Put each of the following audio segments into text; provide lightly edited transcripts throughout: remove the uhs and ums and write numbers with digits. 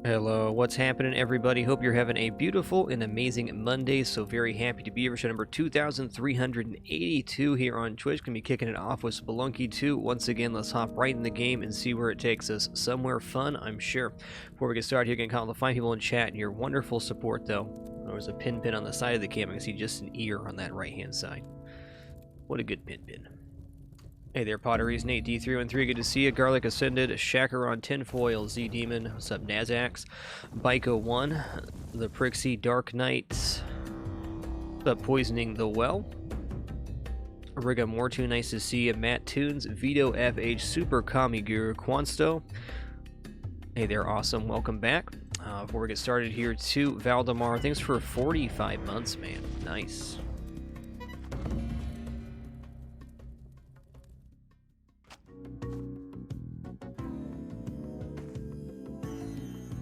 Hello, what's happening, everybody? Hope you're having a beautiful and amazing Monday. So very happy to be here for show number 2382 here on Twitch. Gonna be kicking it off with Spelunky 2. Once again, let's hop right in the game and see where it takes us. Somewhere fun, I'm sure. Before we get started here, again, call the fine people in chat and your wonderful support, though. There's a pin on the side of the cam. I can see just an ear on that right-hand side. What a good pin. Hey there, Potteries, Nate D313, good to see you. Garlic Ascended, Shakeron Tinfoil, Z Demon, what's up, Nazax, Biko1, The Prixie, Dark Knights, what's up, Poisoning the Well, Rigamortu, nice to see you, Matt Tunes, Vito FH, Super Kamiguru, Quansto, hey there, awesome, welcome back. Before we get started here, to Valdemar, thanks for 45 months, man, nice.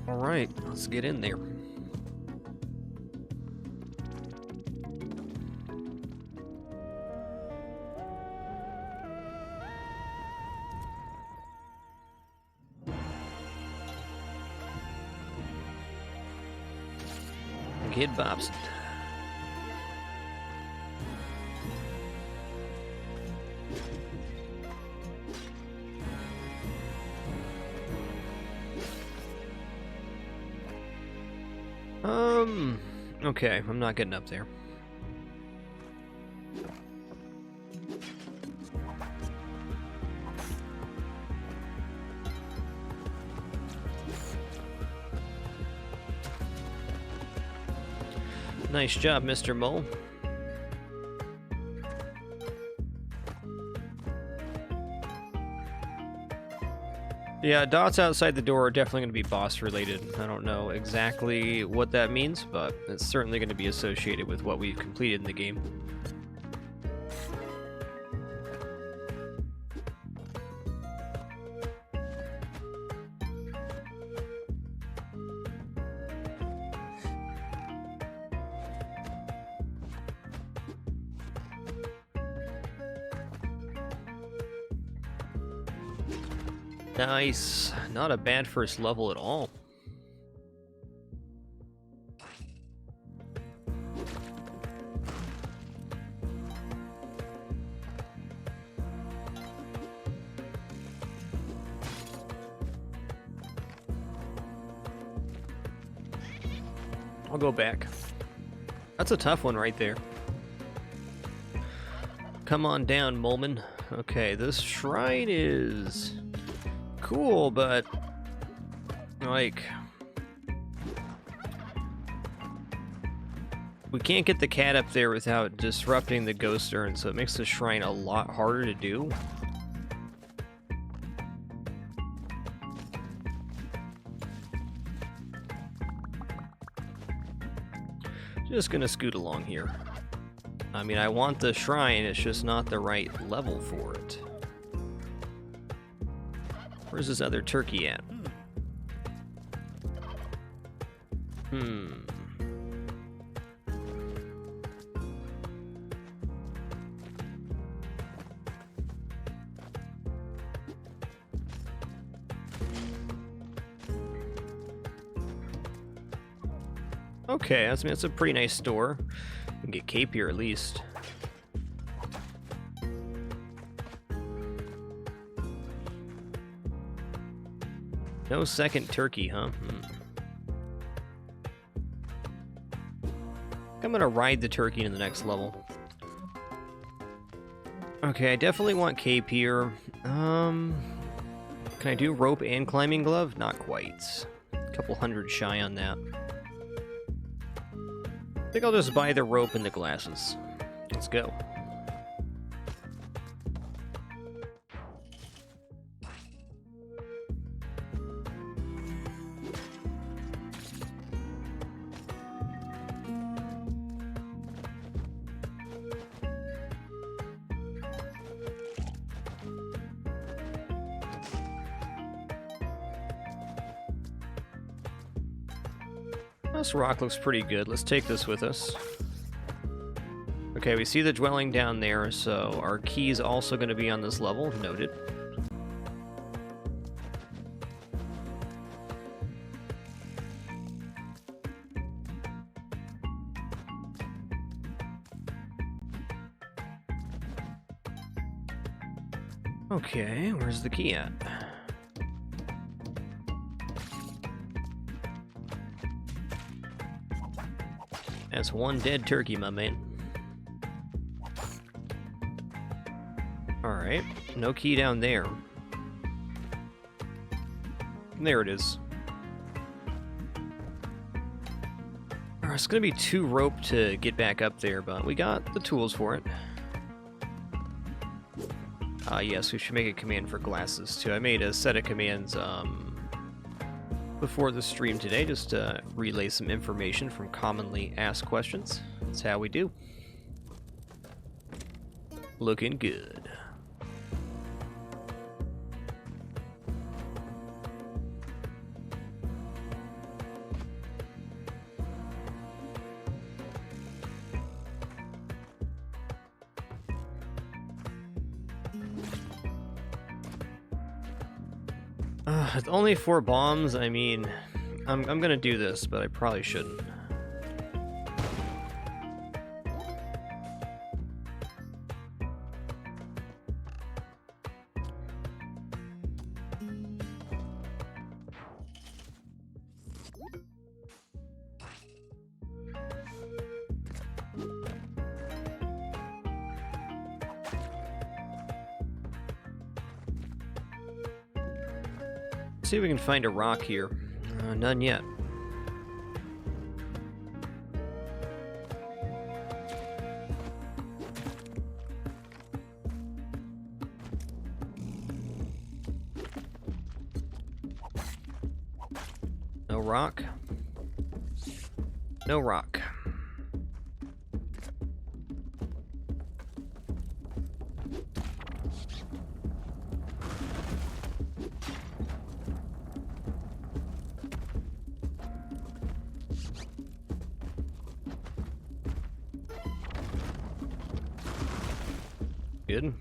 Alright, let's get in there. Kid Bobson. Okay, I'm not getting up there. Nice job, Mr. Mole. Yeah, dots outside the door are definitely going to be boss related. I don't know exactly what that means, but it's certainly going to be associated with what we've completed in the game. Nice. Not a bad first level at all. I'll go back. That's a tough one right there. Come on down, Molman. Okay, this shrine is cool, but like we can't get the cat up there without disrupting the ghost urn, so it makes the shrine a lot harder to do. Just gonna scoot along here. I mean, I want the shrine, it's just not the right level for it. Where's this other turkey at? Okay, that's a pretty nice store. We can get cape here at least. No second turkey, huh? I'm gonna ride the turkey in the next level. Okay, I definitely want cape here. Can I do rope and climbing glove? Not quite. A couple hundred shy on that. I think I'll just buy the rope and the glasses. Let's go. This rock looks pretty good. Let's take this with us. Okay, we see the dwelling down there, so our key is also going to be on this level. Noted. Okay, where's the key at? That's one dead turkey, my man. Alright, no key down there. There it is. It's gonna be too rope to get back up there, but we got the tools for it. Yes, we should make a command for glasses too. I made a set of commands before the stream today, just to relay some information from commonly asked questions. That's how we do. Looking good. With only 4 bombs, I mean, I'm gonna do this, but I probably shouldn't. See if we can find a rock here. None yet. No rock. No rock. Good.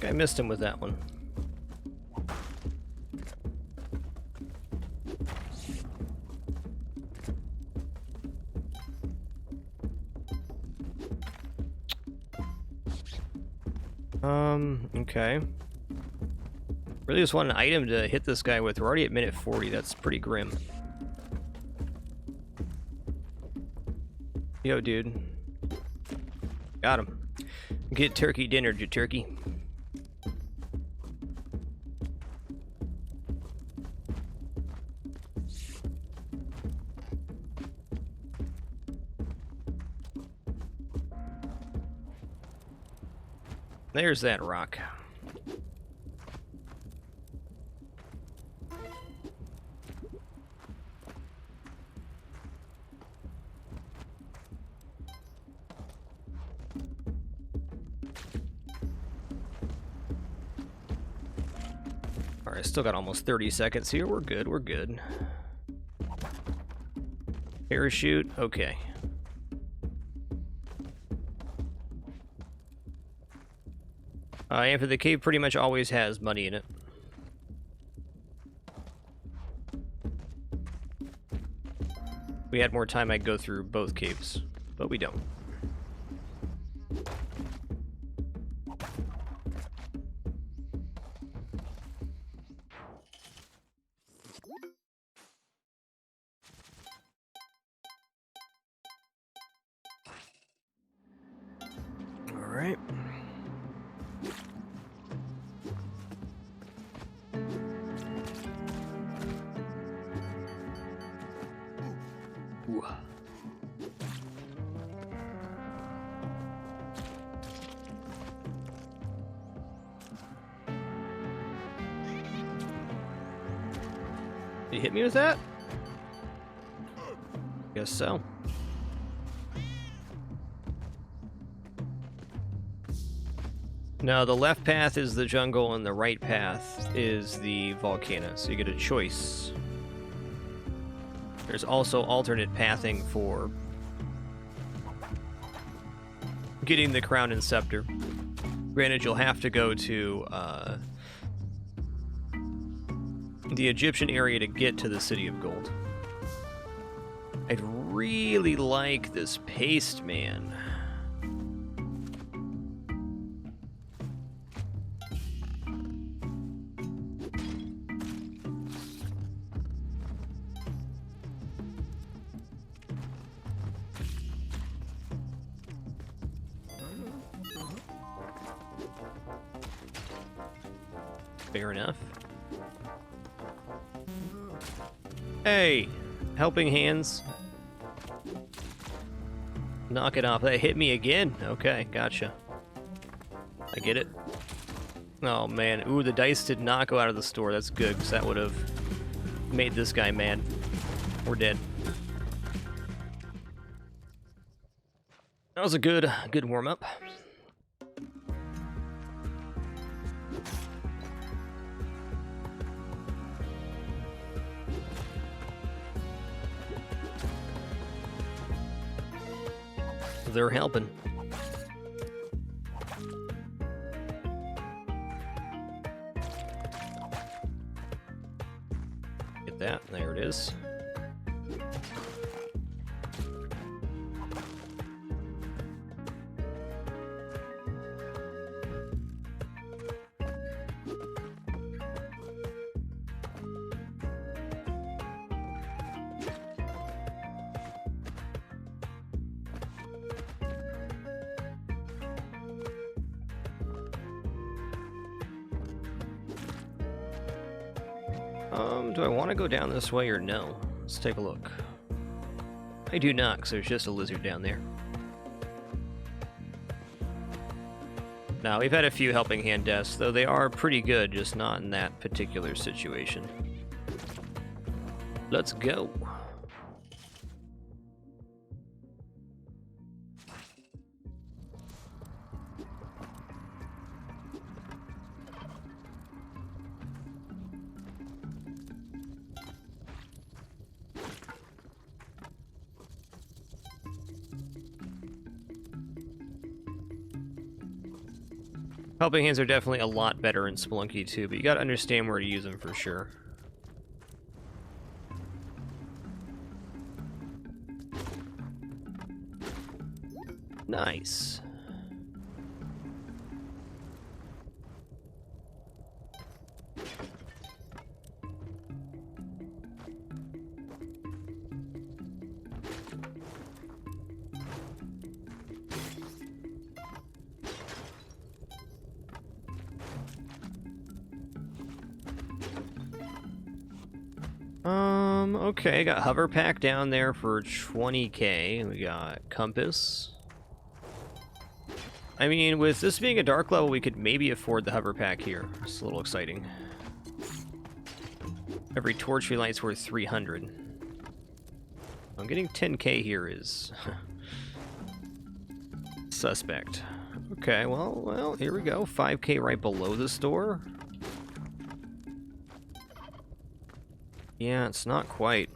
I missed him with that one. Okay. Really just want an item to hit this guy with. We're already at minute 40. That's pretty grim. Yo, dude. Got him. Get turkey dinner, you turkey. There's that rock. Alright, still got almost 30 seconds here. We're good, we're good. Parachute, okay. And for the cave pretty much always has money in it. If we had more time, I'd go through both caves, but we don't. All right. Ooh. Did he hit me with that? Guess so. Now, the left path is the jungle, and the right path is the volcano, so you get a choice. There's also alternate pathing for getting the crown and scepter. Granted, you'll have to go to the Egyptian area to get to the City of Gold. I'd really like this paste, man. Fair enough. Hey, helping hands. Knock it off. That hit me again. Okay, gotcha. I get it. Oh man, ooh, the dice did not go out of the store. That's good, because that would have made this guy mad. We're dead. That was a good warm-up. They're helping. Get that. There it is. Do I want to go down this way or no? Let's take a look. I do not, because there's just a lizard down there. Now, we've had a few helping hand deaths, though they are pretty good, just not in that particular situation. Let's go. Helping hands are definitely a lot better in Spelunky too, but you gotta understand where to use them for sure. Nice. Okay, got hover pack down there for 20k. We got compass. I mean, with this being a dark level, we could maybe afford the hover pack here. It's a little exciting. Every torch we light's worth 300. I'm getting 10k here is suspect. Okay, well, here we go. 5k right below the store. Yeah, it's not quite.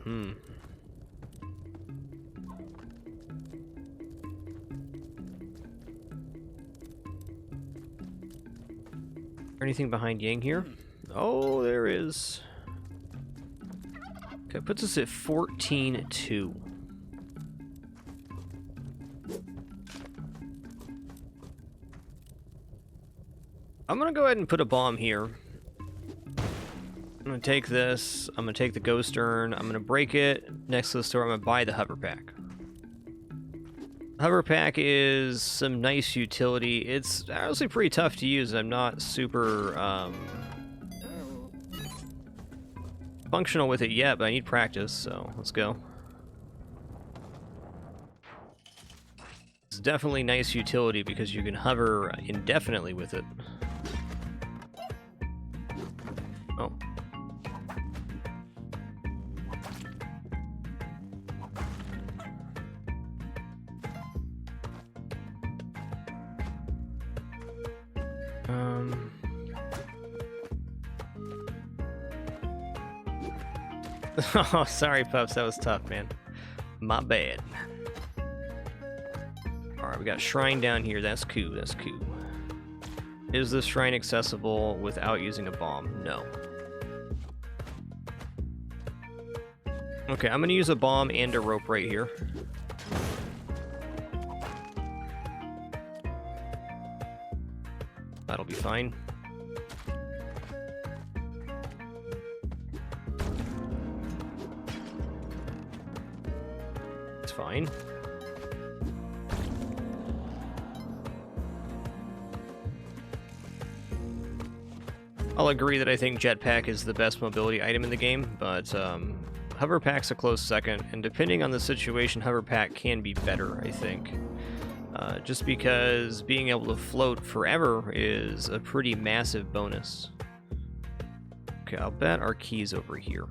Anything behind Yang here? Oh, there is. Okay, puts us at 14-2. I'm gonna go ahead and put a bomb here. I'm gonna take this, I'm gonna take the ghost urn, I'm gonna break it next to the store, I'm gonna buy the hover pack. Hover pack is some nice utility. It's honestly pretty tough to use. I'm not super functional with it yet, but I need practice, so let's go. It's definitely nice utility because you can hover indefinitely with it. Oh. Oh, sorry, Pups. That was tough, man. My bad. Alright, we got shrine down here. That's cool. That's cool. Is this shrine accessible without using a bomb? No. Okay, I'm gonna use a bomb and a rope right here. That'll be fine. It's fine. I'll agree that I think jetpack is the best mobility item in the game, but hoverpack's a close second, and depending on the situation, hoverpack can be better, I think. Just because being able to float forever is a pretty massive bonus. Okay, I'll bet our key's over here.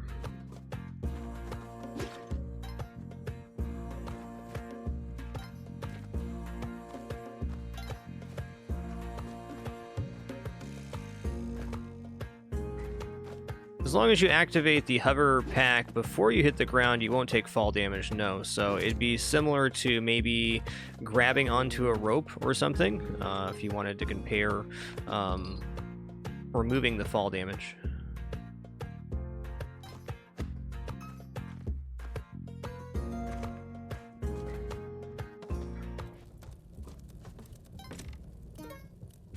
As long as you activate the hover pack before you hit the ground, you won't take fall damage, no. So it'd be similar to maybe grabbing onto a rope or something, if you wanted to compare removing the fall damage.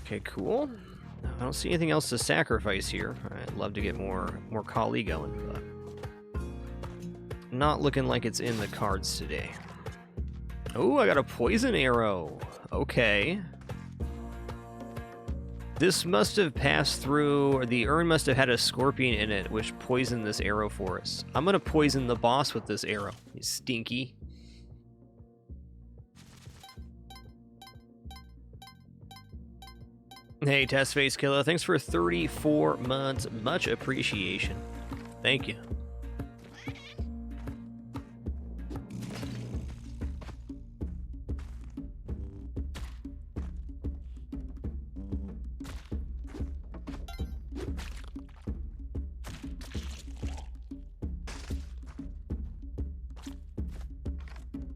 Okay, cool. I don't see anything else to sacrifice here. I'd love to get more Kali going, but not looking like it's in the cards today. Oh, I got a poison arrow. Okay. This must have passed through, or the urn must have had a scorpion in it, which poisoned this arrow for us. I'm gonna poison the boss with this arrow. He's stinky. Hey, Test Face Killer, thanks for 34 months. Much appreciation. Thank you.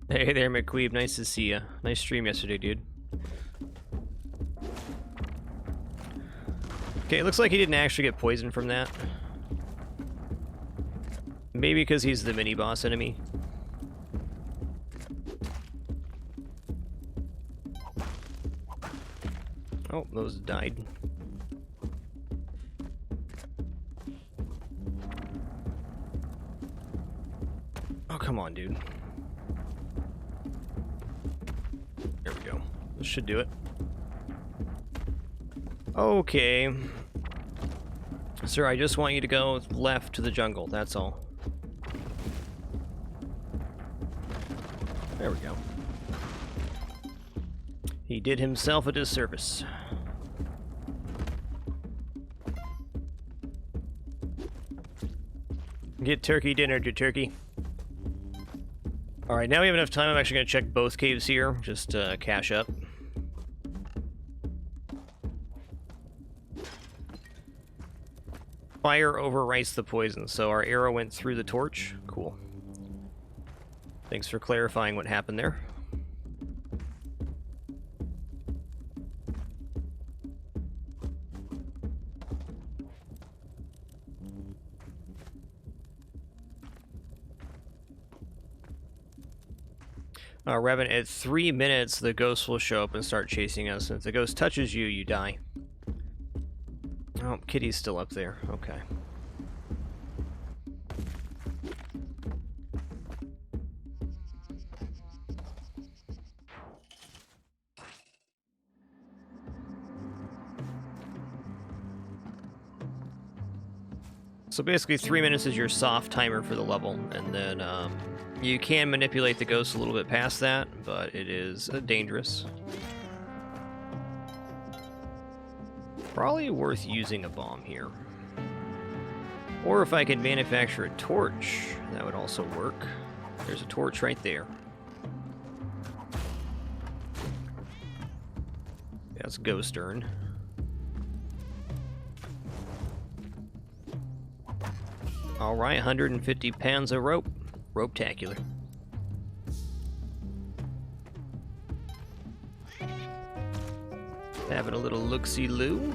Hey there, McQueeb. Nice to see ya. Nice stream yesterday, dude. Okay, it looks like he didn't actually get poisoned from that. Maybe because he's the mini-boss enemy. Oh, those died. Oh, come on, dude. There we go. This should do it. Okay. Sir, I just want you to go left to the jungle, that's all. There we go. He did himself a disservice. Get turkey dinner to turkey. Alright, now we have enough time. I'm actually going to check both caves here, just to cash up. Fire overwrites the poison, so our arrow went through the torch. Cool. Thanks for clarifying what happened there. Revan, at 3 minutes, the ghost will show up and start chasing us. And if the ghost touches you, you die. Oh, Kitty's still up there. Okay. So basically 3 minutes is your soft timer for the level, and then you can manipulate the ghost a little bit past that, but it is dangerous. Probably worth using a bomb here. Or if I could manufacture a torch, that would also work. There's a torch right there. That's Ghost Urn. Alright, 150 pounds of rope. Rope-tacular. Having a little look-see-loo.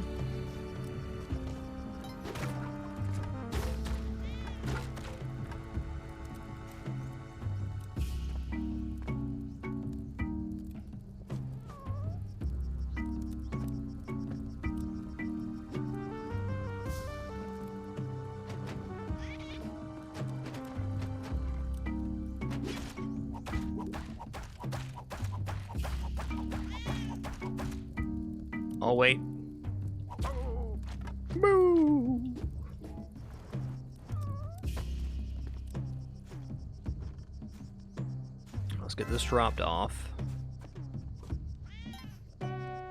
Oh, wait. Boo! Let's get this dropped off.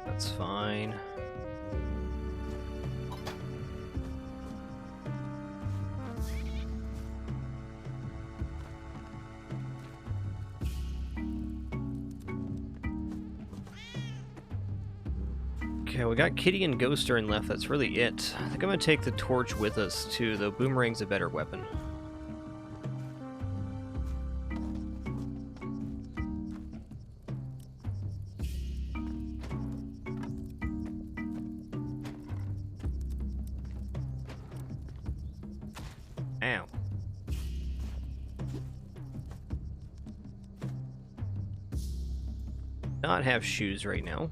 That's fine. Okay, we got Kitty and Ghoster left. That's really it. I think I'm gonna take the torch with us too, though Boomerang's a better weapon. Ow. Not have shoes right now.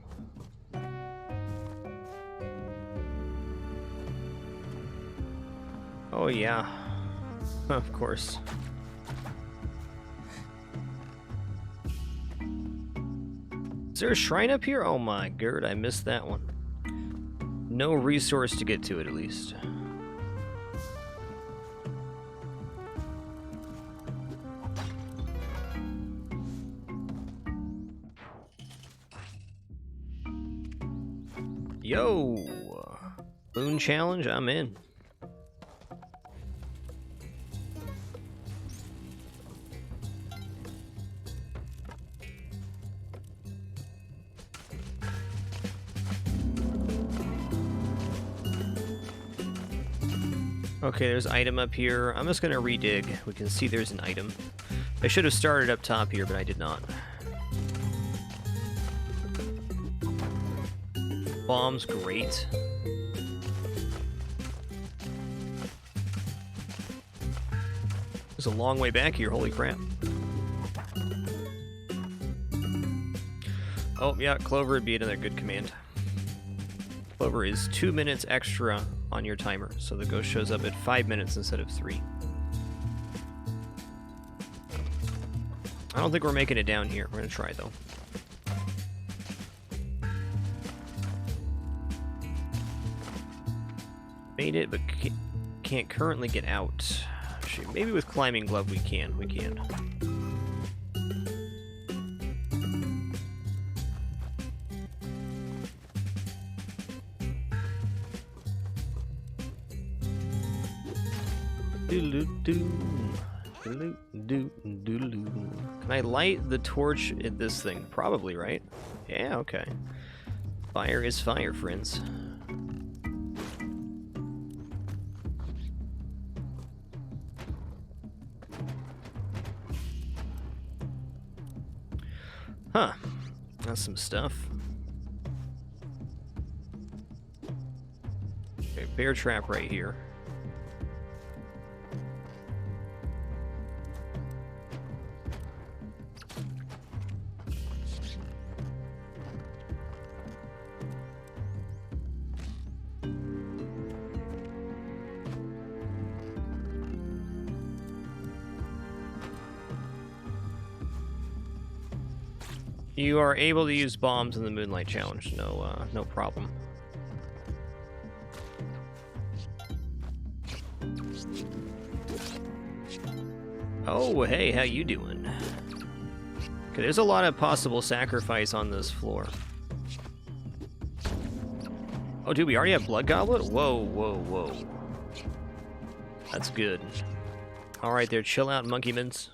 Oh yeah, of course. Is there a shrine up here? Oh my god, I missed that one. No resource to get to it, at least. Yo! Boon challenge, I'm in. Okay, there's an item up here. I'm just gonna redig. We can see there's an item. I should have started up top here, but I did not. Bombs, great. There's a long way back here, holy crap. Oh, yeah, Clover would be another good command. Clover is 2 minutes extra on your timer, so the ghost shows up at 5 minutes instead of 3. I don't think we're making it down here. We're gonna try, though. Made it, but can't currently get out. Actually, maybe with Climbing Glove we can. We can. Can I light the torch at this thing? Probably, right? Yeah, okay. Fire is fire, friends. Huh. That's some stuff. Okay, bear trap right here. You are able to use bombs in the Moonlight Challenge, no problem. Oh, hey, how you doing? Okay, there's a lot of possible sacrifice on this floor. Oh, dude, we already have Blood Goblet? Whoa, whoa, whoa. That's good. Alright there, chill out, monkeymans.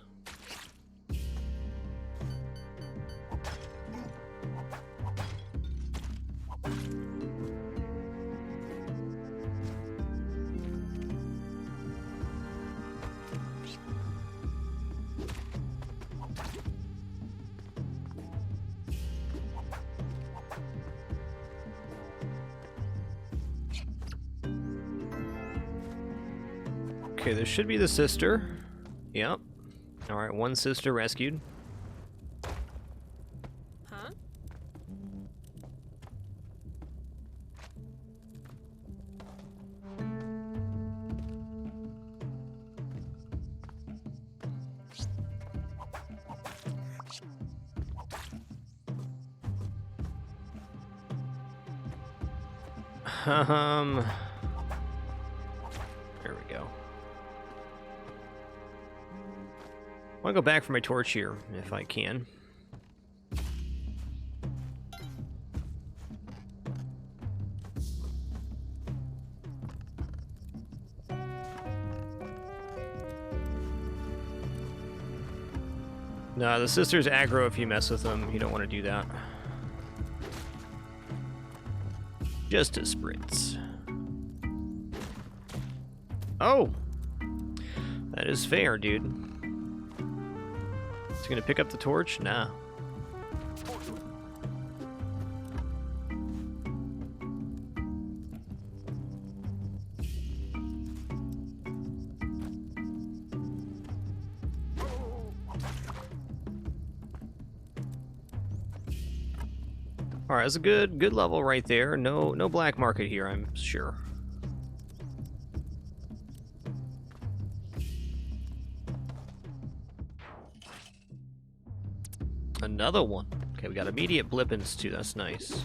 Okay, this should be the sister. Yep. Alright, one sister rescued. Huh? There we go. I want to go back for my torch here, if I can. No, the sisters aggro if you mess with them. You don't want to do that. Just a spritz. Oh! That is fair, dude. Is he gonna pick up the torch? Nah. All right, that's a good level right there. No black market here, I'm sure. Another one. Okay, we got immediate blippins too. That's nice.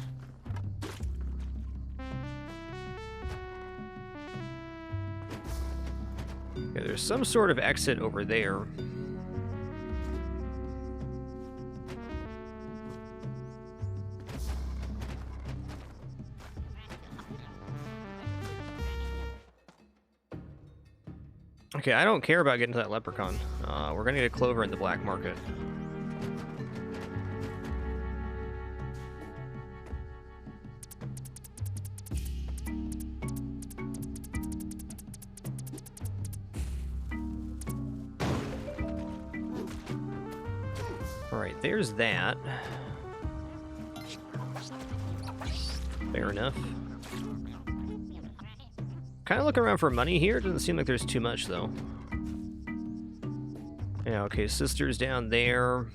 Okay, there's some sort of exit over there. Okay, I don't care about getting to that leprechaun. We're gonna get a clover in the black market. Alright, there's that. Fair enough. Kind of looking around for money here. Doesn't seem like there's too much, though. Yeah, okay, sister's down there.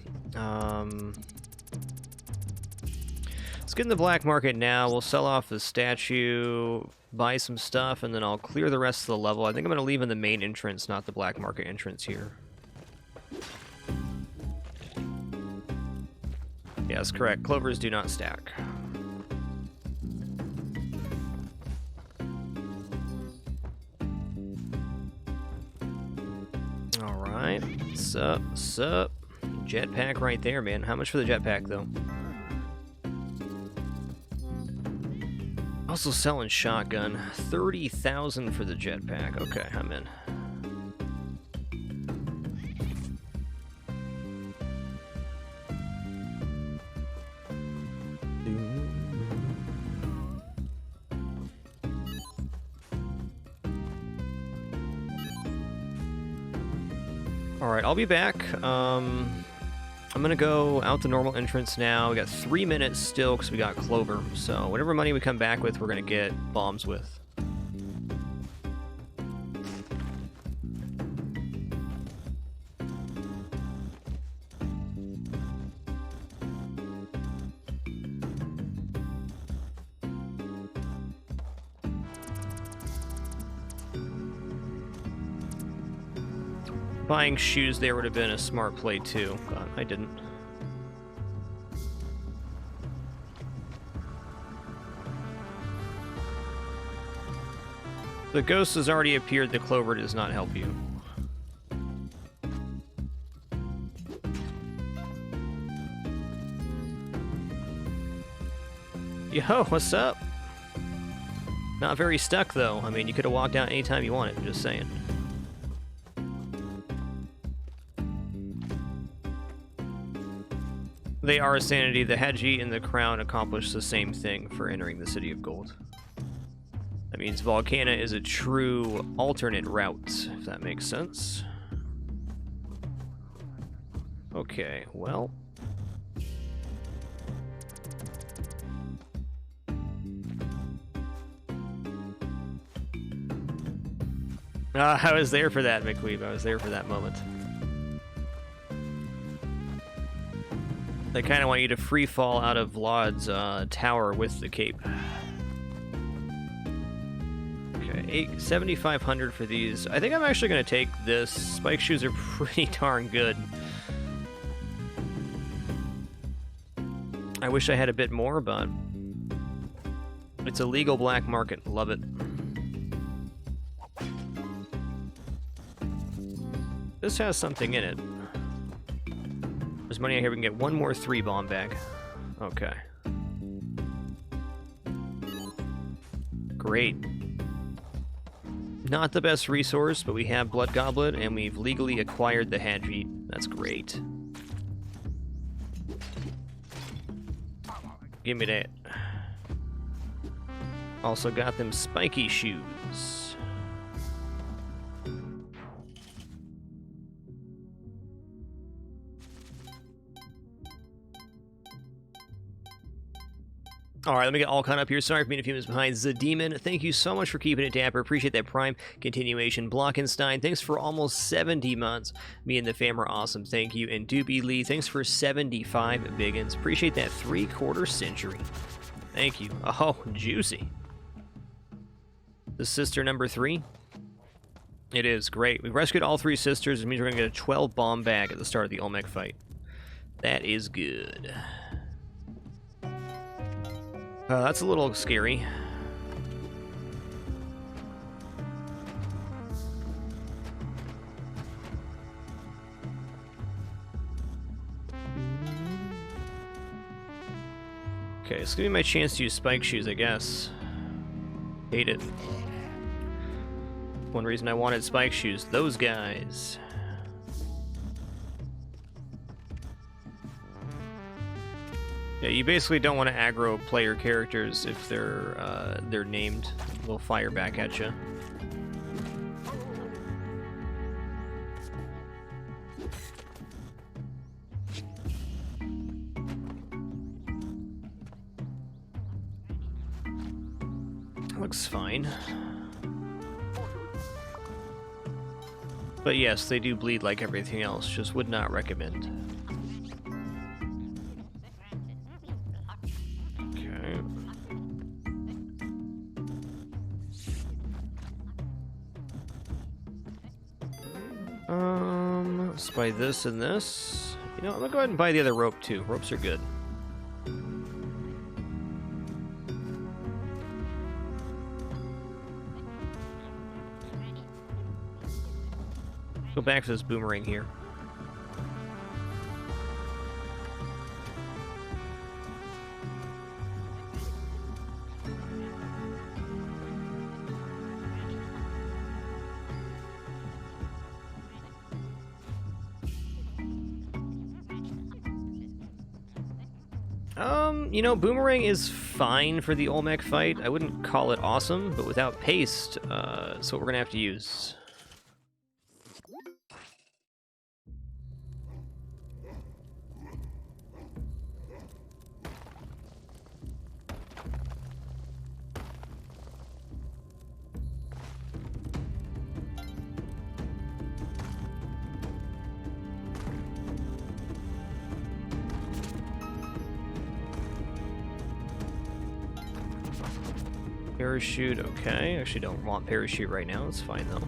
Let's get in the black market now. We'll sell off the statue, buy some stuff, and then I'll clear the rest of the level. I think I'm going to leave in the main entrance, not the black market entrance here. Yes, correct. Clovers do not stack. Alright. Sup. Jetpack right there, man. How much for the jetpack, though? Also selling shotgun. 30,000 for the jetpack. Okay, I'm in. Alright, I'll be back. I'm gonna go out the normal entrance now. We got 3 minutes still because we got clover. So whatever money we come back with, we're gonna get bombs with. Buying shoes there would have been a smart play too. God, I didn't. The ghost has already appeared. The clover does not help you. Yo, what's up? Not very stuck though. I mean, you could have walked out anytime you wanted. Just saying. They are a sanity. The Hadji and the Crown accomplish the same thing for entering the City of Gold. That means Volcano is a true alternate route, if that makes sense. Okay, well. I was there for that, McQueeb. I was there for that moment. They kind of want you to free fall out of Vlad's tower with the cape. Okay, 7,500 for these. I think I'm actually going to take this. Spike shoes are pretty darn good. I wish I had a bit more, but it's a legal black market. Love it. This has something in it. There's money out here. We can get one more 3-bomb bag. Okay. Great. Not the best resource, but we have Blood Goblet, and we've legally acquired the Hadgeet. That's great. Give me that. Also got them spiky shoes. Alright, let me get all caught up here. Sorry for being a few minutes behind. The Demon, thank you so much for keeping it dapper. Appreciate that Prime continuation. Blockenstein, thanks for almost 70 months. Me and the fam are awesome. Thank you. And Doobie Lee, thanks for 75 biggins. Appreciate that 3/4 century. Thank you. Oh, juicy. The sister number 3? It is. Great. We've rescued all 3 sisters. It means we're going to get a 12-bomb bag at the start of the Olmec fight. That is good. That's a little scary. Okay, it's gonna be my chance to use spike shoes, I guess. Hate it. One reason I wanted spike shoes, those guys. Yeah, you basically don't want to aggro player characters if they're named. They'll fire back at you. Looks fine. But yes, they do bleed like everything else. Just would not recommend. Let's buy this and this. You know, I'm gonna go ahead and buy the other rope too. Ropes are good. Go back to this boomerang here. You know, Boomerang is fine for the Olmec fight. I wouldn't call it awesome, but without paste, that's what we're gonna have to use. Parachute, okay. Actually don't want parachute right now, it's fine though.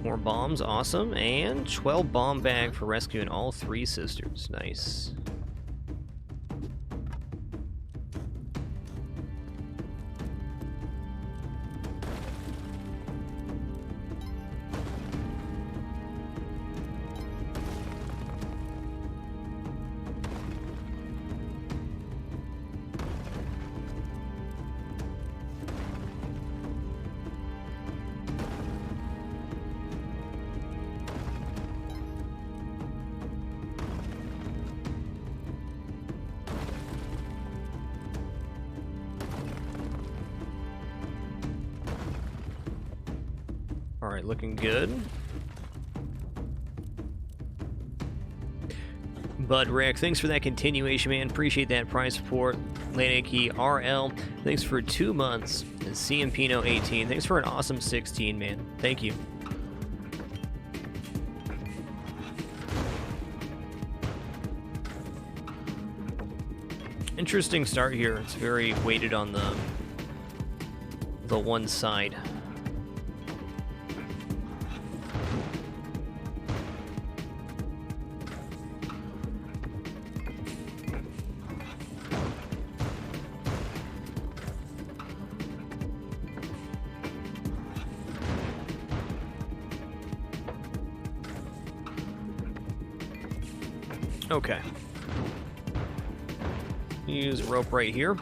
More bombs, awesome. And 12 bomb bag for rescuing all 3 sisters. Nice. Alright, looking good. Bud Rick, thanks for that continuation, man. Appreciate that prize support. Laneki RL, thanks for 2 months. And CMPino 18, thanks for an awesome 16, man. Thank you. Interesting start here. It's very weighted on the one side. Okay. Use rope right here.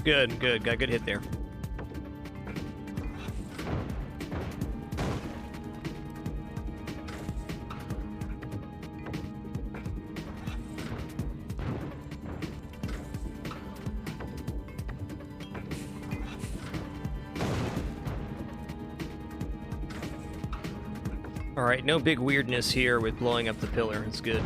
Good, good. Got a good hit there. Alright, no big weirdness here with blowing up the pillar. It's good.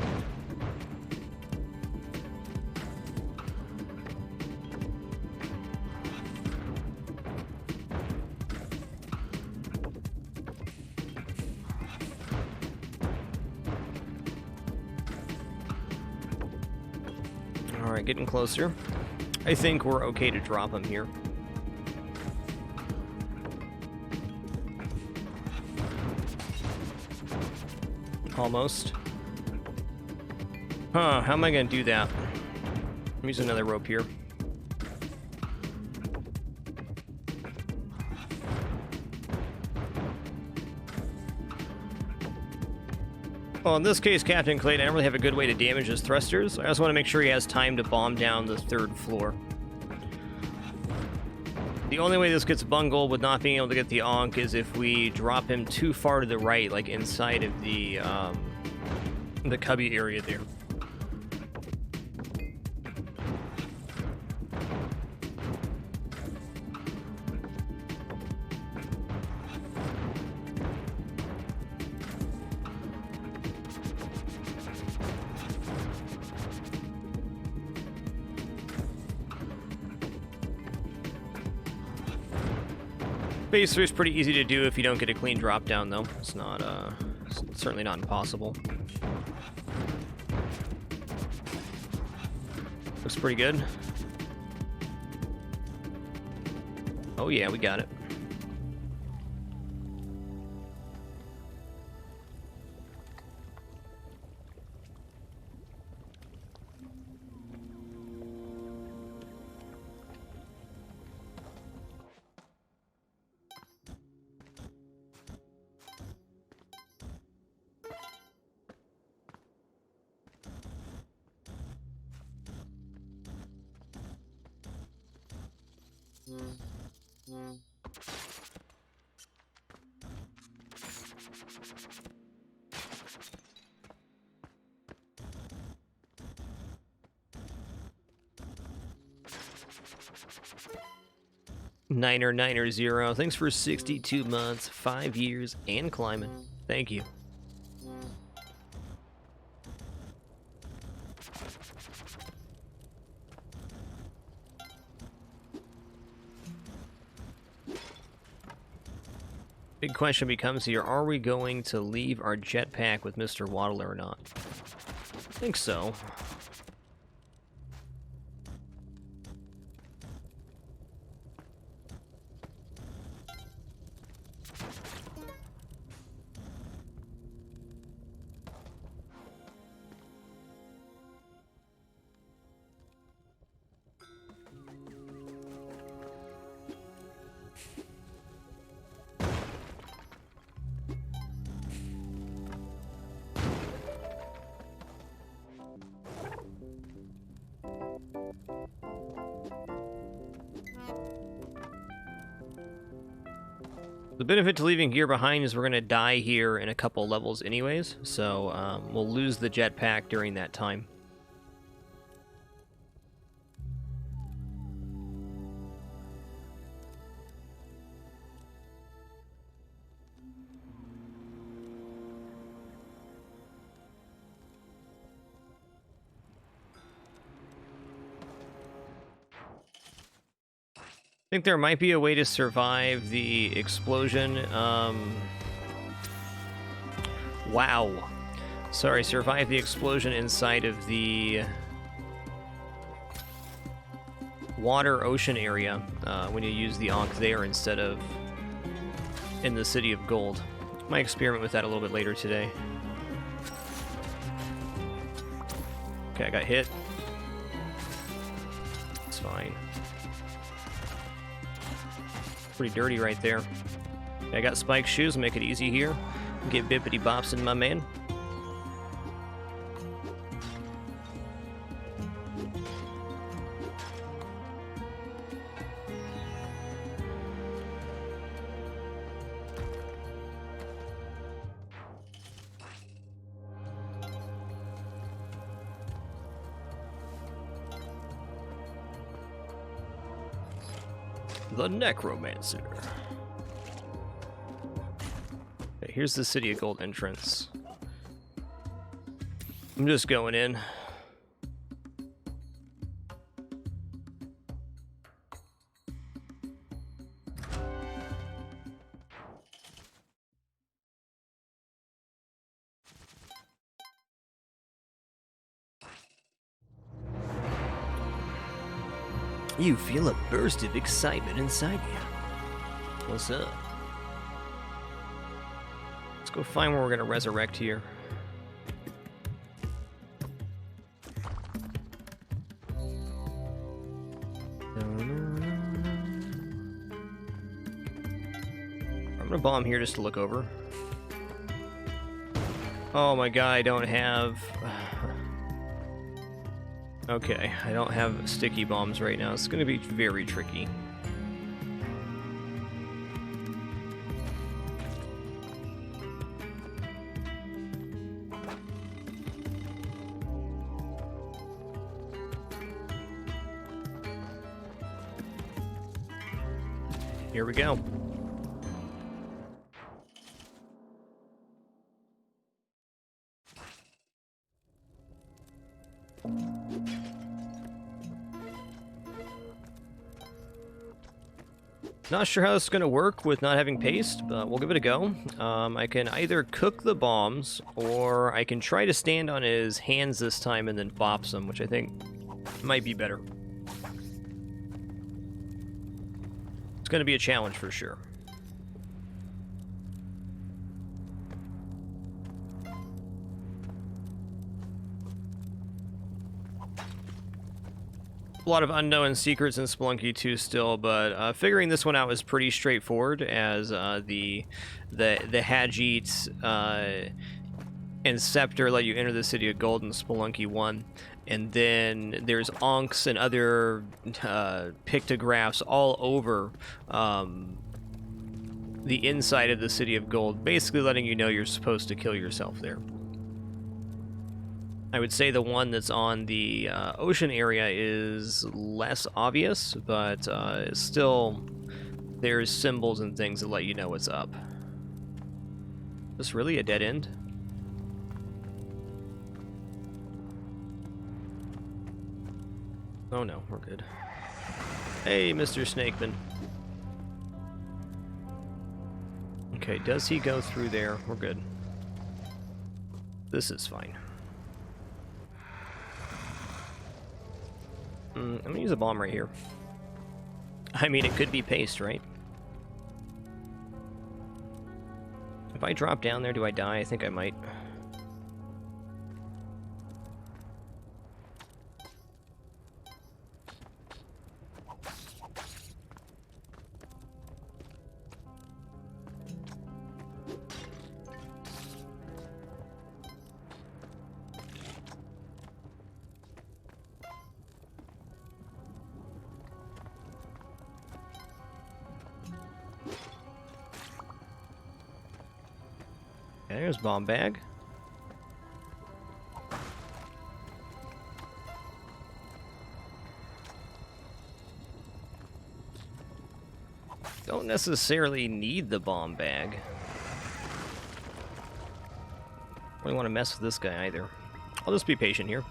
Alright, getting closer. I think we're okay to drop him here. Almost. Huh, how am I gonna do that? Let me use another rope here. Well, in this case, Captain Clayton, I don't really have a good way to damage his thrusters. I just want to make sure he has time to bomb down the 3rd floor. The only way this gets bungled with not being able to get the Ankh is if we drop him too far to the right, like inside of the cubby area there. Base 3 is pretty easy to do if you don't get a clean drop down, though. It's not, it's certainly not impossible. Looks pretty good. Oh yeah, we got it. Niner0, thanks for 62 months, 5 years, and climbing. Thank you. Big question becomes here, are we going to leave our jetpack with Mr. Waddle or not? I think so. The benefit to leaving gear behind is we're going to die here in a couple levels anyways, so we'll lose the jetpack during that time. think there might be a way to survive the explosion. Wow. Sorry, survive the explosion inside of the water ocean area when you use the Ankh there instead of in the City of Gold. Might experiment with that a little bit later today. Okay, I got hit. It's fine. Pretty dirty right there. I got spiked shoes, make it easy here. Get bippity bops in my man. The Necromancer. Okay, here's the City of Gold entrance. I'm just going in. You feel a burst of excitement inside you. What's up? Let's go find where we're gonna resurrect here. I'm gonna bomb here just to look over. Oh my god, I don't have... Okay, I don't have sticky bombs right now. It's going to be very tricky. Here we go. Not sure how this is going to work with not having paste, but we'll give it a go. I can either cook the bombs, or I can try to stand on his hands this time and then bops them, which I think might be better. It's going to be a challenge for sure. A lot of unknown secrets in Spelunky 2 still, but figuring this one out was pretty straightforward, as the Hajit and Scepter let you enter the City of Gold in Spelunky 1, and then there's Ankhs and other pictographs all over the inside of the City of Gold, basically letting you know you're supposed to kill yourself there. I would say the one that's on the ocean area is less obvious, but still there's symbols and things that let you know what's up. Is this really a dead end? Oh no, we're good. Hey, Mr. Snakeman. Okay, does he go through there? We're good. This is fine. I'm gonna use a bomb right here. I mean, it could be paste, right? If I drop down there, do I die? I think I might. There's bomb bag. Don't necessarily need the bomb bag. I don't want to mess with this guy either. I'll just be patient here.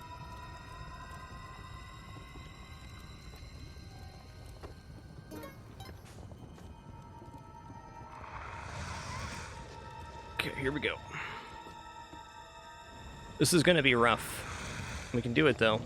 here we go. This is gonna be rough. We can do it, though.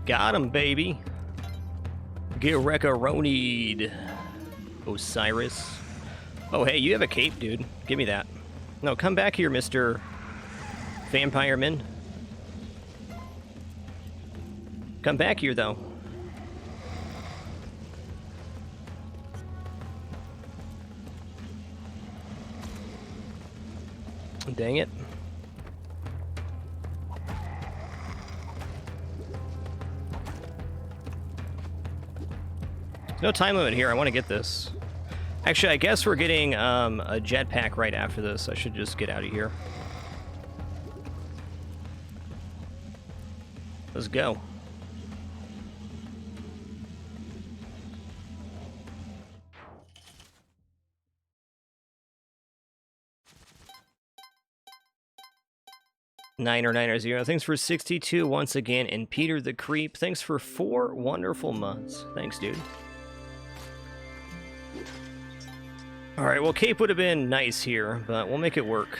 Got him, baby. Get wreck-a-ronied, Osiris. Oh, hey, you have a cape, dude. Give me that. No, come back here, Mr. Vampireman. Come back here, though. Dang it. No time limit here. I want to get this. Actually, I guess we're getting a jetpack right after this. I should just get out of here. Let's go. Niner0. Thanks for 62 once again. And Peter the Creep, thanks for 4 wonderful months. Thanks, dude. Alright, well, cape would have been nice here, but we'll make it work.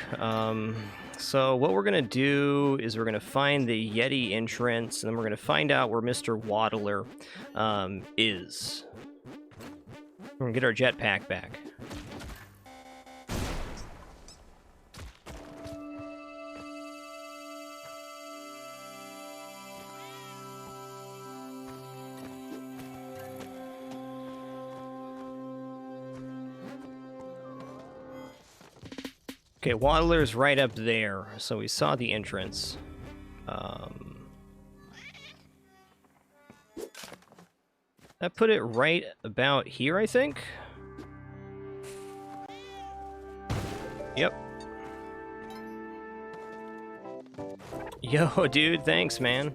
So what we're going to do is we're going to find the Yeti entrance, and then we're going to find out where Mr. Waddler is. We're going to get our jetpack back. Okay, Waddler's right up there, so we saw the entrance. That put it right about here, I think? Yep. Yo, dude, thanks, man.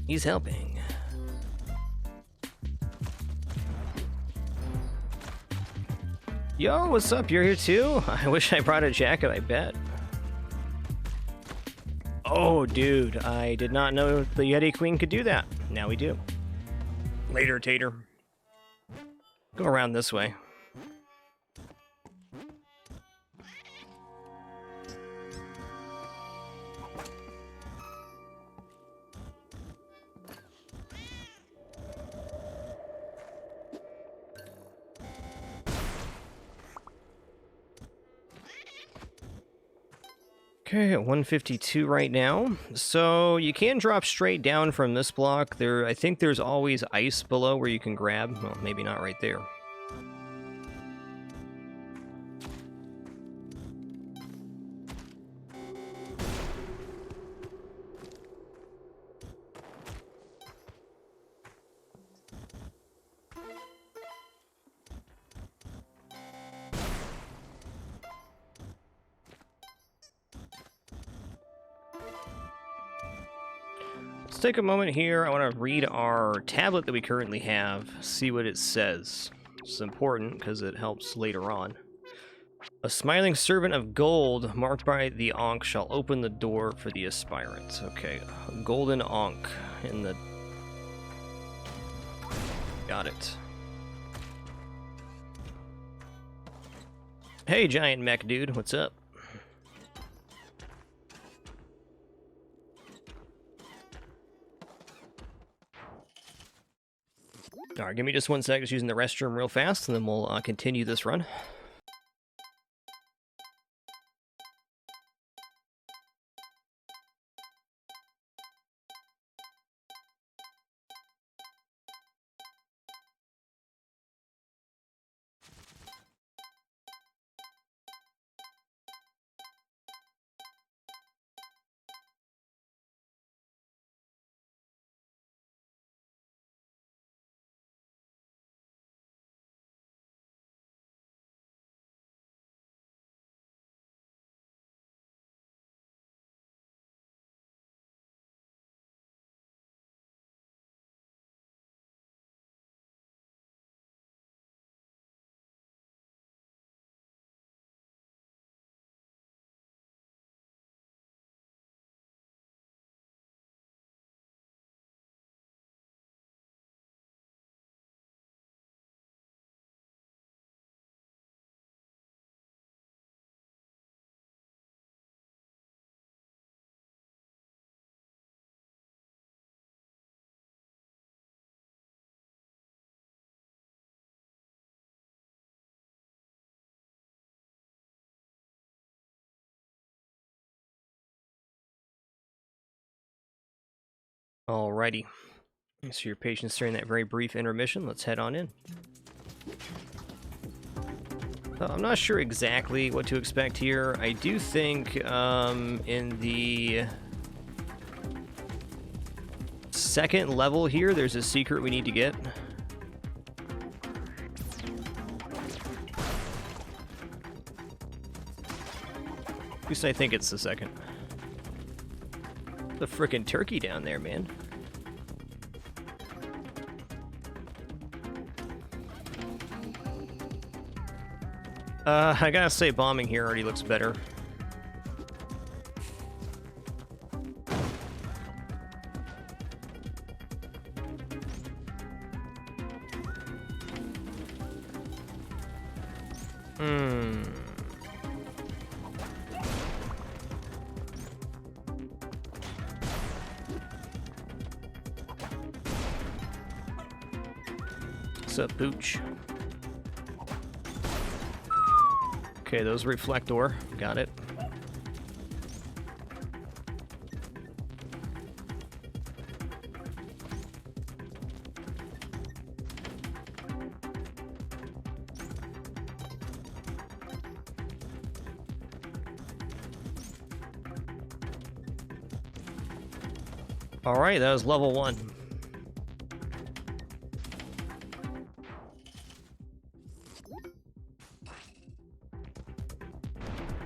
He's helping. Yo, what's up? You're here too? I wish I brought a jacket, I bet. Oh, dude, I did not know the Yeti Queen could do that. Now we do. Later, Tater. Go around this way. Okay, at 152 right now. So you can drop straight down from this block. I think there's always ice below where you can grab. Well, maybe not right there. Let's take a moment here. I want to read our tablet that we currently have, see what it says. It's important because it helps later on. A smiling servant of gold marked by the Ankh shall open the door for the aspirant. Okay, golden Ankh in the... Got it. Hey, giant mech dude, what's up? Alright, give me just 1 sec, just using the restroom real fast, and then we'll continue this run. Alrighty. Thanks for your patience during that very brief intermission. Let's head on in. I'm not sure exactly what to expect here. I do think in the second level here, there's a secret we need to get. At least I think it's the second. The frickin' turkey down there, man. I gotta say, bombing here already looks better. What's up, Pooch? Okay, those reflector. Got it. Alright, that was level 1.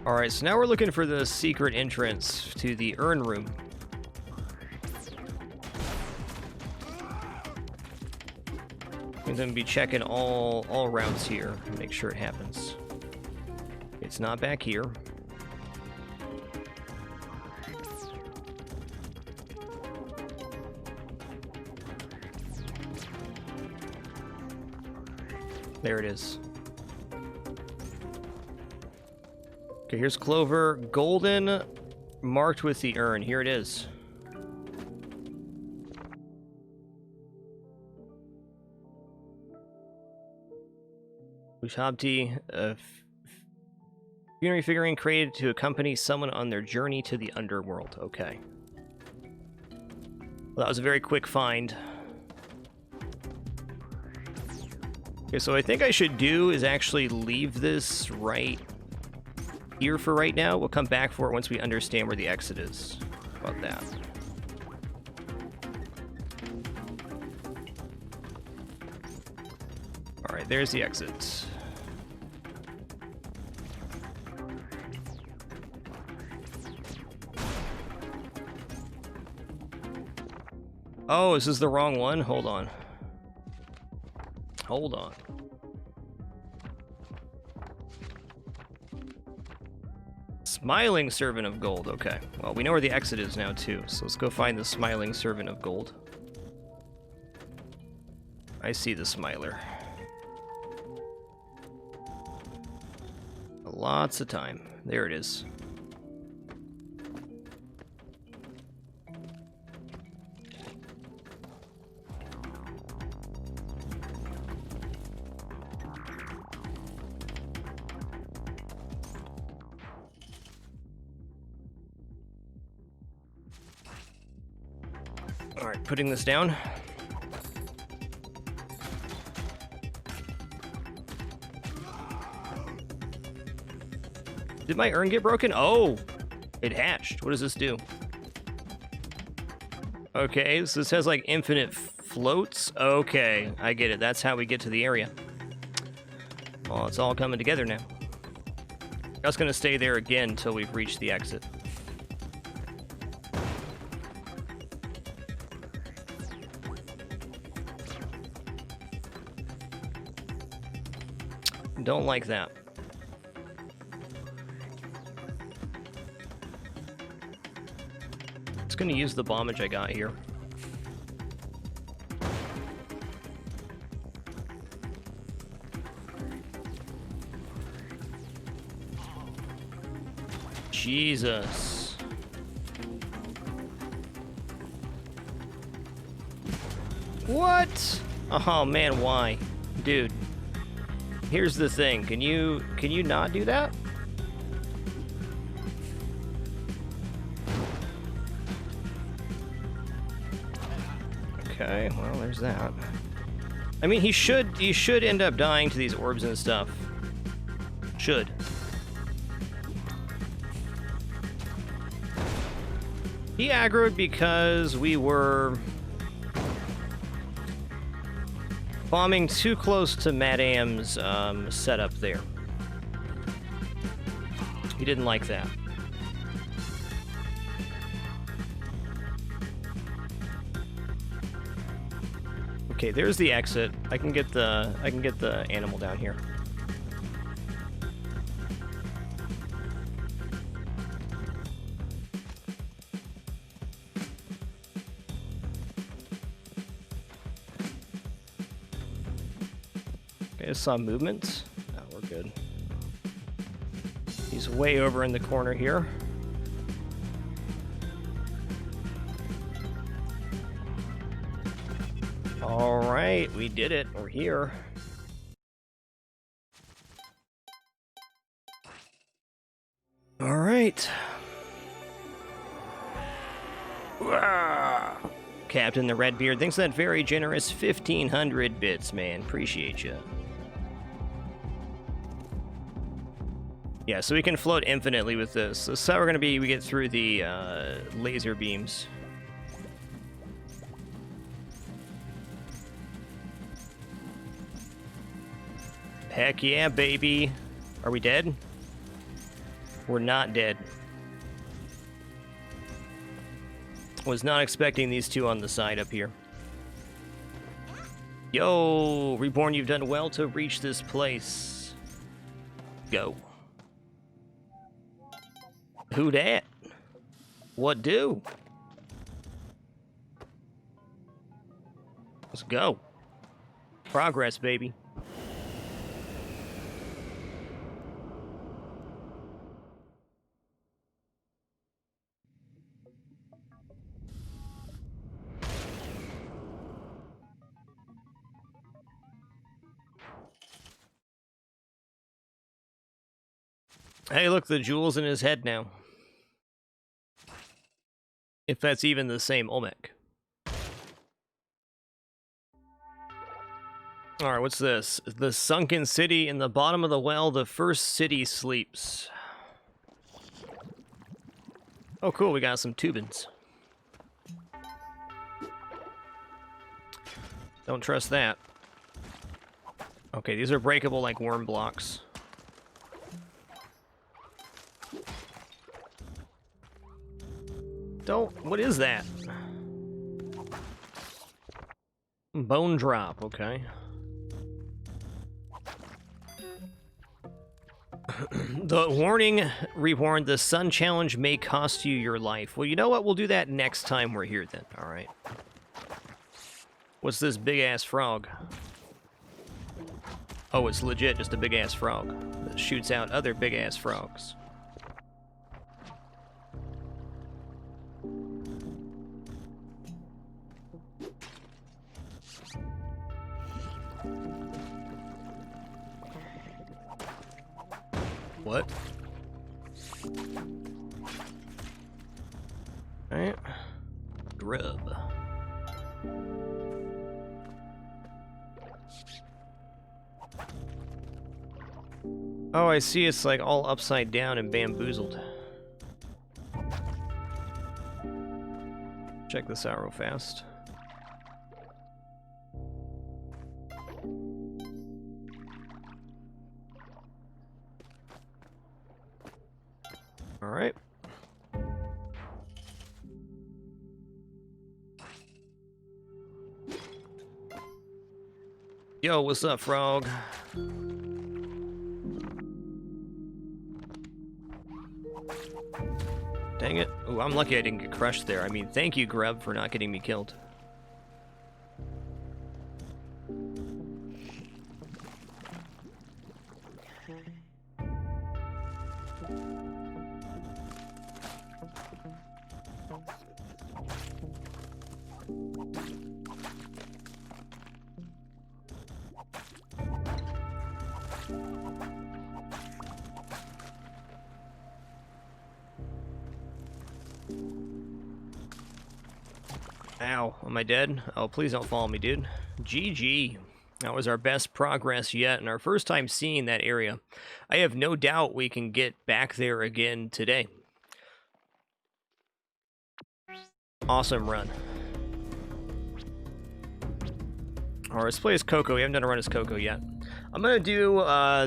Alright, so now we're looking for the secret entrance to the urn room. I'm going to be checking all routes here and make sure it happens. It's not back here. There it is. Okay, here's Clover. Golden, marked with the urn. Here it is. Ushabti, a funerary figurine created to accompany someone on their journey to the underworld. Okay. Well, that was a very quick find. Okay, so what I think I should do is actually leave this right here for right now. We'll come back for it once we understand where the exit is. How about that? Alright, there's the exit. Oh, is this the wrong one? Hold on. Hold on. Smiling Servant of Gold. Okay. Well, we know where the exit is now, too. So let's go find the Smiling Servant of Gold. I see the Smiler. Lots of time. There it is. Alright, putting this down. Did my urn get broken? Oh! It hatched. What does this do? Okay, so this has like infinite floats. Okay, I get it. That's how we get to the area. Well, it's all coming together now. I was gonna stay there again until we've reached the exit. Don't like that. Just gonna use the bombage I got here. Jesus. What? Oh man, why? Dude. Here's the thing. Can you not do that? Okay, well, there's that. I mean, he should end up dying to these orbs and stuff. Should. He aggroed because we were bombing too close to Madame's setup there. He didn't like that. Okay, there's the exit. I can get the animal down here. Okay, I saw movement. No, we're good. He's way over in the corner here. All right, we did it. We're here. All right. Captain the Redbeard, thanks for that very generous 1,500 bits, man. Appreciate you. Yeah, so we can float infinitely with this. This is how we're gonna be. We get through the laser beams. Heck yeah, baby. Are we dead? We're not dead. Was not expecting these two on the side up here. Yo, Reborn, you've done well to reach this place. Go. Who dat? What do? Let's go. Progress, baby. Hey, look, the jewel's in his head now. If that's even the same Olmec. Alright, what's this? The Sunken City. In the bottom of the well, the first city sleeps. Oh, cool, we got some tubins. Don't trust that. Okay, these are breakable like worm blocks. What is that? Bone drop, okay. The warning, Reborn, the sun challenge may cost you your life. Well, you know what? We'll do that next time we're here then, alright. What's this big-ass frog? Oh, it's legit just a big-ass frog that shoots out other big-ass frogs. What? Alright. Grub. Oh, I see, it's like all upside down and bamboozled. Check this out real fast. Alright. Yo, what's up, frog? Dang it. Ooh, I'm lucky I didn't get crushed there. I mean, thank you, Grub, for not getting me killed. Ow, am I dead? Oh, please don't follow me, dude. GG. That was our best progress yet, and our first time seeing that area. I have no doubt we can get back there again today. Awesome run. Alright, let's play as Coco. We haven't done a run as Coco yet. I'm going to do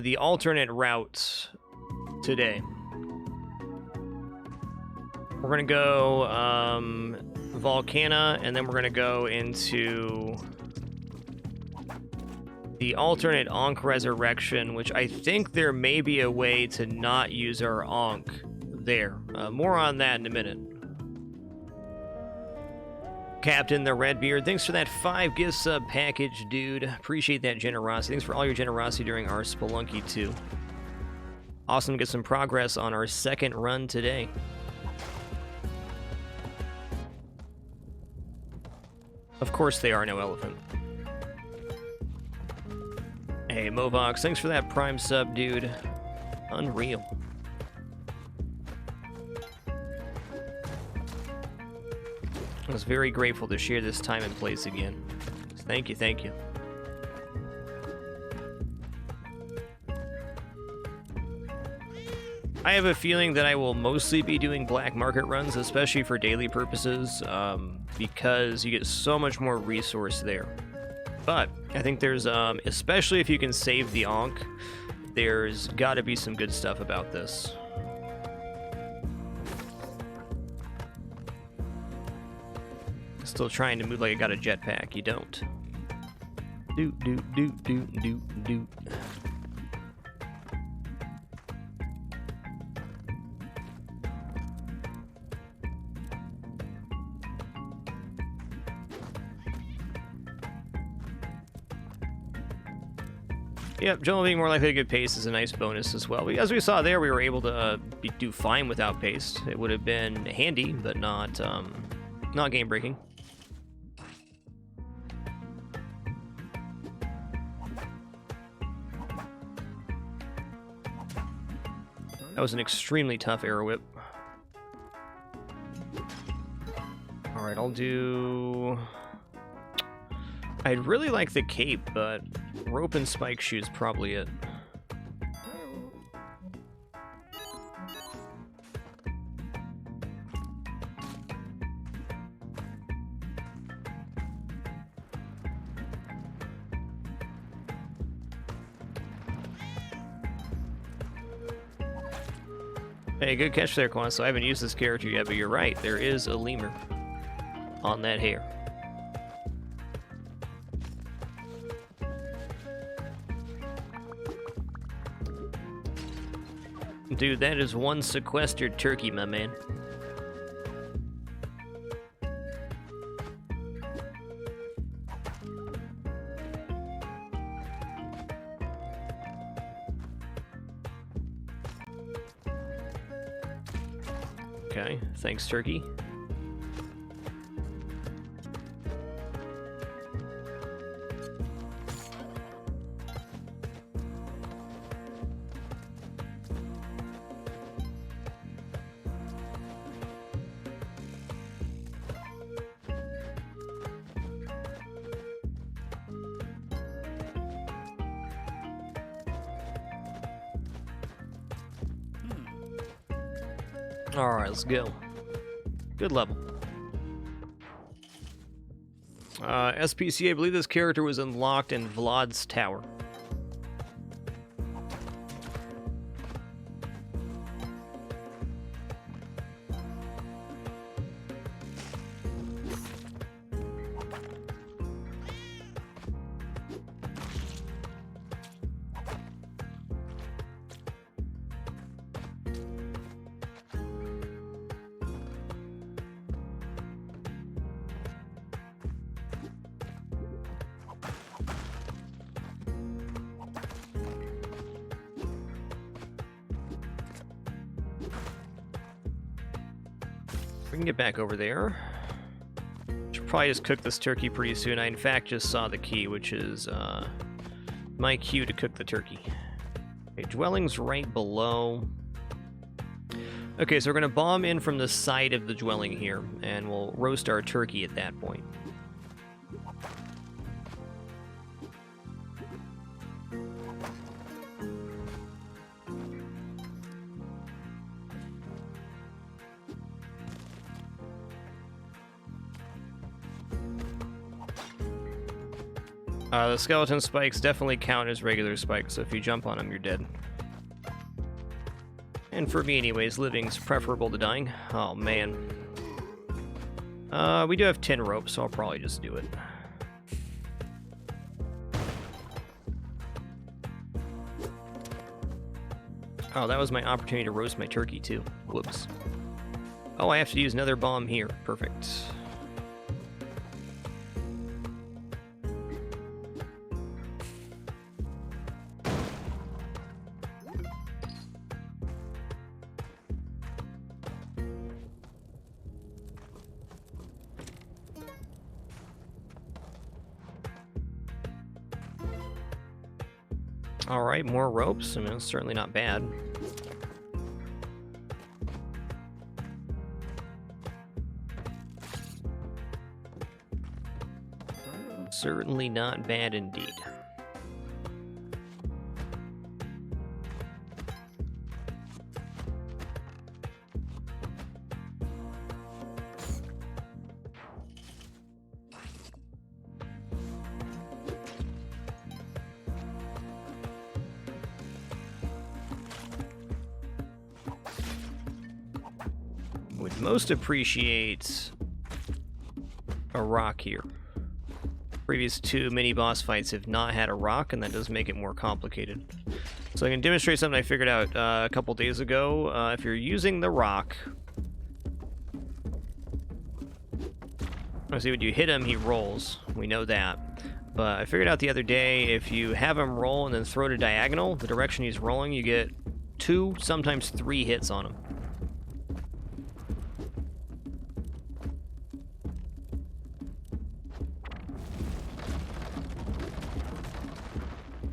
the alternate route today. We're going to go Volcano, and then we're going to go into the alternate Ankh Resurrection, which I think there may be a way to not use our Ankh there. More on that in a minute. Captain the Redbeard, thanks for that 5 gift sub package, dude. Appreciate that generosity. Thanks for all your generosity during our Spelunky 2. Awesome to get some progress on our second run today. Of course they are no elephant. Hey, Movox, thanks for that prime sub, dude. Unreal. I was very grateful to share this time and place again. Thank you, thank you. I have a feeling that I will mostly be doing black market runs, especially for daily purposes, because you get so much more resource there. But I think there's, especially if you can save the Ankh, there's got to be some good stuff about this. Still trying to move like I got a jetpack. You don't. Doot, doot, doot, doot, doot, doot. Yep, generally being more likely to get paste is a nice bonus as well. As we saw there, we were able to do fine without paste. It would have been handy, but not game breaking. That was an extremely tough arrow whip. Alright, I'll do... I'd really like the cape, but rope and spike shoe's probably it. Hey, good catch there, Quan. So I haven't used this character yet, but you're right. There is a lemur on that hair. Dude, that is one sequestered turkey, my man. Okay, thanks, turkey. Alright, let's go. Good level. SPC, I believe this character was unlocked in Vlad's tower. We can get back over there. Should probably just cook this turkey pretty soon. I, in fact, just saw the key, which is my cue to cook the turkey. Okay, dwelling's right below. Okay, so we're gonna bomb in from the side of the dwelling here, and we'll roast our turkey at that point. The skeleton spikes definitely count as regular spikes, so if you jump on them, you're dead. And for me anyways, living's preferable to dying. Oh, man. We do have 10 ropes, so I'll probably just do it. Oh, that was my opportunity to roast my turkey, too. Whoops. Oh, I have to use another bomb here. Perfect. Alright, more ropes. I mean, it's certainly not bad. Certainly not bad indeed. Would most appreciate a rock here. Previous 2 mini-boss fights have not had a rock, and that does make it more complicated. So I can demonstrate something I figured out a couple days ago. If you're using the rock... I see when you hit him, he rolls. We know that. But I figured out the other day, if you have him roll and then throw it a diagonal, the direction he's rolling, you get 2, sometimes 3 hits on him.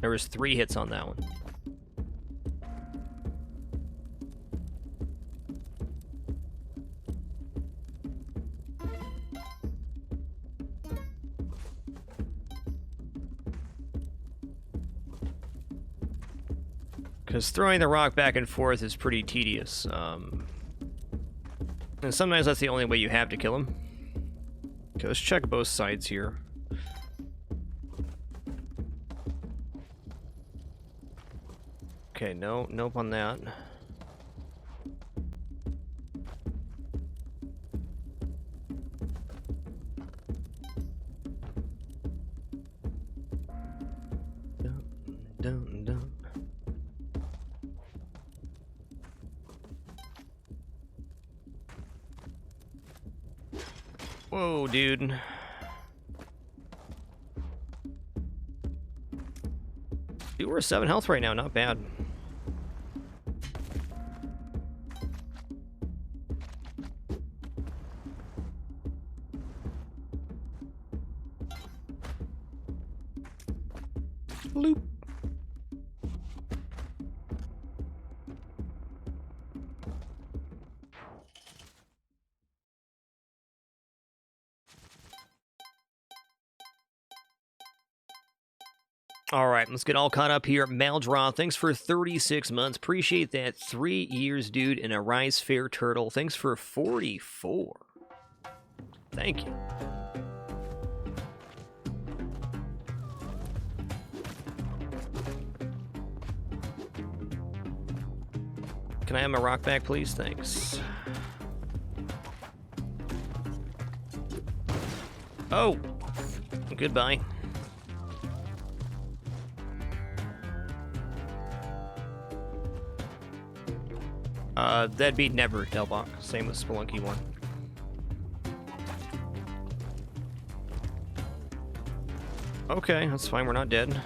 There was 3 hits on that one. Because throwing the rock back and forth is pretty tedious. And sometimes that's the only way you have to kill him. Okay, let's check both sides here. Okay, no, nope on that. Dun. Whoa, dude. Dude, we're 7 health right now, not bad. Loop. All right, let's get all caught up here. Maldraw, thanks for 36 months. Appreciate that. 3 years, dude, and a Rise Fair Turtle. Thanks for 44. Thank you. Can I have my rock back, please? Thanks. Oh! Goodbye. That'd be never, Delbach. Same with Spelunky 1. Okay, that's fine. We're not dead.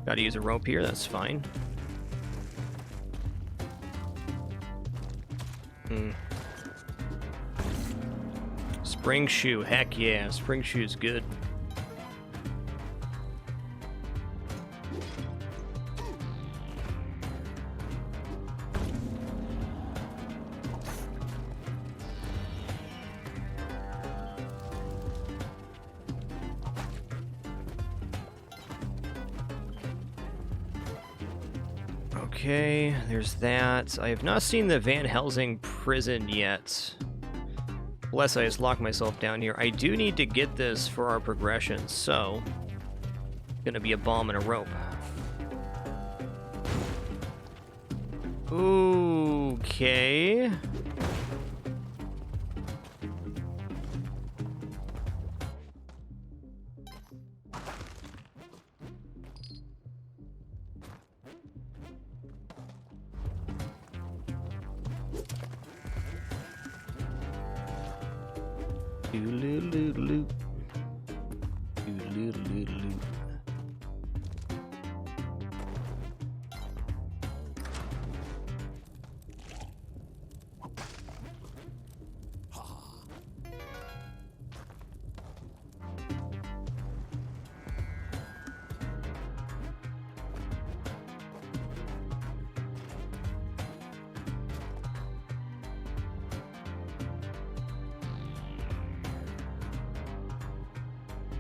Gotta use a rope here. That's fine. Spring shoe. Heck yeah. Spring shoe's good. Okay, there's that. I have not seen the Van Helsing prison yet. Bless, I just locked myself down here. I do need to get this for our progression, so... Gonna be a bomb and a rope. Okay...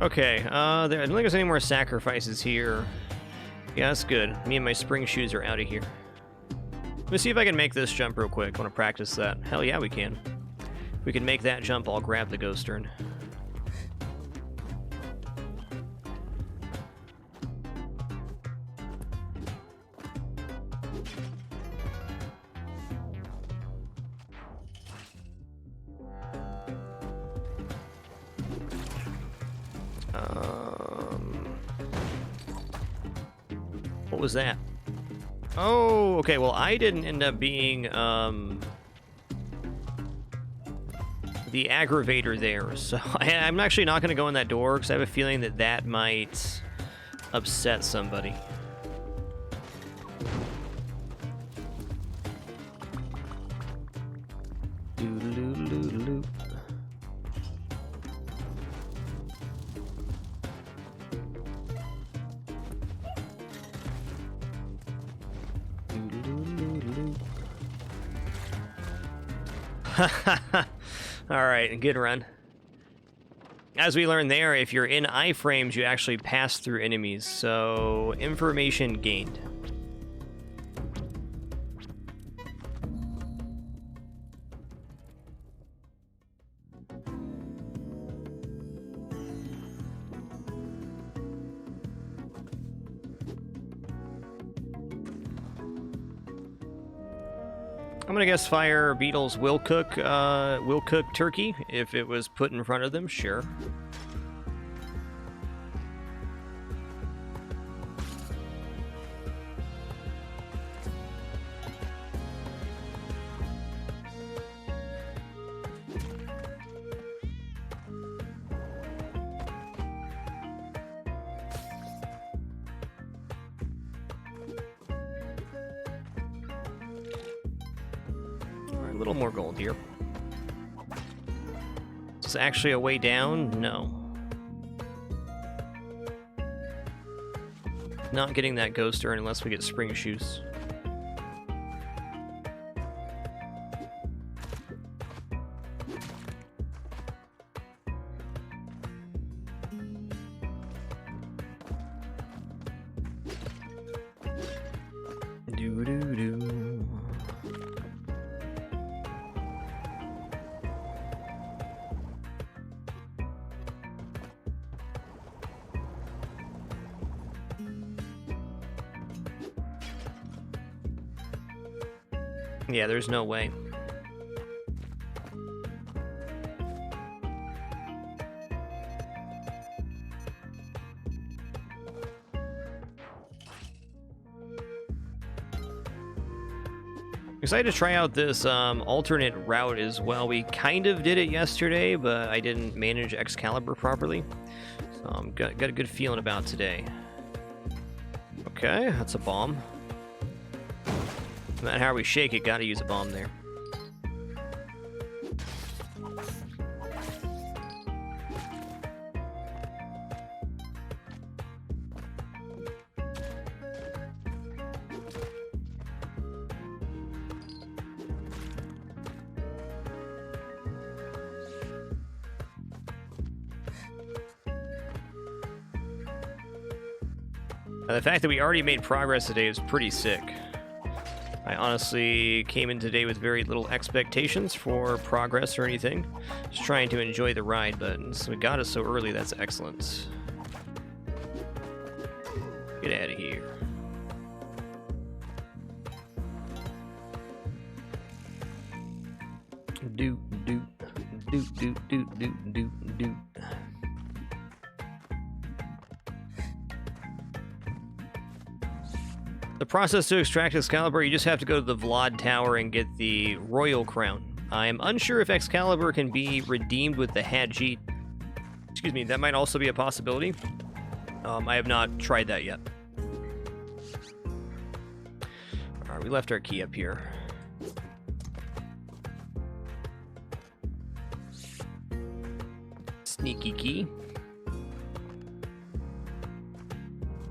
Okay, I don't think there's any more sacrifices here. Yeah, that's good. Me and my spring shoes are out of here. Let me see if I can make this jump real quick. I want to practice that. Hell yeah, we can. If we can make that jump, I'll grab the ghost urn. What was that? Oh, okay, well, I didn't end up being, the aggravator there, so I'm actually not going to go in that door, because I have a feeling that that might upset somebody. Doo-doo-doo-doo-doo. Alright, good run. As we learned there, if you're in iframes, you actually pass through enemies, so information gained. I'm gonna guess fire beetles will cook turkey if it was put in front of them. Sure. A little more gold here. Is this actually a way down? No. Not getting that ghost urn unless we get spring shoes. Doo-doo-doo. Yeah, there's no way. Excited to try out this alternate route as well. We kind of did it yesterday, but I didn't manage Excalibur properly. So got a good feeling about today. Okay, that's a bomb. No matter how we shake it, gotta use a bomb there. The fact that we already made progress today is pretty sick. I honestly came in today with very little expectations for progress or anything. Just trying to enjoy the ride, but since we got us so early, that's excellent. Get out of here. Doot, doot, doot, doot, doot, doot, doot, doot. The process to extract Excalibur, you just have to go to the Vlad Tower and get the Royal Crown. I'm unsure if Excalibur can be redeemed with the Hajit. Excuse me, that might also be a possibility. I have not tried that yet. Alright, we left our key up here. Sneaky key.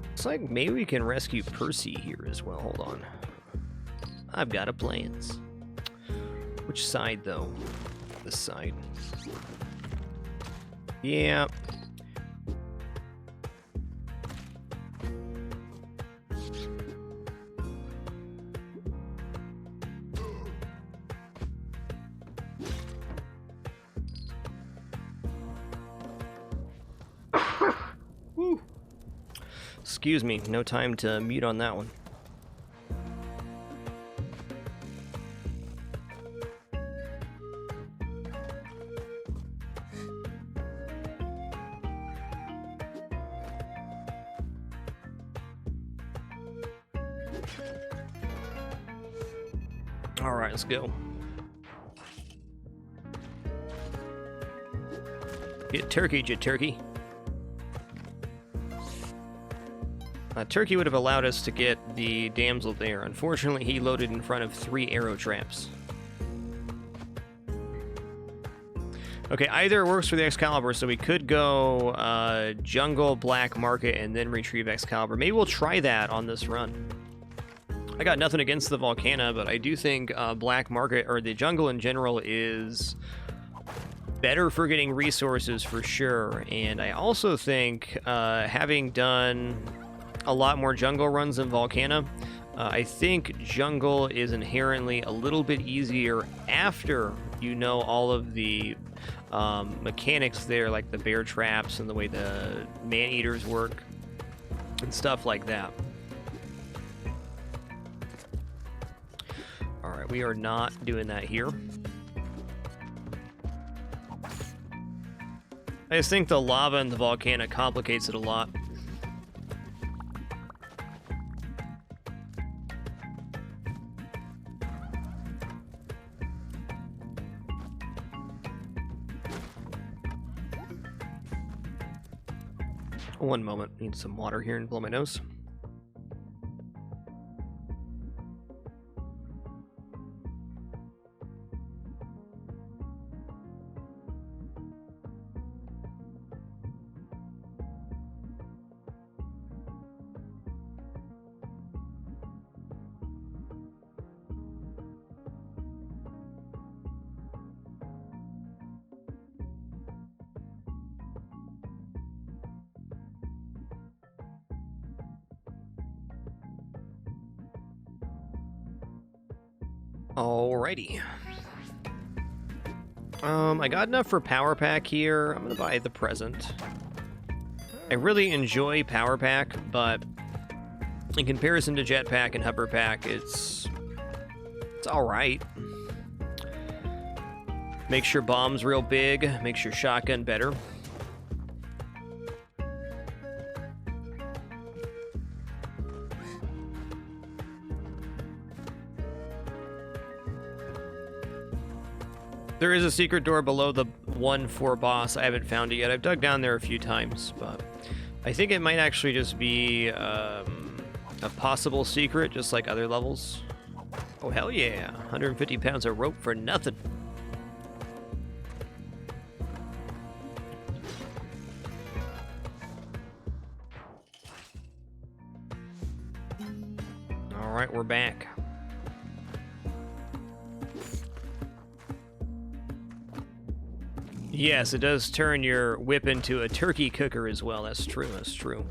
Looks like maybe we can rescue Percy here as well. Hold on. I've got a plans. Which side, though? This side. Yeah. Excuse me, no time to mute on that one. All right, let's go. Get turkey, you turkey. Turkey would have allowed us to get the Damsel there. Unfortunately, he loaded in front of 3 arrow traps. Okay, either it works for the Excalibur, so we could go jungle, black market, and then retrieve Excalibur. Maybe we'll try that on this run. I got nothing against the Volcano, but I do think black market, or the jungle in general, is better for getting resources for sure. And I also think having done a lot more jungle runs than Volcano, I think jungle is inherently a little bit easier after you know all of the mechanics there, like the bear traps and the way the man-eaters work and stuff like that. Alright, we are not doing that here. I just think the lava and the Volcano complicates it a lot. One moment, need some water here and blow my nose. Alrighty. I got enough for Power Pack here. I'm gonna buy the present. I really enjoy Power Pack, but in comparison to Jetpack and Hover Pack, it's alright. Makes your bombs real big, makes your shotgun better. There is a secret door below the 1-4 boss. I haven't found it yet. I've dug down there a few times, but I think it might actually just be a possible secret, just like other levels. Oh, hell yeah. 150 pounds of rope for nothing. All right, we're back. Yes, it does turn your whip into a turkey cooker as well. That's true, that's true.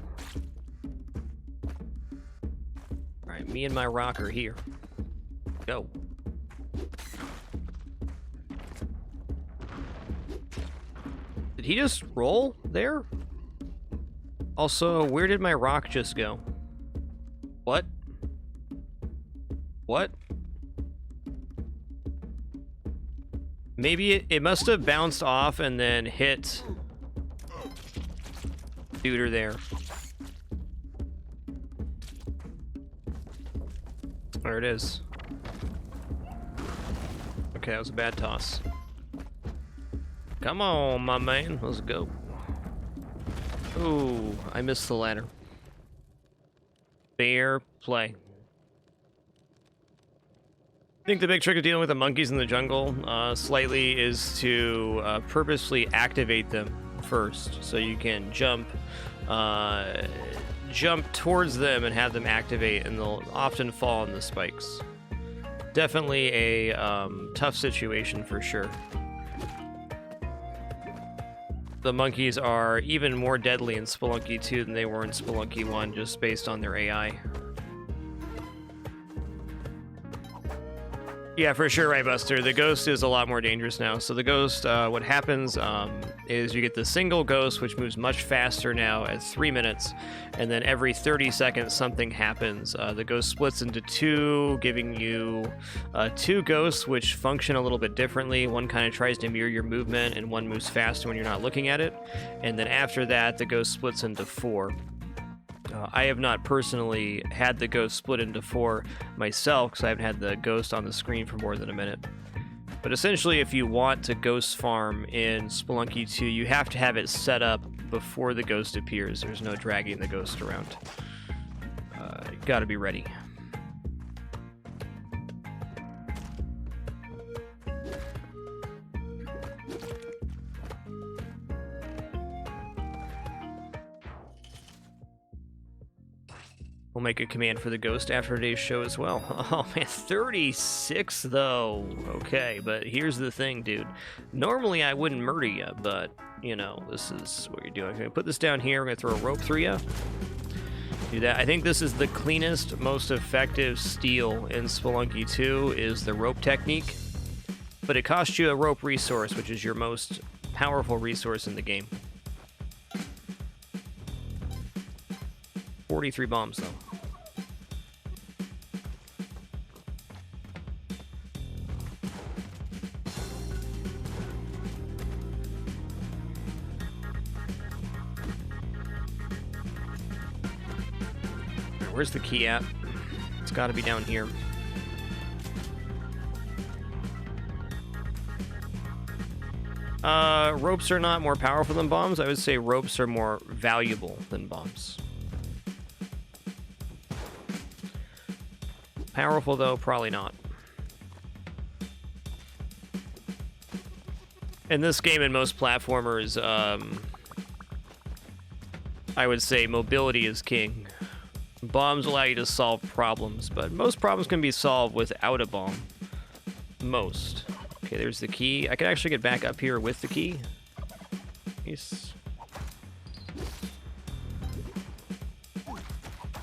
Alright, me and my rocker here. Go. Did he just roll there? Also, where did my rock just go? What? What? Maybe it must have bounced off and then hit Duder there. There it is. Okay, that was a bad toss. Come on, my man. Let's go. Ooh, I missed the ladder. Fair play. I think the big trick of dealing with the monkeys in the jungle slightly is to purposely activate them first, so you can jump towards them and have them activate, and they'll often fall on the spikes. Definitely a tough situation for sure. The monkeys are even more deadly in Spelunky 2 than they were in Spelunky 1, just based on their AI. Yeah, for sure, right, Buster. The ghost is a lot more dangerous now. So the ghost, what happens is you get the single ghost, which moves much faster now at 3 minutes, and then every 30 seconds something happens. The ghost splits into two, giving you two ghosts which function a little bit differently. One kind of tries to mirror your movement, and one moves faster when you're not looking at it. And then after that, the ghost splits into four. I have not personally had the ghost split into four myself, because I haven't had the ghost on the screen for more than a minute. But essentially, if you want to ghost farm in Spelunky 2, you have to have it set up before the ghost appears. There's no dragging the ghost around. You gotta be ready. We'll make a command for the ghost after today's show as well. Oh man, 36 though. Okay, but here's the thing, dude. Normally I wouldn't murder you, but you know, this is what you're doing. I'm gonna put this down here. We're gonna throw a rope through you. Do that. I think this is the cleanest, most effective steal in Spelunky 2 is the rope technique. But it costs you a rope resource, which is your most powerful resource in the game. 43 bombs though. Where's the key at? It's got to be down here. Ropes are not more powerful than bombs. I would say ropes are more valuable than bombs. Powerful though, probably not. In this game and most platformers, I would say mobility is king. Bombs allow you to solve problems, but most problems can be solved without a bomb. Most. Okay, there's the key. I can actually get back up here with the key. Yes.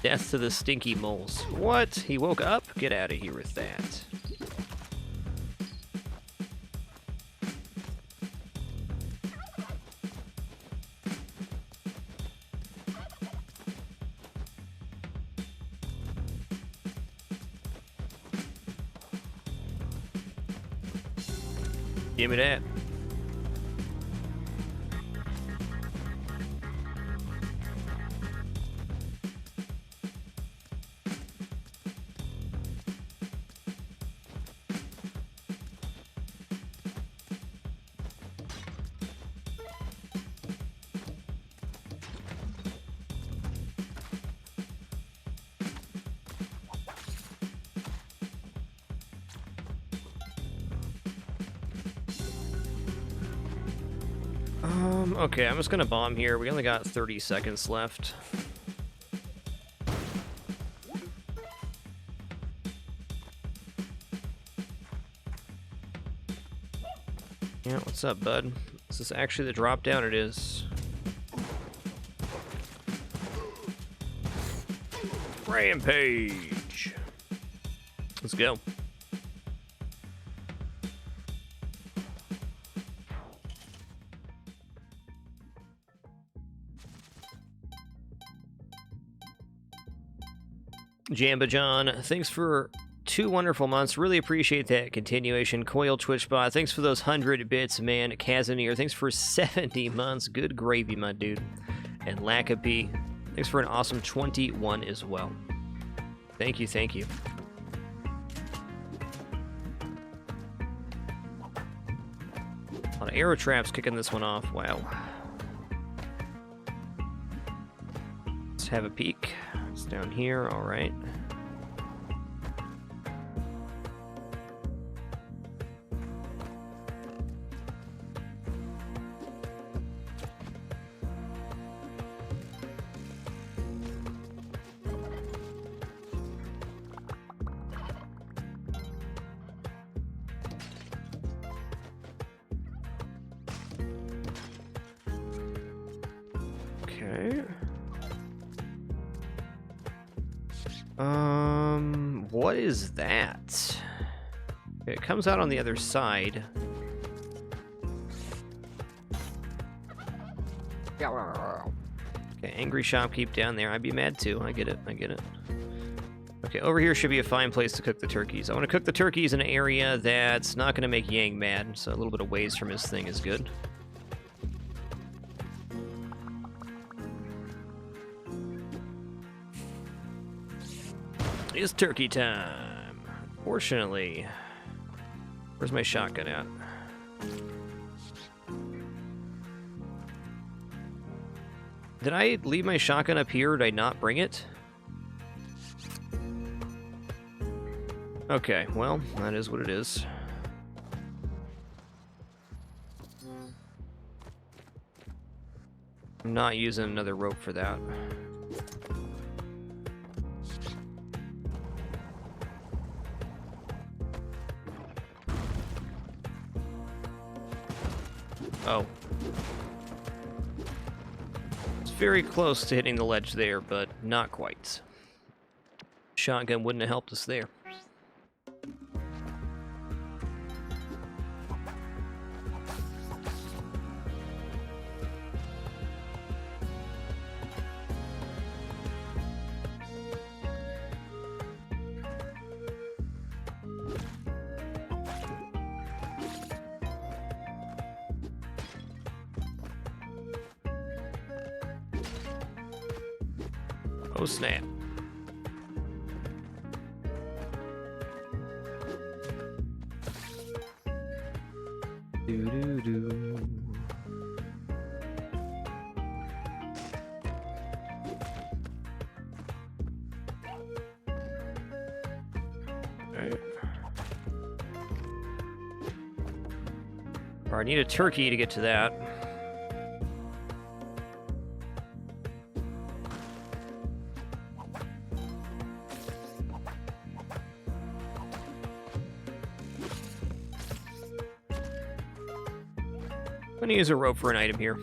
Death to the stinky moles. What? He woke up? Get out of here with that. Give me that. Okay, I'm just gonna bomb here. We only got 30 seconds left. Yeah, what's up, bud? Is this actually the drop down? It is. Rampage! Let's go. Jamba John, thanks for 2 wonderful months. Really appreciate that continuation. Coil Twitchbot, thanks for those 100 bits, man. Casimir, thanks for 70 months. Good gravy, my dude. And Lacapy, thanks for an awesome 21 as well. Thank you, thank you. A lot of arrow traps kicking this one off. Wow. Let's have a peek. It's down here, all right. Okay. What is that? Okay, it comes out on the other side. Okay, angry Shopkeep down there. I'd be mad too. I get it. I get it. Okay, over here should be a fine place to cook the turkeys. I want to cook the turkeys in an area that's not going to make Yang mad, so a little bit away from his thing is good. It's turkey time. Fortunately, where's my shotgun at? Did I leave my shotgun up here? Did I not bring it? Okay, well, that is what it is. I'm not using another rope for that. Oh. It's very close to hitting the ledge there, but not quite. Shotgun wouldn't have helped us there. Oh snap. Doo-doo-doo. Alright. I need a turkey to get to that. I'm gonna use a rope for an item here.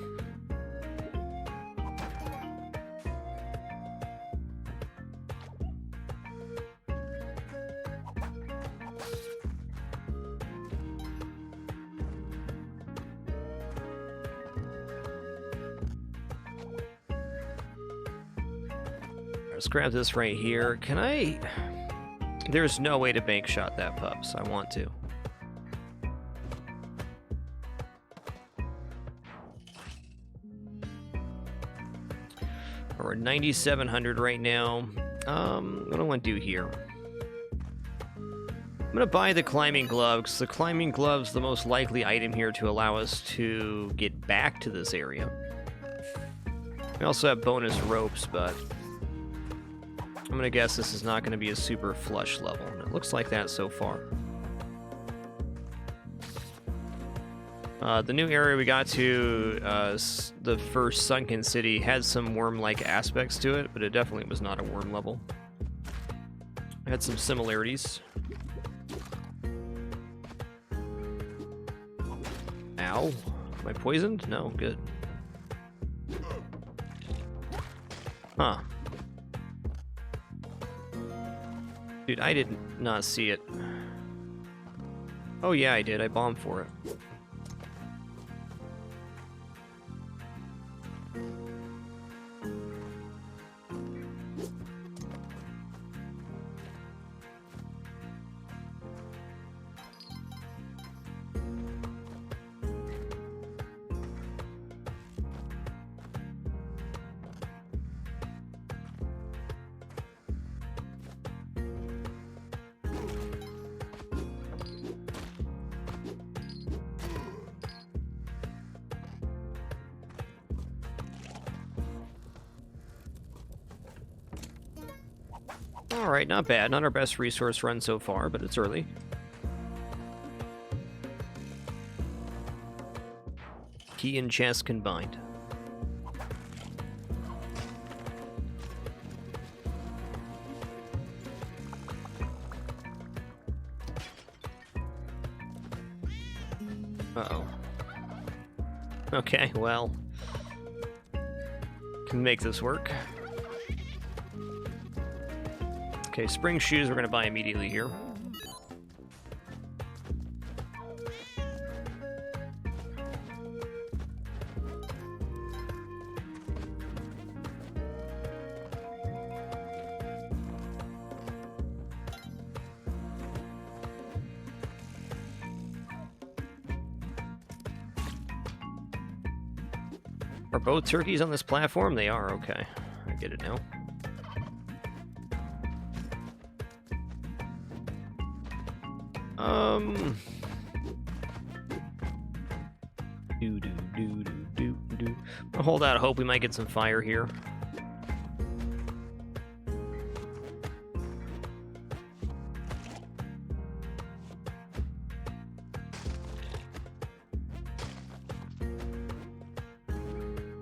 Let's grab this right here. Can I? There's no way to bank shot that pups. I want to. We're 9,700 right now. What do I want to do here? I'm gonna buy the climbing glove, because the climbing glove's the most likely item here to allow us to get back to this area. We also have bonus ropes, but I'm gonna guess this is not gonna be a super flush level. And it looks like that so far. The new area we got to, the first Sunken City, had some worm-like aspects to it, but it definitely was not a worm level. It had some similarities. Ow. Am I poisoned? No, good. Huh. Dude, I did not see it. Oh yeah, I did. I bombed for it. Alright, not bad. Not our best resource run so far, but it's early. Key and chest combined. Uh-oh. Okay, well... can make this work. Okay, spring shoes we're gonna buy immediately here. Are both turkeys on this platform? They are, okay. I get it now. I'll hold out hope we might get some fire here.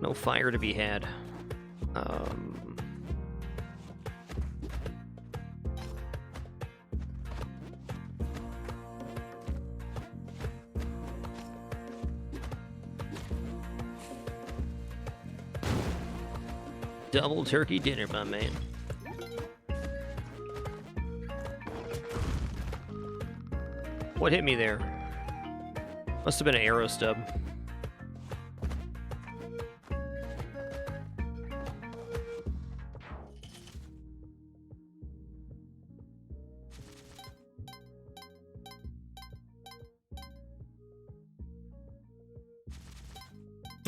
No fire to be had. Double turkey dinner, my man. What hit me there? Must have been an arrow stub.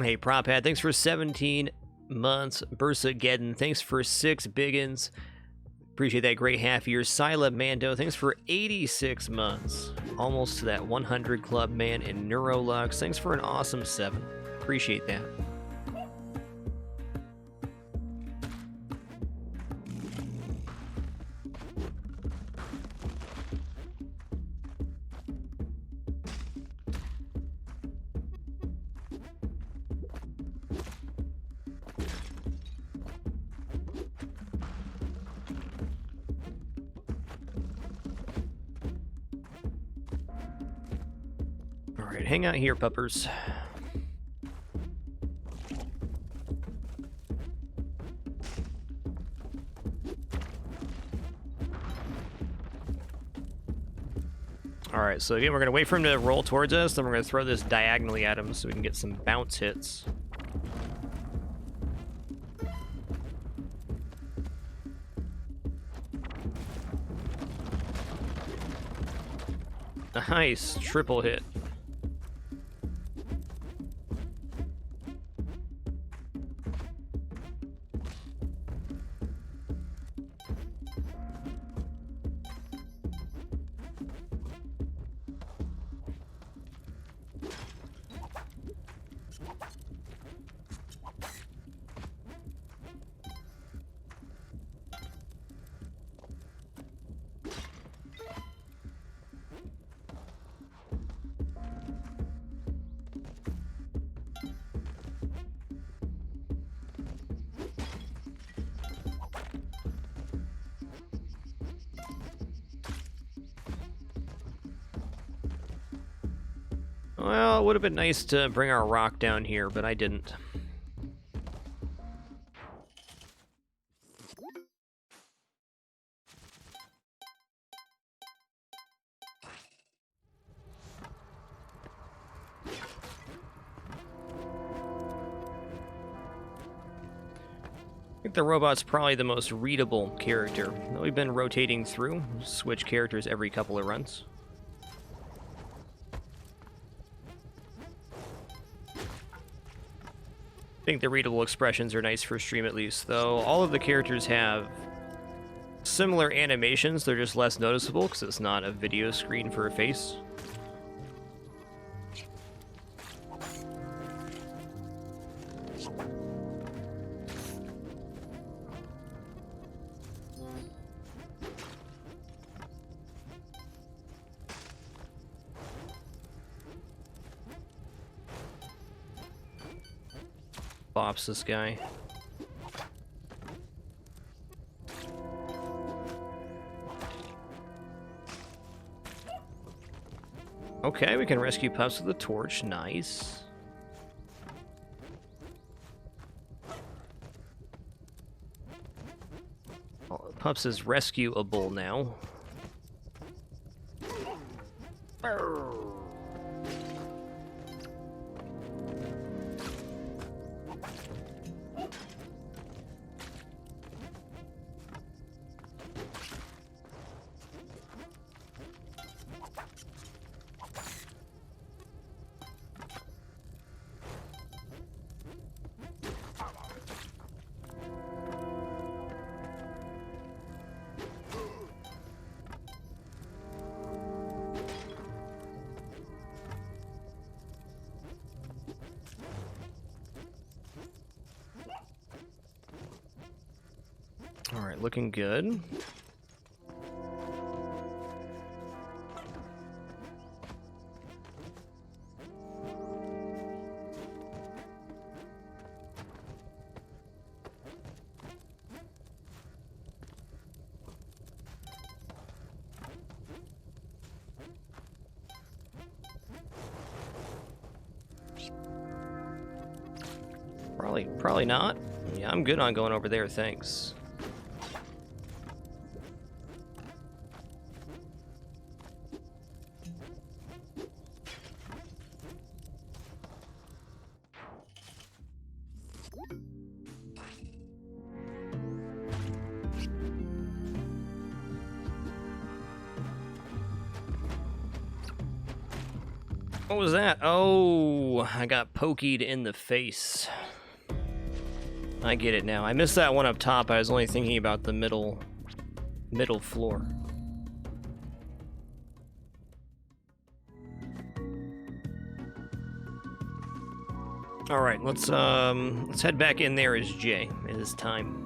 Hey, Prophead, thanks for 17 months. Bursa Geddon, thanks for 6 biggins. Appreciate that great half year. Sila Mando, thanks for 86 months. Almost to that 100 club, man. And Neurolux, thanks for an awesome 7. Appreciate that. Hang out here, puppers. Alright, so again, we're going to wait for him to roll towards us, then we're going to throw this diagonally at him so we can get some bounce hits. Nice, triple hit. Well, it would have been nice to bring our rock down here, but I didn't. I think the robot's probably the most readable character that we've been rotating through. Switch characters every couple of runs. I think the readable expressions are nice for stream at least, though all of the characters have similar animations. They're just less noticeable because it's not a video screen for a face. pops this guy. Okay, we can rescue pups with a torch. Nice. Oh, pups is rescuable now. All right, looking good. Probably not. Yeah, I'm good on going over there, thanks. What was that? Oh, I got poked in the face. I get it now. I missed that one up top. I was only thinking about the middle floor. All right, let's head back in there as Jay. It is time.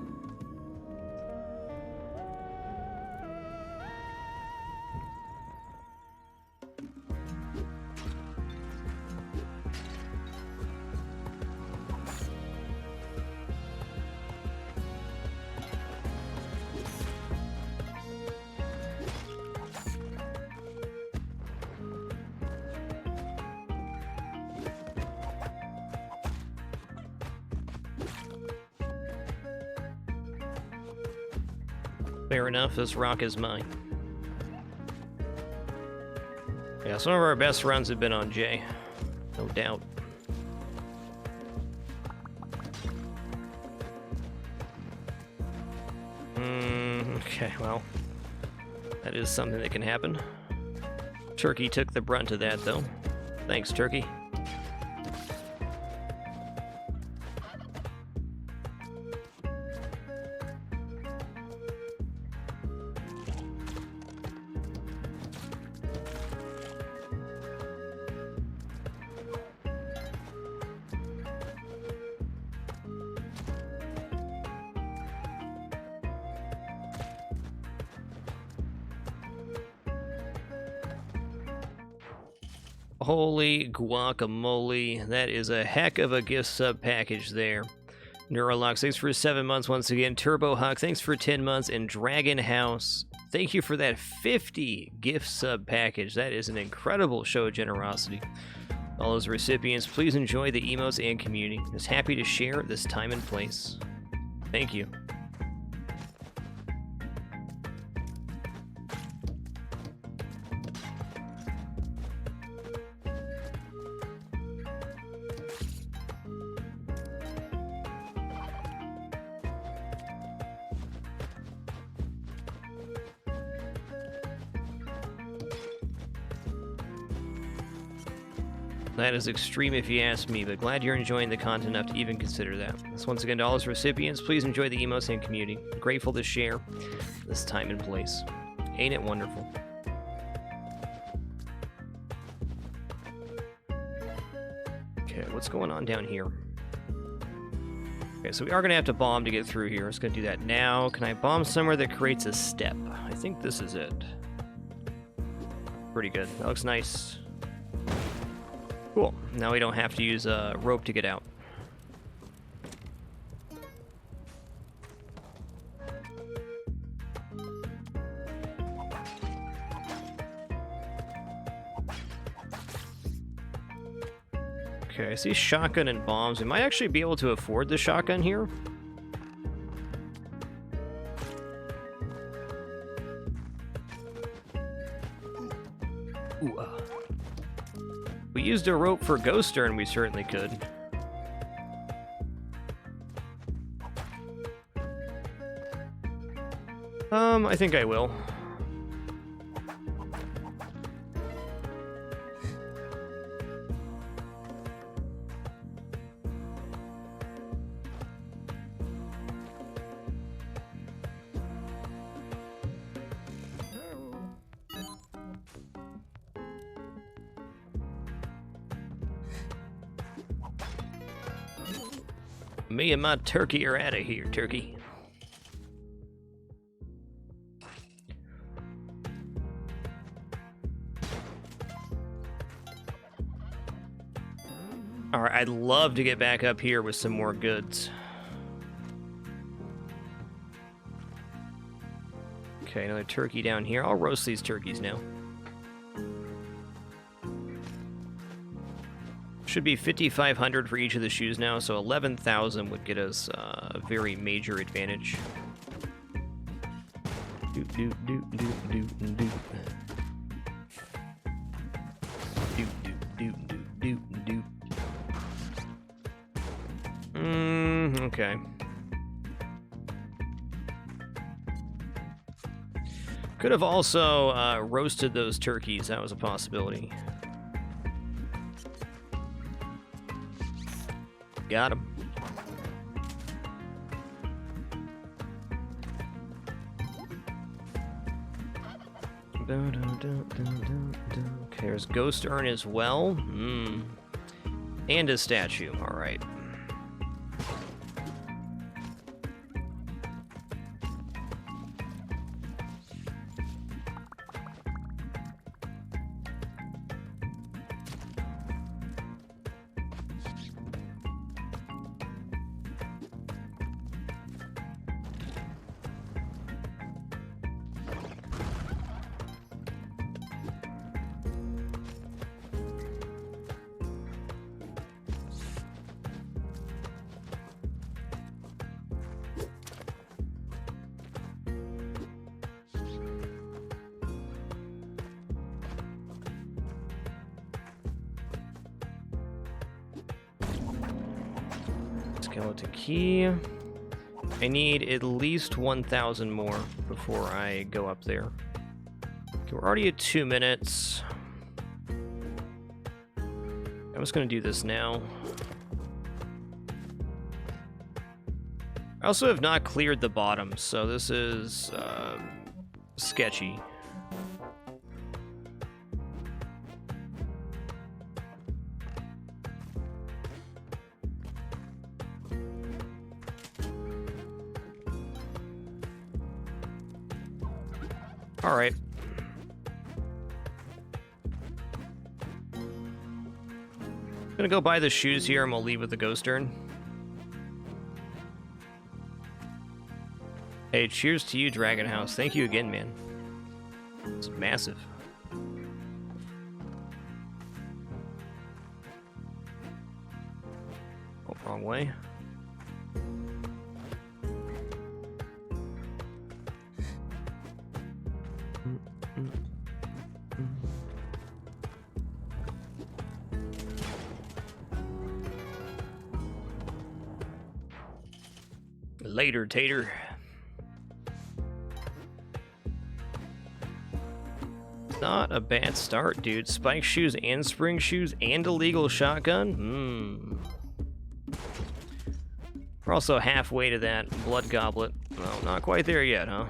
Fair enough, this rock is mine. Yeah, some of our best runs have been on Jay. No doubt. Okay, well, that is something that can happen. Turkey took the brunt of that, though. Thanks, Turkey. Holy guacamole, that is a heck of a gift sub package there. Neurolox, thanks for 7 months once again. Turbo Hawk, thanks for 10 months. And Dragon House, thank you for that 50 gift sub package. That is an incredible show of generosity. All those recipients, please enjoy the emotes and community. Just happy to share this time and place. Thank you. That is extreme if you ask me, but glad you're enjoying the content enough to even consider that. So once again, to all those recipients, please enjoy the emotes and community. Grateful to share this time and place. Ain't it wonderful? Okay, what's going on down here? Okay, so we are going to have to bomb to get through here. Let's go do that now. Can I bomb somewhere that creates a step? I think this is it. Pretty good. That looks nice. Cool. Now we don't have to use a rope to get out. Okay, I see shotgun and bombs. We might actually be able to afford the shotgun here. Ooh, we used a rope for ghost urn, we certainly could. I think I will. Me and my turkey are out of here, turkey. Alright, I'd love to get back up here with some more goods. Okay, another turkey down here. I'll roast these turkeys now. Should be 5,500 for each of the shoes now, so 11,000 would get us a very major advantage. Doot, doot, doot, doot, doot, doot. Doot, doot, doot, doot, doot, doot. Okay. Could have also roasted those turkeys. That was a possibility. Got him. Okay, there's Ghost Urn as well. And a statue. All right. Skeleton key. I need at least 1,000 more before I go up there. Okay, we're already at 2 minutes. I'm just gonna do this now. I also have not cleared the bottom, so this is sketchy. All right. Gonna go buy the shoes here and we'll leave with the Ghost Urn. Hey, cheers to you, Dragon House. Thank you again, man. It's massive. Oh, wrong way. Later, Tater. Not a bad start, dude. Spike shoes and spring shoes and a legal shotgun. We're also halfway to that blood goblet. Well, not quite there yet, huh?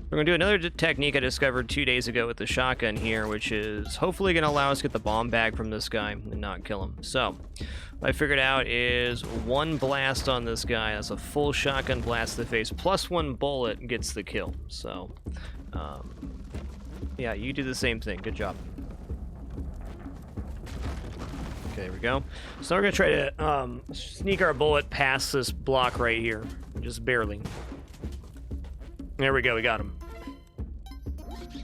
We're gonna do another technique I discovered 2 days ago with the shotgun here, which is hopefully gonna allow us to get the bomb bag from this guy and not kill him. So, what I figured out is one blast on this guy, that's a full shotgun blast to the face, plus one bullet gets the kill. So, yeah, you do the same thing. Good job. Okay, there we go. So now we're gonna try to sneak our bullet past this block right here, just barely. There we go, we got him.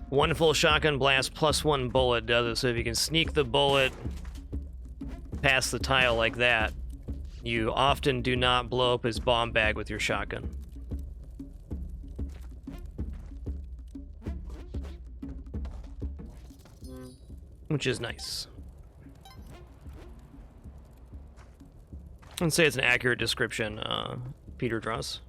One full shotgun blast plus one bullet does it, so if you can sneak the bullet past the tile like that, you often do not blow up his bomb bag with your shotgun. Which is nice. I'd say it's an accurate description, Peter draws.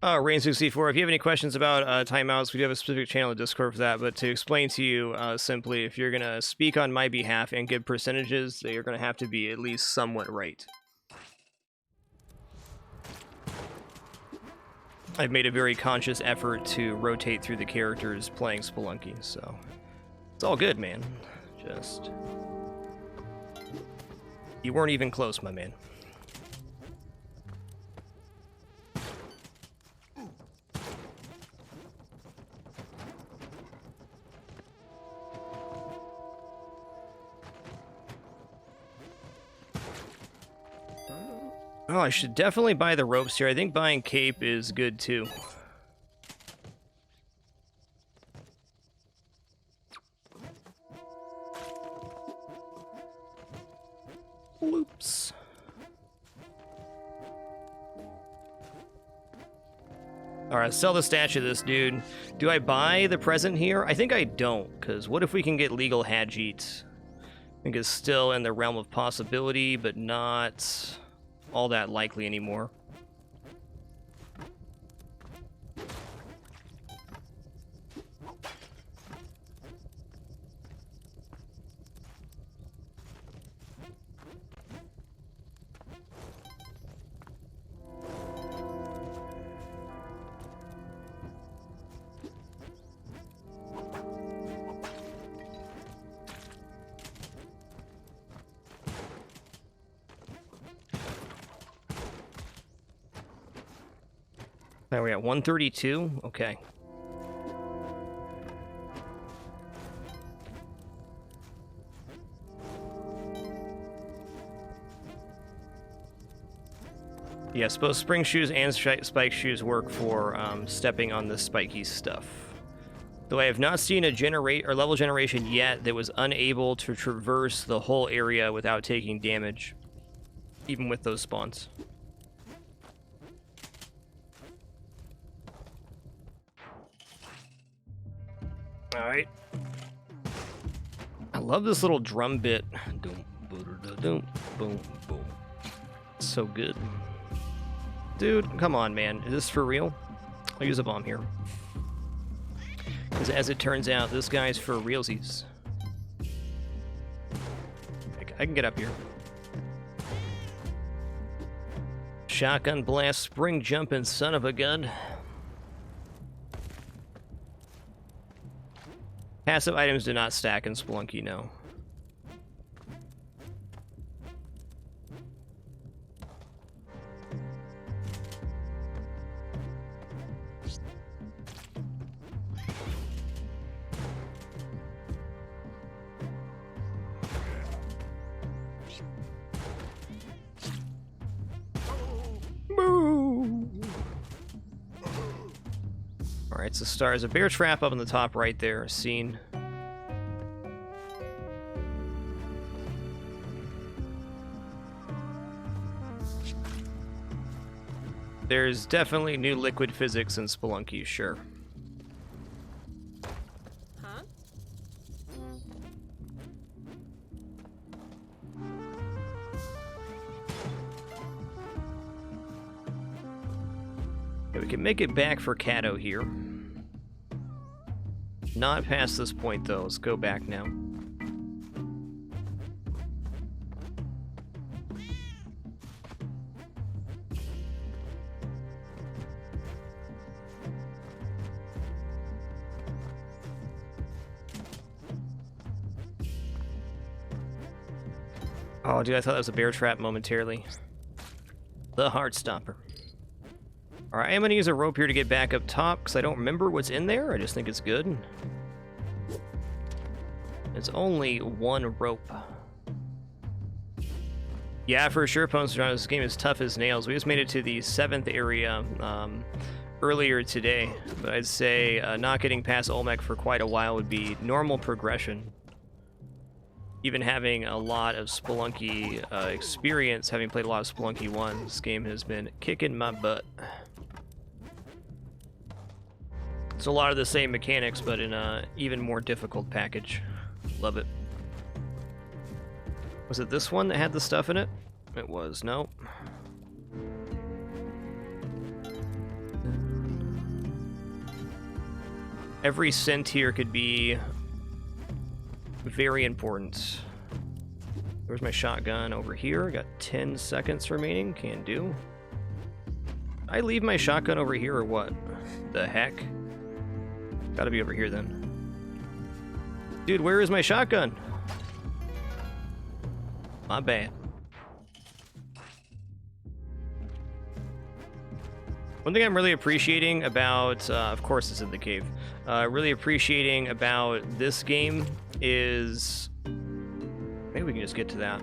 Rain64, if you have any questions about timeouts, we do have a specific channel in Discord for that, but to explain to you simply, if you're going to speak on my behalf and give percentages, they are going to have to be at least somewhat right. I've made a very conscious effort to rotate through the characters playing Spelunky, so it's all good, man. Just... you weren't even close, my man. Oh, I should definitely buy the ropes here. I think buying cape is good too. Oops. Alright, sell the statue of this dude. Do I buy the present here? I think I don't, because what if we can get legal Hajit? I think it's still in the realm of possibility, but not all that likely anymore. There we at 132. Okay. Yeah, suppose spring shoes and spike shoes work for stepping on the spiky stuff. Though I have not seen a level generation yet that was unable to traverse the whole area without taking damage, even with those spawns. Alright. I love this little drum bit. Boom, boom, boom, boom. So good. Dude, come on, man. Is this for real? I'll use a bomb here. Because as it turns out, this guy's for realsies. I can get up here. Shotgun blast, spring jumping son of a gun. Passive items do not stack in Spelunky, no. Alright, so stars, a bear trap up on the top right there, seen. There's definitely new liquid physics in Spelunky, sure. Huh? Okay, we can make it back for Cato here. Not past this point, though. Let's go back now. Oh, dude, I thought that was a bear trap momentarily. The Heartstopper. Alright, I am going to use a rope here to get back up top, because I don't remember what's in there. I just think it's good. It's only one rope. Yeah, for sure, opponents are on this game is tough as nails. We just made it to the 7th area earlier today, but I'd say not getting past Olmec for quite a while would be normal progression. Even having a lot of Spelunky experience, having played a lot of Spelunky 1, this game has been kicking my butt. It's a lot of the same mechanics, but in a even more difficult package. Love it. Was it this one that had the stuff in it? It was. Nope. Every cent here could be very important. Where's my shotgun? Over here. Got 10 seconds remaining. Can do. I leave my shotgun over here or what? The heck? Gotta be over here then. Dude, where is my shotgun? My bad. One thing I'm really appreciating about, of course it's in the cave, really appreciating about this game is, maybe we can just get to that.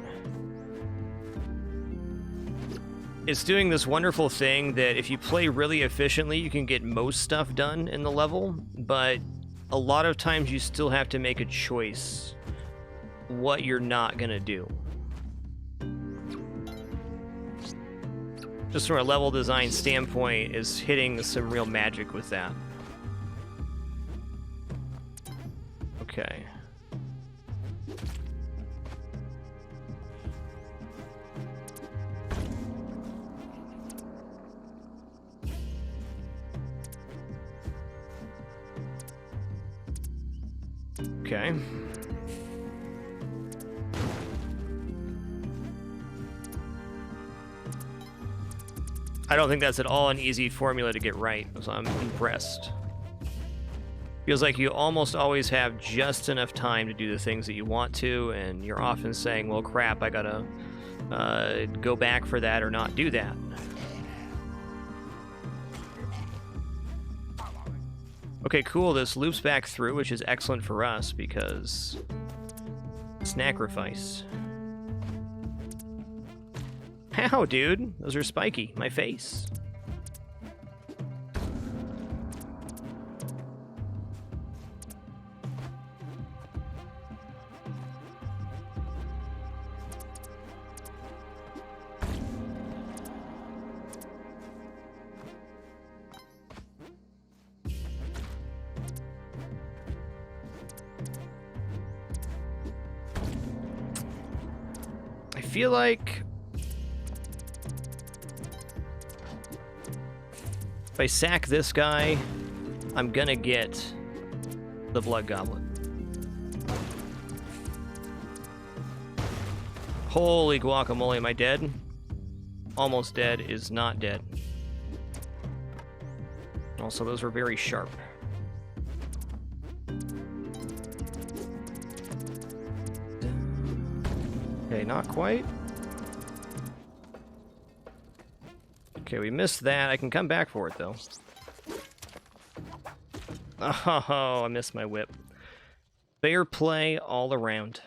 It's doing this wonderful thing that if you play really efficiently, you can get most stuff done in the level, but a lot of times you still have to make a choice what you're not gonna do. Just from a level design standpoint, is hitting some real magic with that. Okay. Okay. I don't think that's at all an easy formula to get right, so I'm impressed. Feels like you almost always have just enough time to do the things that you want to, and you're often saying, well, crap, I gotta go back for that or not do that. Okay, cool, this loops back through, which is excellent for us, because... Snacrifice. How, dude? Those are spiky. My face. I feel like... if I sack this guy, I'm gonna get the Blood Goblet. Holy guacamole, am I dead? Almost dead is not dead. Also, those were very sharp. Okay, not quite. Okay, we missed that. I can come back for it, though. Oh, I missed my whip. Fair play all around.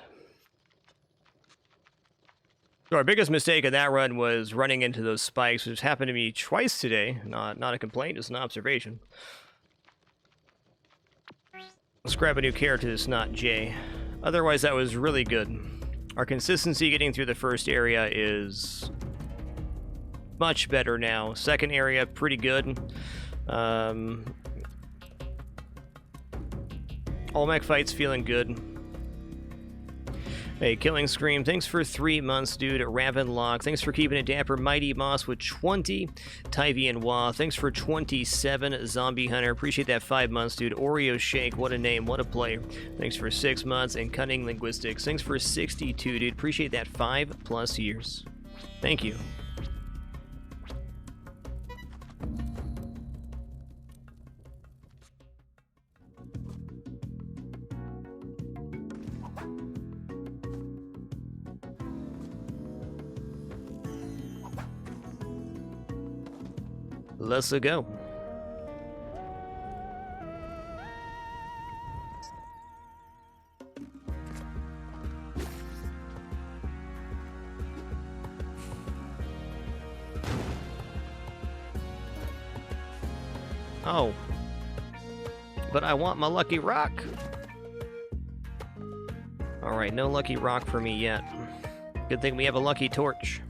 So our biggest mistake of that run was running into those spikes, which happened to me twice today. Not a complaint, just an observation. Let's grab a new character that's not Jay. Otherwise, that was really good. Our consistency getting through the first area is... much better now. Second area, pretty good. Olmec fight's feeling good. Hey, Killing Scream, thanks for 3 months, dude. Ravenlock, thanks for keeping it dapper. Mighty Moss with 20. Tyvy and Wah, thanks for 27. Zombie Hunter, appreciate that 5 months, dude. Oreo Shake, what a name, what a player. Thanks for 6 months. And Cunning Linguistics, thanks for 62, dude. Appreciate that 5+ years. Thank you. Let's go. Oh. But I want my lucky rock. Alright, no lucky rock for me yet. Good thing we have a lucky torch.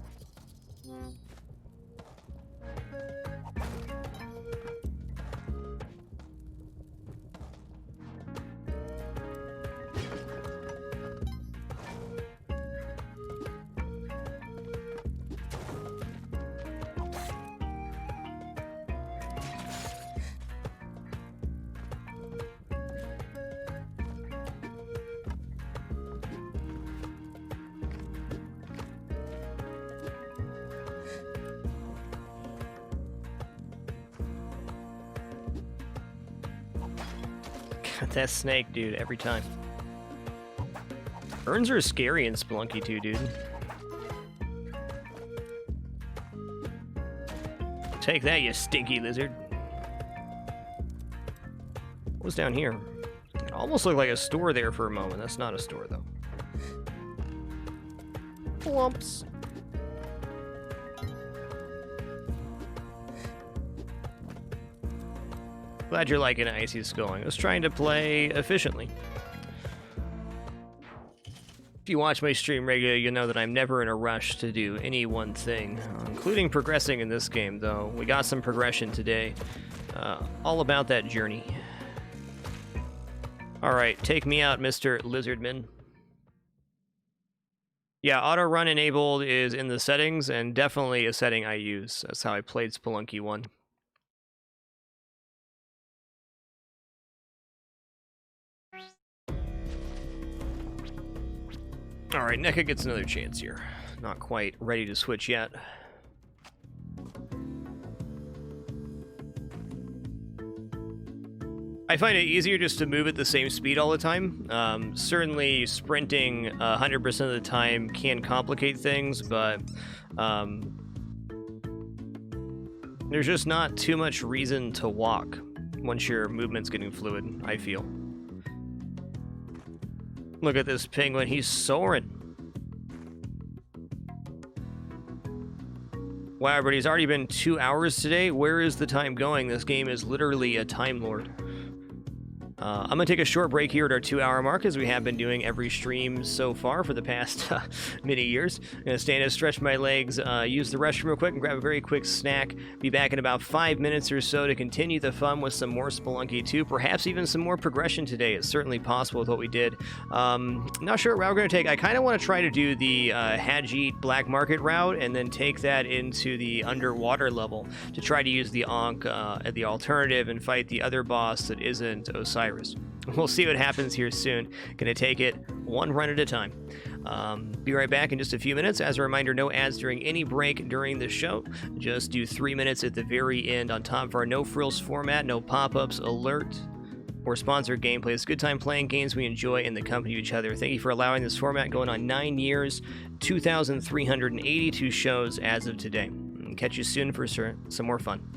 That snake, dude, every time. Urns are scary in Spelunky too, dude. Take that, you stinky lizard. What was down here? It almost looked like a store there for a moment. That's not a store, though. Plumps. Glad you're liking Icy Sculling. I was trying to play efficiently. If you watch my stream regularly, you'll know that I'm never in a rush to do any one thing, including progressing in this game, though. We got some progression today. All about that journey. Alright, take me out, Mr. Lizardman. Yeah, auto run enabled is in the settings, and definitely a setting I use. That's how I played Spelunky 1. Alright, NECA gets another chance here. Not quite ready to switch yet. I find it easier just to move at the same speed all the time. Certainly sprinting 100% of the time can complicate things, but there's just not too much reason to walk once your movement's getting fluid, I feel. Look at this penguin, he's soaring. Wow, but he's already been 2 hours today. Where is the time going? This game is literally a Time Lord. I'm going to take a short break here at our 2-hour mark, as we have been doing every stream so far for the past many years. I'm going to stand and stretch my legs, use the restroom real quick, and grab a very quick snack. Be back in about 5 minutes or so to continue the fun with some more Spelunky 2, perhaps even some more progression today. It's certainly possible with what we did. Not sure what route we're going to take. I kind of want to try to do the Hajit Black Market route, and then take that into the underwater level to try to use the Ankh at the alternative and fight the other boss that isn't Osiris. We'll see what happens here soon. Gonna take it one run at a time. Be right back in just a few minutes. As a reminder, no ads during any break during the show. Just do 3 minutes at the very end on top of our no frills format, no pop-ups, alert, or sponsored gameplay. It's a good time playing games we enjoy in the company of each other. Thank you for allowing this format, going on 9 years, 2,382 shows as of today. Catch you soon for some more fun.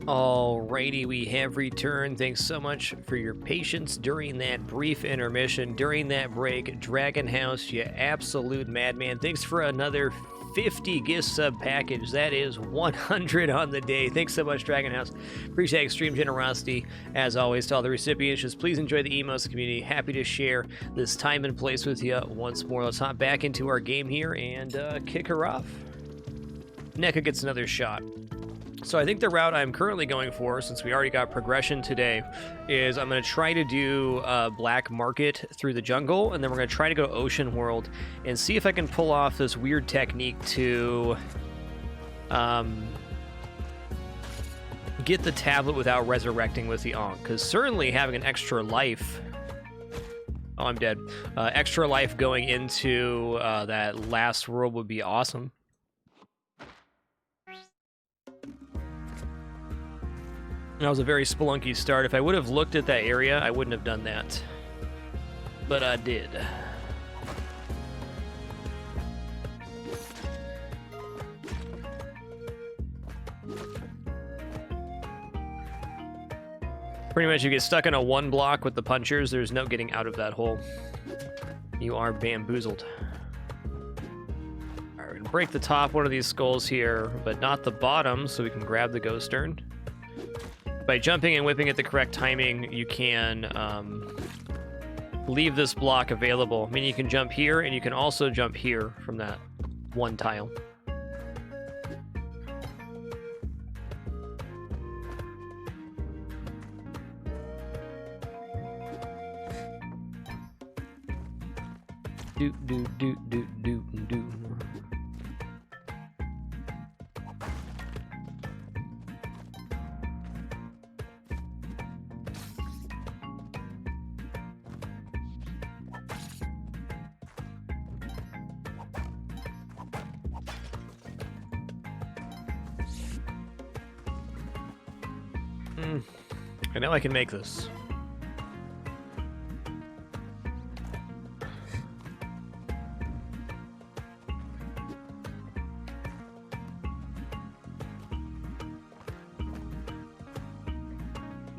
Alrighty, we have returned. Thanks so much for your patience during that brief intermission, during that break. Dragon House, you absolute madman. Thanks for another 50 gift sub package. That is 100 on the day. Thanks so much, Dragon House. Appreciate extreme generosity, as always, to all the recipients. Just please enjoy the emos community. Happy to share this time and place with you once more. Let's hop back into our game here and kick her off. NECA gets another shot. So I think the route I'm currently going for, since we already got progression today, is I'm going to try to do Black Market through the jungle, and then we're going to try to go Ocean World and see if I can pull off this weird technique to get the tablet without resurrecting with the Ankh. Because certainly having an extra life... Oh, I'm dead. Extra life going into that last world would be awesome. That was a very spelunky start. If I would have looked at that area, I wouldn't have done that. But I did. Pretty much you get stuck in a one block with the punchers. There's no getting out of that hole. You are bamboozled. Alright, we're gonna break the top one of these skulls here, but not the bottom, so we can grab the ghost urn. By jumping and whipping at the correct timing, you can leave this block available. I mean, you can jump here, and you can also jump here from that one tile. Do, do, do, do, do, do. I know I can make this.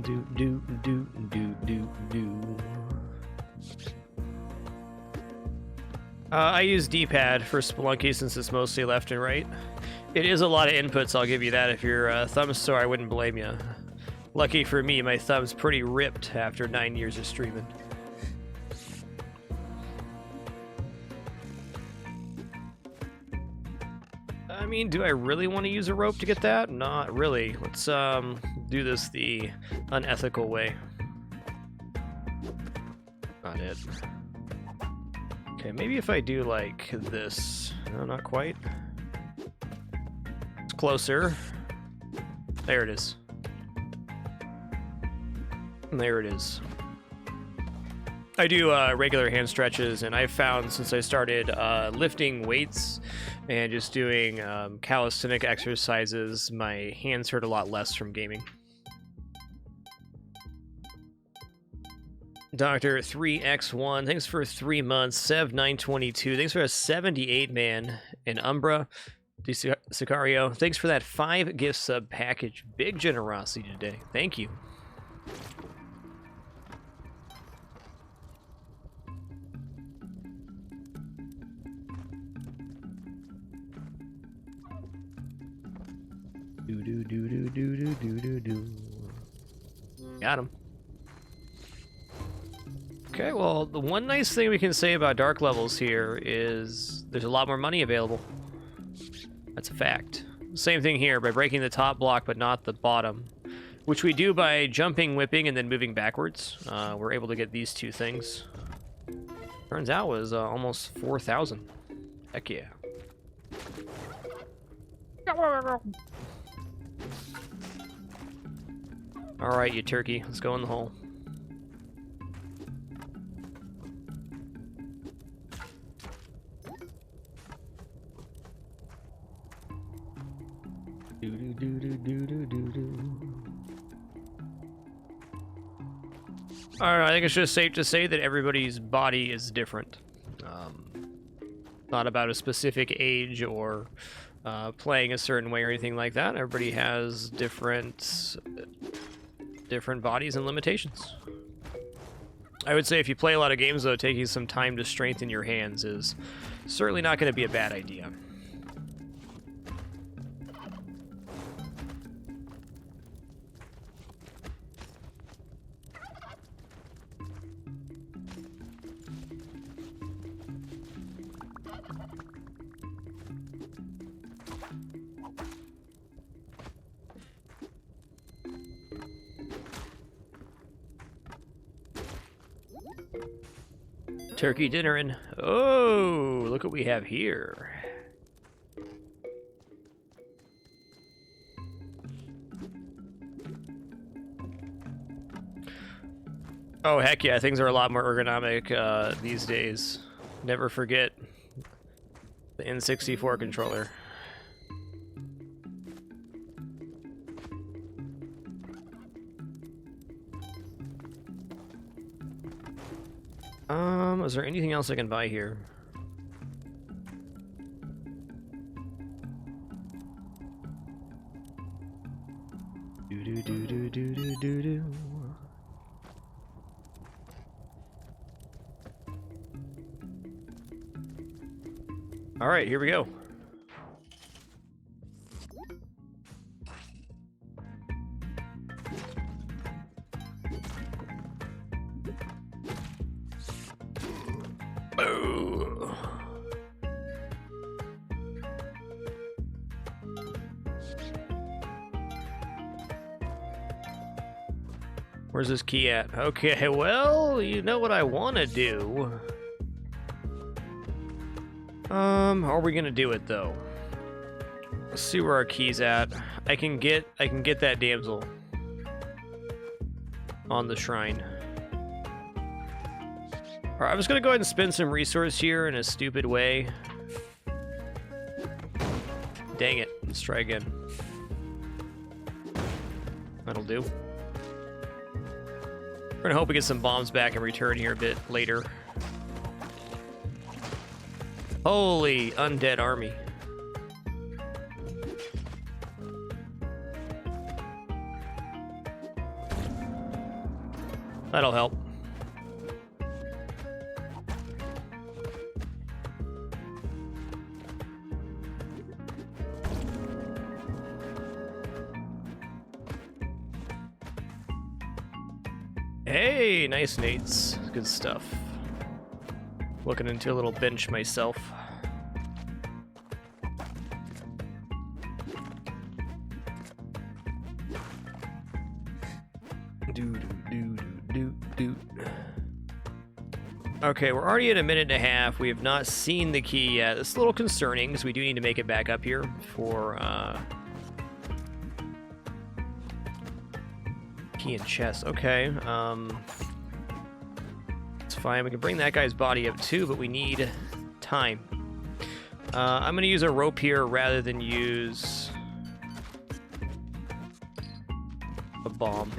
Do, do, do, do, do, do. I use D-pad for Spelunky since it's mostly left and right. It is a lot of inputs, I'll give you that. If your thumb's sore, I wouldn't blame you. Lucky for me, my thumb's pretty ripped after 9 years of streaming. I mean, do I really want to use a rope to get that? Not really. Let's do this the unethical way. Not it. Okay, maybe if I do like this. No, not quite. It's closer. There it is. There it is. I do regular hand stretches, and I've found since I started lifting weights and just doing calisthenic exercises, my hands hurt a lot less from gaming. Dr. 3X1, thanks for 3 months. Sev922, thanks for a 78 man. And Umbra Sicario, thanks for that 5 gift sub package. Big generosity today. Thank you. Do do do do do do do do do. Got him. Okay, well, the one nice thing we can say about dark levels here is there's a lot more money available. That's a fact. Same thing here, by breaking the top block but not the bottom, which we do by jumping, whipping, and then moving backwards. We're able to get these two things. Turns out it was almost 4,000. Heck yeah. Alright, you turkey. Let's go in the hole. Do do do do do do do do. Alright, I think it's just safe to say that everybody's body is different. Not about a specific age or playing a certain way or anything like that. Everybody has different bodies and limitations. I would say if you play a lot of games, though, taking some time to strengthen your hands is certainly not going to be a bad idea. Turkey dinner and oh, look what we have here. Oh, heck yeah, things are a lot more ergonomic these days. Never forget the N64 controller. Is there anything else I can buy here? Do. All right, here we go. Where's this key at? Okay, well, you know what I want to do. How are we gonna do it though? Let's see where our key's at. I can get that damsel on the shrine. Alright, I'm just gonna go ahead and spend some resource here in a stupid way. Dang it, let's try again. That'll do. We're gonna hope we get some bombs back and return here a bit later. Holy undead army. That'll help. Hey, nice nades. Good stuff. Looking into a little bench myself. Okay, we're already at a minute and a half. We have not seen the key yet. It's a little concerning because we do need to make it back up here for key and chest. Okay, it's fine. We can bring that guy's body up too, but we need time. I'm gonna use a rope here rather than use a bomb.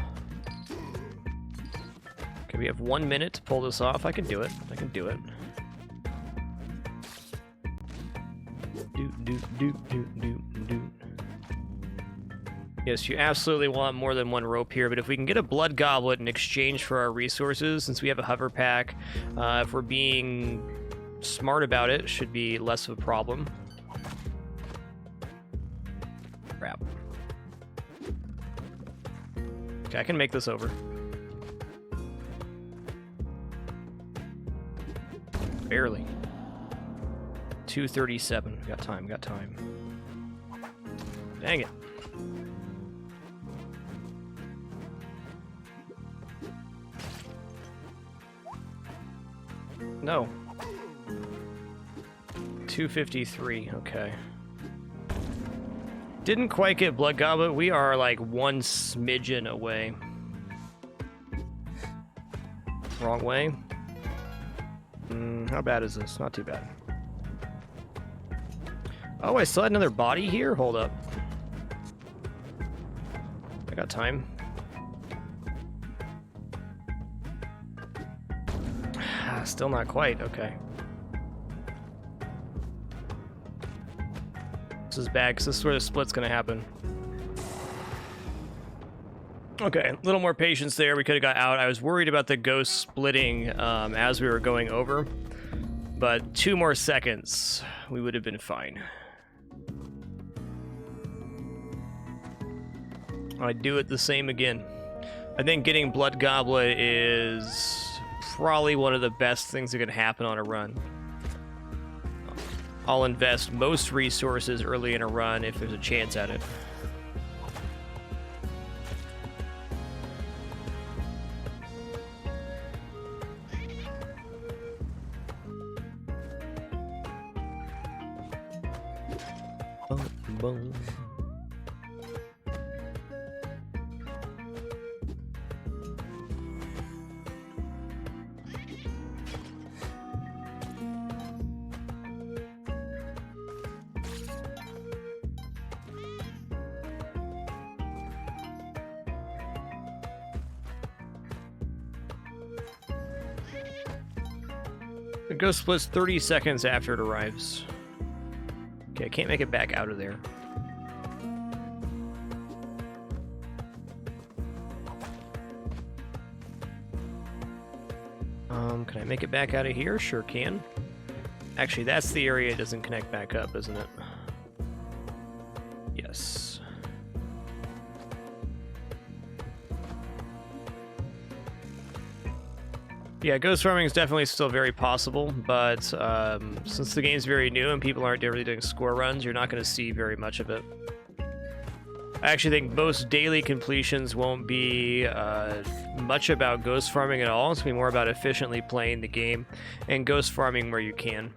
Okay, we have 1 minute to pull this off. I can do it. I can do it. Do. Yes, you absolutely want more than one rope here, but if we can get a blood goblet in exchange for our resources, since we have a hover pack, if we're being smart about it, should be less of a problem. Crap. Okay, I can make this over. Barely. 2:37. Got time, got time. Dang it. No. 2:53, okay. Didn't quite get blood goblet. We are like one smidgen away. Wrong way. How bad is this? Not too bad. Oh, I still had another body here? Hold up. I got time. Still not quite, okay. this is bad, because this is where the split's going to happen. Okay, a little more patience there. We could have got out. I was worried about the ghost splitting as we were going over. But 2 more seconds, we would have been fine. I'd do it the same again. I think getting Blood Goblet is probably one of the best things that could happen on a run. I'll invest most resources early in a run if there's a chance at it. Boom, boom. The ghost splits 30 seconds after it arrives. Okay, I can't make it back out of there. Can I make it back out of here? Sure can. Actually, that's the area it doesn't connect back up, isn't it? Yes. Yeah, ghost farming is definitely still very possible, but since the game's very new and people aren't really doing score runs, you're not going to see very much of it. I actually think most daily completions won't be much about ghost farming at all. It's going to be more about efficiently playing the game and ghost farming where you can.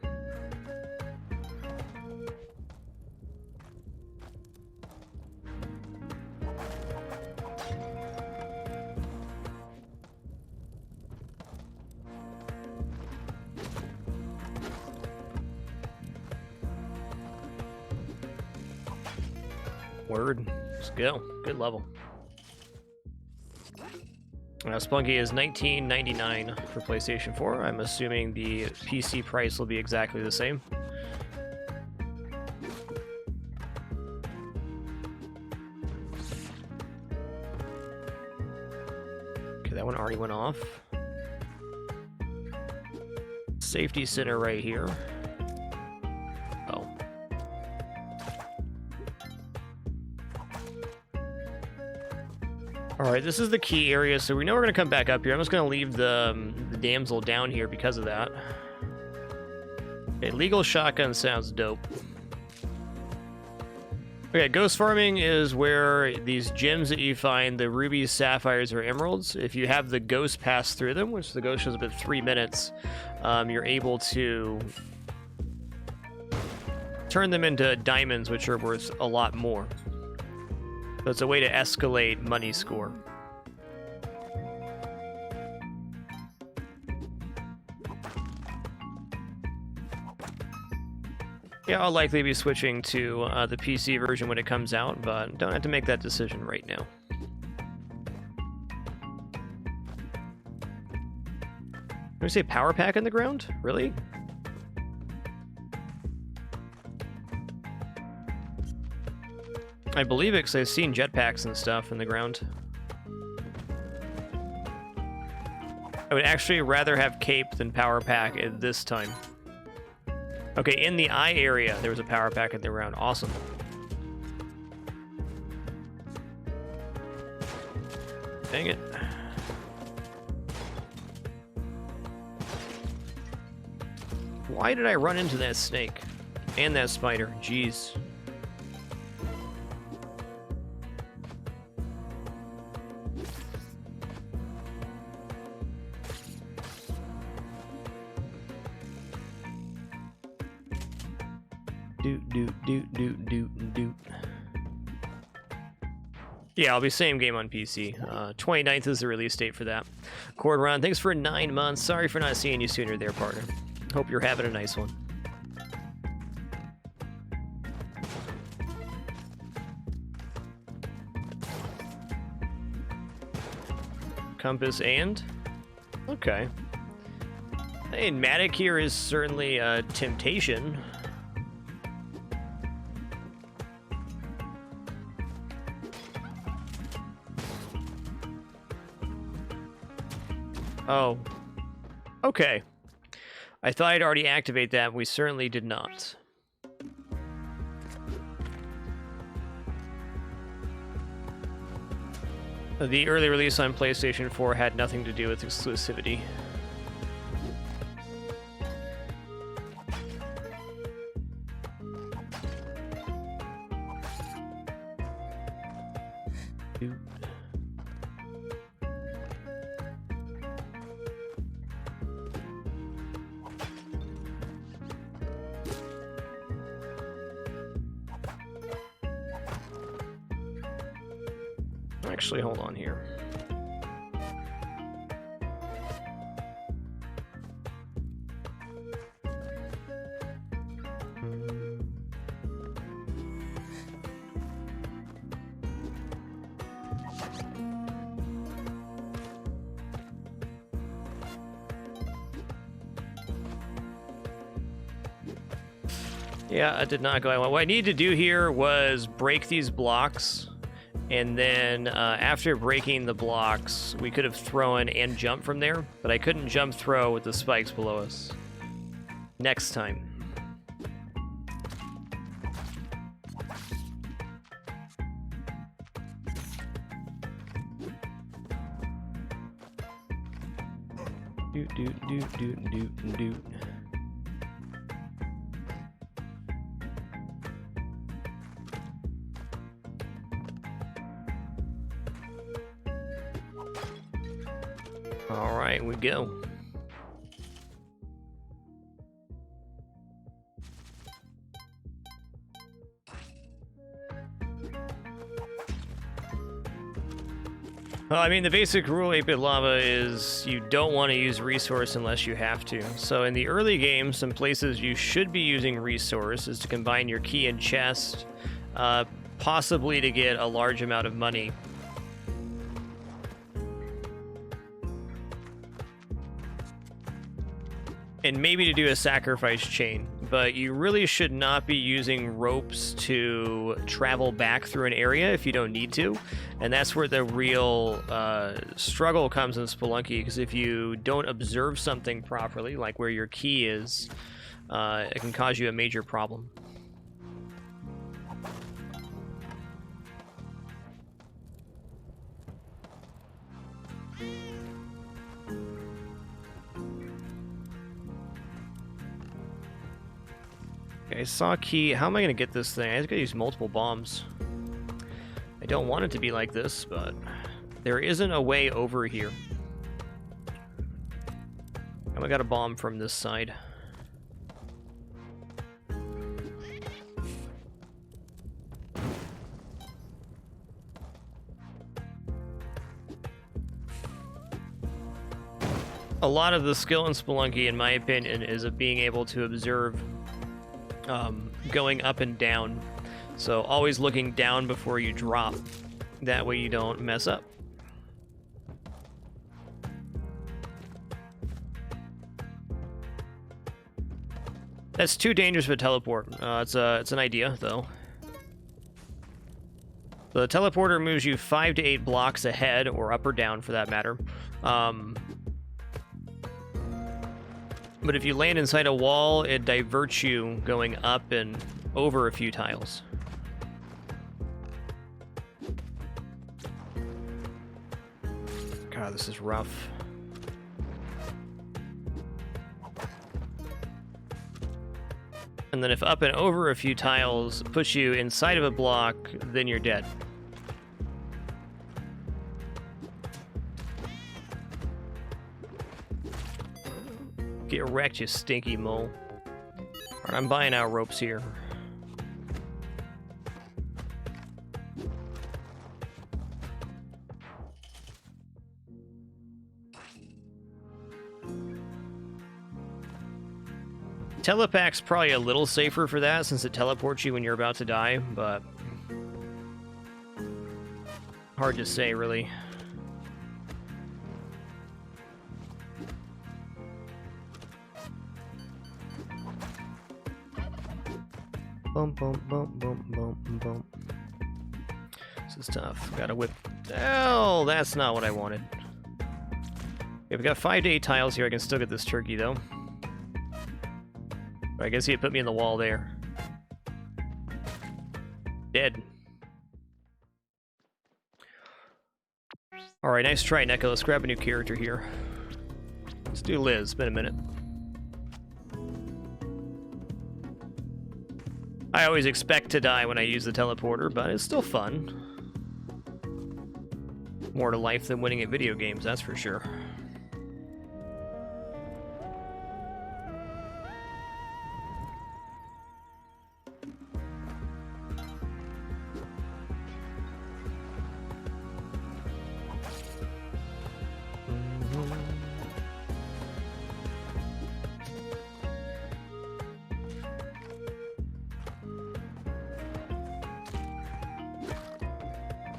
Word. Let's go. Good level. Spelunky is $19.99 for PlayStation 4. I'm assuming the PC price will be exactly the same. Okay, that one already went off. Safety center right here. Alright, this is the key area, so we know we're going to come back up here. I'm just going to leave the Damsel down here because of that. Okay, legal shotgun sounds dope. Okay, ghost farming is where these gems that you find, the rubies, sapphires, or emeralds, if you have the ghost pass through them, which the ghost shows up at 3 minutes, you're able to turn them into diamonds, which are worth a lot more. So it's a way to escalate money score. Yeah, I'll likely be switching to the PC version when it comes out, but don't have to make that decision right now. Did we say power pack in the ground? Really? I believe it because I've seen jetpacks and stuff in the ground. I would actually rather have cape than power pack at this time. Okay, in the eye area, there was a power pack in the ground. Awesome. Dang it. Why did I run into that snake? And that spider? Jeez. Doot. Yeah, I'll be same game on PC. 29th is the release date for that. Cordron, thanks for 9 months. Sorry for not seeing you sooner there, partner. Hope you're having a nice one. Compass and? Okay. Hey, Matic here is certainly a temptation. Oh. Okay. I thought I'd already activate that. We certainly did not. The early release on PlayStation 4 had nothing to do with exclusivity. Actually, hold on here. Yeah, it did not go. What I needed to do here was break these blocks. And then after breaking the blocks, we could have thrown and jumped from there, but I couldn't jump throw with the spikes below us. Next time. Doot, doot, doot, doot, doot, doot. All right, we go. Well, I mean, the basic rule 8-bit lava is you don't want to use resource unless you have to. So in the early game, some places you should be using resource is to combine your key and chest, possibly to get a large amount of money. And maybe to do a sacrifice chain, but you really should not be using ropes to travel back through an area if you don't need to. And that's where the real struggle comes in Spelunky, because if you don't observe something properly, like where your key is, it can cause you a major problem. Okay, I saw key. How am I going to get this thing? I just got to use multiple bombs. I don't want it to be like this, but there isn't a way over here. I got a bomb from this side. A lot of the skill in Spelunky, in my opinion, is of being able to observe going up and down. So always looking down before you drop. That way you don't mess up. That's too dangerous of a teleport. It's an idea, though. The teleporter moves you 5 to 8 blocks ahead, or up or down for that matter. But if you land inside a wall, it diverts you going up and over a few tiles. God, this is rough. And then if up and over a few tiles push you inside of a block, then you're dead. Get wrecked, you stinky mole. Alright, I'm buying out ropes here. Telepack's probably a little safer for that since it teleports you when you're about to die, but hard to say, really. Bum, bum, bum, bum, bum, bum. This is tough. Gotta whip. Oh, that's not what I wanted. Okay, we've got 5 to 8 tiles here. I can still get this turkey, though. But I guess he put me in the wall there. Dead. Alright, nice try, Neko. Let's grab a new character here. Let's do Liz. It's been a minute. I always expect to die when I use the teleporter, but it's still fun. More to life than winning at video games, that's for sure.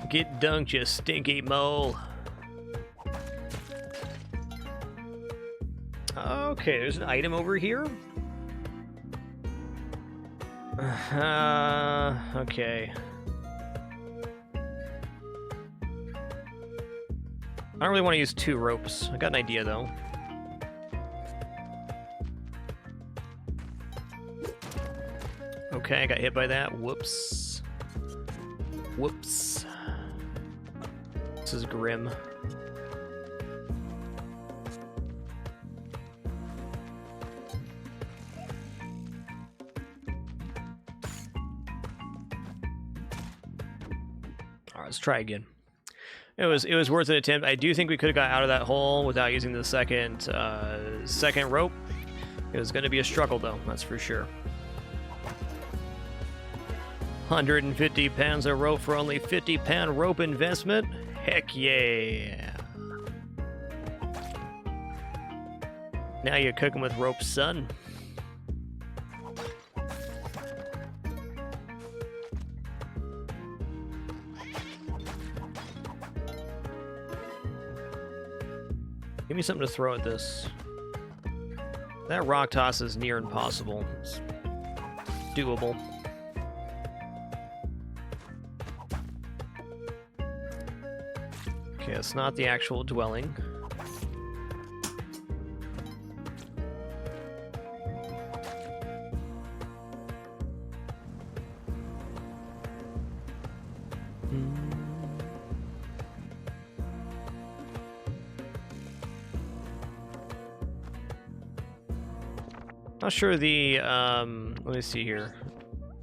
Get dunked, you stinky mole. Okay, there's an item over here. Okay. I don't really want to use 2 ropes. I got an idea, though. Okay, I got hit by that. Whoops. Whoops. This is grim. Alright, let's try again. It was worth an attempt. I do think we could have got out of that hole without using the second rope. It was going to be a struggle, though, that's for sure. 150 pounds of rope for only 50-pound rope investment? Heck yeah. Now you're cooking with rope, son. Give me something to throw at this. That rock toss is near impossible. It's doable. Okay, it's not the actual dwelling. Not sure the, let me see here.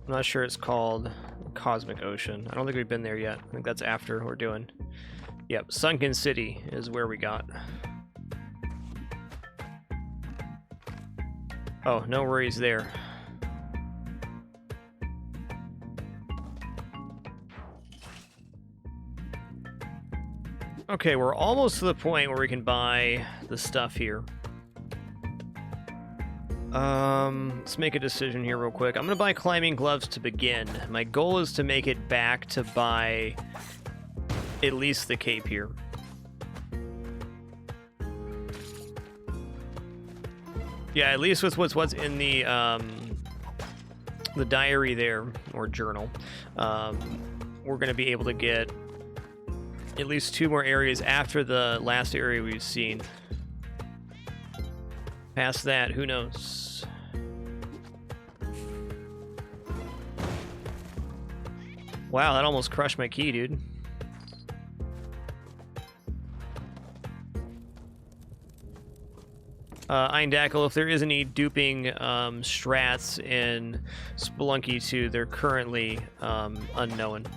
I'm not sure it's called Cosmic Ocean. I don't think we've been there yet. I think that's after we're doing. Yep, Sunken City is where we got. Oh, no worries there. Okay, we're almost to the point where we can buy the stuff here. Let's make a decision here real quick. I'm gonna buy climbing gloves to begin. My goal is to make it back to buy at least the cape here. Yeah, at least with what's in the diary there, or journal. We're gonna be able to get at least 2 more areas after the last area we've seen. Past that, who knows? Wow, that almost crushed my key, dude. Eindackle, if there is any duping strats in Spelunky 2, they're currently unknown.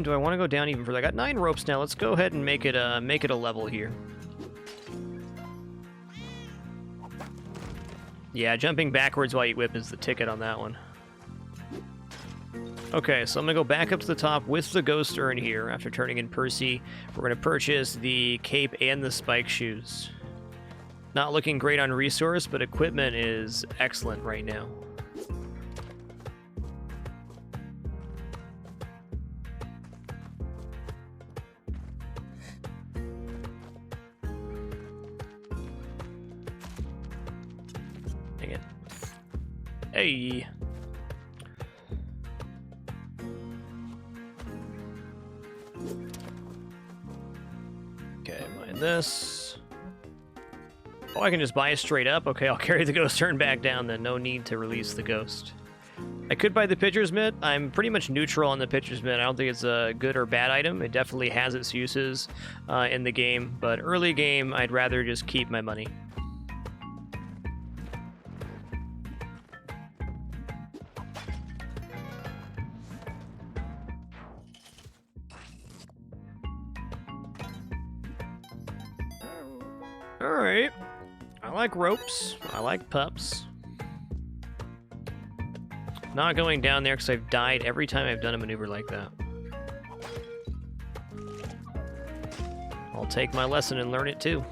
Do I want to go down even further? I got 9 ropes now. Let's go ahead and make it a level here. Yeah, jumping backwards while you whip is the ticket on that one. Okay, so I'm gonna go back up to the top with the ghost urn here after turning in Percy. We're gonna purchase the cape and the spike shoes. Not looking great on resource, but equipment is excellent right now. Dang it. Hey! buy this. Oh, I can just buy it straight up? Okay, I'll carry the ghost turn back down then. No need to release the ghost. I could buy the pitcher's mitt. I'm pretty much neutral on the pitcher's mitt. I don't think it's a good or bad item. It definitely has its uses in the game, but early game, I'd rather just keep my money. Alright. I like ropes. I like pups. Not going down there because I've died every time I've done a maneuver like that. I'll take my lesson and learn it too.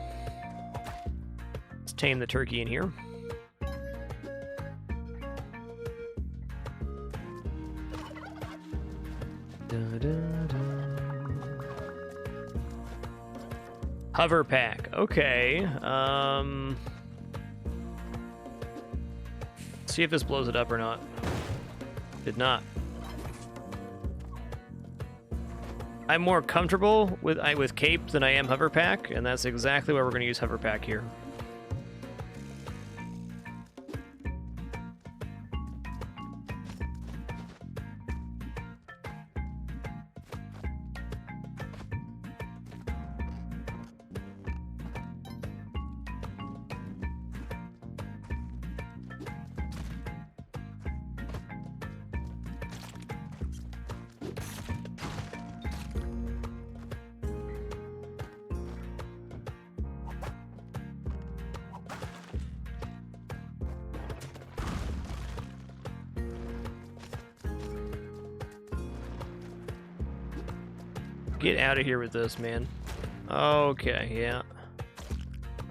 Let's tame the turkey in here. Hover pack. Okay. See if this blows it up or not. Did not. I'm more comfortable with cape than I am hover pack, and that's exactly why we're going to use hover pack here. Get out of here with this, man. Okay, yeah.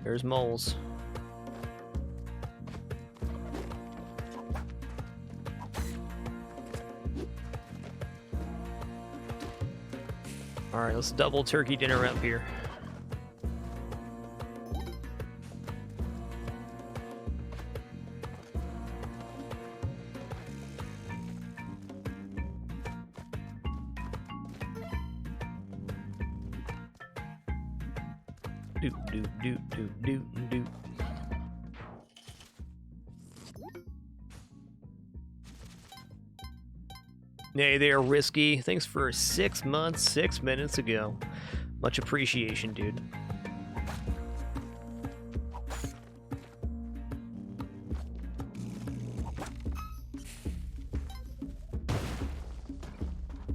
There's moles. Alright, let's double turkey dinner up here. Do. Nay, they are risky. Thanks for 6 months, 6 minutes ago. Much appreciation, dude.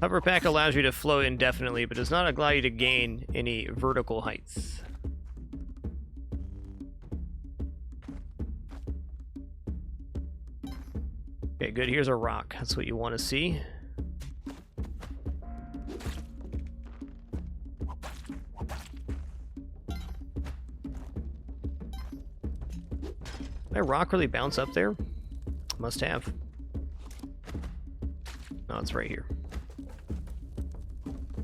Hover pack allows you to float indefinitely, but does not allow you to gain any vertical heights. Okay, good. Here's a rock. That's what you want to see. Did my rock really bounce up there? Must have. No, it's right here.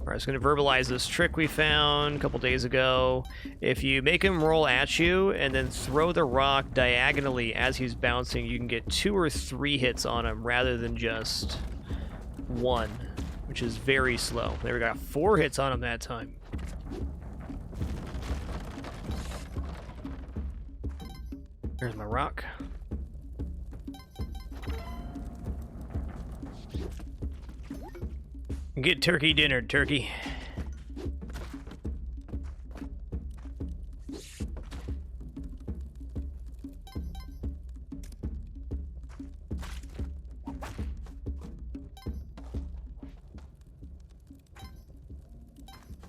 Alright, I was going to verbalize this trick we found a couple days ago. If you make him roll at you and then throw the rock diagonally as he's bouncing, you can get 2 or 3 hits on him rather than just 1, which is very slow. There we got 4 hits on him that time. There's my rock. Get turkey dinner, turkey.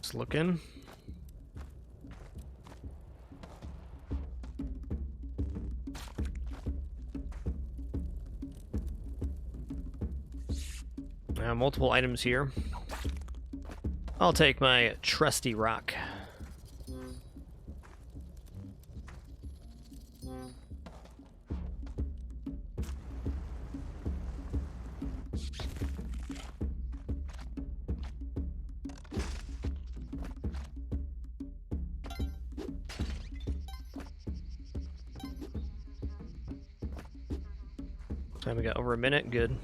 Just looking. Multiple items here. I'll take my trusty rock. Time we got over a minute, good.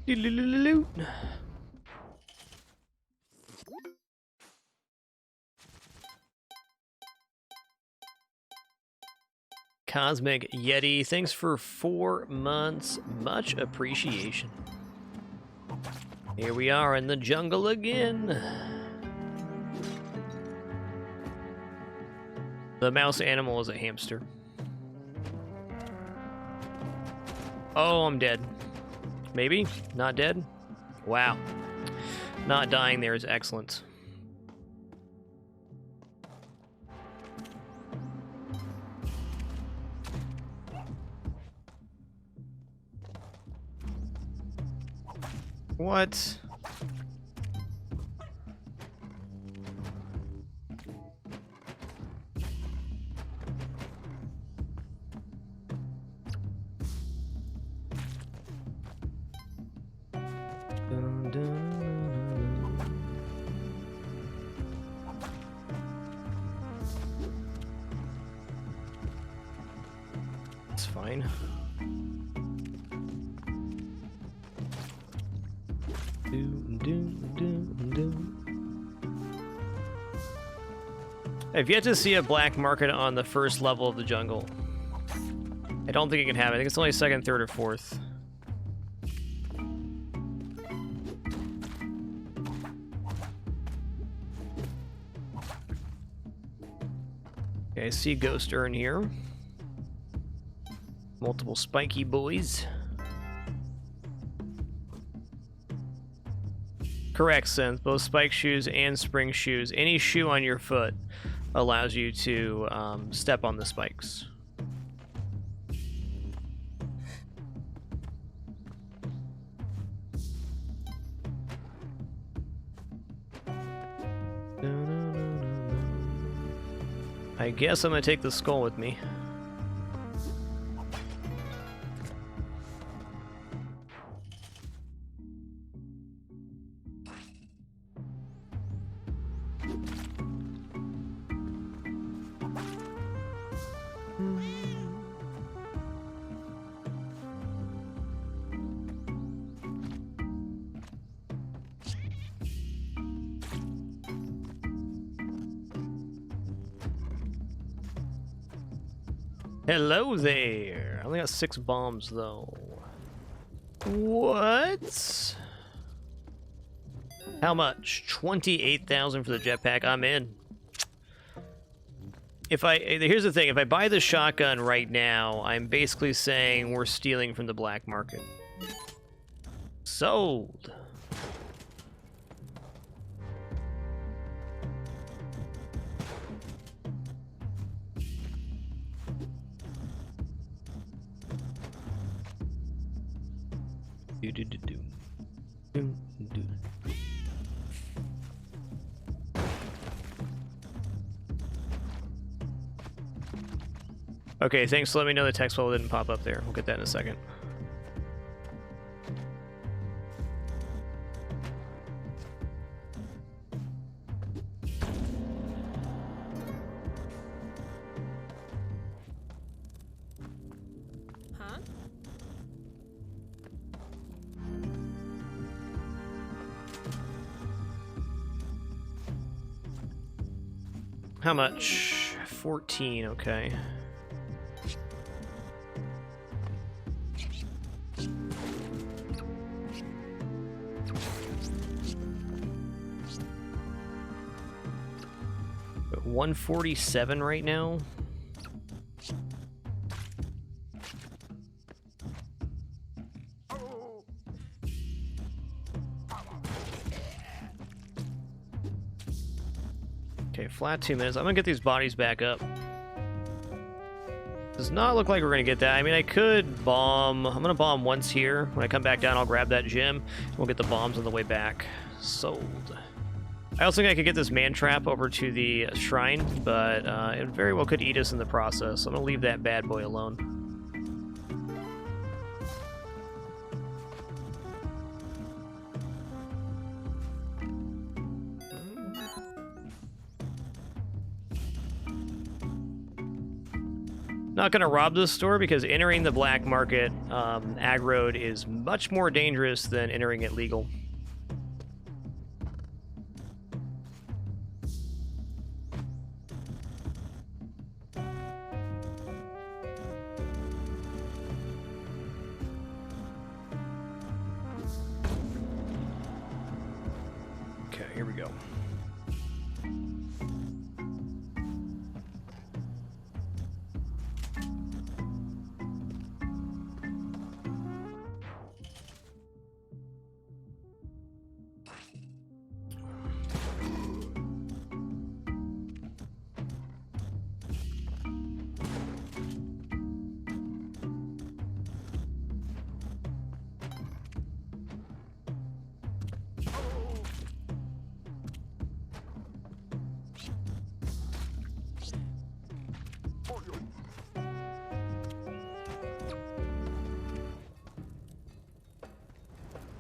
Loot. Cosmic Yeti, thanks for 4 months. Much appreciation. Here we are in the jungle again. The mouse animal is a hamster. Oh, I'm dead. Maybe? Not dead? Wow. Not dying there is excellent. What? It's fine. I've yet to see a black market on the first level of the jungle. I don't think it can have it. I think it's only second, third, or fourth. Okay, I see Ghost Urn here. Multiple spiky boys. Correct, Synth. Both spike shoes and spring shoes. Any shoe on your foot allows you to step on the spikes. I guess I'm gonna take the skull with me. Hello there. I only got 6 bombs though. What? How much? 28,000 for the jetpack. I'm in. Here's the thing, if I buy the shotgun right now, I'm basically saying we're stealing from the black market. Sold. Okay, thanks for letting me know the text bubble didn't pop up there. We'll get that in a second. Huh? How much? 14, okay. But 147 right now. Okay, flat 2 minutes. I'm gonna get these bodies back up. Does not look like we're gonna get that. I mean, I could bomb. I'm gonna bomb once here. When I come back down, I'll grab that gem. We'll get the bombs on the way back. Sold. I also think I could get this man trap over to the shrine, but it very well could eat us in the process. So I'm gonna leave that bad boy alone. Not going to rob this store because entering the black market aggroed is much more dangerous than entering it legal. Okay, here we go.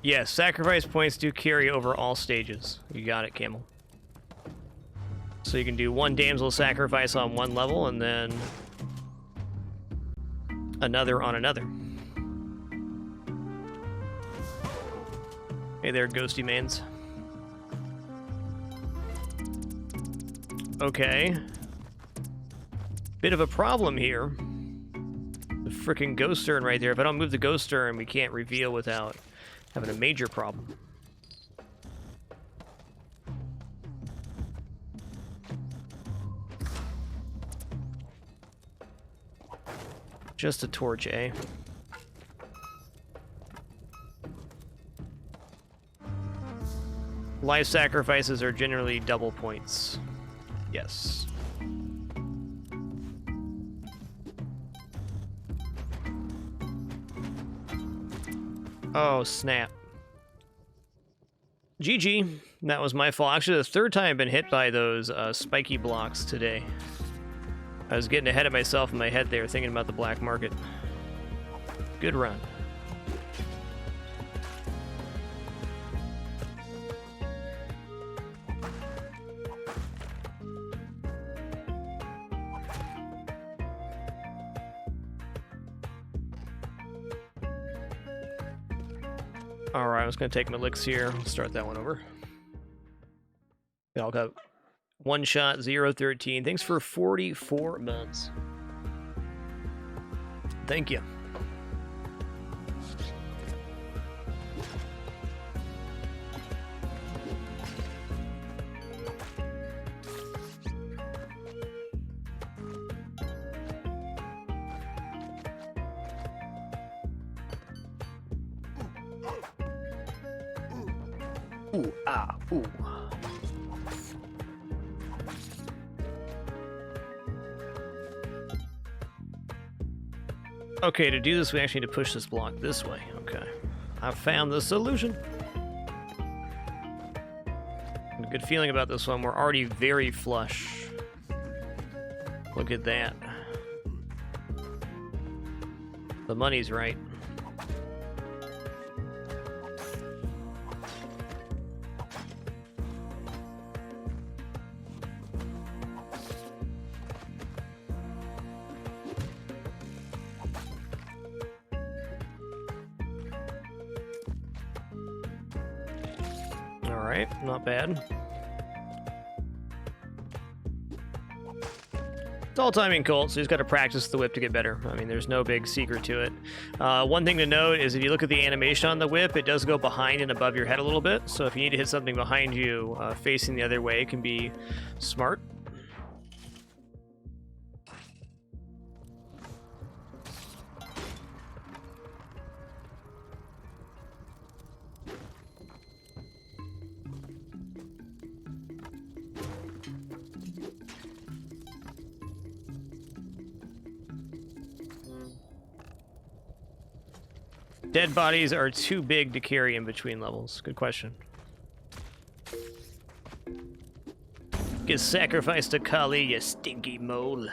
Yes, sacrifice points do carry over all stages. You got it, Camel. So you can do one damsel sacrifice on one level and then another on another. Hey there, ghosty mans. Okay. Bit of a problem here. The frickin' ghost urn right there. If I don't move the ghost urn, we can't reveal without having a major problem. Just a torch, eh? Life sacrifices are generally double points. Yes. Oh, snap. GG. That was my fault. Actually, the third time I've been hit by those spiky blocks today. I was getting ahead of myself in my head there, thinking about the black market. Good run. Alright, I was going to take my licks here. I'll start that one over. I'll go one shot, 013. Thanks for 44 months. Thank you. Ooh, ah, ooh. Okay, to do this, we actually need to push this block this way. Okay. I found the solution. A good feeling about this one. We're already very flush. Look at that. The money's right. Not bad. It's all timing, Colt, so you just got to practice the whip to get better. I mean, there's no big secret to it. One thing to note is if you look at the animation on the whip, it does go behind and above your head a little bit. So if you need to hit something behind you, facing the other way, it can be smart. Dead bodies are too big to carry in between levels. Good question. Get sacrificed to Kali, you stinky mole.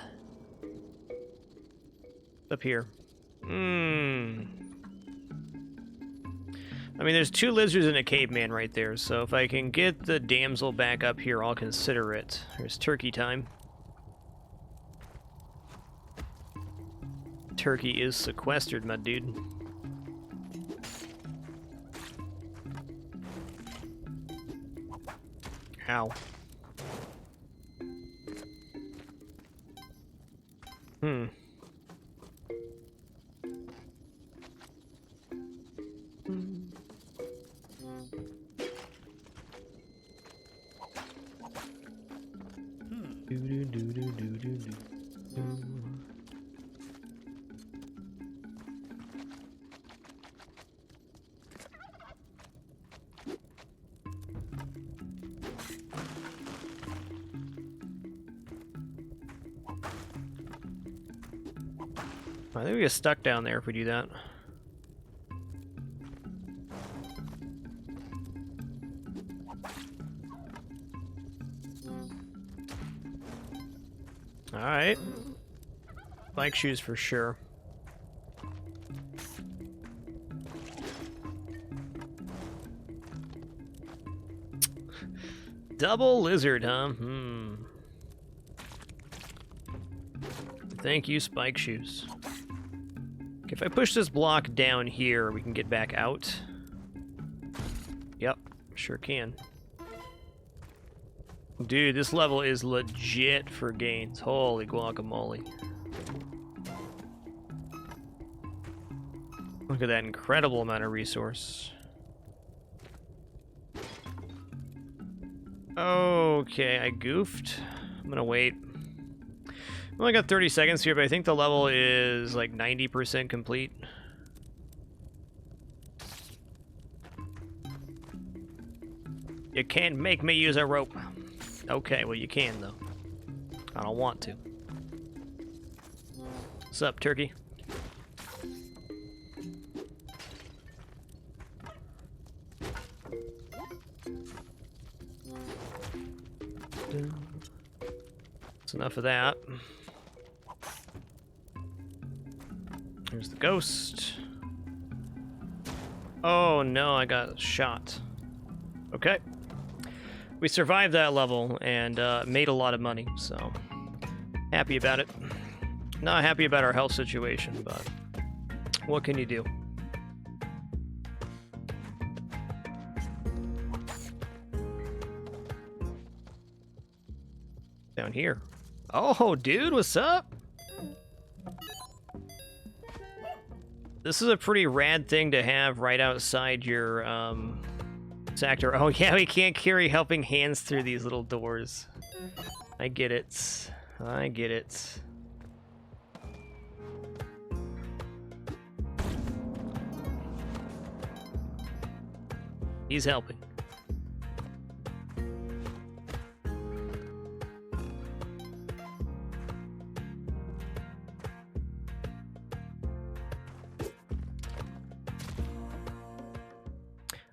Up here. I mean, there's two lizards and a caveman right there, so if I can get the damsel back up here, I'll consider it. There's turkey time. turkey is sequestered, my dude. Ow. Hmm. I think we get stuck down there if we do that. Alright. Bike shoes for sure. Double lizard, huh? Hmm. Thank you, spike shoes. If I push this block down here, we can get back out. Yep, sure can. Dude, this level is legit for gains. Holy guacamole. Look at that incredible amount of resource. Okay, I goofed. I'm gonna wait. I only got 30 seconds here, but I think the level is like 90% complete. You can't make me use a rope. Okay, well you can though. I don't want to. What's up, turkey? That's enough of that. Here's the ghost. Oh no, I got shot. Okay. We survived that level and made a lot of money, so happy about it. Not happy about our health situation, but what can you do? Down here. Oh, dude, what's up? This is a pretty rad thing to have right outside your sector. Oh yeah, we can't carry helping hands through these little doors. I get it. I get it. He's helping.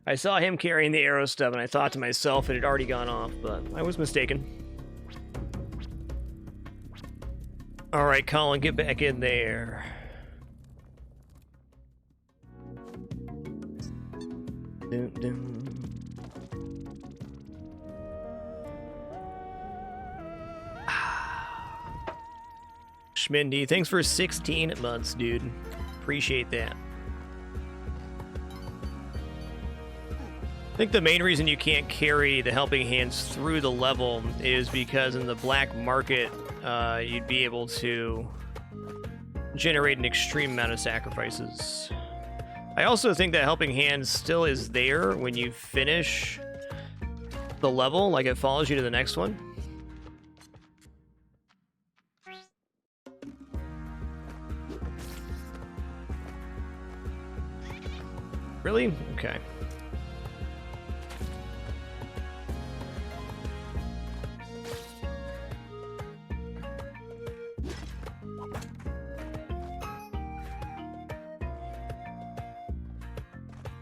I saw him carrying the arrow stuff, and I thought to myself it had already gone off, but I was mistaken. Alright, Colin, get back in there. Dun, dun. Schmindy, thanks for 16 months, dude. Appreciate that. I think the main reason you can't carry the helping hands through the level is because in the black market, you'd be able to generate an extreme amount of sacrifices. I also think that helping hands still is there when you finish the level, like it follows you to the next one. Really? Okay.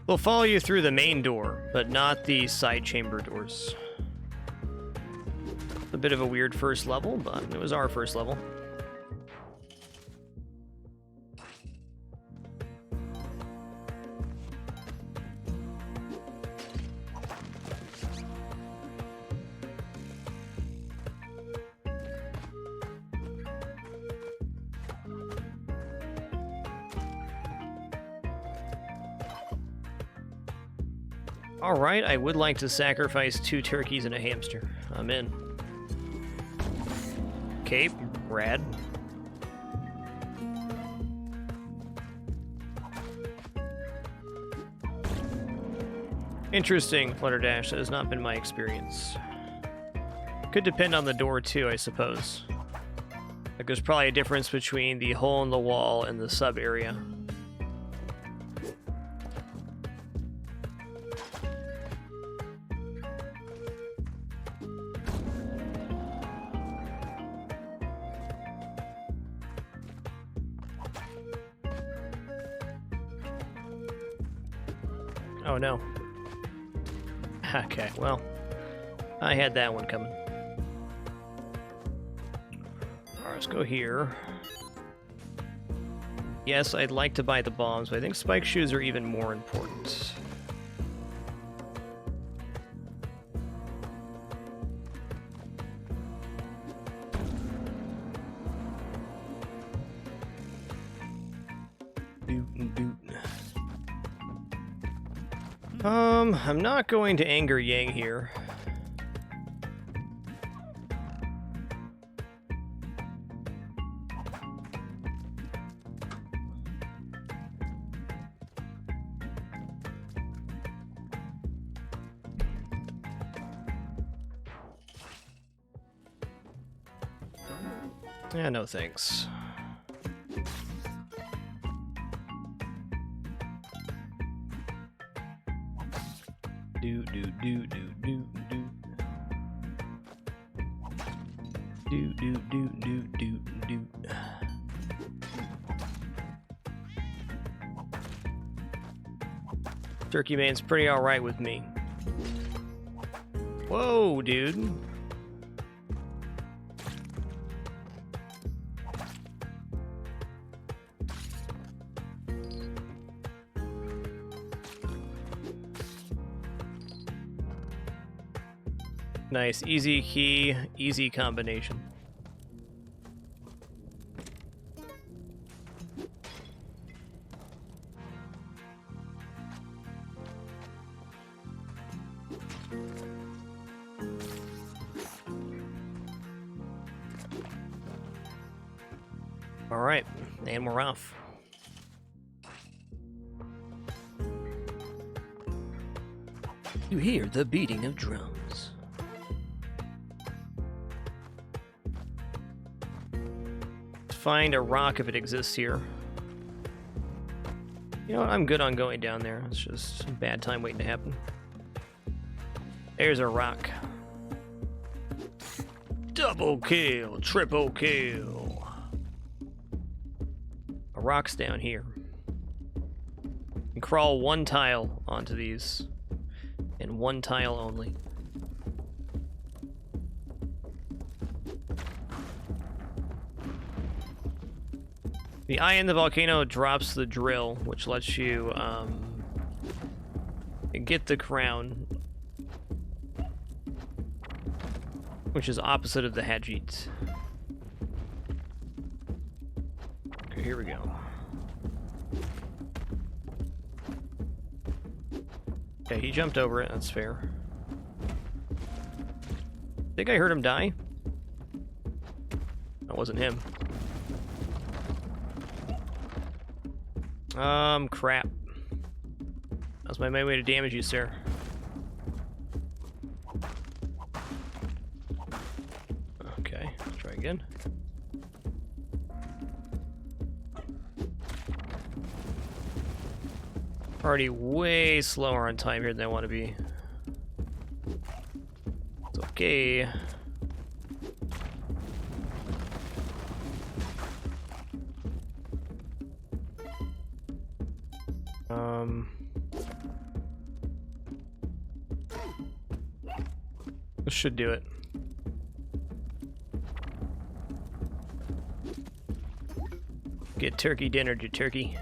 They'll follow you through the main door, but not the side chamber doors. A bit of a weird first level, but it was our first level. Alright, I would like to sacrifice 2 turkeys and a hamster. I'm in. Cape, rad. Interesting, Flutterdash. That has not been my experience. Could depend on the door too, I suppose. Like there's probably a difference between the hole in the wall and the sub area. Oh no. Okay, well, I had that one coming. Alright, let's go here. Yes, I'd like to buy the bombs, but I think spike shoes are even more important. I'm not going to anger Yang here. Yeah, no thanks. Do do do do do do do do do do do do. Turkey Man's pretty alright with me. Whoa, dude. Nice, easy key, easy combination. All right, and we're off. You hear the beating of drums. Find a rock if it exists here. You know what? I'm good on going down there. It's just a bad time waiting to happen. There's a rock. Double kill, triple kill. A rock's down here. You can crawl 1 tile onto these, and 1 tile only. The eye in the volcano drops the drill, which lets you get the crown, which is opposite of the Hajit. Okay, here we go. Okay, he jumped over it, that's fair. Think I heard him die? That wasn't him. Crap. That was my main way to damage you, sir. Okay, let's try again. Already way slower on time here than I want to be. It's okay. This should do it. Get turkey dinner, to turkey.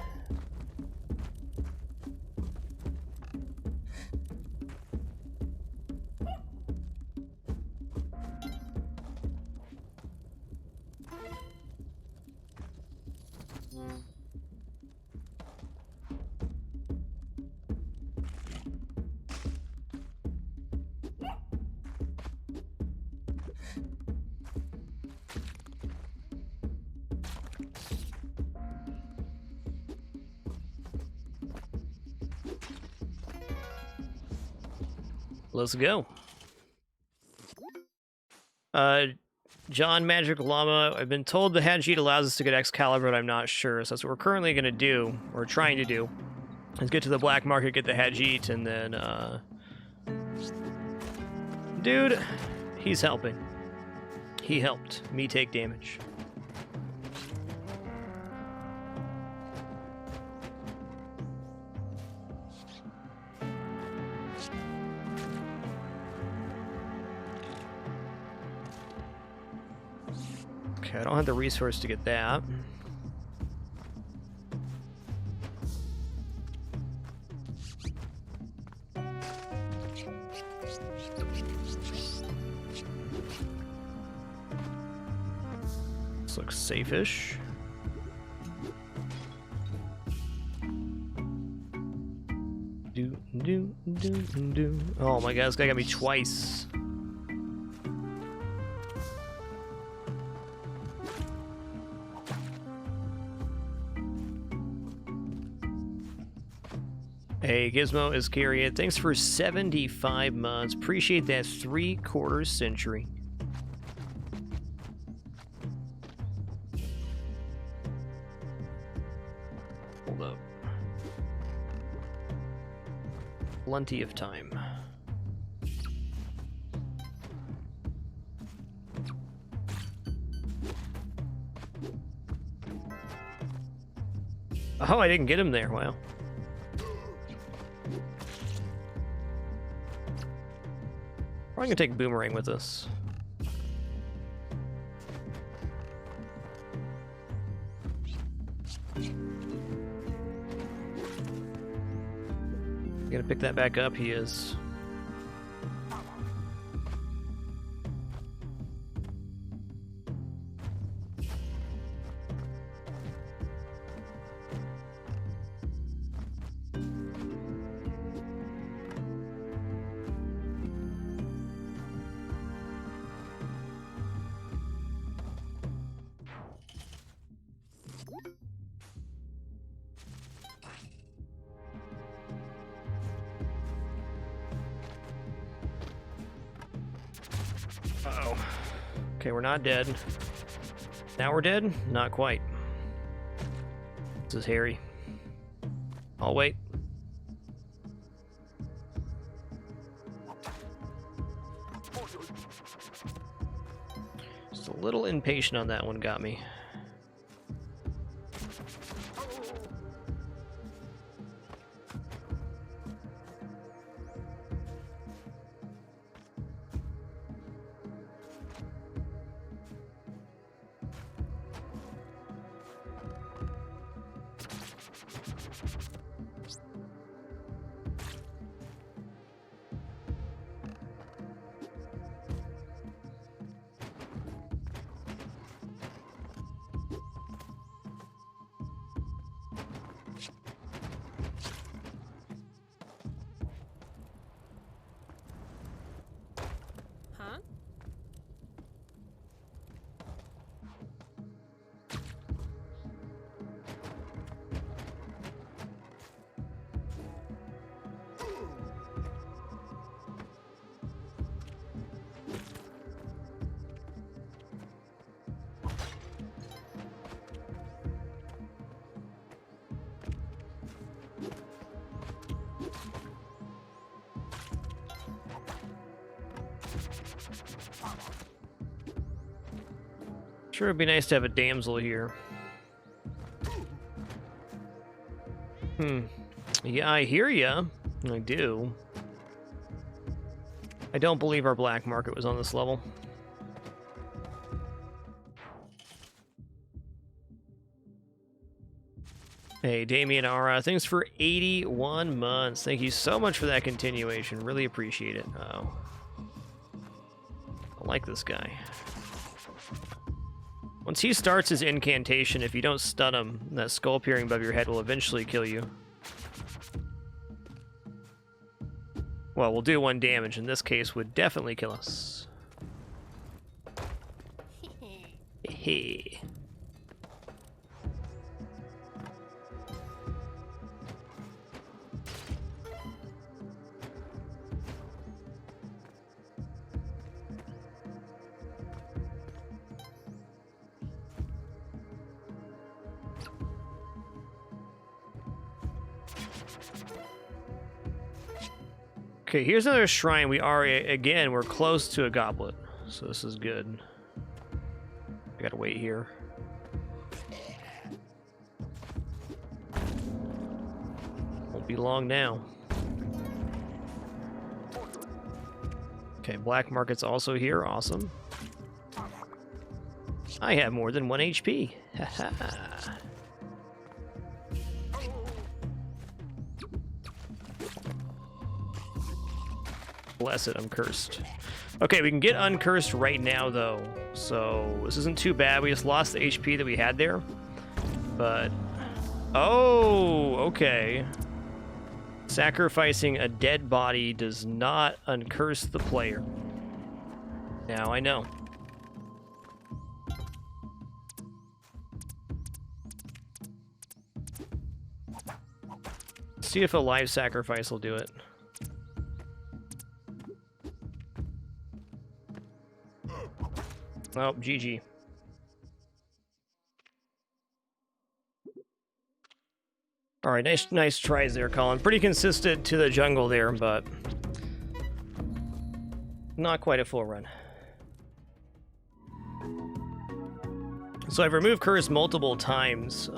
Let's go. John Magic Llama, I've been told the head sheet allows us to get Excalibur, but I'm not sure. So that's what we're currently going to do, or trying to do. Let's get to the black market, get the Hajit, and then, dude, he's helping. He helped me take damage. Okay, I don't have the resource to get that. This looks safe-ish. Oh my god, this guy got me twice. Hey, Gizmo Iscariot, thanks for 75 months. Appreciate that 3/4 century. Hold up. Plenty of time. Oh, I didn't get him there. Wow. Probably gonna take Boomerang with us. Gonna pick that back up, he is. Uh-oh. Okay, we're not dead. Now we're dead? Not quite. This is hairy. I'll wait. Just a little impatient on that one got me. Sure, it'd be nice to have a Damsel here. Yeah, I hear ya. I do. I don't believe our black market was on this level. Hey, Damien Ara, thanks for 81 months. Thank you so much for that continuation. Really appreciate it. Oh. I like this guy. Once he starts his incantation, if you don't stun him, that skull peering above your head will eventually kill you. Well, we'll do 1 damage. In this case, would definitely kill us. Hey. Okay, here's another shrine. We are, again, we're close to a goblet. So this is good. I gotta wait here. Won't be long now. Okay, black market's also here. Awesome. I have more than 1 HP. Haha. Bless it, I'm cursed. Okay, we can get uncursed right now, though. So, this isn't too bad. We just lost the HP that we had there. But... oh, okay. Sacrificing a dead body does not uncurse the player. Now I know. See if a live sacrifice will do it. Oh, GG. All right, nice tries there, Colin. Pretty consistent to the jungle there, but not quite a full run. So I've removed curse multiple times,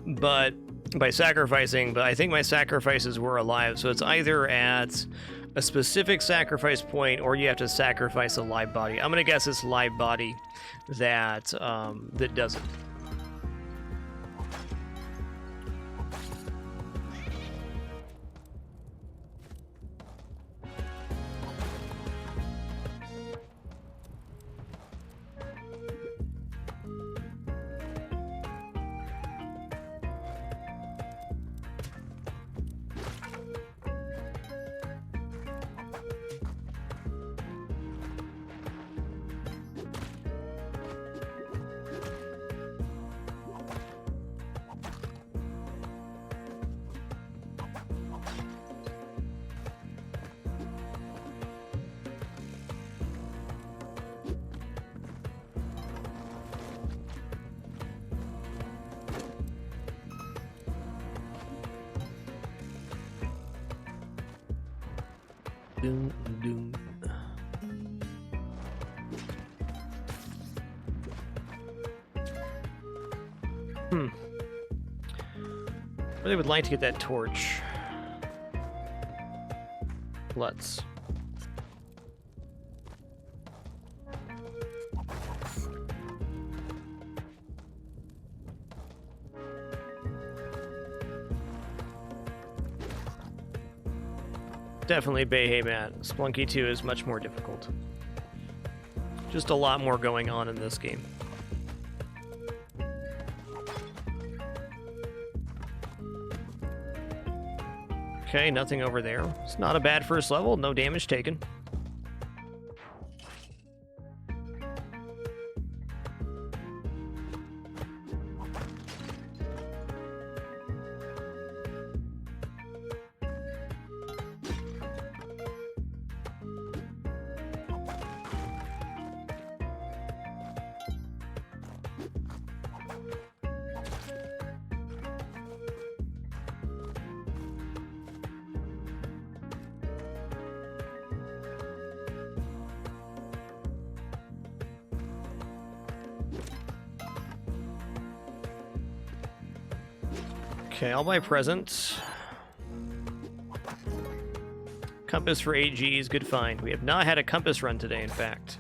but by sacrificing, but I think my sacrifices were alive, so it's either at a specific sacrifice point or you have to sacrifice a live body. I'm gonna guess it's live body that that does it. Doom, doom. Really would like to get that torch. Let's. Definitely Bayhay Matt. Splunky 2 is much more difficult. Just a lot more going on in this game. Okay, nothing over there. It's not a bad first level, no damage taken. Okay, I'll buy presents. Compass for 8 Gs, good find. We have not had a compass run today, in fact.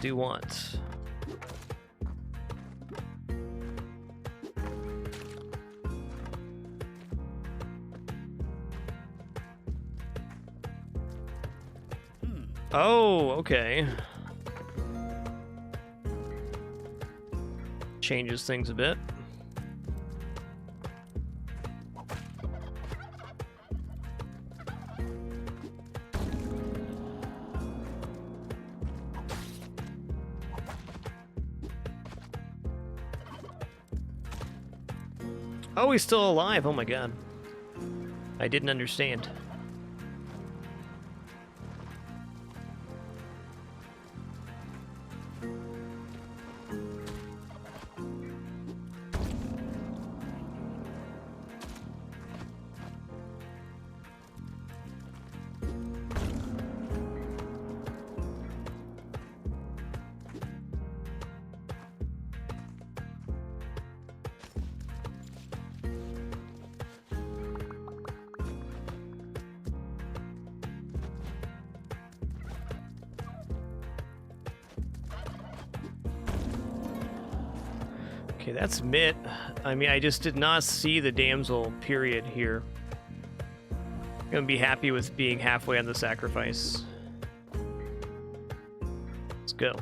Do want. Oh, okay. Changes things a bit. Oh, he's still alive. Oh my god. I didn't understand. Okay, that's Mitt. I mean, I just did not see the Damsel period here. I'm gonna be happy with being halfway on the sacrifice. Let's go.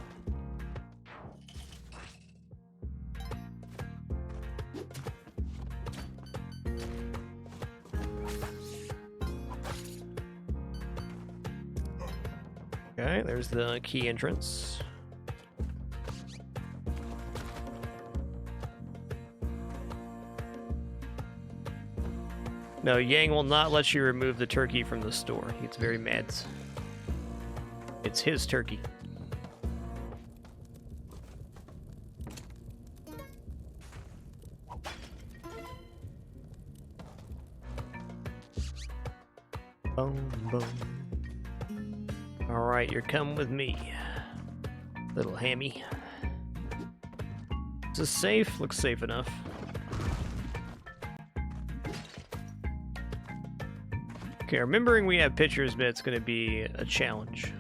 Okay, there's the key entrance. No, Yang will not let you remove the turkey from the store. He gets very mad. It's his turkey. Boom, boom. Alright, you're coming with me, little hammy. Is this safe? Looks safe enough. Okay, remembering we have pictures, but it's going to be a challenge.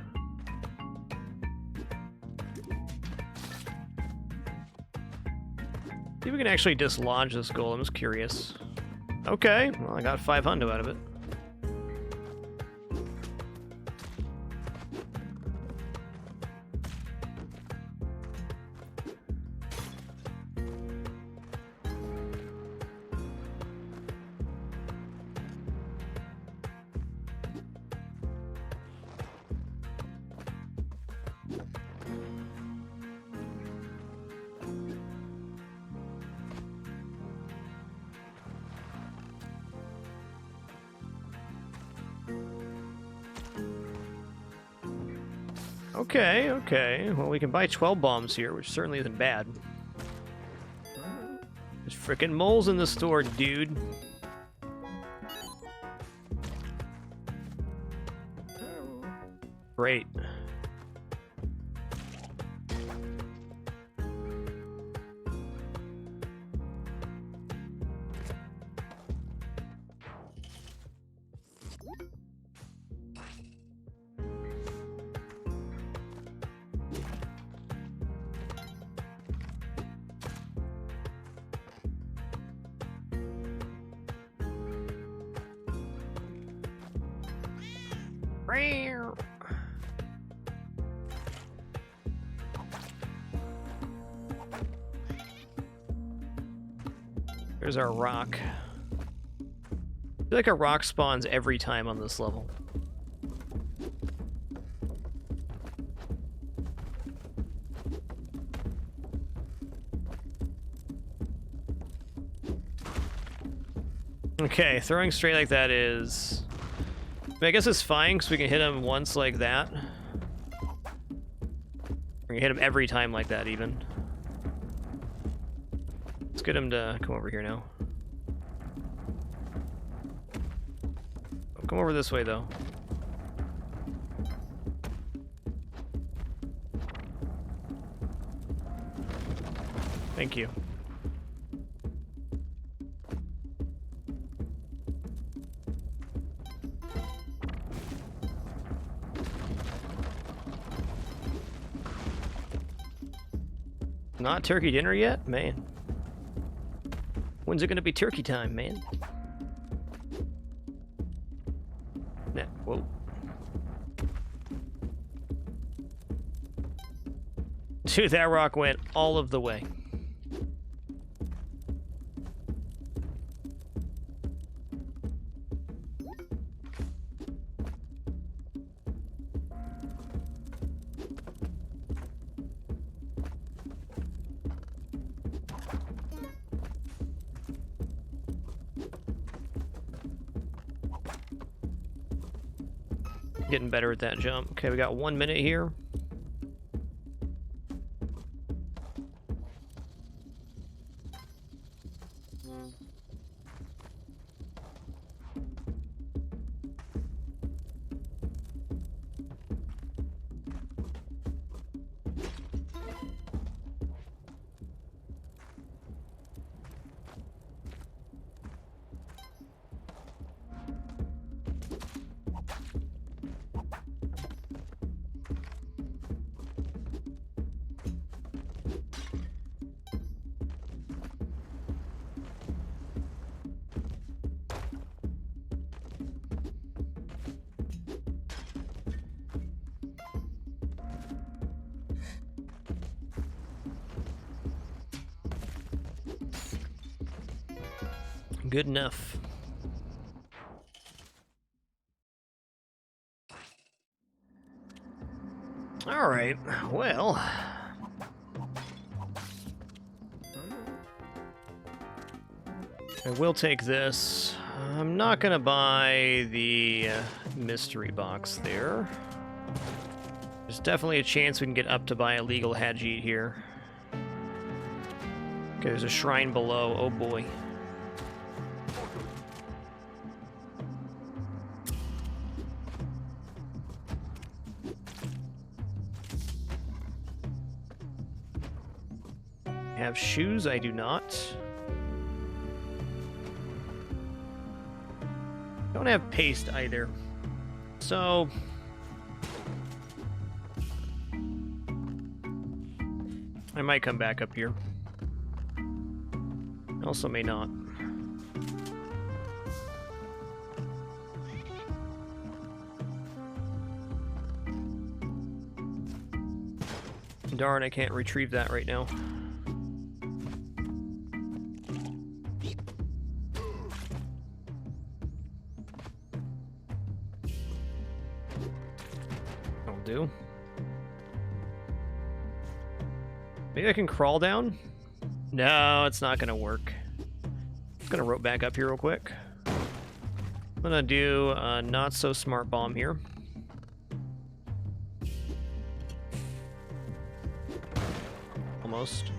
See if we can actually dislodge this golem. I'm just curious. Okay, well, I got 500 out of it. Okay, okay. Well, we can buy 12 bombs here, which certainly isn't bad. There's frickin' moles in the store, dude. Great. There's our rock. I feel like a rock spawns every time on this level. Okay, throwing straight like that is... I guess it's fine, because we can hit him once like that. We can hit him every time like that, even. Let's get him to come over here now. Come over this way, though. Thank you. Not turkey dinner yet? Man. When's it gonna be turkey time, man? Nah, whoa. Dude, that rock went all of the way. Getting better at that jump. Okay, we got 1 minute here. Good enough. Alright, well... I will take this. I'm not gonna buy the mystery box there. There's definitely a chance we can get up to buy a legal Hajit here. Okay, there's a shrine below. Oh boy. Have shoes? I do not. Don't have paste either. So... I might come back up here. Also may not. Darn, I can't retrieve that right now. That'll do. Maybe I can crawl down? No, it's not gonna work. I'm gonna rope back up here real quick. I'm gonna do a not so smart bomb here. Almost.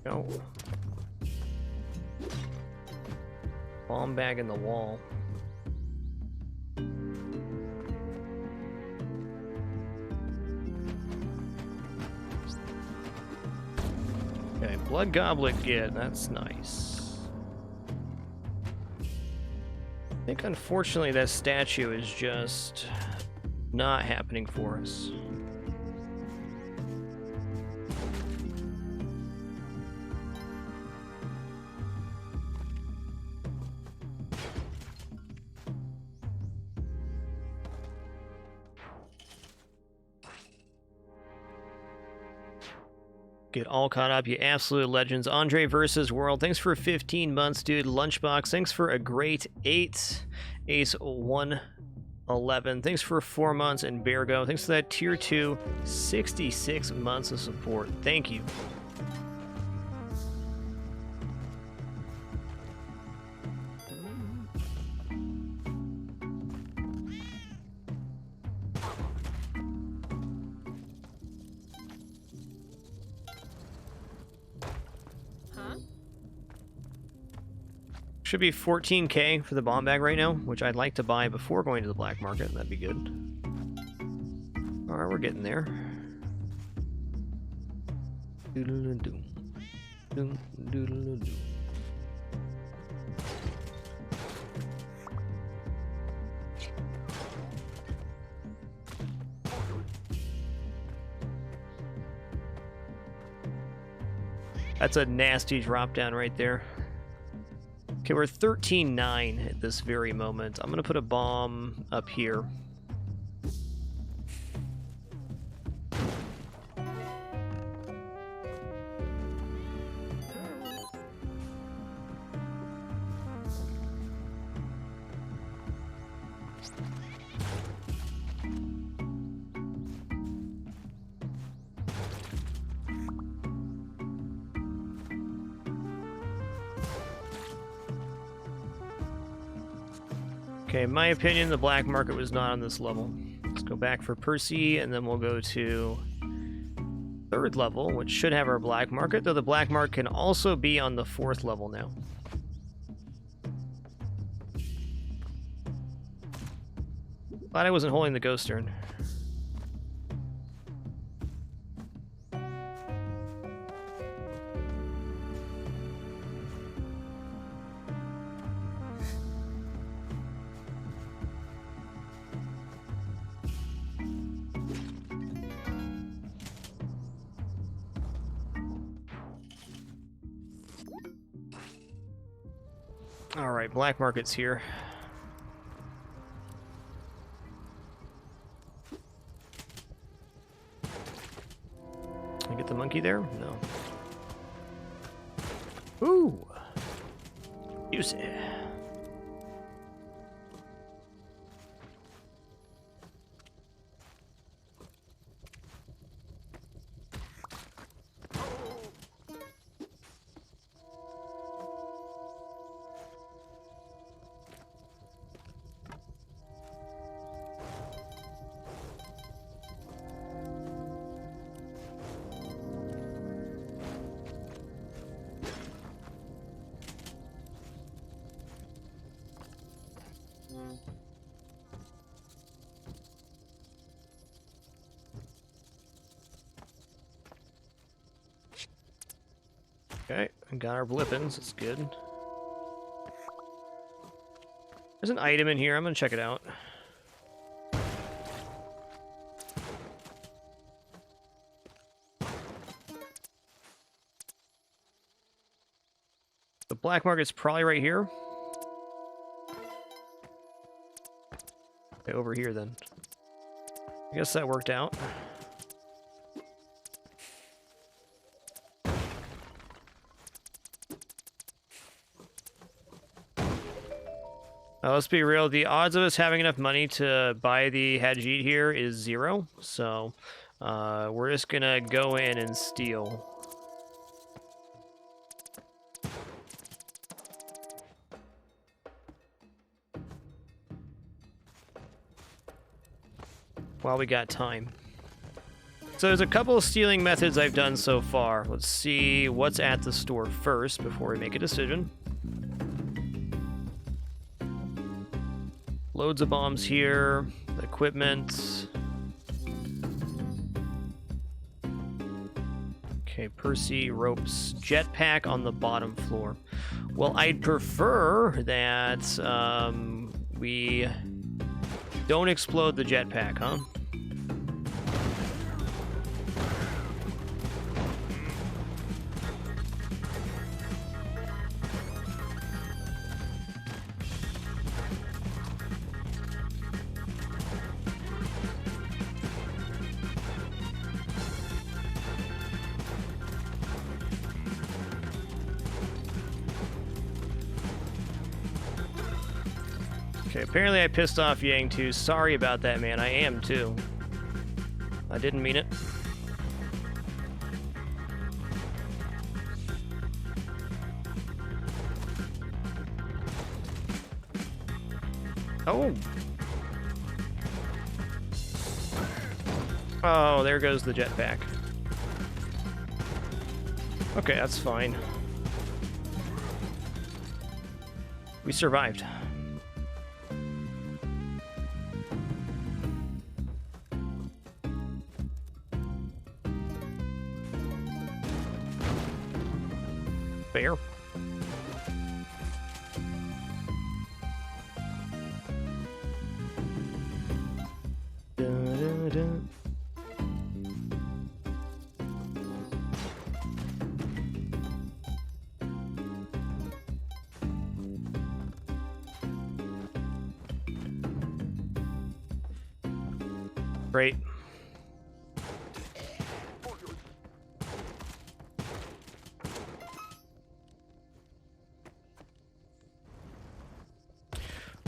Go. Bomb bag in the wall. Okay, blood goblet get, that's nice. I think unfortunately that statue is just not happening for us. Get all caught up, you absolute legends. Andre versus World, thanks for 15 months, dude. Lunchbox, thanks for a great 8. Ace 111, thanks for 4 months. And Bergo, thanks for that tier 2, 66 months of support. Thank you. Should be 14k for the bomb bag right now, which I'd like to buy before going to the black market. That'd be good. Alright, we're getting there. Doodle-doo. Doodle-doo. That's a nasty drop down right there. Okay, we're 13-9 at this very moment. I'm gonna put a bomb up here. Okay, in my opinion, the black market was not on this level. Let's go back for Percy, and then we'll go to 3rd level, which should have our black market, though the black market can also be on the 4th level now. Glad I wasn't holding the ghost urn. Alright, black market's here. Can I get the monkey there? No. Ooh. Use it. Okay, we got our blippins, that's good. There's an item in here, I'm gonna check it out. The black market's probably right here. Okay, over here then. I guess that worked out. Let's be real, the odds of us having enough money to buy the Hajit here is 0, so we're just gonna go in and steal. While we got time. So there's a couple of stealing methods I've done so far. Let's see what's at the store first before we make a decision. Loads of bombs here, equipment. Okay, Percy, ropes, jetpack on the bottom floor. Well, I'd prefer that we don't explode the jetpack, huh? Okay, apparently I pissed off Yang too. Sorry about that, man. I am too. I didn't mean it. Oh! Oh, there goes the jetpack. Okay, that's fine. We survived. Fair. Great.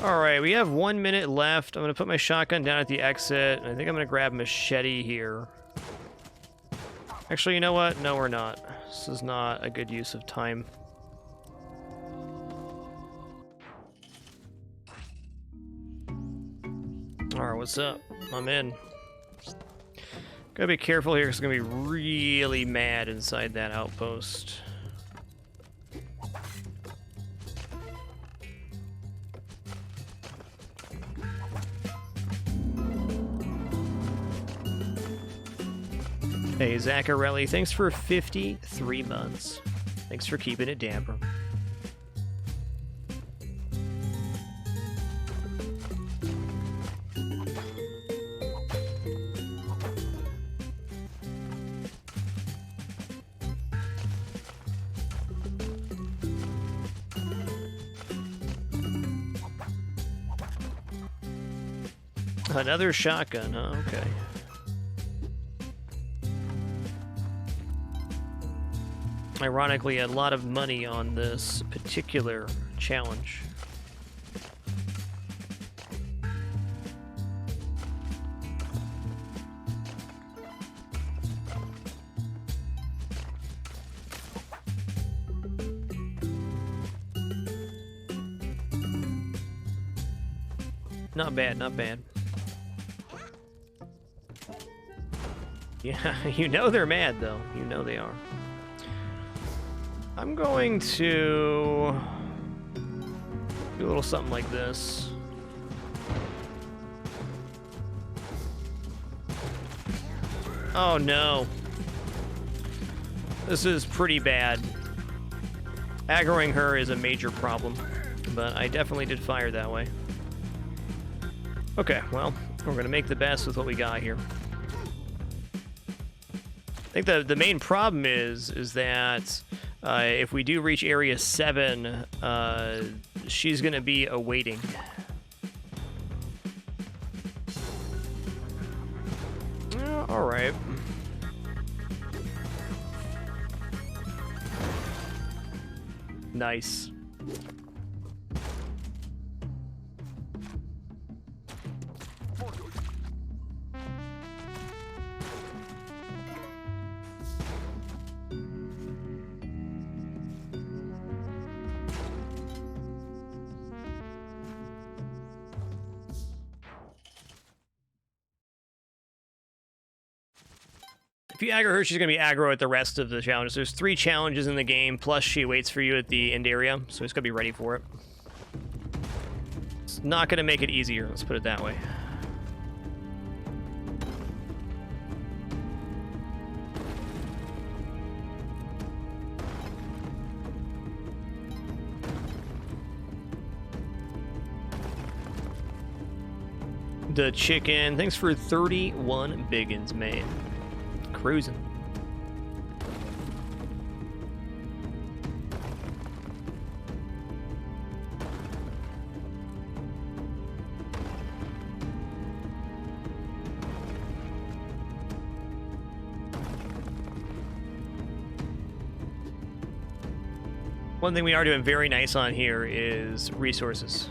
Alright, we have 1 minute left. I'm going to put my shotgun down at the exit. I think I'm going to grab a machete here. Actually, you know what? No, we're not. This is not a good use of time. Alright, what's up? I'm in. Gotta be careful here, because it's gonna be really mad inside that outpost. Hey, Zacharelli, thanks for 53 months. Thanks for keeping it damper. Another shotgun, huh? Okay. Ironically, a lot of money on this particular challenge. Not bad, not bad. Yeah, you know they're mad, though. You know they are. I'm going to do a little something like this. Oh, no. This is pretty bad. Aggroing her is a major problem, but I definitely did fire that way. Okay, well, we're going to make the best with what we got here. I think the main problem is that if we do reach Area 7, she's going to be awaiting. All right. Nice. If you aggro her, she's going to be aggro at the rest of the challenges. There's 3 challenges in the game, plus she waits for you at the end area, so it's going to be ready for it. It's not going to make it easier, let's put it that way. The chicken, thanks for 31 biggins, man. Cruising. One thing we are doing very nice on here is resources.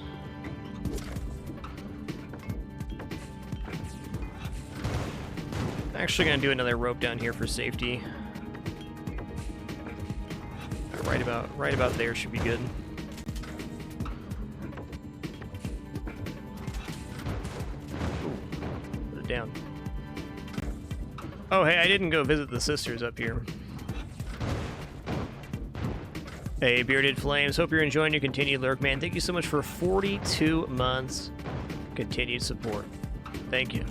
Actually gonna do another rope down here for safety. Right about there should be good. Ooh, put it down. Oh hey, I didn't go visit the sisters up here. Hey, Bearded Flames, hope you're enjoying your continued lurk, man. Thank you so much for 42 months continued support. Thank you.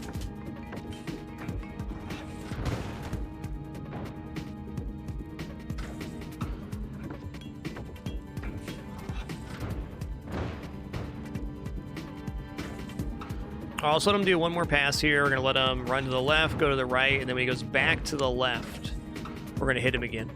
I'll just let him do one more pass here. We're going to let him run to the left, go to the right, and then when he goes back to the left, we're going to hit him again.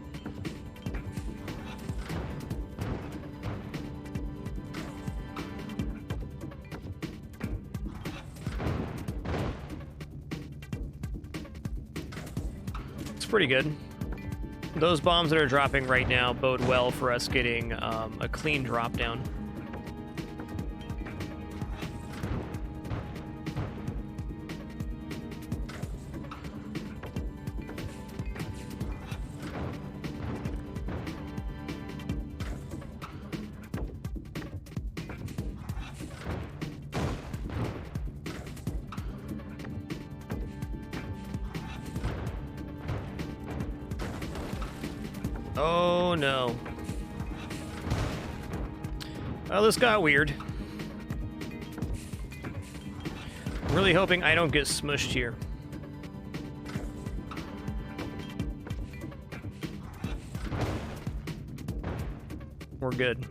It's pretty good. Those bombs that are dropping right now bode well for us getting a clean drop down. Oh no. Well, this got weird. I'm really hoping I don't get smushed here. We're good.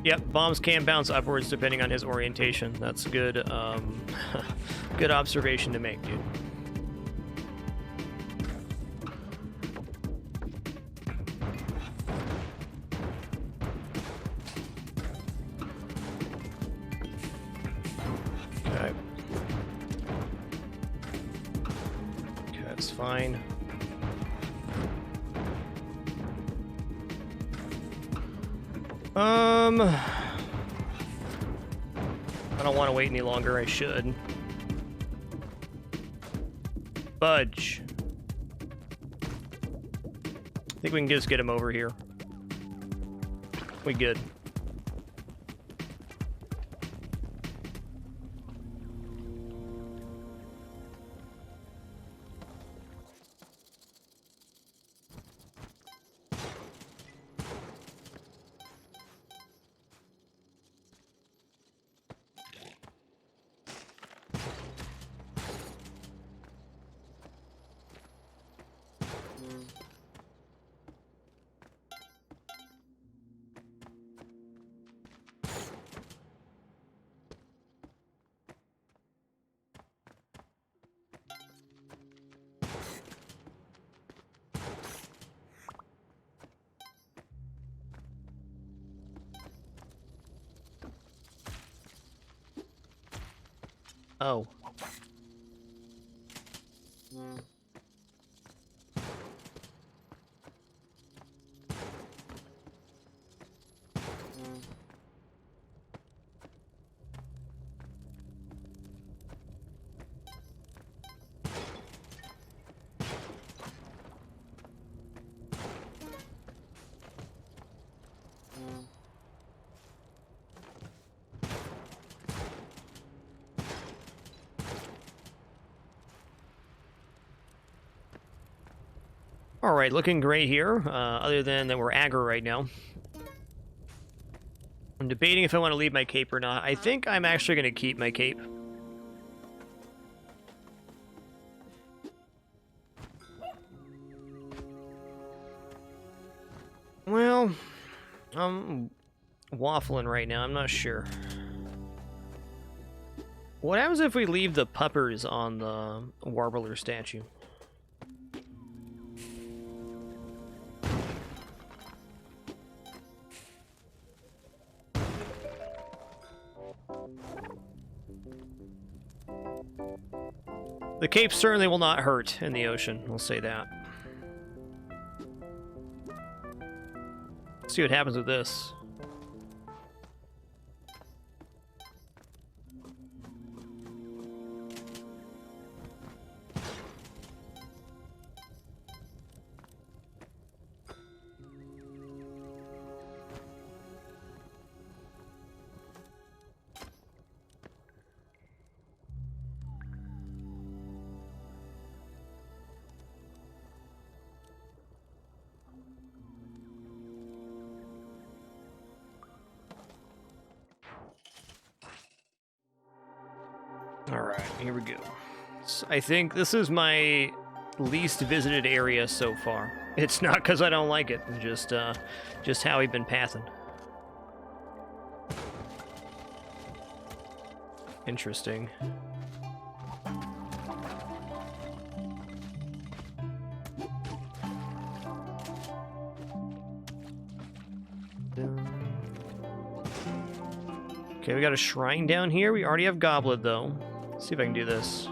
Yep, bombs can bounce upwards depending on his orientation. That's good, good observation to make, dude. fine. I don't want to wait any longer. I should. Budge. I think we can just get him over here. We good. Oh. Alright, looking great here, other than that we're aggro right now. I'm debating if I want to leave my cape or not. I think I'm actually going to keep my cape. Well, I'm waffling right now, I'm not sure. What happens if we leave the puppers on the Warbler statue? The cape certainly will not hurt in the ocean, we'll say that. Let's see what happens with this. Alright, here we go. So I think this is my least visited area so far. It's not because I don't like it, just how we've been pathing. Interesting. Okay, we got a shrine down here. We already have Goblet, though. Let's see if I can do this.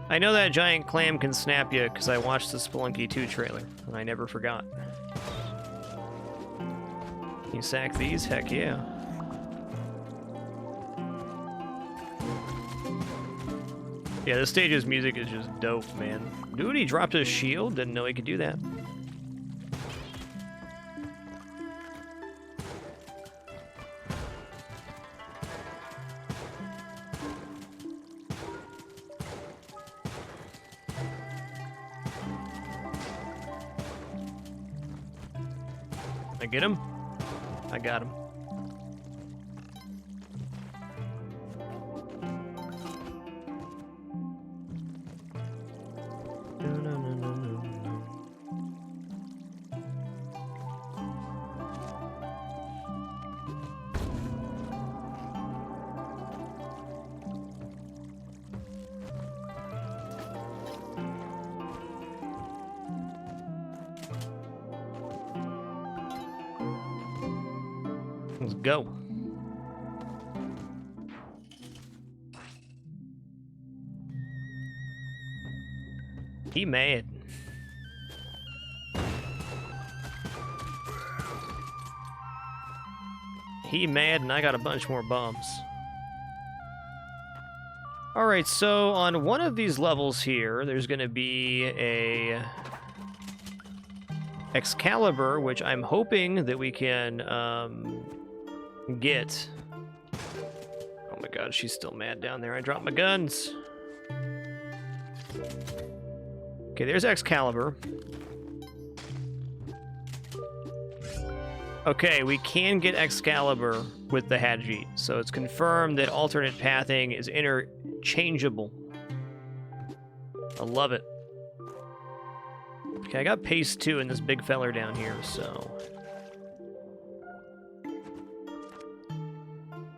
I know that giant clam can snap you because I watched the Spelunky 2 trailer, and I never forgot. Can you sack these? Heck yeah. Yeah, this stage's music is just dope, man. Dude, he dropped his shield. Didn't know he could do that. I get him? I got him. Let's go. He mad. He mad, and I got a bunch more bombs. Alright, so on one of these levels here, there's going to be a Excalibur, which I'm hoping that we can get. Oh my god, she's still mad down there. I dropped my guns. Okay, there's Excalibur. Okay, we can get Excalibur with the Hadji, so it's confirmed that alternate pathing is interchangeable. I love it. Okay, I got pace 2 in this big feller down here, so...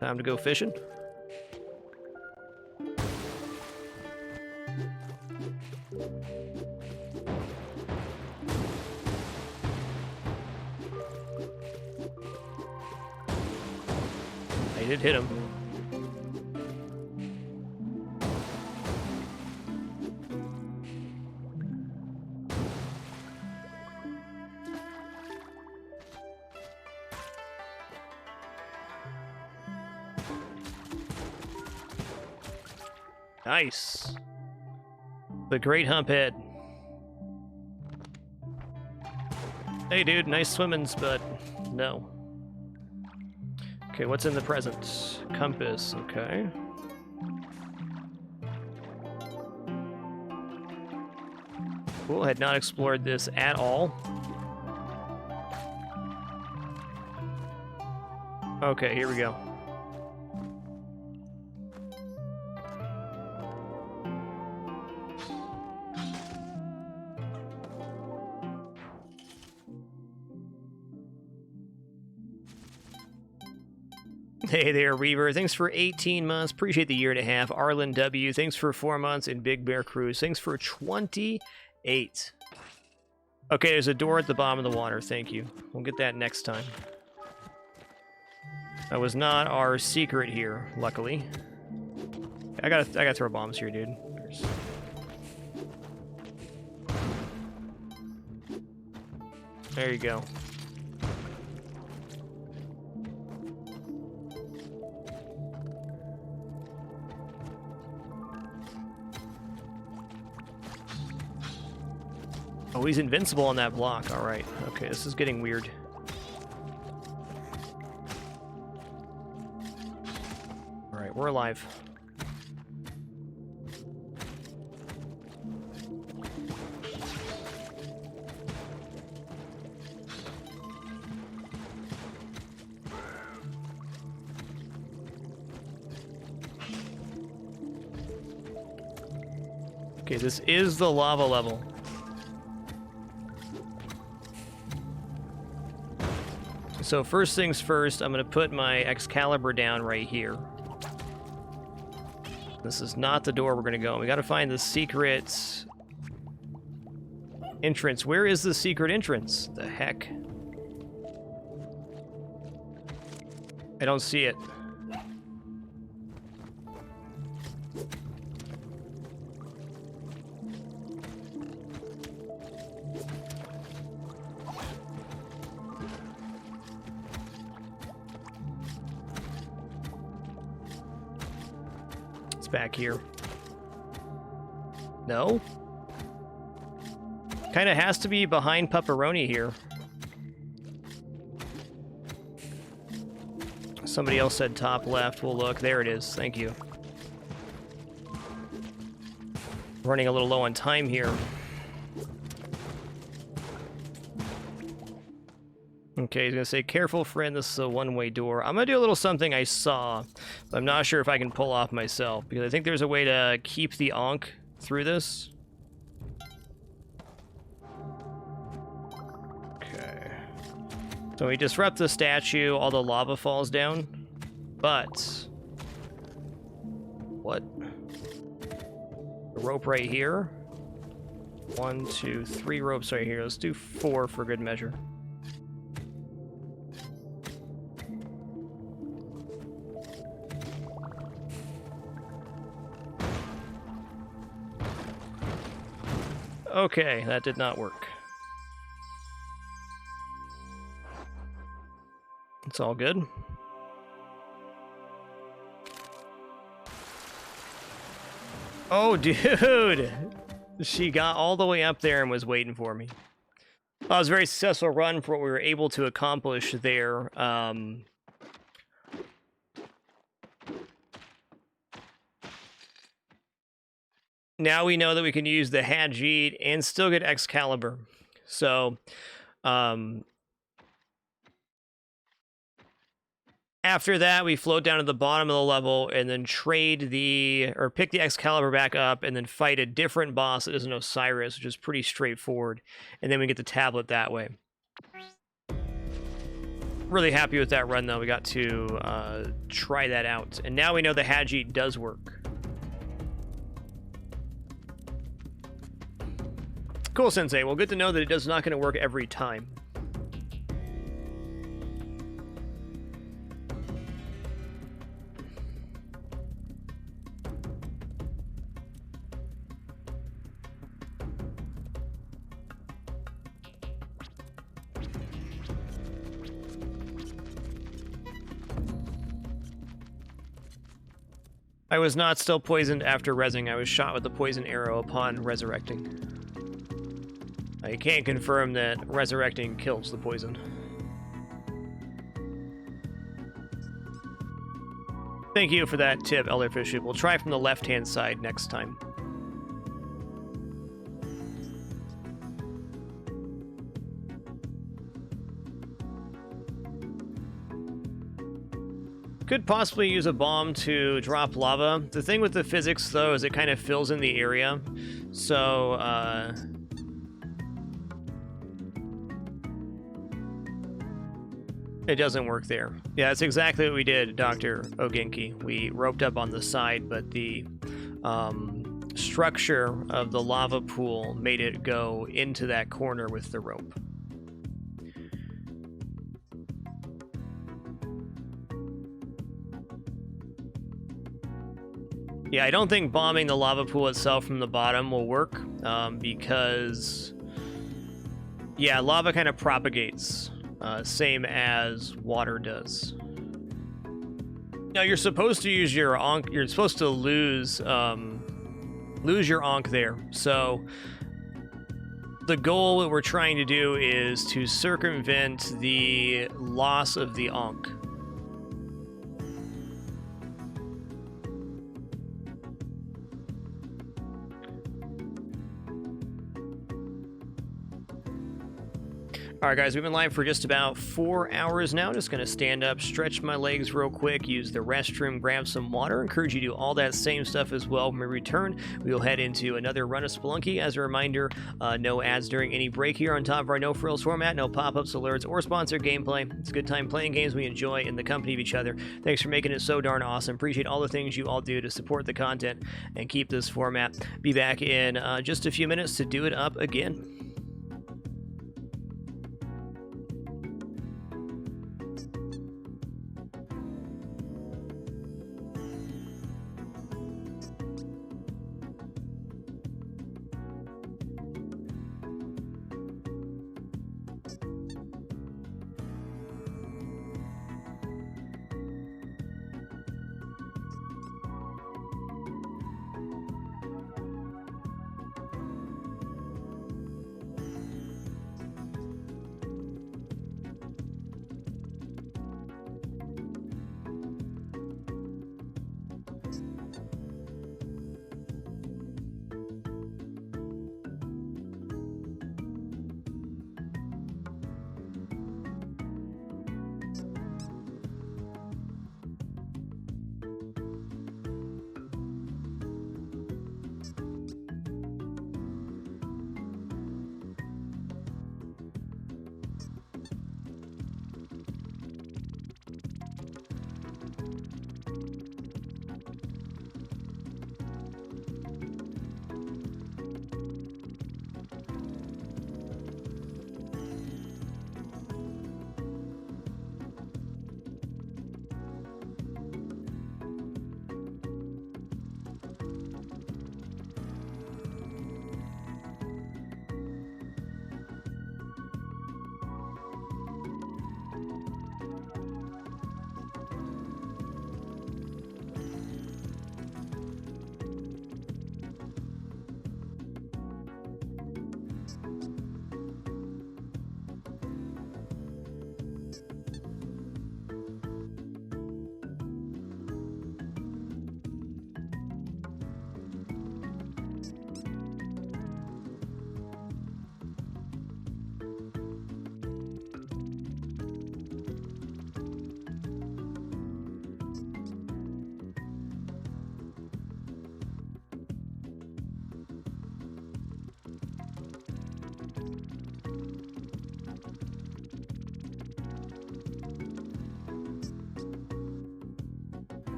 time to go fishing. I did hit him. Nice. The great humphead. Hey dude, nice swimmings, but no. Okay, what's in the present? Compass, okay. Cool, had not explored this at all. Okay, here we go. Hey there, Reaver. Thanks for 18 months. Appreciate the year and a half. Arlen W. Thanks for 4 months. And Big Bear Cruise. Thanks for 28. Okay, there's a door at the bottom of the water. Thank you. We'll get that next time. That was not our secret here, luckily. I gotta throw bombs here, dude. There you go. Oh, he's invincible on that block. All right. Okay, this is getting weird. All right, we're alive. Okay, this is the lava level. So first things first, I'm going to put my Excalibur down right here. This is not the door we're going to go. We got to find the secret entrance. Where is the secret entrance? The heck? I don't see it. Back here. No? Kind of has to be behind Pepperoni here. Somebody else said top left. We'll look. There it is. Thank you. Running a little low on time here. Okay, he's gonna say, careful friend, this is a one-way door. I'm gonna do a little something I saw, but I'm not sure if I can pull off myself, because I think there's a way to keep the Ankh through this. Okay. So we disrupt the statue, all the lava falls down, but... what? The rope right here. 1, 2, 3 ropes right here. Let's do 4 for good measure. Okay, that did not work. It's all good. Oh, dude! She got all the way up there and was waiting for me. Well, it was a very successful run for what we were able to accomplish there. Now we know that we can use the Hajit and still get Excalibur. So, after that, we float down to the bottom of the level and then pick the Excalibur back up and then fight a different boss that isn't Osiris, which is pretty straightforward. And then we get the tablet that way. Really happy with that run, though. We got to try that out. And now we know the Hajit does work. Cool, Sensei. Well, good to know that it is not going to work every time. I was not still poisoned after rezzing. I was shot with the poison arrow upon resurrecting. I can't confirm that resurrecting kills the poison. Thank you for that tip, Elderfish. We'll try from the left-hand side next time. Could possibly use a bomb to drop lava. The thing with the physics, though, is it kind of fills in the area. So, it doesn't work there. Yeah, that's exactly what we did, Dr. Oginki. We roped up on the side, but the structure of the lava pool made it go into that corner with the rope. Yeah, I don't think bombing the lava pool itself from the bottom will work, because, yeah, lava kind of propagates, same as water does. Now, you're supposed to use your Ankh, you're supposed to lose your Ankh there, so the goal that we're trying to do is to circumvent the loss of the Ankh. All right, guys, we've been live for just about 4 hours now. Just going to stand up, stretch my legs real quick, use the restroom, grab some water. Encourage you to do all that same stuff as well. When we return, we will head into another run of Spelunky. As a reminder, no ads during any break here on top of our no-frills format, no pop-ups, alerts, or sponsored gameplay. It's a good time playing games we enjoy in the company of each other. Thanks for making it so darn awesome. Appreciate all the things you all do to support the content and keep this format. Be back in just a few minutes to do it up again.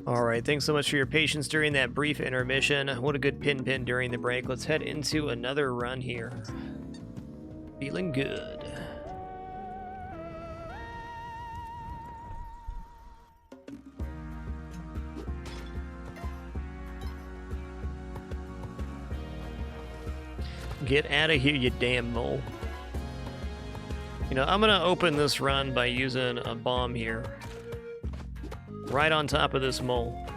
Alright, thanks so much for your patience during that brief intermission. What a good pin during the break. Let's head into another run here. Feeling good. Get out of here, you damn mole. You know, I'm gonna open this run by using a bomb here. Right on top of this mole.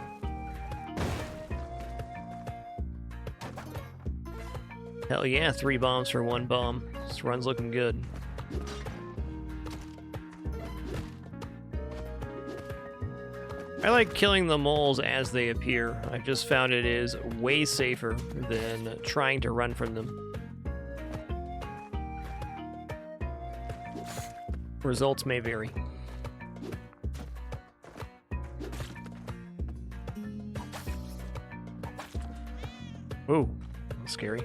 Hell yeah, 3 bombs for 1 bomb. This run's looking good. I like killing the moles as they appear. I've just found it is way safer than trying to run from them. Results may vary. Ooh, that's scary.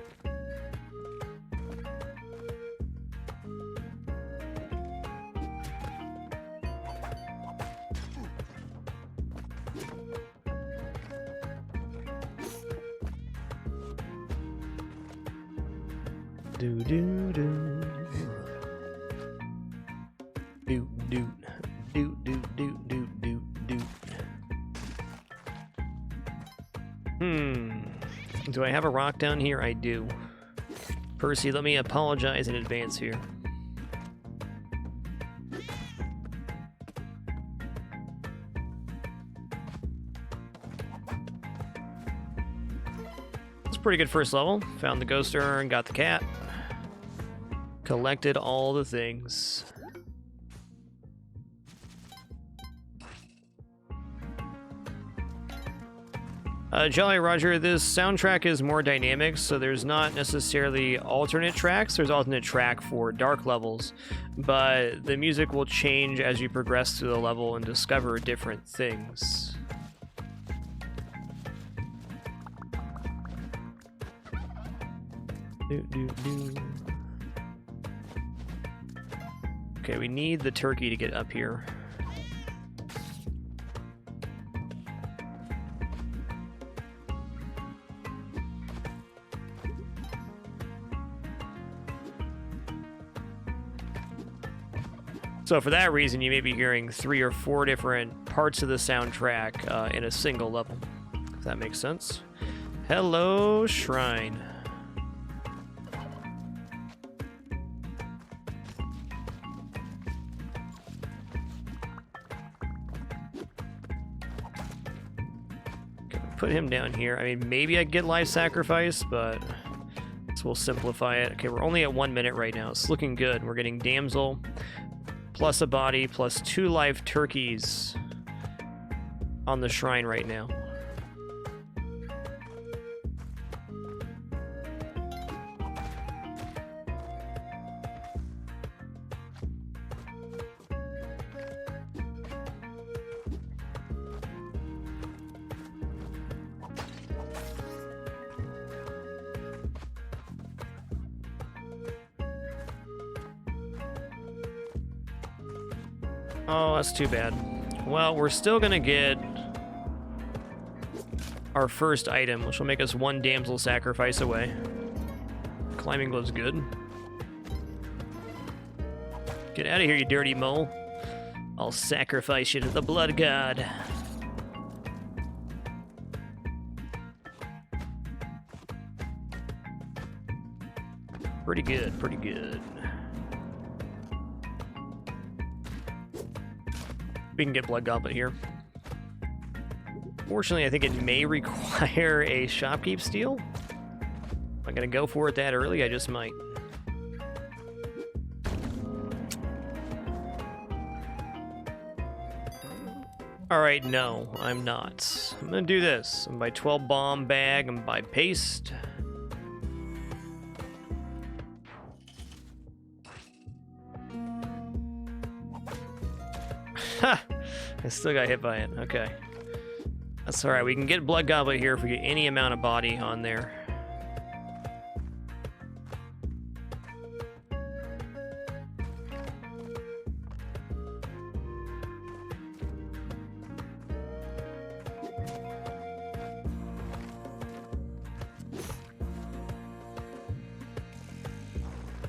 Do do do. Do do do do do do do do. Do I have a rock down here? I do. Percy, let me apologize in advance here. It's a pretty good first level. Found the ghost urn, got the cat. Collected all the things. Jolly Roger, this soundtrack is more dynamic, so there's not necessarily alternate tracks. There's alternate track for dark levels, but the music will change as you progress through the level and discover different things. Okay, we need the turkey to get up here. So for that reason, you may be hearing 3 or 4 different parts of the soundtrack in a single level, if that makes sense. Hello, Shrine. Put him down here. I mean, maybe I get live sacrifice, but this will simplify it. Okay, we're only at 1 minute right now. It's looking good. We're getting Damsel, plus a body, plus 2 live turkeys on the shrine right now. Oh, that's too bad. Well, we're still gonna get our first item, which will make us 1 damsel sacrifice away. Climbing glove's good. Get out of here, you dirty mole. I'll sacrifice you to the blood god. Pretty good, pretty good. We can get Blood Goblet here. Fortunately, I think it may require a Shopkeep steal. Am I gonna go for it that early? I just might. Alright, no, I'm not. I'm gonna do this. I'm gonna buy 12 bomb bag, I'm gonna buy paste. Ha! I still got hit by it. Okay. That's alright. We can get Blood Goblet here if we get any amount of body on there.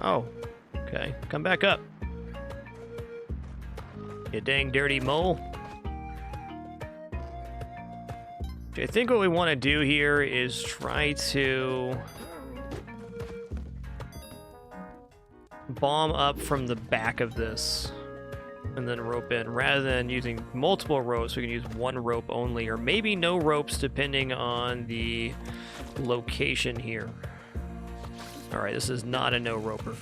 Oh, okay. Come back up. You dang dirty mole. I think what we want to do here is try to bomb up from the back of this and then rope in. Rather than using multiple ropes, we can use one rope only, or maybe no ropes depending on the location here. Alright, this is not a no-roper.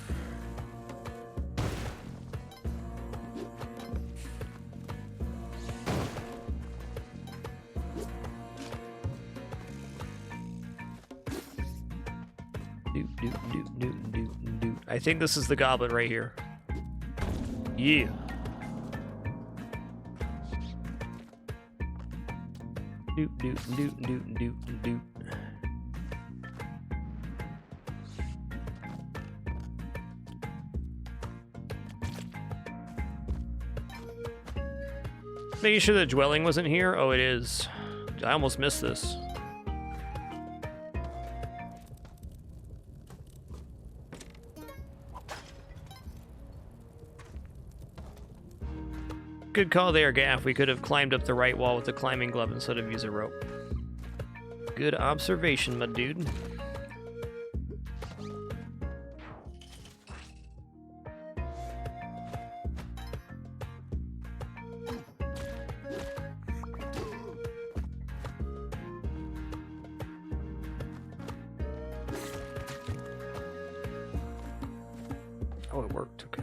I think this is the goblet right here. Yeah. Making sure the dwelling wasn't here. Oh, it is. I almost missed this. Good call there, Gaff. We could have climbed up the right wall with the climbing glove instead of use a rope. Good observation, my dude. Oh, it worked. Okay.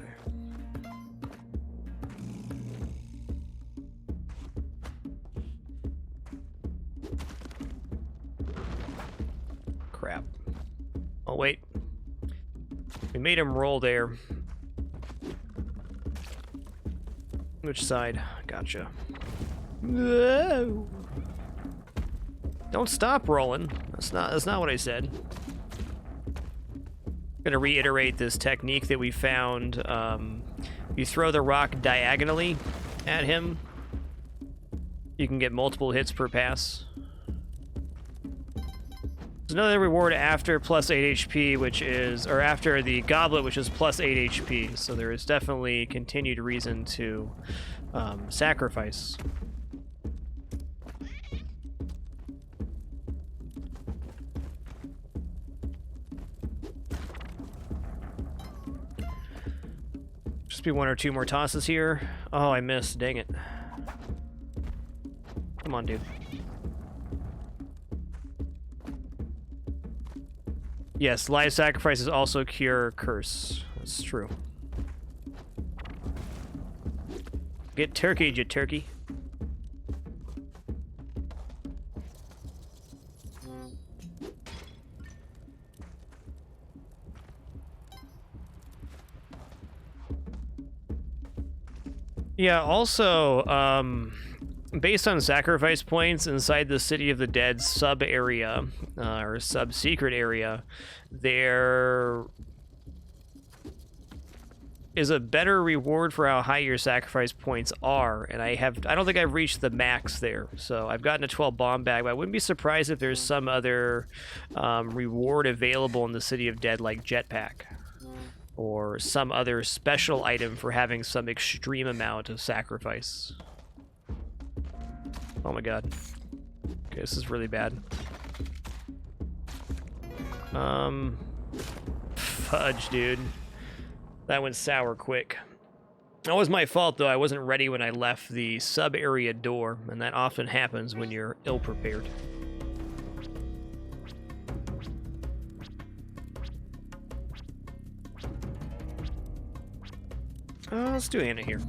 Crap. Oh, wait. We made him roll there. Which side? Gotcha. No. Don't stop rolling. That's not what I said. I'm gonna reiterate this technique that we found. You throw the rock diagonally at him. You can get multiple hits per pass. There's another reward after plus 8 HP, which is, or after the goblet, which is plus 8 HP. So there is definitely continued reason to sacrifice. Just be one or two more tosses here. Oh, I missed. Dang it. Come on, dude. Yes, live sacrifices also cure curse. That's true. Get turkeyed, you turkey. Yeah, also, based on sacrifice points inside the City of the Dead sub-area, or sub-secret area, there is a better reward for how high your sacrifice points are, and I don't think I've reached the max there, so I've gotten a 12 bomb bag, but I wouldn't be surprised if there's some other reward available in the City of Dead, like jetpack, or some other special item for having some extreme amount of sacrifice. Oh my god. Okay, this is really bad. Fudge, dude. That went sour quick. That was my fault, though. I wasn't ready when I left the sub-area door, and that often happens when you're ill-prepared. Let's do Anna here.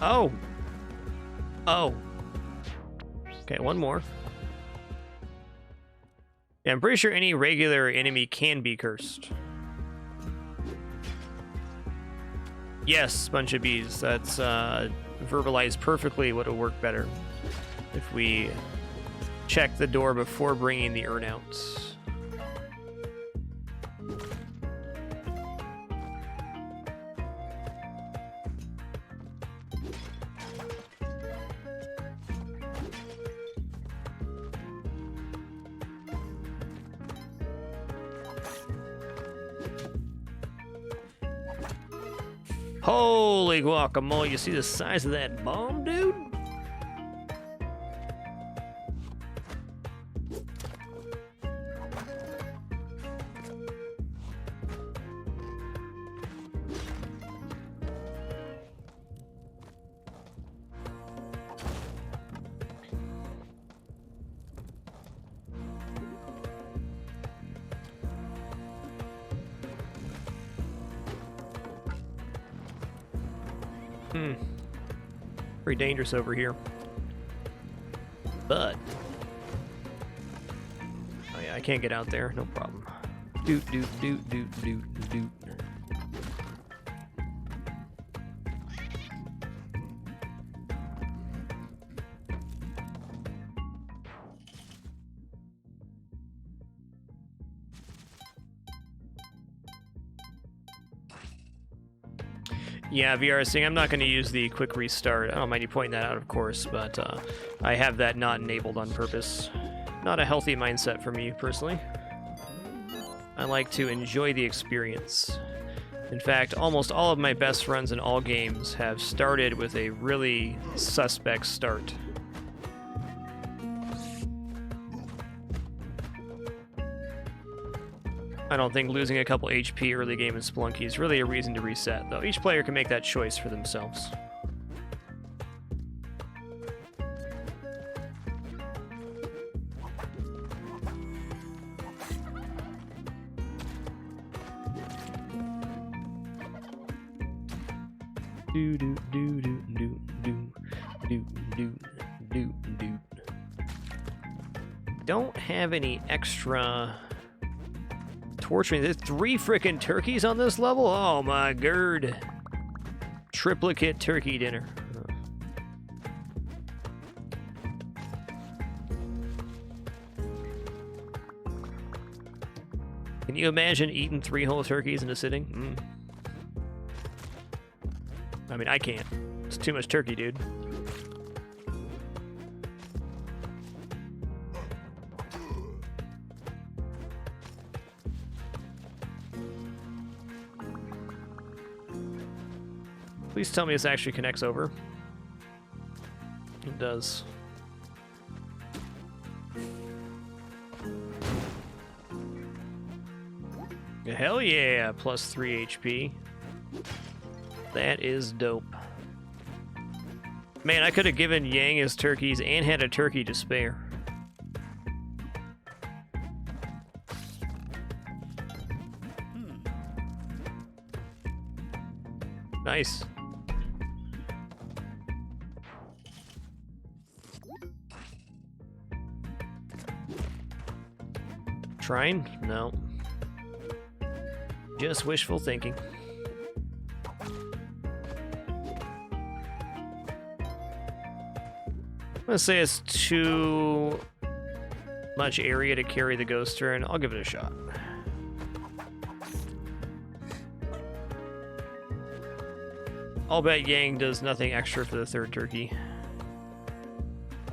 Oh. Oh. Okay, one more. Yeah, I'm pretty sure any regular enemy can be cursed. Yes, bunch of bees. That's verbalized perfectly what would work better if we check the door before bringing the urn out. Holy guacamole, you see the size of that bomb, dude? Pretty dangerous over here. But oh yeah, I can't get out there, no problem. Doot doot doot doot doot doot. Yeah, VRSing, I'm not going to use the quick restart. I don't mind you pointing that out, of course, but I have that not enabled on purpose. Not a healthy mindset for me, personally. I like to enjoy the experience. In fact, almost all of my best runs in all games have started with a really suspect start. I don't think losing a couple HP early game in Spelunky is really a reason to reset, though each player can make that choice for themselves. Do do do do do do do do do do. Don't have any extra torturing. There's 3 frickin' turkeys on this level? Oh my god. Triplicate turkey dinner. Can you imagine eating 3 whole turkeys in a sitting? I mean, I can't. It's too much turkey, dude. Please tell me this actually connects over. It does. Hell yeah, plus 3 HP. That is dope. Man, I could have given Yang his turkeys and had a turkey to spare. Nice. Trying? No. Just wishful thinking. I'm gonna say it's too much area to carry the ghoster, and I'll give it a shot. I'll bet Yang does nothing extra for the 3rd turkey.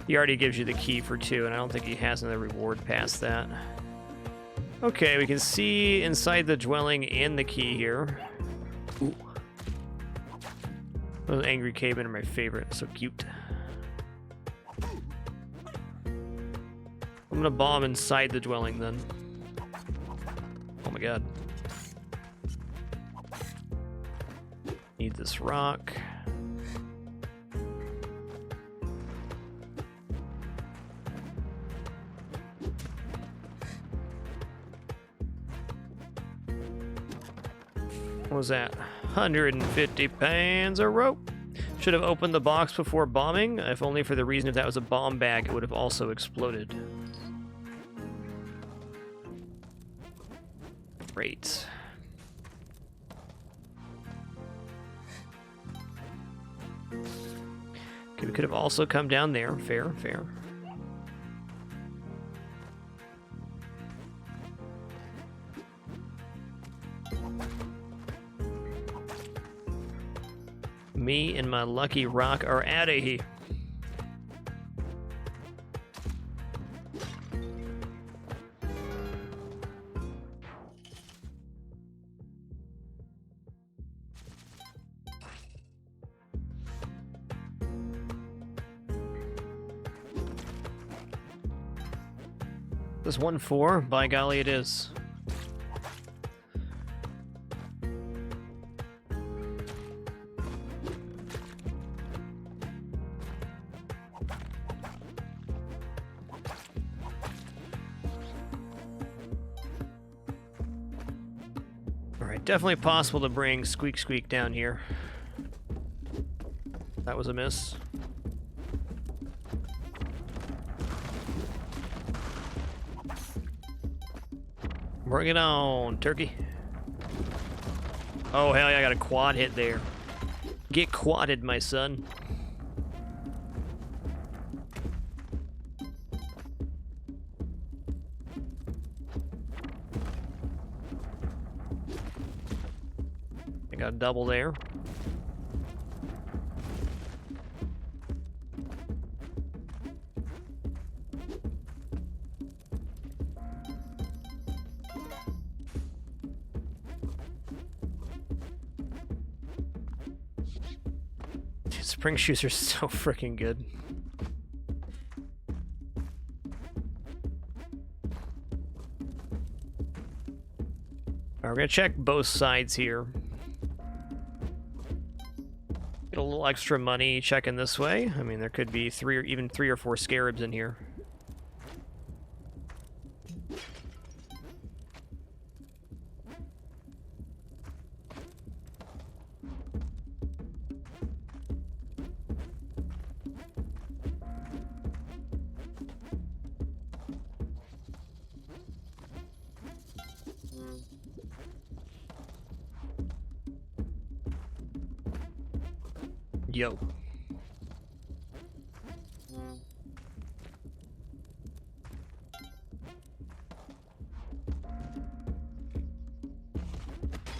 He already gives you the key for 2, and I don't think he has another reward past that. Okay, we can see inside the dwelling and the key here. Ooh. Those angry cavemen are my favorite. So cute. I'm gonna bomb inside the dwelling then. Oh my god. Need this rock. What was that? 150 pans of rope. Should have opened the box before bombing, if only for the reason if that was a bomb bag, it would have also exploded. Great. Okay, we could have also come down there. Fair, fair. Me and my lucky rock are out of here. This 1-4? By golly, it is. Alright, definitely possible to bring Squeak Squeak down here. That was a miss. Bring it on, turkey. Oh, hell yeah, I got a quad hit there. Get quadded, my son. I got a double there. Spring shoes are so freaking good. Alright, we're gonna check both sides here. Get a little extra money checking this way. I mean, there could be even three or four scarabs in here. Yo.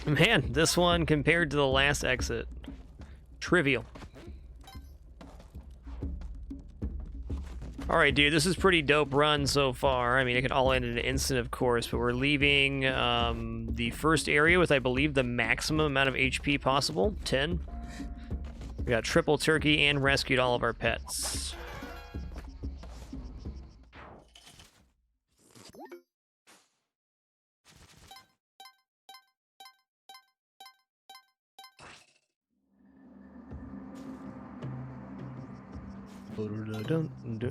Man, this one compared to the last exit, trivial. Alright, dude, this is pretty dope run so far. I mean, it can all end in an instant, of course, but we're leaving the first area with, I believe, the maximum amount of HP possible, 10. We got triple turkey and rescued all of our pets.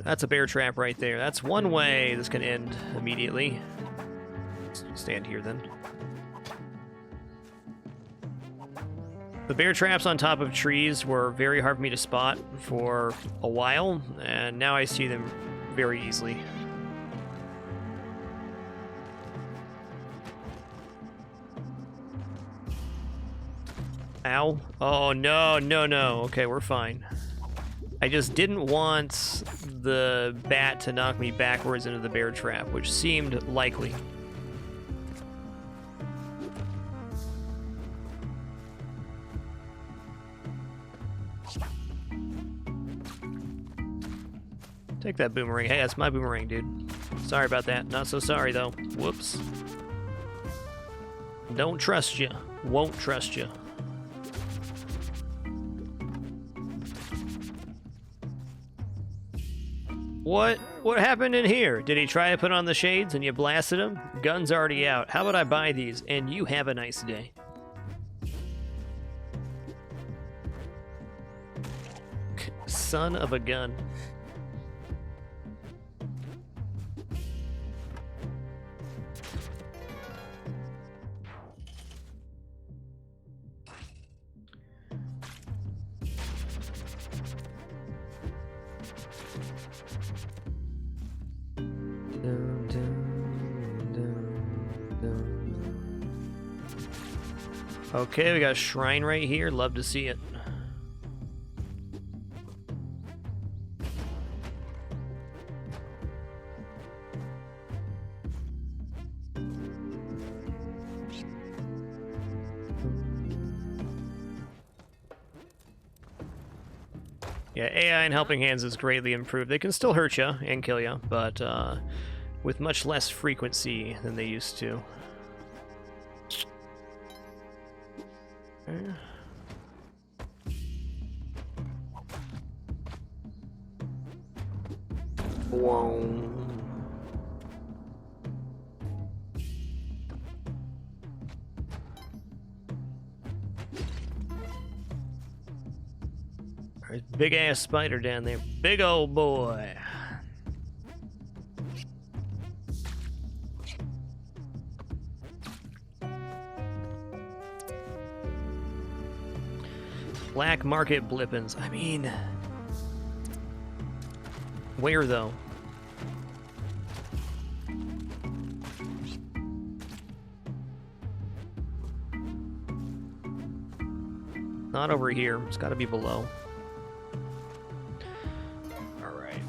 That's a bear trap right there. That's one way this can end immediately. Let's stand here then. The bear traps on top of trees were very hard for me to spot for a while, and now I see them very easily. Ow. Oh, no, no, no. Okay, we're fine. I just didn't want the bat to knock me backwards into the bear trap, which seemed likely. Take that boomerang. Hey, that's my boomerang, dude. Sorry about that. Not so sorry, though. Whoops. Don't trust you. Won't trust you. What happened in here? Did he try to put on the shades and you blasted him? Gun's already out. How about I buy these and you have a nice day? Son of a gun. Okay, we got a shrine right here. Love to see it. Yeah, AI and Helping Hands is greatly improved. They can still hurt you and kill you, but with much less frequency than they used to. Okay. Whoa. There's a big ass spider down there. Big old boy. Black market blippins. I mean, where though? Not over here. It's got to be below. All right.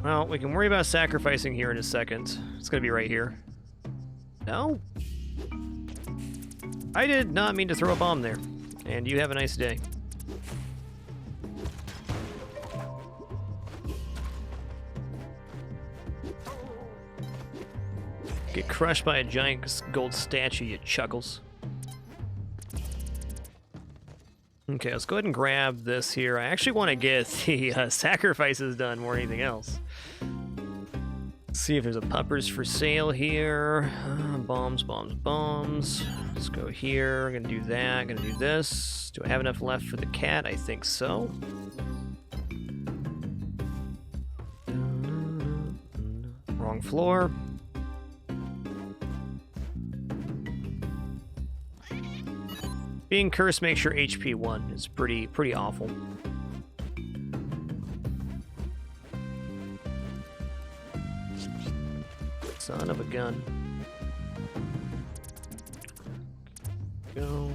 Well, we can worry about sacrificing here in a second. It's going to be right here. No? I did not mean to throw a bomb there. And you have a nice day. Get crushed by a giant gold statue, you chuckles. Okay, let's go ahead and grab this here. I actually want to get the sacrifices done more than anything else. Let's see if there's a puppers for sale here. Bombs, bombs, bombs. Let's go here. I'm gonna do that. I'm gonna do this. Do I have enough left for the cat? I think so. Wrong floor. Being cursed makes your HP 1. It's pretty awful. Son of a gun. Go.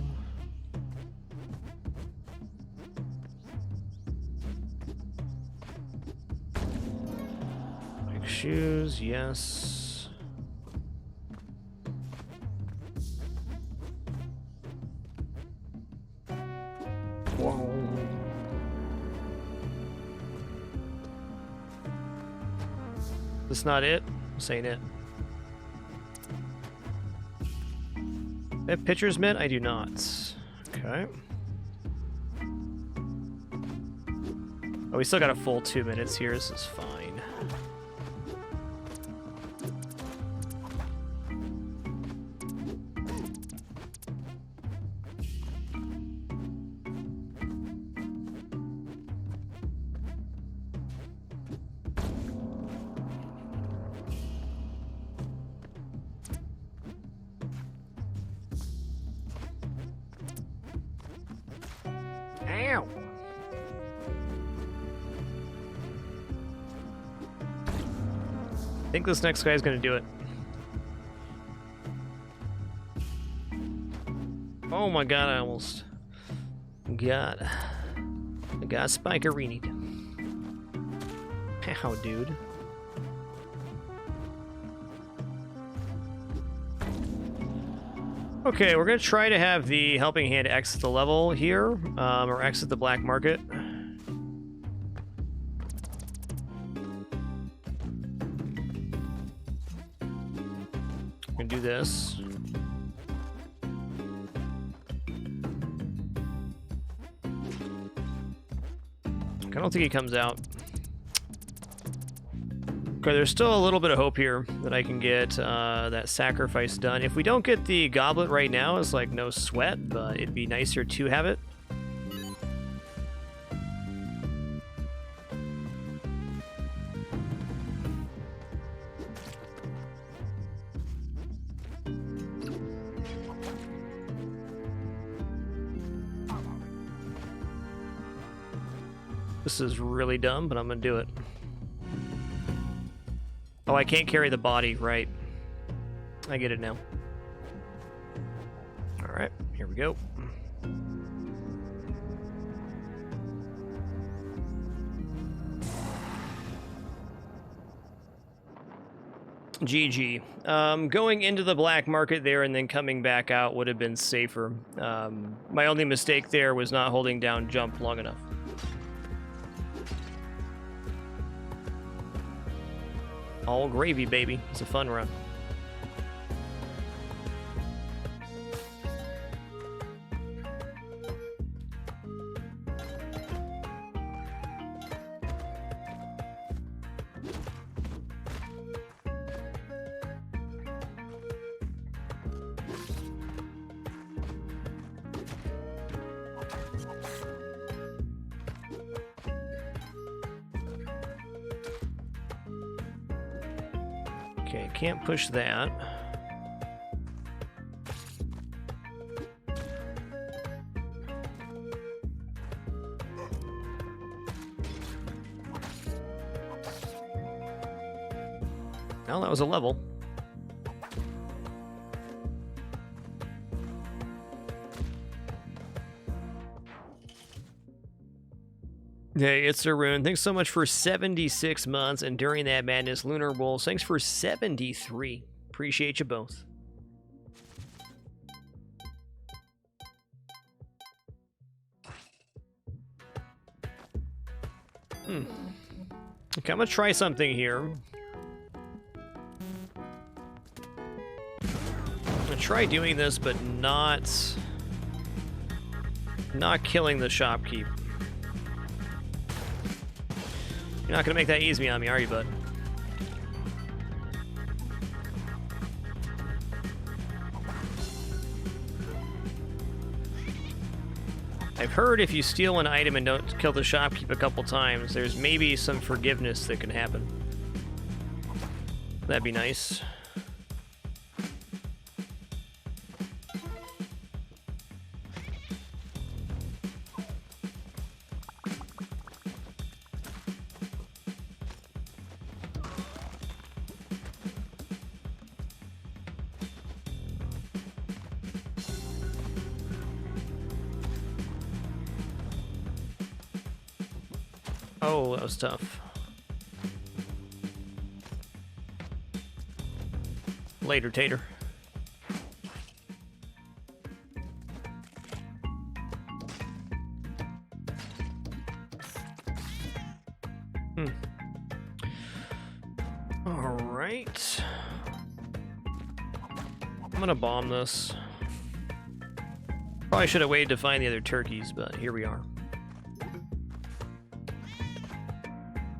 Like shoes, yes. Whoa. That's not it? This ain't it. I have pitcher's mitt? I do not. Okay. Oh, we still got a full 2 minutes here. This is fine. Ow! I think this next guy's gonna do it. Oh my god, I almost got Spikerini. How, dude? Okay, we're gonna try to have the helping hand exit the level here, or exit the black market. We're gonna do this. I don't think he comes out. Okay, there's still a little bit of hope here that I can get that sacrifice done. If we don't get the goblet right now, it's like no sweat, but it'd be nicer to have it. This is really dumb, but I'm gonna do it. Oh, I can't carry the body, right. I get it now. Alright, here we go. GG. Going into the black market there and then coming back out would have been safer. My only mistake there was not holding down jump long enough. All gravy, baby. It's a fun run. Okay, can't push that. Well, that was a level. Hey, it's Arun. Thanks so much for 76 months, and during that madness, Lunar Wolves, thanks for 73. Appreciate you both. Okay, I'm gonna try something here. I'm gonna try doing this, but not killing the Shopkeep. You're not gonna make that easy on me, are you, bud? I've heard if you steal an item and don't kill the Shopkeep a couple times, there's maybe some forgiveness that can happen. That'd be nice. Oh, that was tough. Later, Tater. All right. I'm gonna bomb this. Probably should have waited to find the other turkeys, but here we are.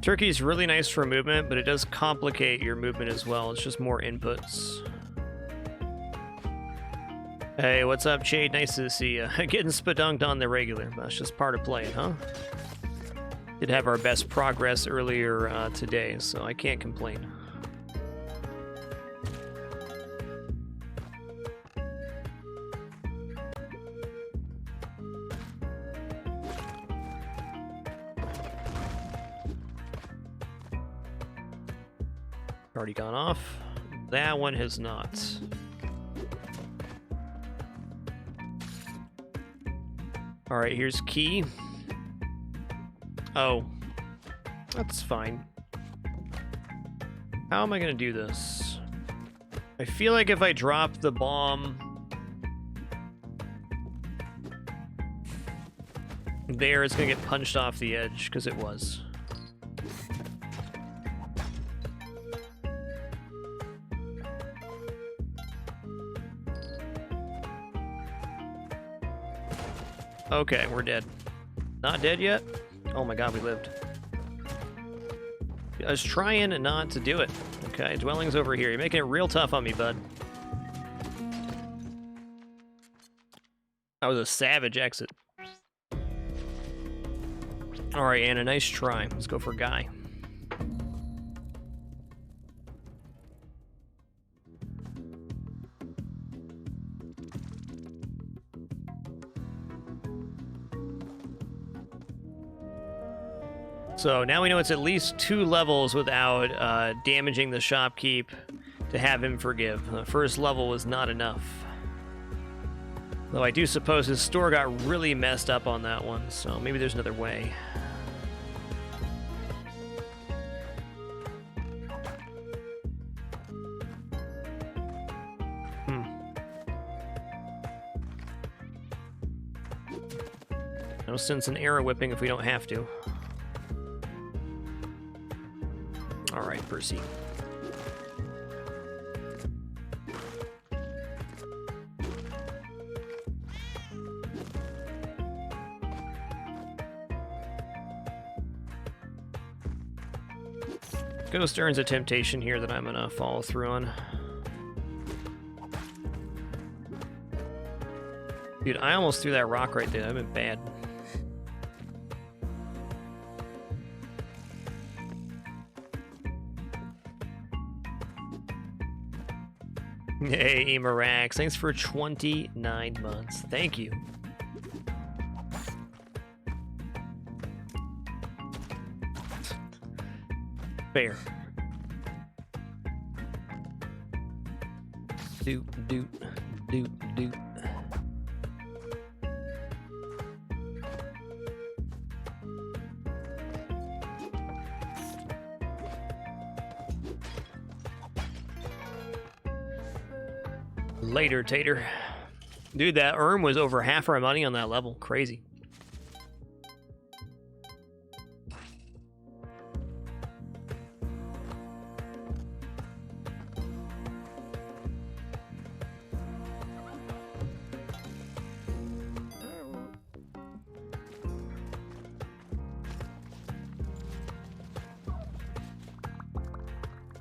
Turkey is really nice for movement, but it does complicate your movement as well. It's just more inputs. Hey, what's up, Shade? Nice to see you. Getting spedunked on the regular. That's just part of playing, huh? Did have our best progress earlier today, so I can't complain. Already gone off. That one has not. All right, here's key. Oh, that's fine. How am I gonna do this? I feel like if I drop the bomb there, it's gonna get punched off the edge, because it was. Okay, we're dead. Not dead yet? Oh my god, we lived. I was trying not to do it. Okay, dwelling's over here. You're making it real tough on me, bud. That was a savage exit. Alright, Anna, nice try. Let's go for Guy. So now we know it's at least 2 levels without damaging the Shopkeep to have him forgive. The first level was not enough. Though I do suppose his store got really messed up on that one, so maybe there's another way. No sense in arrow whipping if we don't have to. Alright, Percy. Ghost earns a temptation here that I'm gonna follow through on. Dude, I almost threw that rock right there. I've been bad. Hey, Emirax, thanks for 29 months. Thank you. Fair. Doot, doot, doot, doot. Later, Tater. Dude, that was over half our money on that level. Crazy.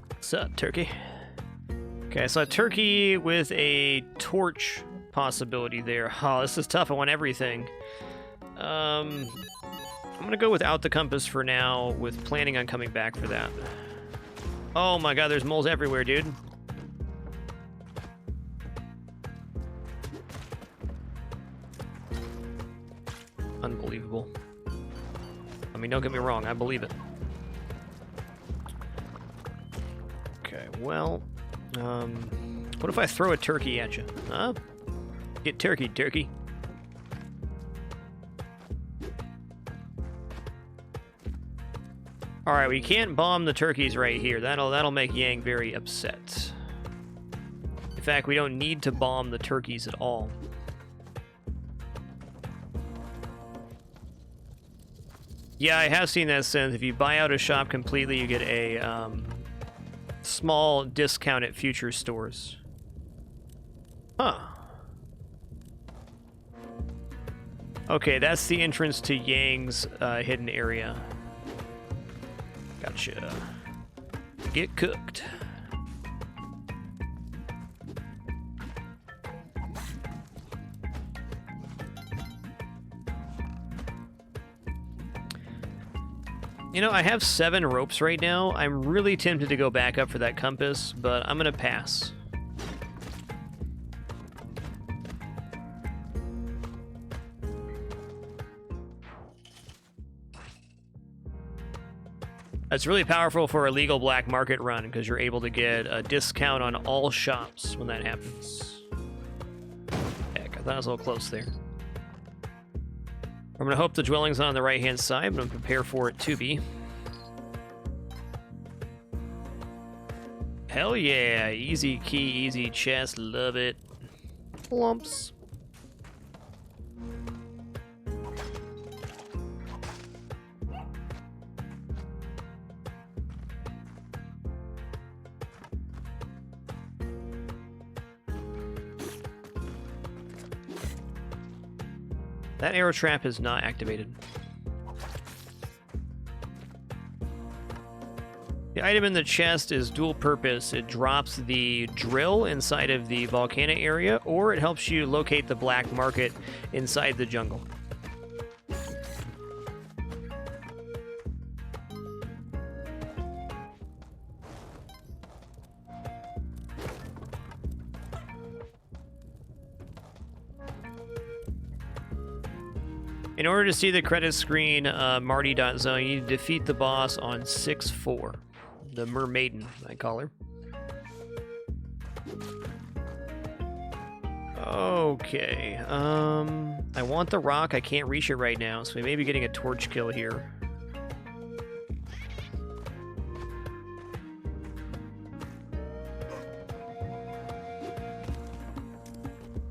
What's up, turkey? Okay, so a turkey with a torch possibility there. Oh, this is tough. I want everything. I'm gonna go without the compass for now, with planning on coming back for that. Oh my god, there's moles everywhere, dude. Unbelievable. I mean, don't get me wrong, I believe it. Okay, well... what if I throw a turkey at you? Huh? Get turkey, turkey. Alright, we can't bomb the turkeys right here. That'll make Yang very upset. In fact, we don't need to bomb the turkeys at all. Yeah, I have seen that since. If you buy out a shop completely, you get a, small discount at future stores. Huh. Okay, that's the entrance to Yang's hidden area. Gotcha. Get cooked. You know, I have 7 ropes right now. I'm really tempted to go back up for that compass, but I'm gonna pass. It's really powerful for a legal black market run, because you're able to get a discount on all shops when that happens. Heck, I thought I was a little close there. I'm gonna hope the dwelling's on the right-hand side, but I'm prepare for it to be. Hell yeah! Easy key, easy chest, love it. Lumps. That arrow trap is not activated. The item in the chest is dual purpose. It drops the drill inside of the Volcano area, or it helps you locate the black market inside the jungle. In order to see the credit screen, Marty.zone, you need to defeat the boss on 6-4. The Mermaiden, I call her. Okay, I want the rock. I can't reach it right now, so we may be getting a torch kill here.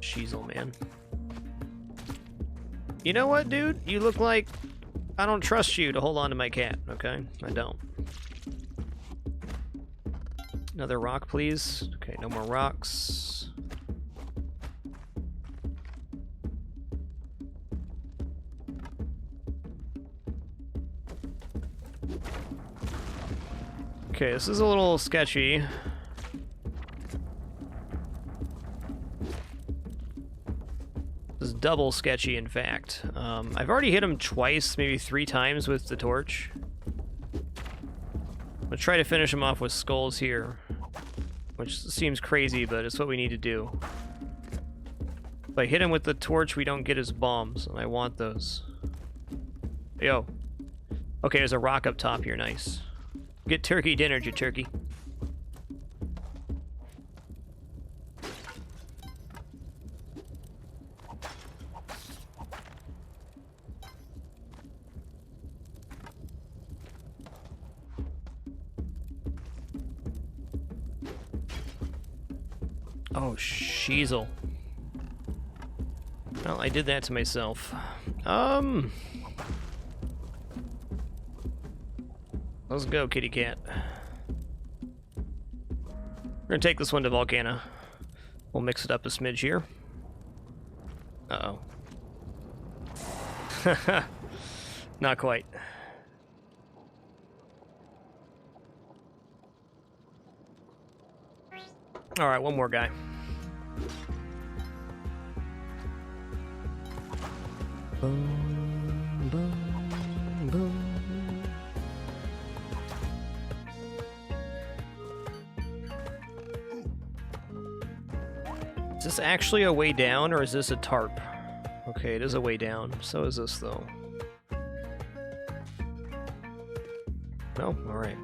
Sheezel, man. You know what, dude? You look like I don't trust you to hold on to my cat, okay? I don't. Another rock, please. Okay, no more rocks. Okay, this is a little sketchy. This is double sketchy, in fact. I've already hit him twice, maybe 3 times with the torch. I'm gonna try to finish him off with skulls here. which seems crazy, but it's what we need to do. If I hit him with the torch, we don't get his bombs, and I want those. Yo. Okay, there's a rock up top here, nice. Get turkey dinner, you turkey. Oh, sheezel. Well, I did that to myself. Let's go, kitty cat. We're gonna take this one to Volcano. We'll mix it up a smidge here. Uh-oh. Not quite. Alright, one more guy. Boom, boom, boom. Is this actually a way down, or is this a tarp? Okay, it is a way down. So is this, though. No? Alright.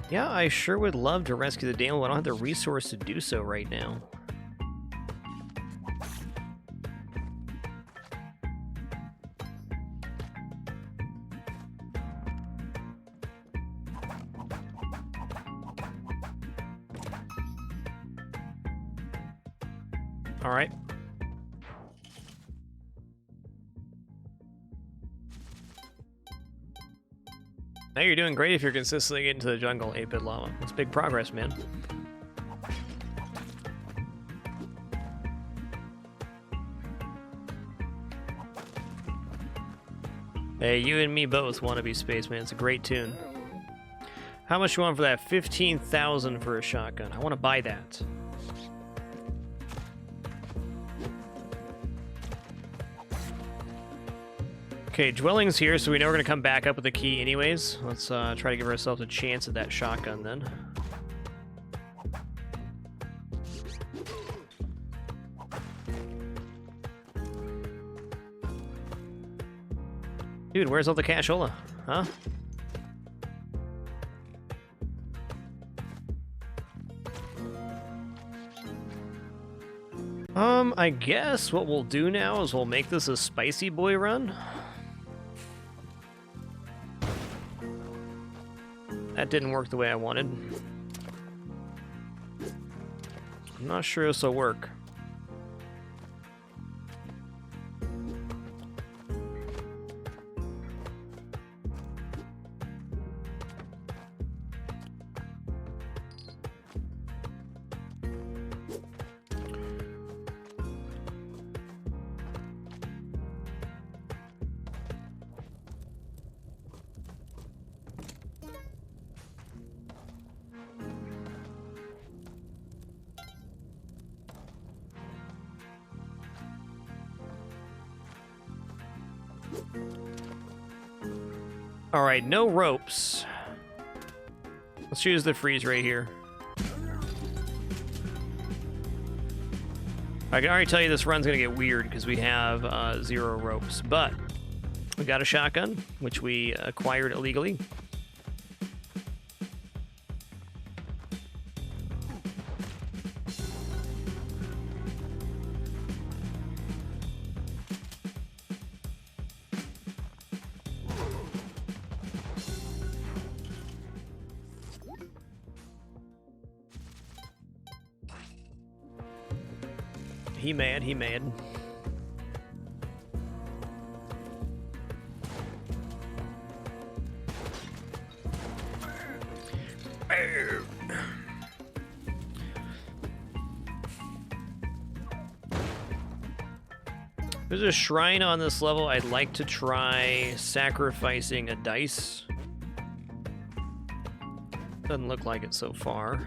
Yeah, I sure would love to rescue the Damsel, but I don't have the resource to do so right now. All right. Now you're doing great if you're consistently getting to the jungle, 8-bit llama. That's big progress, man. Hey, you and me both want to be spaceman. It's a great tune. How much you want for that? 15,000 for a shotgun. I want to buy that. Okay, dwelling's here, so we know we're going to come back up with the key anyways. Let's try to give ourselves a chance at that shotgun then. Dude, where's all the cashola? Huh? I guess what we'll do now is we'll make this a spicy boy run. That didn't work the way I wanted. I'm not sure this will work. Alright, no ropes. Let's use the freeze right here. I can already tell you this run's gonna get weird because we have 0 ropes, but we got a shotgun, which we acquired illegally. He mad, he mad. There's a shrine on this level. I'd like to try sacrificing a dice. Doesn't look like it so far.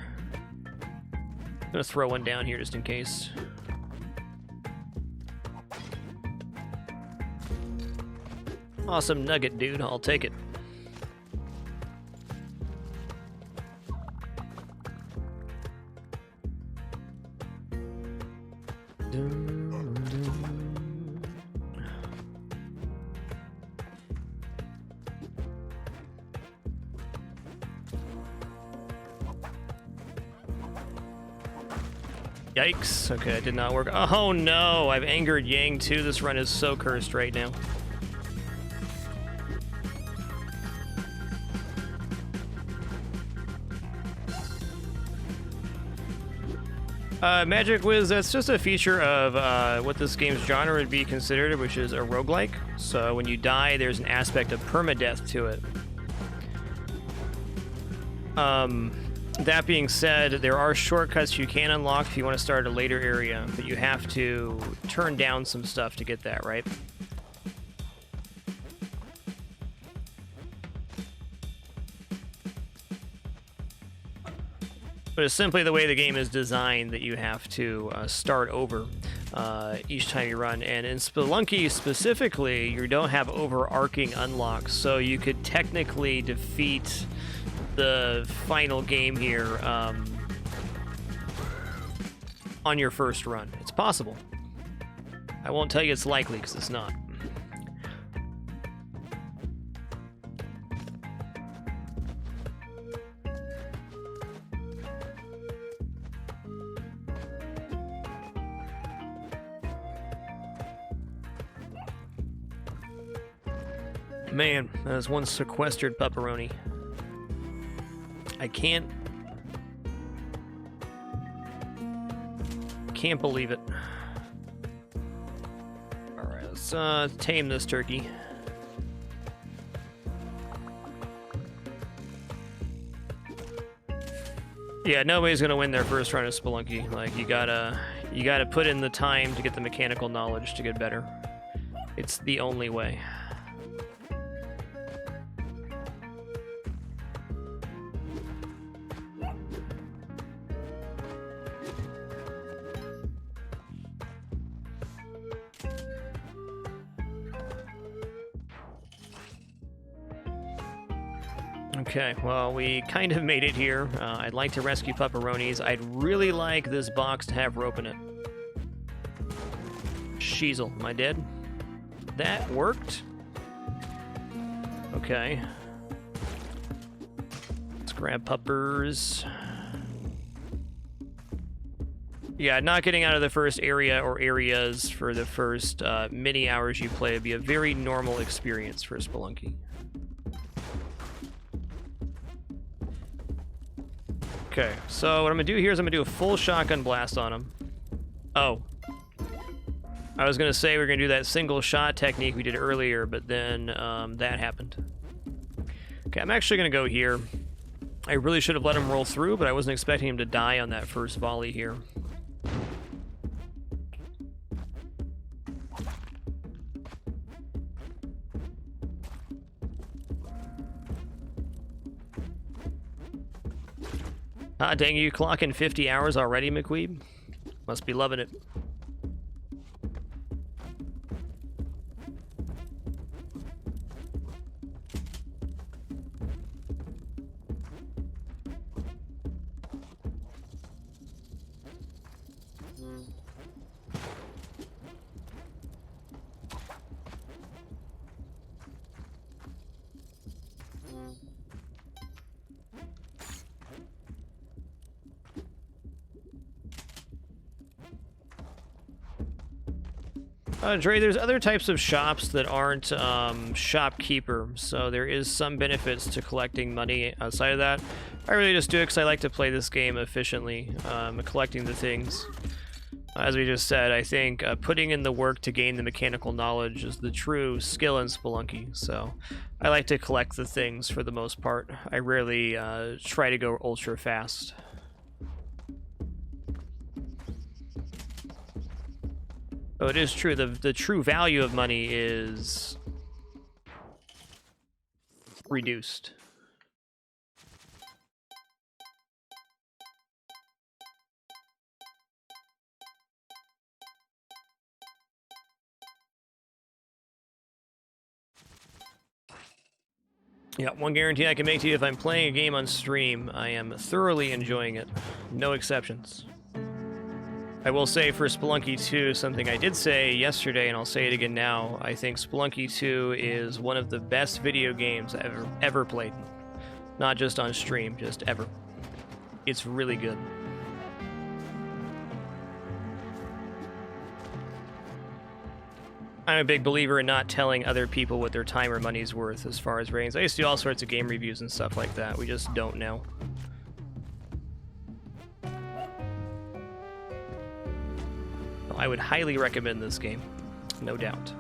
I'm gonna throw one down here just in case. Awesome nugget, dude. I'll take it. Yikes. Okay, it did not work. Oh no, I've angered Yang too. This run is so cursed right now. Magic Whiz, that's just a feature of what this game's genre would be considered, which is a roguelike. So when you die, there's an aspect of permadeath to it. That being said, there are shortcuts you can unlock if you want to start a later area, but you have to turn down some stuff to get that, right? But it's simply the way the game is designed that you have to start over each time you run. And in Spelunky specifically, you don't have overarching unlocks, so you could technically defeat the final game here on your first run. It's possible. I won't tell you it's likely, because it's not. Man, that is one sequestered pepperoni. I can't believe it. Alright, let's tame this turkey. Yeah, nobody's gonna win their first run of Spelunky. Like, you gotta put in the time to get the mechanical knowledge to get better. It's the only way. Okay, well, we kind of made it here. I'd like to rescue pepperonis. I'd really like this box to have rope in it. Sheezel, am I dead? That worked. Okay. Let's grab puppers. Yeah, not getting out of the first area or areas for the first many hours you play would be a very normal experience for Spelunky. Okay, so what I'm gonna do here is I'm gonna do a full shotgun blast on him. Oh. I was gonna say we're gonna do that single shot technique we did earlier, but then that happened. Okay, I'm actually gonna go here. I really should have let him roll through, but I wasn't expecting him to die on that first volley here. Ah, dang, you clocking 50 hours already, McQueeb? Must be loving it. Dre, there's other types of shops that aren't Shopkeeper, so there is some benefits to collecting money outside of that. I really just do it because I like to play this game efficiently, collecting the things. As we just said, I think putting in the work to gain the mechanical knowledge is the true skill in Spelunky, so I like to collect the things for the most part. I rarely try to go ultra fast. Oh, it is true. The true value of money is reduced. Yeah, one guarantee I can make to you: if I'm playing a game on stream, I am thoroughly enjoying it. No exceptions. I will say for Spelunky 2, something I did say yesterday, and I'll say it again now. I think Spelunky 2 is one of the best video games I've ever played. Not just on stream, just ever. It's really good. I'm a big believer in not telling other people what their time or money's worth as far as ratings. I used to do all sorts of game reviews and stuff like that. We just don't know. I would highly recommend this game, no doubt.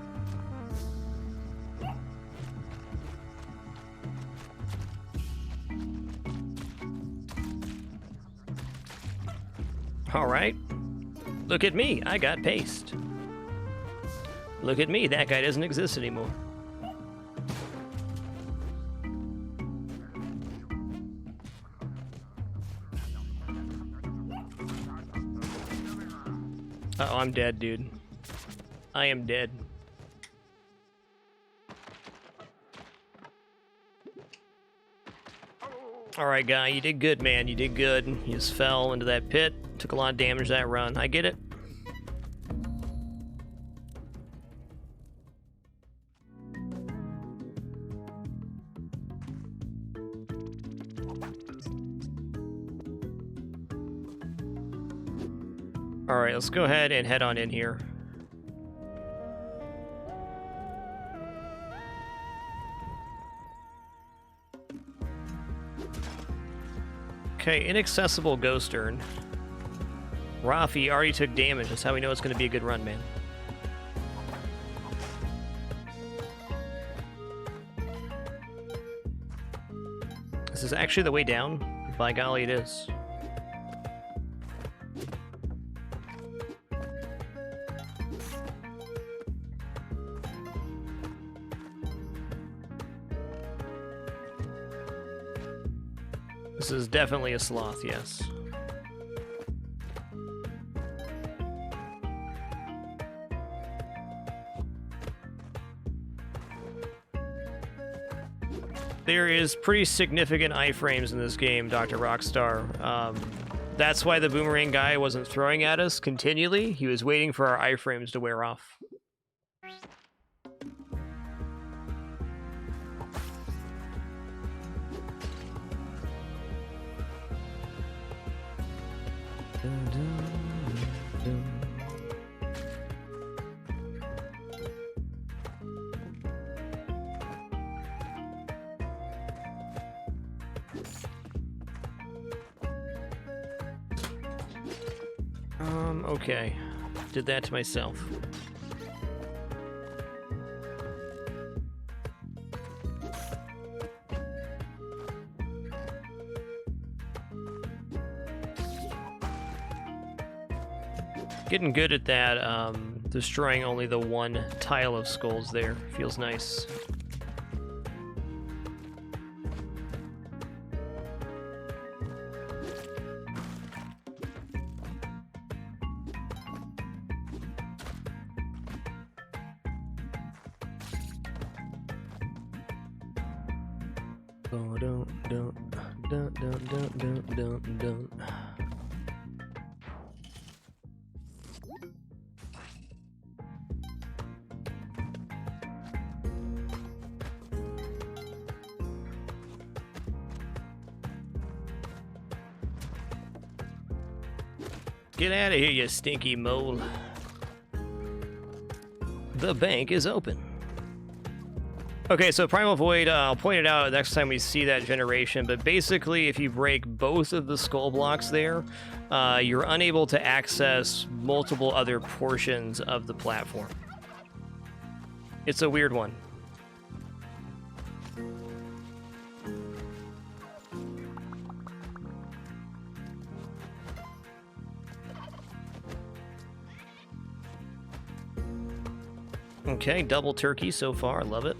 All right. Look at me, I got paste. Look at me, that guy doesn't exist anymore. Uh-oh, I'm dead, dude. I am dead. Alright, guy, you did good, man. You did good. You just fell into that pit. Took a lot of damage that run. I get it. Alright, let's go ahead and head on in here. Okay, inaccessible ghost urn. Rafi already took damage. That's how we know it's going to be a good run, man. This is actually the way down. By golly, it is. This is definitely a sloth, yes. There is pretty significant iframes in this game, Dr. Rockstar. That's why the boomerang guy wasn't throwing at us continually. He was waiting for our iframes to wear off. Okay. Did that to myself. Getting good at that, destroying only the one tile of skulls there. Feels nice. Don't. Get out of here, you stinky mole. The bank is open. Okay, so Primal Void, I'll point it out next time we see that generation, but basically if you break both of the skull blocks there, you're unable to access multiple other portions of the platform. It's a weird one. Okay, double turkey so far. Love it.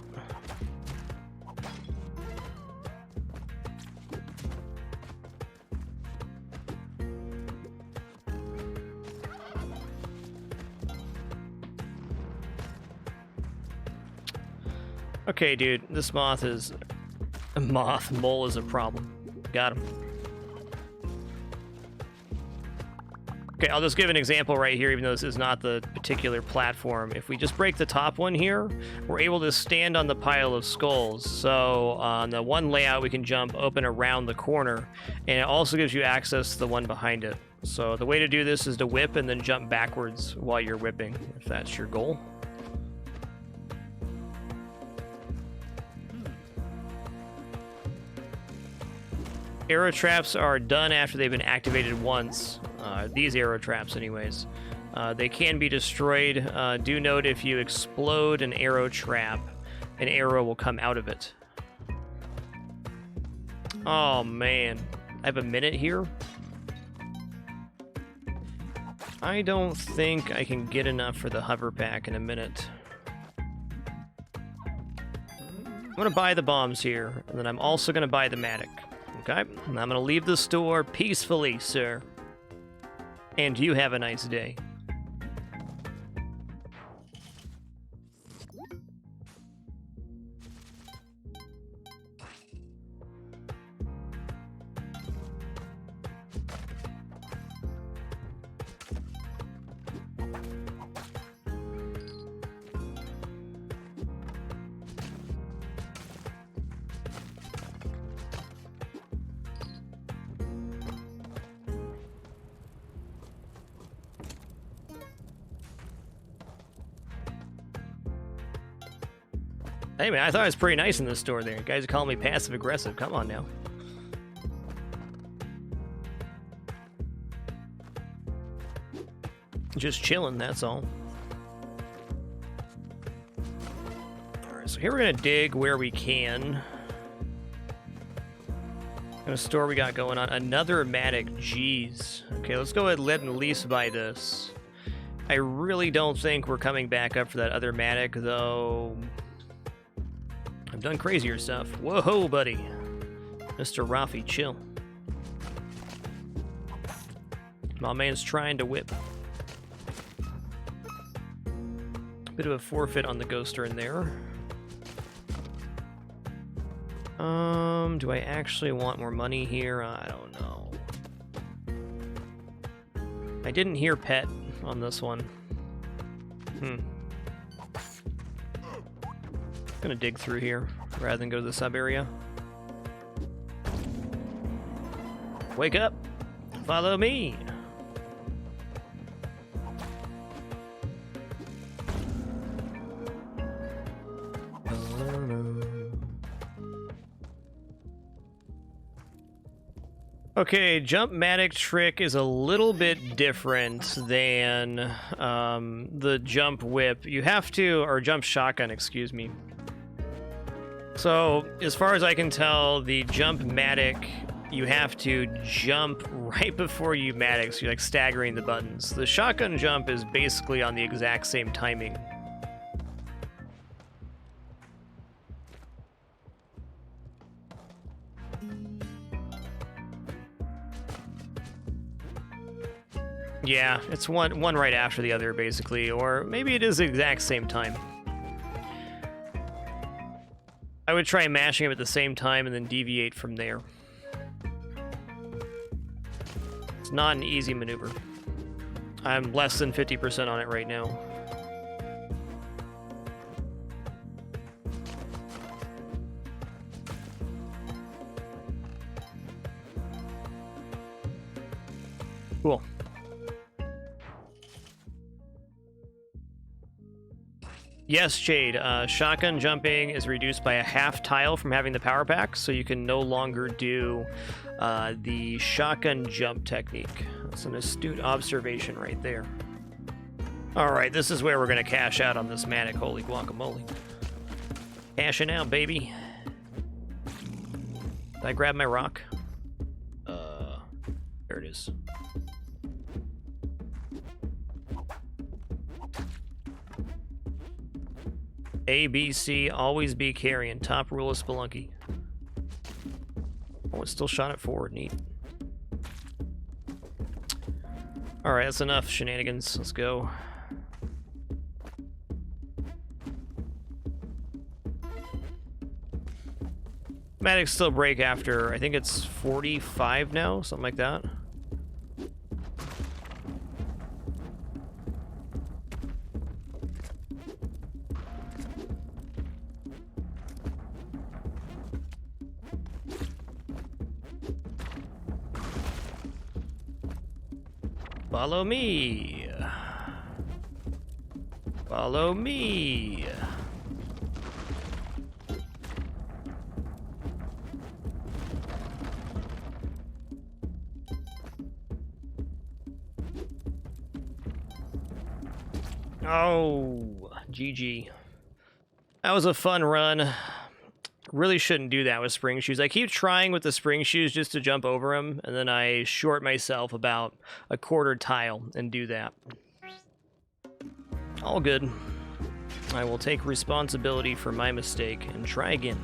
Okay, dude, this mole is a problem. Got him. Okay, I'll just give an example right here, even though this is not the particular platform. If we just break the top one here, we're able to stand on the pile of skulls. So on the one layout, we can jump open around the corner, and it also gives you access to the one behind it. So the way to do this is to whip and then jump backwards while you're whipping, if that's your goal. Arrow traps are done after they've been activated once. These arrow traps, anyways. They can be destroyed. Do note if you explode an arrow trap, an arrow will come out of it. Oh, man. I have a minute here. I don't think I can get enough for the hover pack in a minute. I'm going to buy the bombs here, and then I'm also going to buy the Matic. Okay, and I'm gonna leave the store peacefully, sir. And you have a nice day. Hey man, I thought it was pretty nice in this store there. You guys are calling me passive aggressive. Come on now. Just chilling, that's all. Alright, so here we're gonna dig where we can. In a store we got going on. Another Matic, jeez. Okay, let's go ahead and let at least buy this. I really don't think we're coming back up for that other Matic, though. I've done crazier stuff. Whoa, buddy. Mr. Rafi, chill. My man's trying to whip. Bit of a forfeit on the ghoster in there. Do I actually want more money here? I don't know. I didn't hear pet on this one. Gonna dig through here rather than go to the sub area. Wake up! Follow me! Okay, jump Matic trick is a little bit different than the jump whip. You have to, or jump shotgun, excuse me. So, as far as I can tell, the jump Matic, you have to jump right before you Matic, so you're like staggering the buttons. The shotgun jump is basically on the exact same timing. Yeah, it's one right after the other, basically, or maybe it is the exact same time. I would try mashing them at the same time and then deviate from there. It's not an easy maneuver. I'm less than 50% on it right now. Cool. Yes, Jade. Shotgun jumping is reduced by a half tile from having the power pack, so you can no longer do the shotgun jump technique. That's an astute observation right there. Alright, this is where we're going to cash out on this Matic. Holy guacamole. Cashing out, baby. Did I grab my rock? There it is. ABC, always be carrying. Top rule of Spelunky. Oh, it's still shot at forward. Neat. Alright, that's enough shenanigans. Let's go. Medics still break after, I think it's 45 now, something like that. Follow me. Follow me. Oh, GG. That was a fun run. Really shouldn't do that with spring shoes. I keep trying with the spring shoes just to jump over them, and then I short myself about a quarter tile and do that. All good. I will take responsibility for my mistake and try again.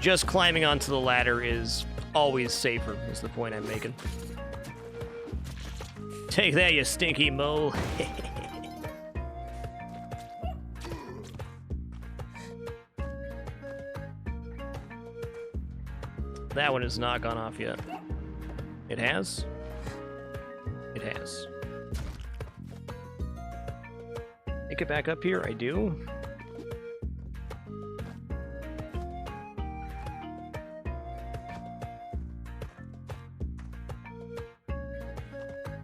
Just climbing onto the ladder is always safer, is the point I'm making. Take that, you stinky mole. That one has not gone off yet. It has? It has. Make it back up here? I do.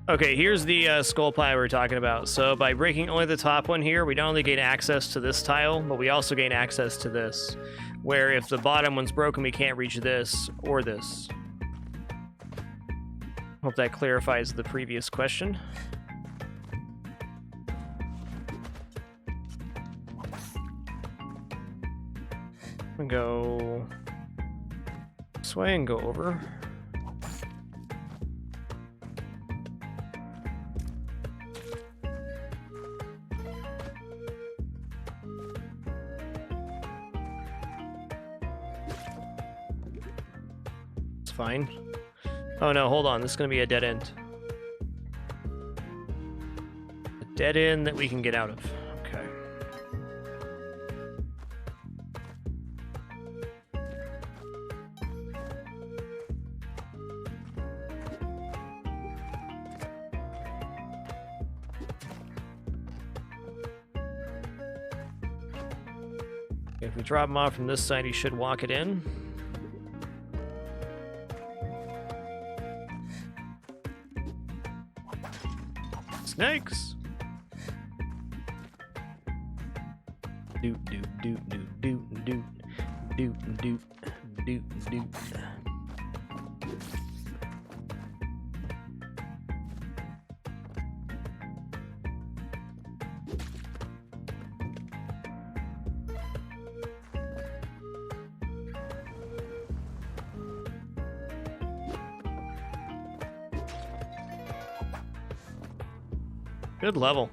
Okay, here's the skull pile we were talking about. So by breaking only the top one here, we not only gain access to this tile, but we also gain access to this. Where if the bottom one's broken, we can't reach this or this. Hope that clarifies the previous question. And go this way and go over. Fine. Oh no, hold on. This is going to be a dead end. A dead end that we can get out of. Okay. If we drop him off from this side, he should walk it in. Snakes! Doot doot doot doot doot doot doot doot doot doot. Good level.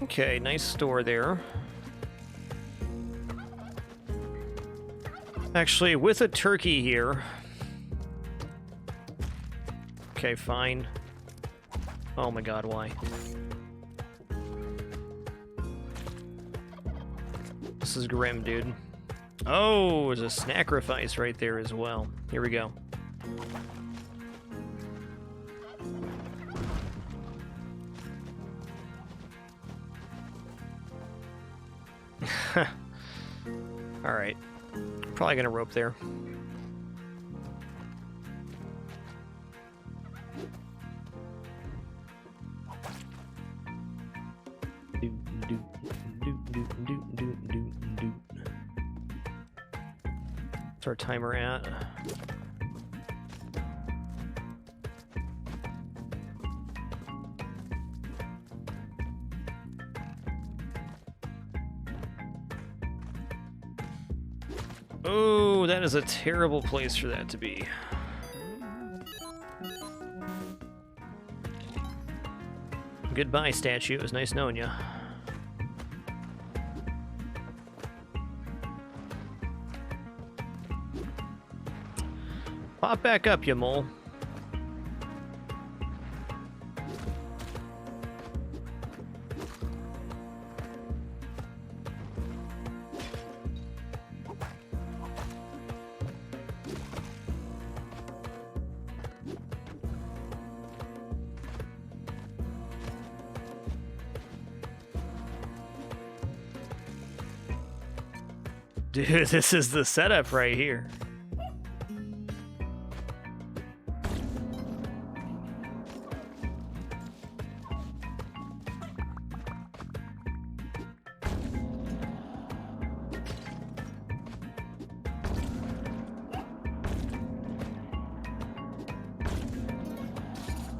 Okay, nice store there. Actually, with a turkey here. Okay, fine. Oh my god, why? This is grim, dude. Oh, there's a sacrifice right there as well. Here we go. Alright. Probably gonna rope there. our timer at? Oh, that is a terrible place for that to be. Goodbye, statue. It was nice knowing you. Pop back up, you mole. Dude, this is the setup right here.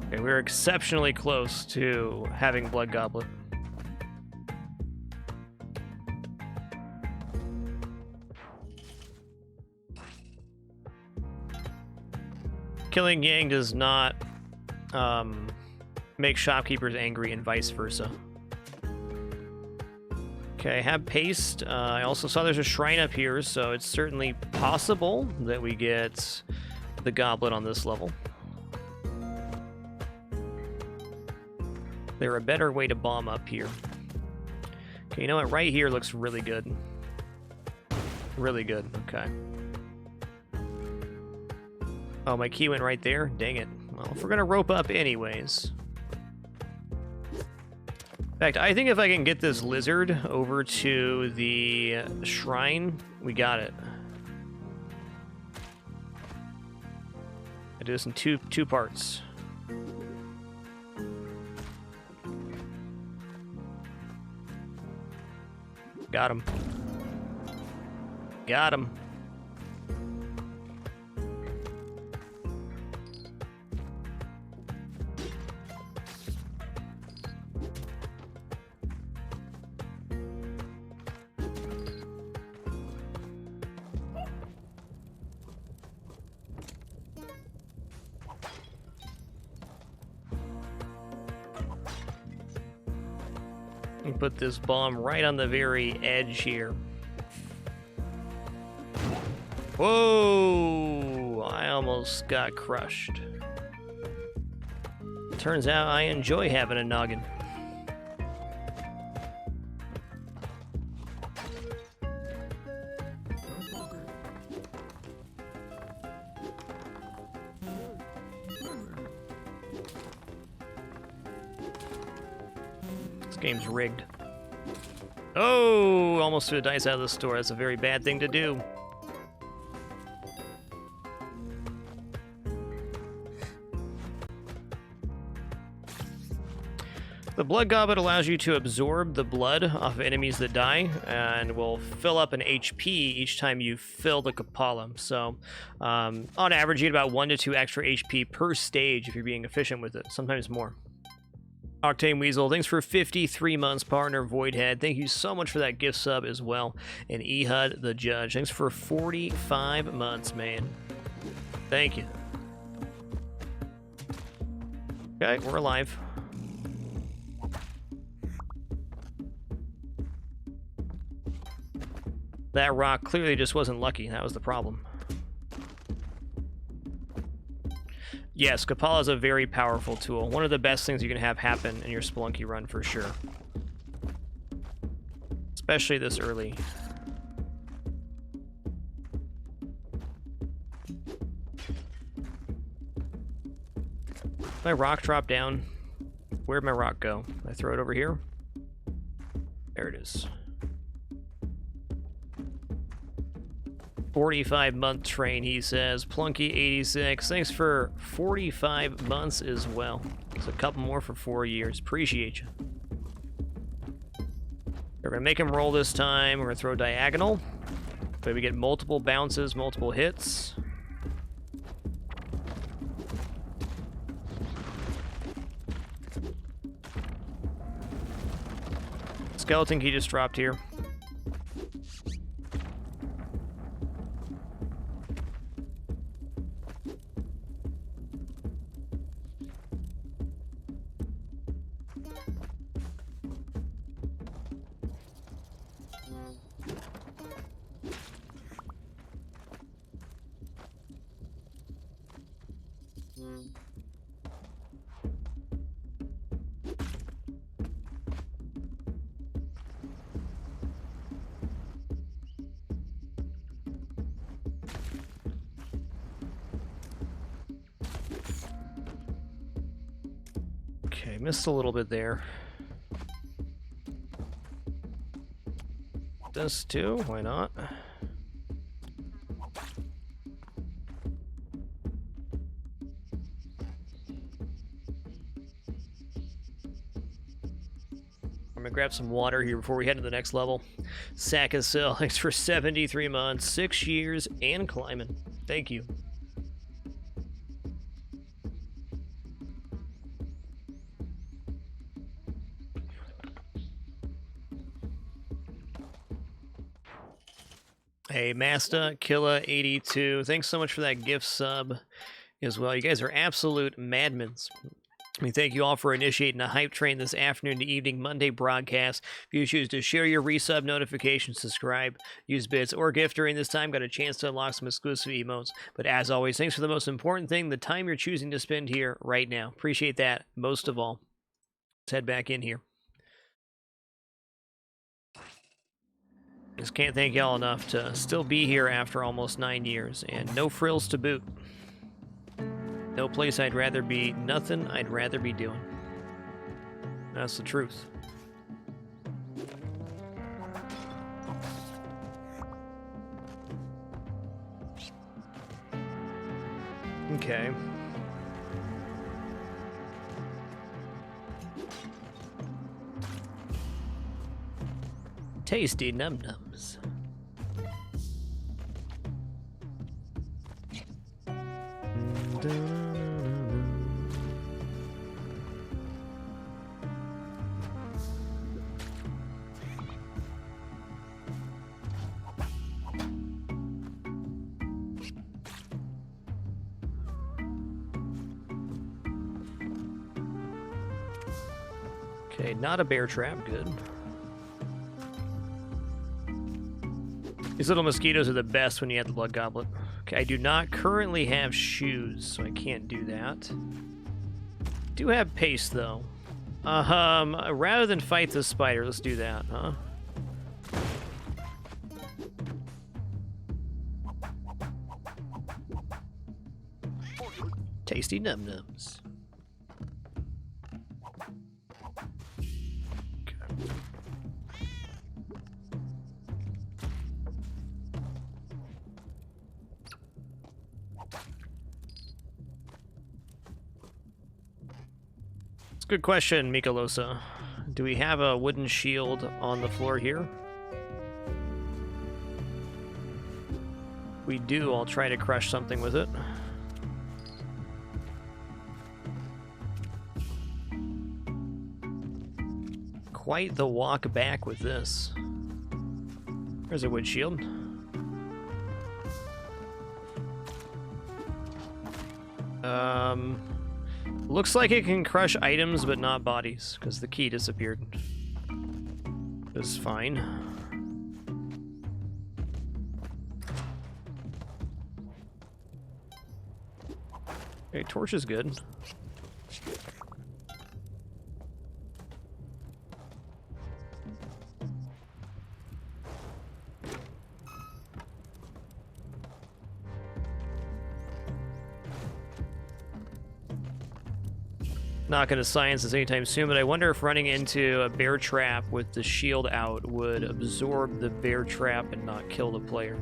Okay, we're exceptionally close to having Blood Goblet. Killing Yang does not make shopkeepers angry and vice versa. Okay, have paste. I also saw there's a shrine up here, so it's certainly possible that we get the goblet on this level. There a better way to bomb up here. Okay, you know what? Right here looks really good. Really good. Okay. Oh, my key went right there? Dang it. Well, if we're gonna rope up anyways. In fact, I think if I can get this lizard over to the shrine, we got it. I do this in two parts. Got him. Got him. Put this bomb right on the very edge here. Whoa! I almost got crushed. Turns out I enjoy having a noggin. Game's rigged. Oh, almost threw the dice out of the store. That's a very bad thing to do. The Blood Goblet allows you to absorb the blood off of enemies that die and will fill up an HP each time you fill the Kapala. So, on average, you get about 1 to 2 extra HP per stage if you're being efficient with it, sometimes more. Octane Weasel, thanks for 53 months, partner. Voidhead, thank you so much for that gift sub as well. And Ehud the Judge, thanks for 45 months, man. Thank you. Okay, we're alive. That rock clearly just wasn't lucky. That was the problem. Yes, Kapala is a very powerful tool. One of the best things you can have happen in your Spelunky run for sure. Especially this early. My rock drop down. Where'd my rock go? I throw it over here? There it is. 45-month train, he says. Plunky86, thanks for 45 months as well. It's a couple more for 4 years. Appreciate you. We're going to make him roll this time. We're going to throw diagonal. But we get multiple bounces, multiple hits. Skeleton key just dropped here. Okay, missed a little bit there. This too, why not? I'm gonna grab some water here before we head to the next level. Sakasil, thanks for 73 months, 6 years, and climbing. Thank you. Hey, Masta Killa 82, thanks so much for that gift sub as well. You guys are absolute madmen. We thank you all for initiating a hype train this afternoon to evening Monday broadcast. If you choose to share your resub notification, subscribe, use bits, or gift during this time, got a chance to unlock some exclusive emotes. But as always, thanks for the most important thing, the time you're choosing to spend here right now. Appreciate that most of all. Let's head back in here. Just can't thank y'all enough to still be here after almost 9 years, and no frills to boot. No place I'd rather be, nothing I'd rather be doing. That's the truth. Okay. Tasty num-nums. Okay, not a bear trap, good. These little mosquitoes are the best when you have the blood goblet. Okay, I do not currently have shoes, so I can't do that. Do have paste, though. Rather than fight this spider, let's do that, huh? Tasty num-nums. Good question, Mikalosa. Do we have a wooden shield on the floor here? We do. I'll try to crush something with it. Quite the walk back with this. There's a wood shield. Looks like it can crush items, but not bodies, because the key disappeared. That's fine. Okay, torch is good. Not going to science this anytime soon, but I wonder if running into a bear trap with the shield out would absorb the bear trap and not kill the player.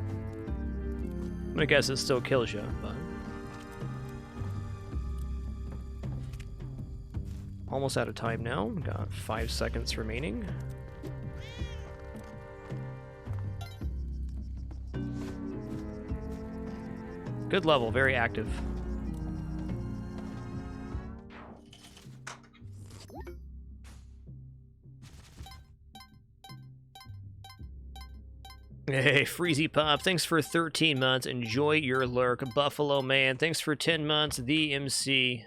I'm going to guess it still kills you, but... Almost out of time now. Got 5 seconds remaining. Good level, very active. Hey, Freezy Pop, thanks for 13 months. Enjoy your lurk. Buffalo Man, thanks for 10 months. The MC,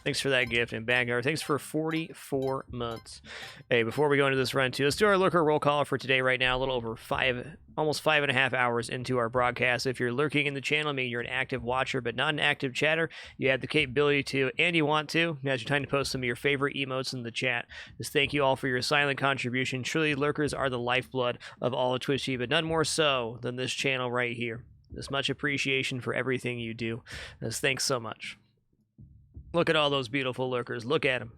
thanks for that gift. And Vanguard, thanks for 44 months. Hey, before we go into this run, too, let's do our lurker roll call for today right now. A little over almost 5.5 hours into our broadcast. If you're lurking in the channel, meaning you're an active watcher but not an active chatter, you have the capability to, and you want to, now's your time to post some of your favorite emotes in the chat. Just thank you all for your silent contribution. Truly, lurkers are the lifeblood of all of Twitch TV, but none more so than this channel right here. There's much appreciation for everything you do. Just thanks so much. Look at all those beautiful lurkers. Look at them.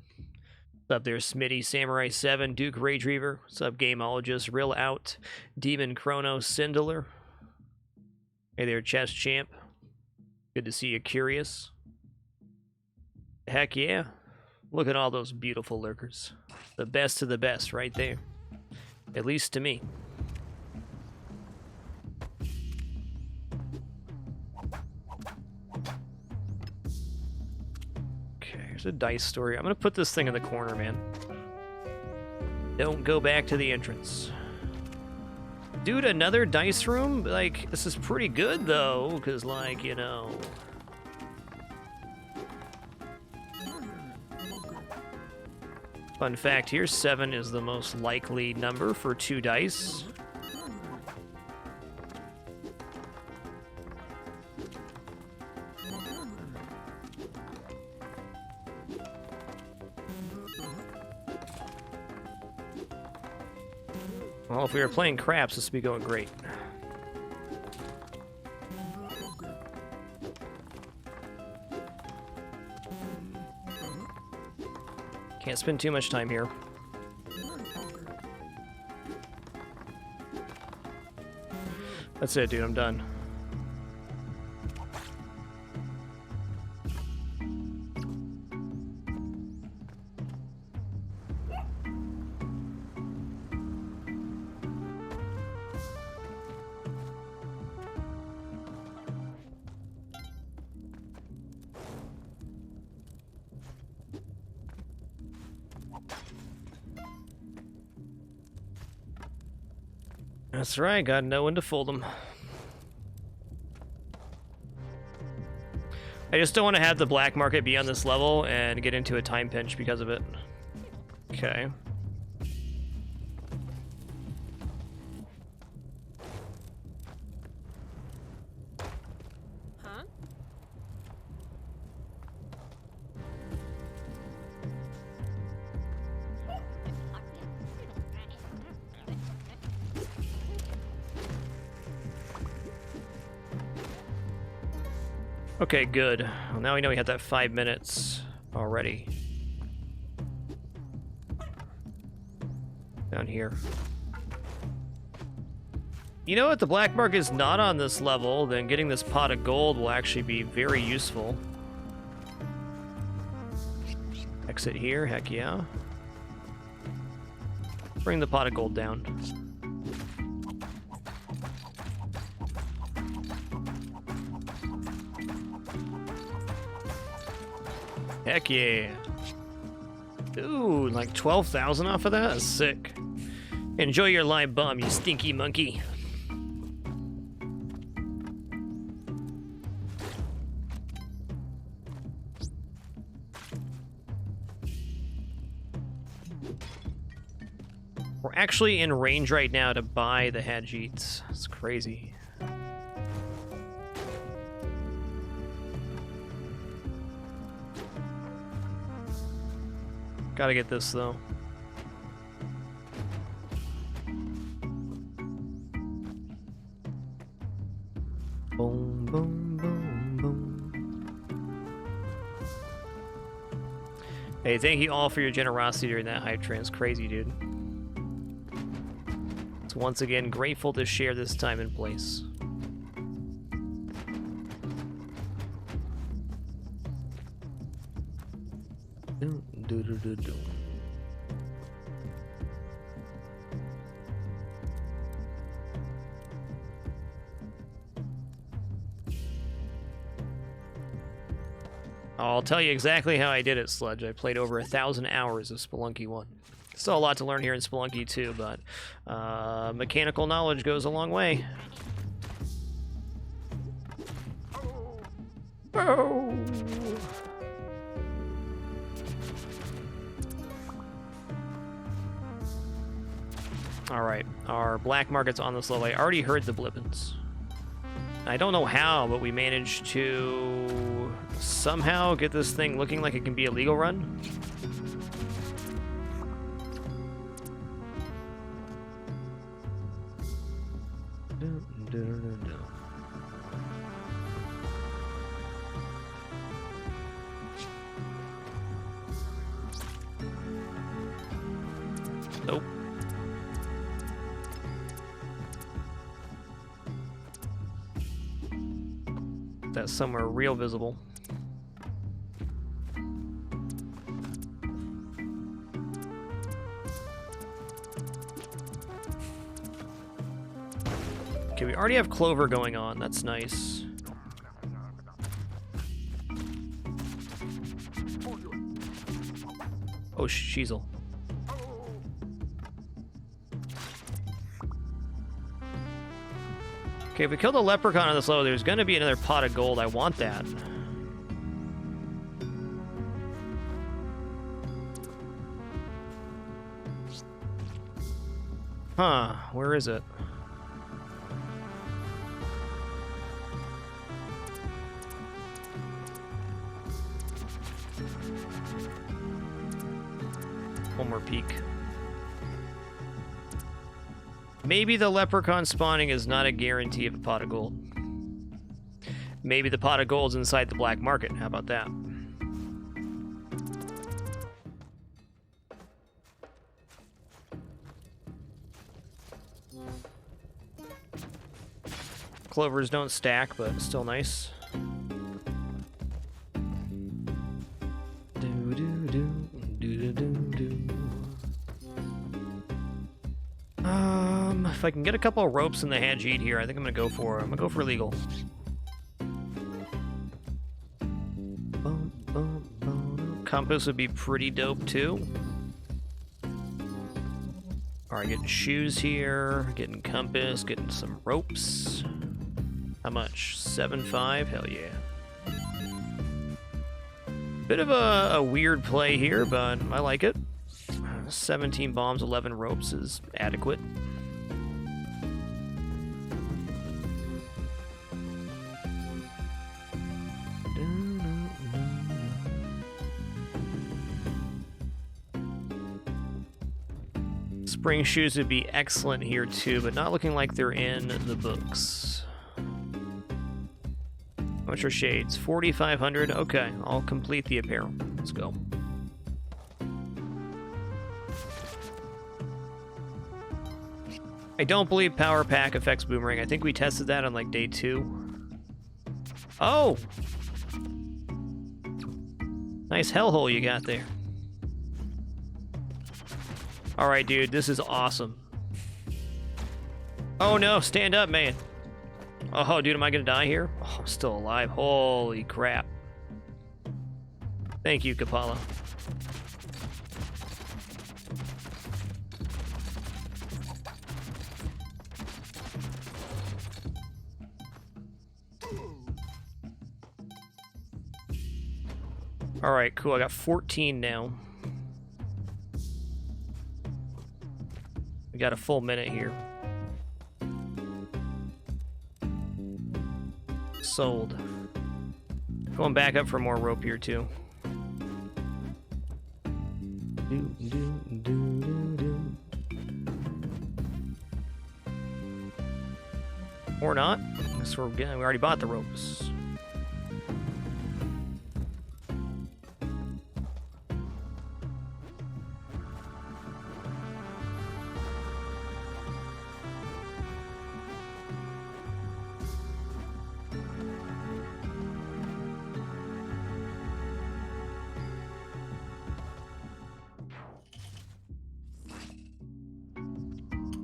What's up there, Smitty, Samurai 7, Duke Rage Reaver. What's up, Gameologist, Real Out, Demon Chrono, Cindeler. Hey there, Chess Champ. Good to see you, Curious. Heck yeah. Look at all those beautiful lurkers. The best of the best right there. At least to me. There's a dice story. I'm gonna put this thing in the corner, man. Don't go back to the entrance. Dude, another dice room? Like, this is pretty good, though, because, like, you know... Fun fact here, 7 is the most likely number for 2 dice. Well, if we were playing craps, this would be going great. Can't spend too much time here. That's it, dude. I'm done. That's right, gotta know when to fold them. I just don't want to have the black market be on this level and get into a time pinch because of it. Okay. Huh? Okay, good. Well, now we know we had that 5 minutes already. Down here. You know what? The black market is not on this level, then getting this pot of gold will actually be very useful. Exit here, heck yeah. Bring the pot of gold down. Heck yeah. Ooh, like 12,000 off of that? That's sick. Enjoy your live bomb, you stinky monkey. We're actually in range right now to buy the Hadjits. It's crazy. Gotta get this, though. Boom, boom, boom, boom. Hey, thank you all for your generosity during that hype train. It's crazy, dude. It's once again grateful to share this time and place. I'll tell you exactly how I did it, Sludge. I played over 1,000 hours of Spelunky 1. Still a lot to learn here in Spelunky 2, but mechanical knowledge goes a long way. Oh. Alright, our black market's on this level. I already heard the blippins. I don't know how, but we managed to somehow get this thing looking like it can be a legal run. Nope. That's somewhere real visible. Okay, we already have clover going on. That's nice. Oh, Sheezel. Okay, if we kill the leprechaun on this level, there's going to be another pot of gold. I want that. Huh, where is it? One more peek. Maybe the leprechaun spawning is not a guarantee of a pot of gold. Maybe the pot of gold's inside the black market. How about that? Clovers don't stack, but still nice. If I can get a couple of ropes in the Hajid here, I think I'm gonna go for legal. Compass would be pretty dope too. Alright, getting shoes here, getting compass, getting some ropes. How much? 7.5? Hell yeah. Bit of a weird play here, but I like it. 17 bombs, 11 ropes is adequate. Spring shoes would be excellent here too, but not looking like they're in the books. How much are shades? 4,500. Okay, I'll complete the apparel. Let's go. I don't believe Power Pack affects Boomerang. I think we tested that on like day 2. Oh! Nice hellhole you got there. Alright, dude, this is awesome. Oh no, stand up, man. Oh, dude, am I gonna die here? Oh, I'm still alive. Holy crap. Thank you, Kapala. Alright, cool. I got 14 now. We got a full minute here. Sold. Going back up for more rope here, too. Or not. I guess we already bought the ropes.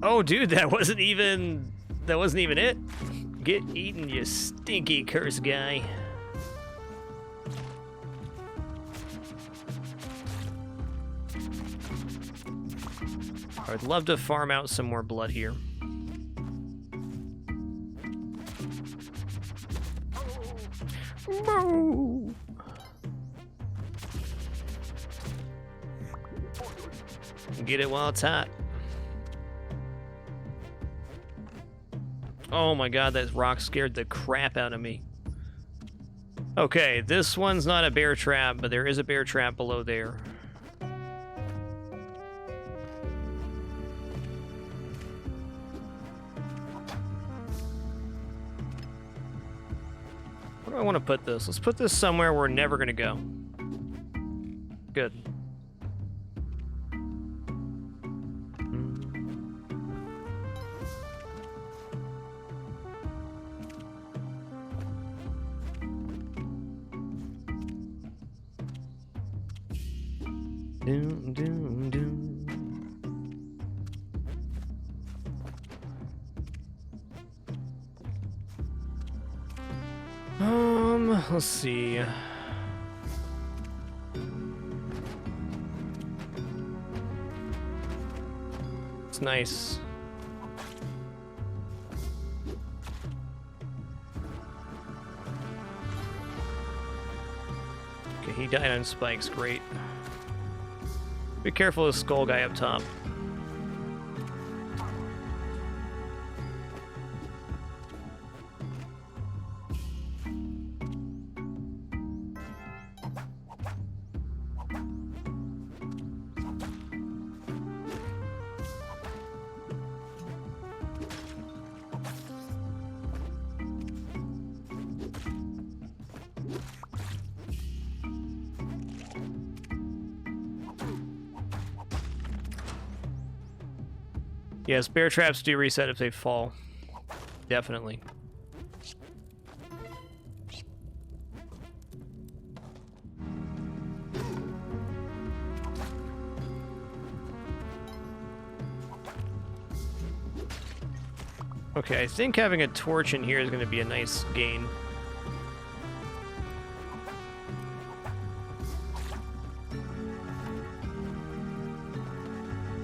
Oh, dude, that wasn't even it. Get eaten, you stinky curse guy. I would love to farm out some more blood here. Moo! Get it while it's hot. Oh my god, that rock scared the crap out of me. Okay, this one's not a bear trap, but there is a bear trap below there. Where do I want to put this? Let's put this somewhere we're never going to go. Good. Doom, doom, doom. Let's see. It's nice. Okay, he died on spikes, great. Be careful of the skull guy up top. Yes, bear traps do reset if they fall. Definitely. Okay, I think having a torch in here is going to be a nice gain.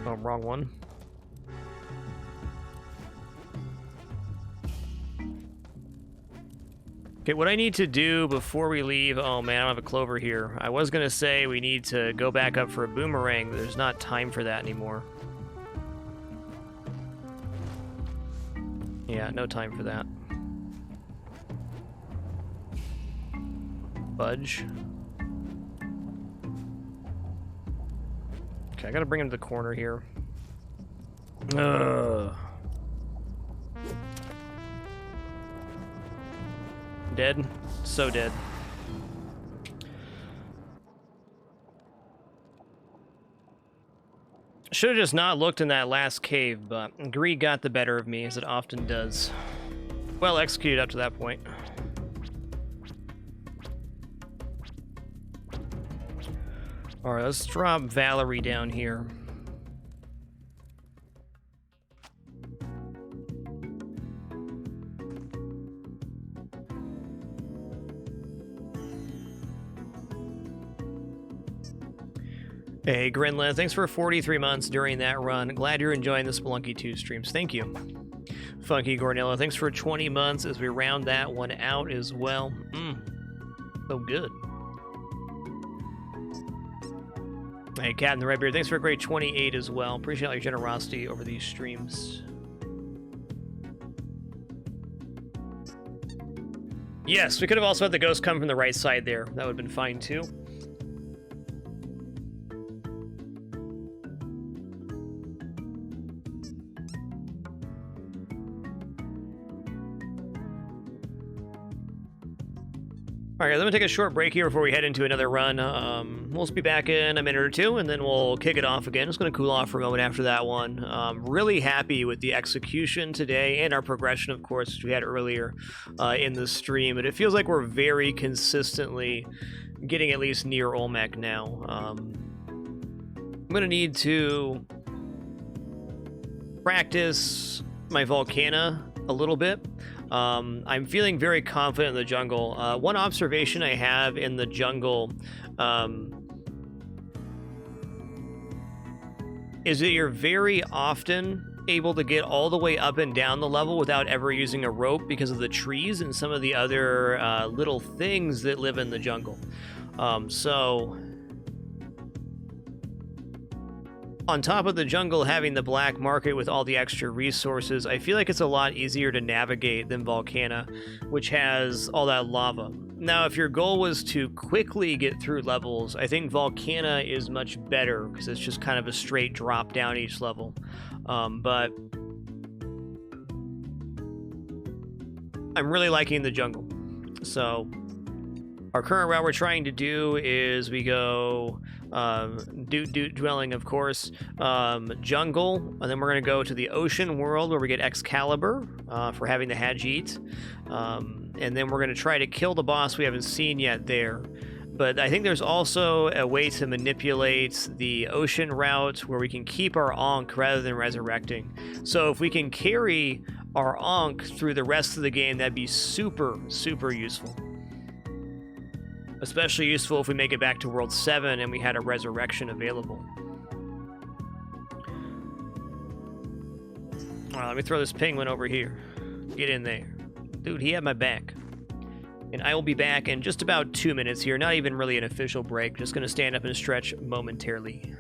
Oh, wrong one. Okay, what I need to do before we leave... Oh man, I don't have a clover here. I was going to say we need to go back up for a boomerang, but there's not time for that anymore. Yeah, no time for that. Budge. Okay, I gotta bring him to the corner here. Ugh. Dead? So dead. Should have just not looked in that last cave, but greed got the better of me, as it often does. Well executed up to that point. Alright, let's drop Valerie down here. Hey, Grinland, thanks for 43 months during that run. Glad you're enjoying the Spelunky 2 streams. Thank you. Funky Gornilla, thanks for 20 months as we round that one out as well. So good. Hey, Cat in the Redbeard, thanks for a great 28 as well. Appreciate all your generosity over these streams. Yes, we could have also had the ghost come from the right side there. That would have been fine too. Alright, let me take a short break here before we head into another run. We'll be back in a minute or two, and then we'll kick it off again. It's going to cool off for a moment after that one. Really happy with the execution today, and our progression, of course, which we had earlier in the stream. But it feels like we're very consistently getting at least near Olmec now. I'm going to need to practice my Volcano a little bit. I'm feeling very confident in the jungle. One observation I have in the jungle is that you're very often able to get all the way up and down the level without ever using a rope because of the trees and some of the other little things that live in the jungle. So on top of the jungle having the black market with all the extra resources, I feel like it's a lot easier to navigate than Volcano, which has all that lava. Now, if your goal was to quickly get through levels, I think Volcano is much better because it's just kind of a straight drop down each level. But I'm really liking the jungle. So our current route we're trying to do is we go dwelling, of course, jungle, and then we're going to go to the ocean world where we get Excalibur for having the Hajit, and then we're going to try to kill the boss we haven't seen yet there. But I think there's also a way to manipulate the ocean route where we can keep our Ankh rather than resurrecting. So if we can carry our Ankh through the rest of the game, that'd be super, super useful. Especially useful if we make it back to World 7 and we had a resurrection available. Alright, let me throw this penguin over here. Get in there. Dude, he had my back. And I will be back in just about 2 minutes here. Not even really an official break. Just going to stand up and stretch momentarily.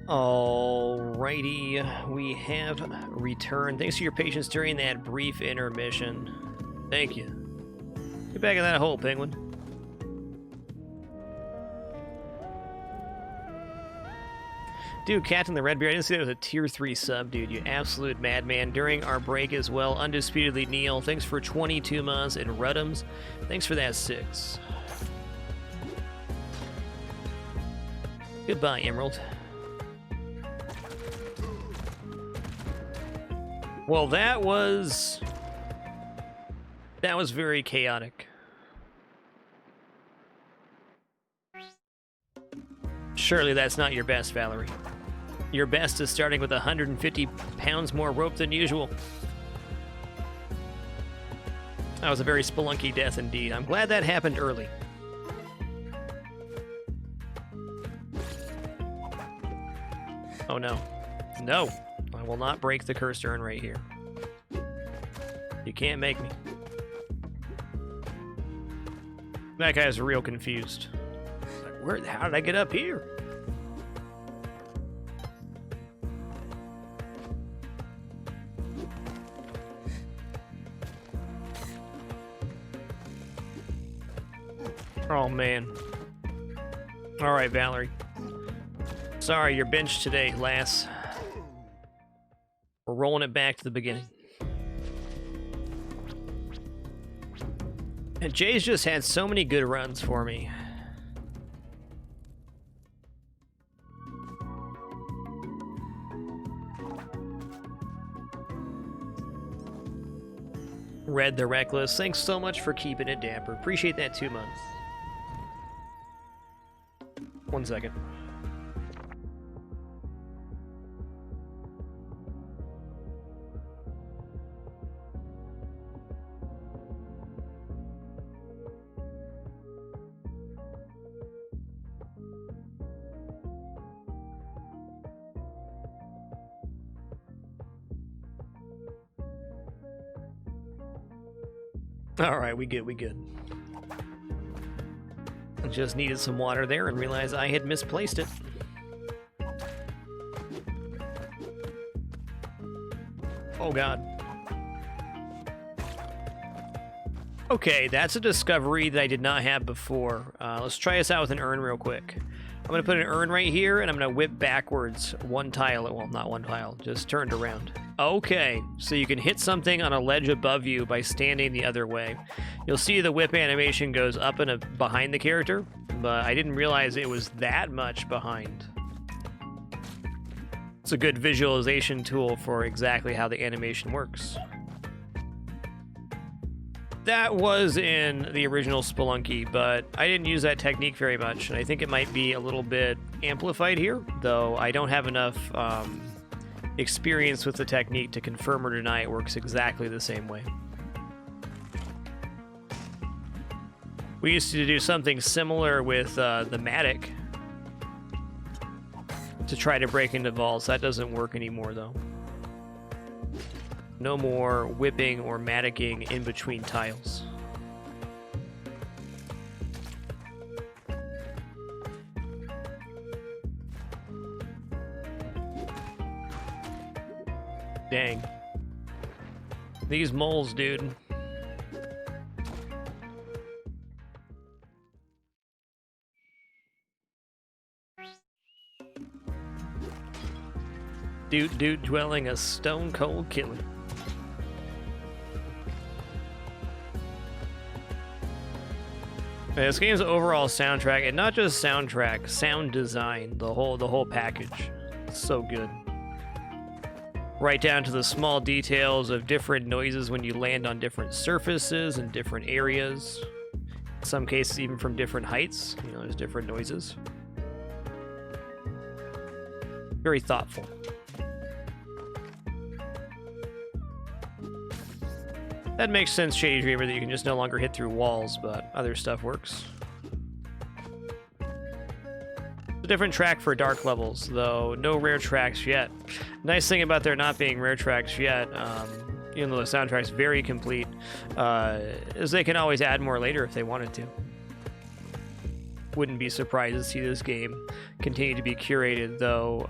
Alrighty, we have returned. Thanks for your patience during that brief intermission. Thank you. Get back in that hole, penguin. Dude, Captain the Redbeard, I didn't see that was a tier 3 sub, dude. You absolute madman. During our break as well, Undisputedly Neil, thanks for 22 months, and Ruddums, thanks for that 6. Goodbye, Emerald. Well, that was very chaotic. Surely that's not your best, Valerie. Your best is starting with 150 pounds more rope than usual. That was a very spelunky death indeed. I'm glad that happened early. Oh no. No! I will not break the cursed urn right here. You can't make me. That guy's real confused. Like, how did I get up here? Oh, man. All right, Valerie. Sorry, you're benched today, lass. We're rolling it back to the beginning. And Jay's just had so many good runs for me. Red the Reckless, thanks so much for keeping it damper. Appreciate that 2 months. 1 second. Alright, we good. I just needed some water there and realized I had misplaced it. Oh god. Okay, that's a discovery that I did not have before. Let's try this out with an urn real quick. I'm going to put an urn right here, and I'm going to whip backwards one tile. Well, not one tile, just turned around. Okay, so you can hit something on a ledge above you by standing the other way. You'll see the whip animation goes up and behind the character, but I didn't realize it was that much behind. It's a good visualization tool for exactly how the animation works. That was in the original Spelunky, but I didn't use that technique very much, and I think it might be a little bit amplified here, though I don't have enough experience with the technique to confirm or deny it works exactly the same way. We used to do something similar with the Matic to try to break into vaults. That doesn't work anymore, though. No more whipping or maticking in between tiles. Dang. These moles, dude. Dude dwelling a stone cold killer. This game's overall soundtrack, and not just soundtrack, sound design, the whole package. It's so good. Right down to the small details of different noises when you land on different surfaces and different areas. In some cases, even from different heights. You know, there's different noises. Very thoughtful. That makes sense, Shady Dreamer, that you can just no longer hit through walls, but other stuff works. It's a different track for dark levels, though no rare tracks yet. Nice thing about there not being rare tracks yet, even though the soundtrack's very complete, is they can always add more later if they wanted to. wouldn't be surprised to see this game continue to be curated, though.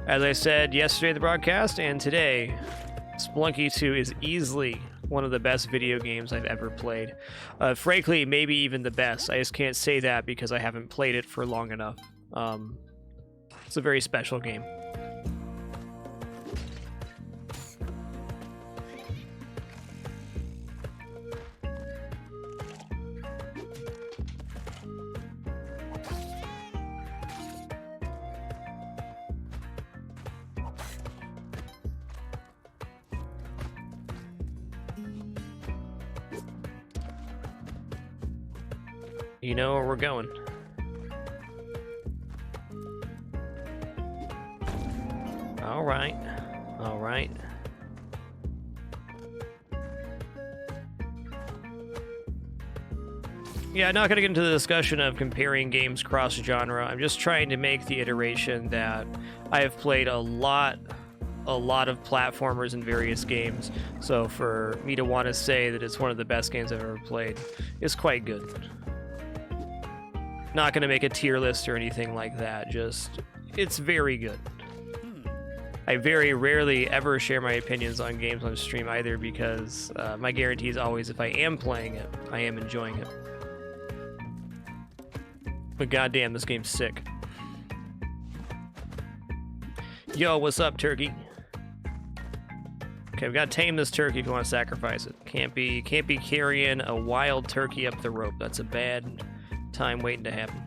As I said yesterday in the broadcast and today, Spelunky 2 is easily one of the best video games I've ever played. Frankly, maybe even the best. I just can't say that because I haven't played it for long enough. It's a very special game. You know where we're going. All right. All right. Yeah, I'm not going to get into the discussion of comparing games cross-genre. I'm just trying to make the iteration that I have played a lot of platformers in various games. So for me to want to say that it's one of the best games I've ever played is quite good. Not going to make a tier list or anything like that, just it's very good. I very rarely ever share my opinions on games on stream either, because my guarantee is always if I am playing it, I am enjoying it. But goddamn, this game's sick. Yo, what's up, turkey? Okay, we gotta tame this turkey if you want to sacrifice it. Can't be carrying a wild turkey up the rope. That's a bad time waiting to happen.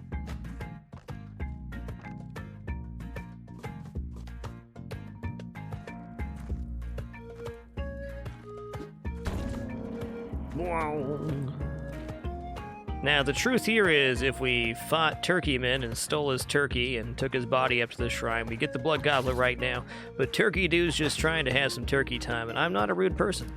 Now, the truth here is, if we fought Turkeyman and stole his turkey and took his body up to the shrine, we get the blood goblet right now. But Turkey Dude's just trying to have some turkey time, and I'm not a rude person.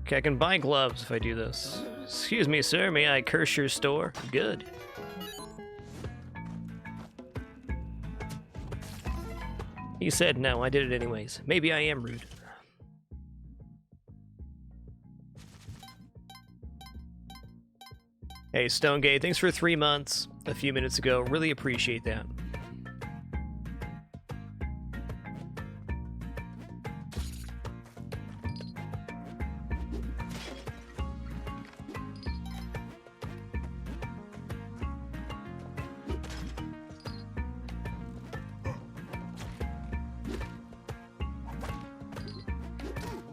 Okay, I can buy gloves if I do this. Excuse me, sir, may I curse your store? Good. He said no, I did it anyways. Maybe I am rude. Hey, Stonegate, thanks for 3 months a few minutes ago. Really appreciate that.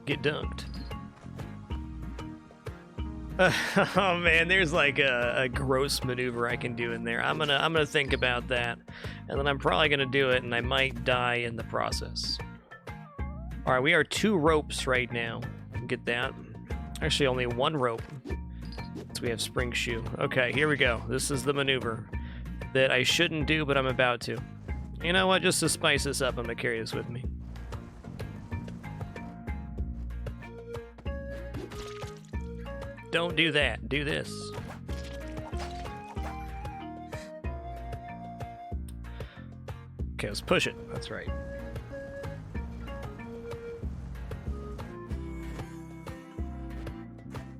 Get dunked. Oh man, there's like a gross maneuver I can do in there. I'm gonna think about that, and then I'm probably gonna do it, and I might die in the process. All right, we are 2 ropes right now. Get that? Actually, only 1 rope. So we have spring shoe. Okay, here we go. This is the maneuver that I shouldn't do, but I'm about to. You know what? Just to spice this up, I'm gonna carry this with me. Don't do that. Do this. Okay, let's push it. That's right.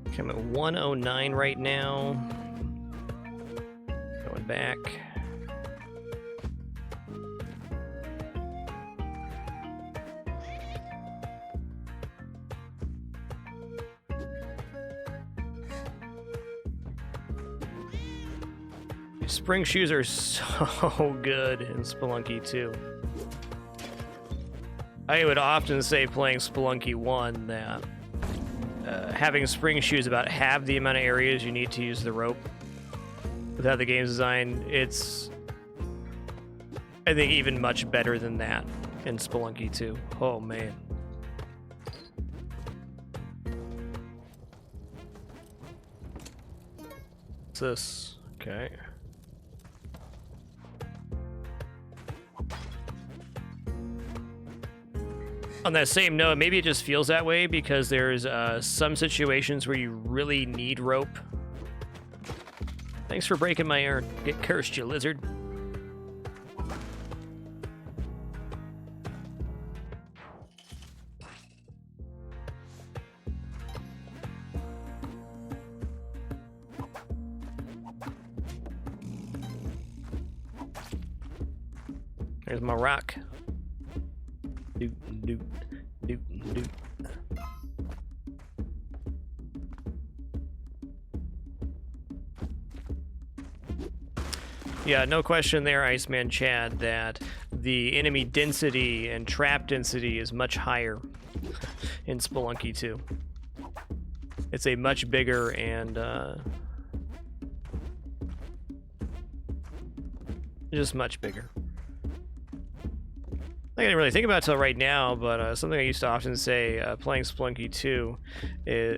Okay, I'm at 109 right now. Going back. Spring shoes are so good in Spelunky 2. I would often say playing Spelunky 1 that having spring shoes about half the amount of areas you need to use the rope. With how the game's designed, it's, I think, even much better than that in Spelunky 2. Oh man. What's this? Okay. On that same note, maybe it just feels that way because there's some situations where you really need rope. Thanks for breaking my urn. Get cursed, you lizard. There's my rock. Doot, doot, doot, doot. Yeah, no question there, Iceman Chad, that the enemy density and trap density is much higher in Spelunky 2. It's a much bigger and just much bigger. I didn't really think about it till right now, but something I used to often say playing Spelunky 2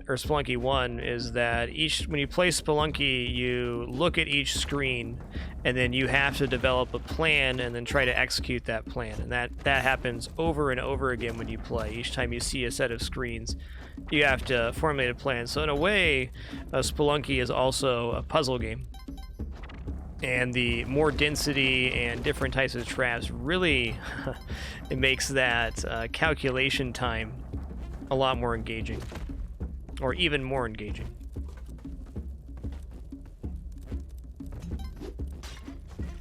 or Spelunky 1 is that when you play Spelunky, you look at each screen and then you have to develop a plan and then try to execute that plan. And that happens over and over again when you play. Each time you see a set of screens, you have to formulate a plan. So in a way, Spelunky is also a puzzle game. And the more density and different types of traps really it makes that calculation time a lot more engaging, or even more engaging.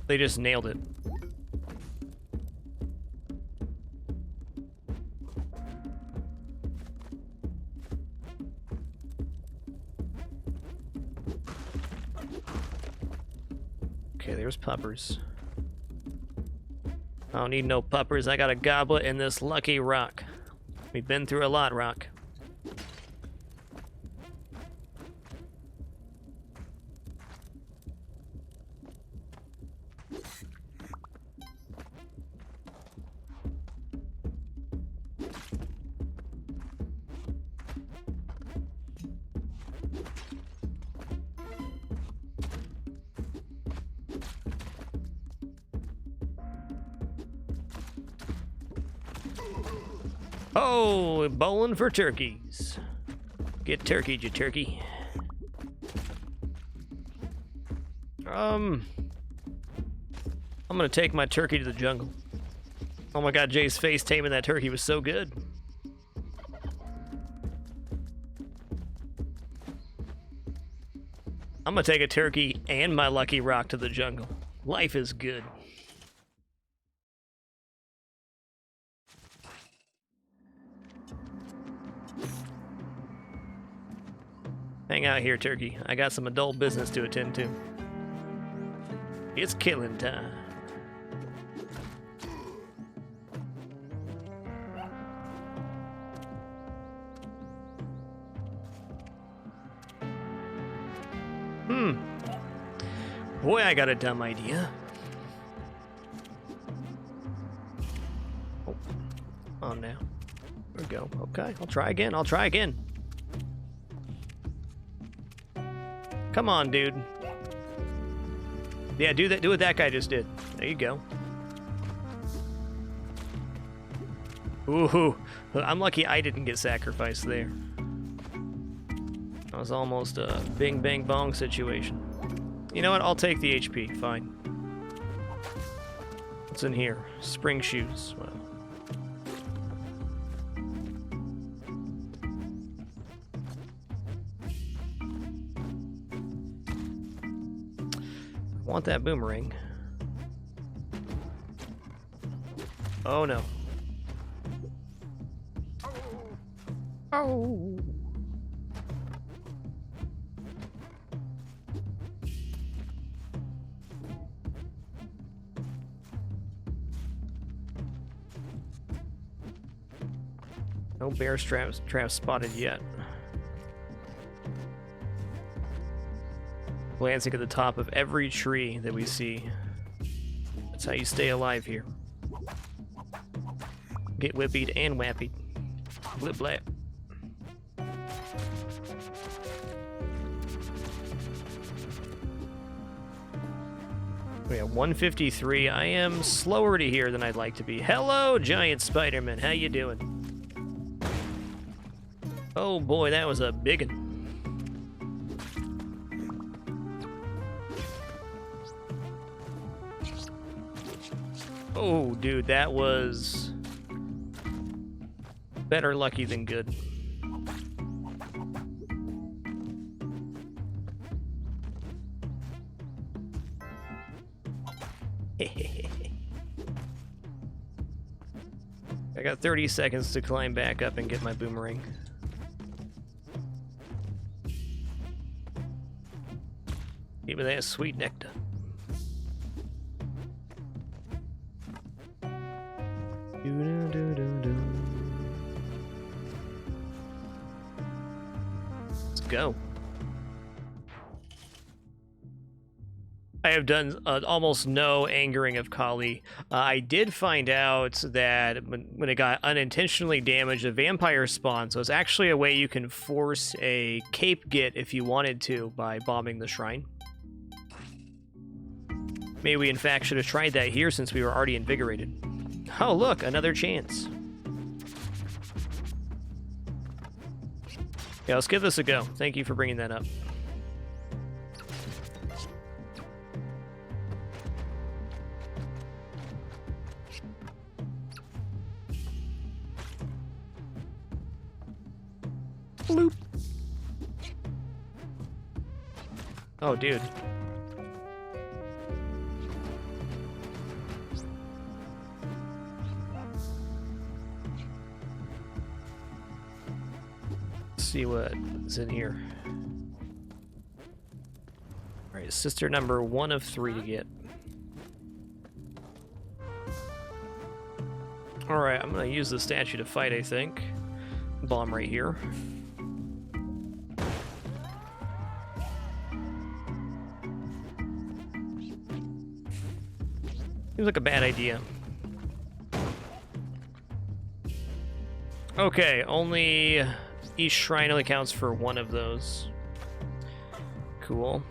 They just nailed it. Okay, there's puppers. I don't need no puppers. I got a goblet and this lucky rock. We've been through a lot, Rock. Oh, bowling for turkeys. Get turkeyed, you turkey. I'm gonna take my turkey to the jungle. Oh my god, Jay's face taming that turkey was so good. I'm gonna take a turkey and my lucky rock to the jungle. Life is good. Hang out here, turkey. I got some adult business to attend to. It's killing time. Boy, I got a dumb idea. Oh, on now. There we go. Okay, I'll try again. I'll try again. Come on, dude. Yeah, do that. Do what that guy just did. There you go. Ooh, I'm lucky I didn't get sacrificed there. That was almost a bing bang bong situation. You know what? I'll take the HP. Fine. What's in here? Spring shoes. Well. Want that boomerang. Oh no. Oh. No bear traps spotted yet. Glancing at the top of every tree that we see. That's how you stay alive here. Get whippied and whappied. Blip blap. We have 153. I am slower to here than I'd like to be. Hello, giant Spider-Man. How you doing? Oh boy, that was a biggin'. Oh, dude, that was better lucky than good. I got 30 seconds to climb back up and get my boomerang. Give me that sweet nectar. Let's go. I have done almost no angering of Kali. I did find out that when it got unintentionally damaged, a vampire spawned, so it's actually a way you can force a cape get if you wanted to by bombing the shrine. Maybe we in fact should have tried that here since we were already invigorated. Oh look, another chance. Yeah, let's give this a go. Thank you for bringing that up. Bloop. Oh, dude. Let's see what's in here. Alright, sister number 1 of 3 to get. Alright, I'm gonna use the statue to fight, I think. Bomb right here. Seems like a bad idea. Okay, only each shrine only counts for 1 of those. Cool.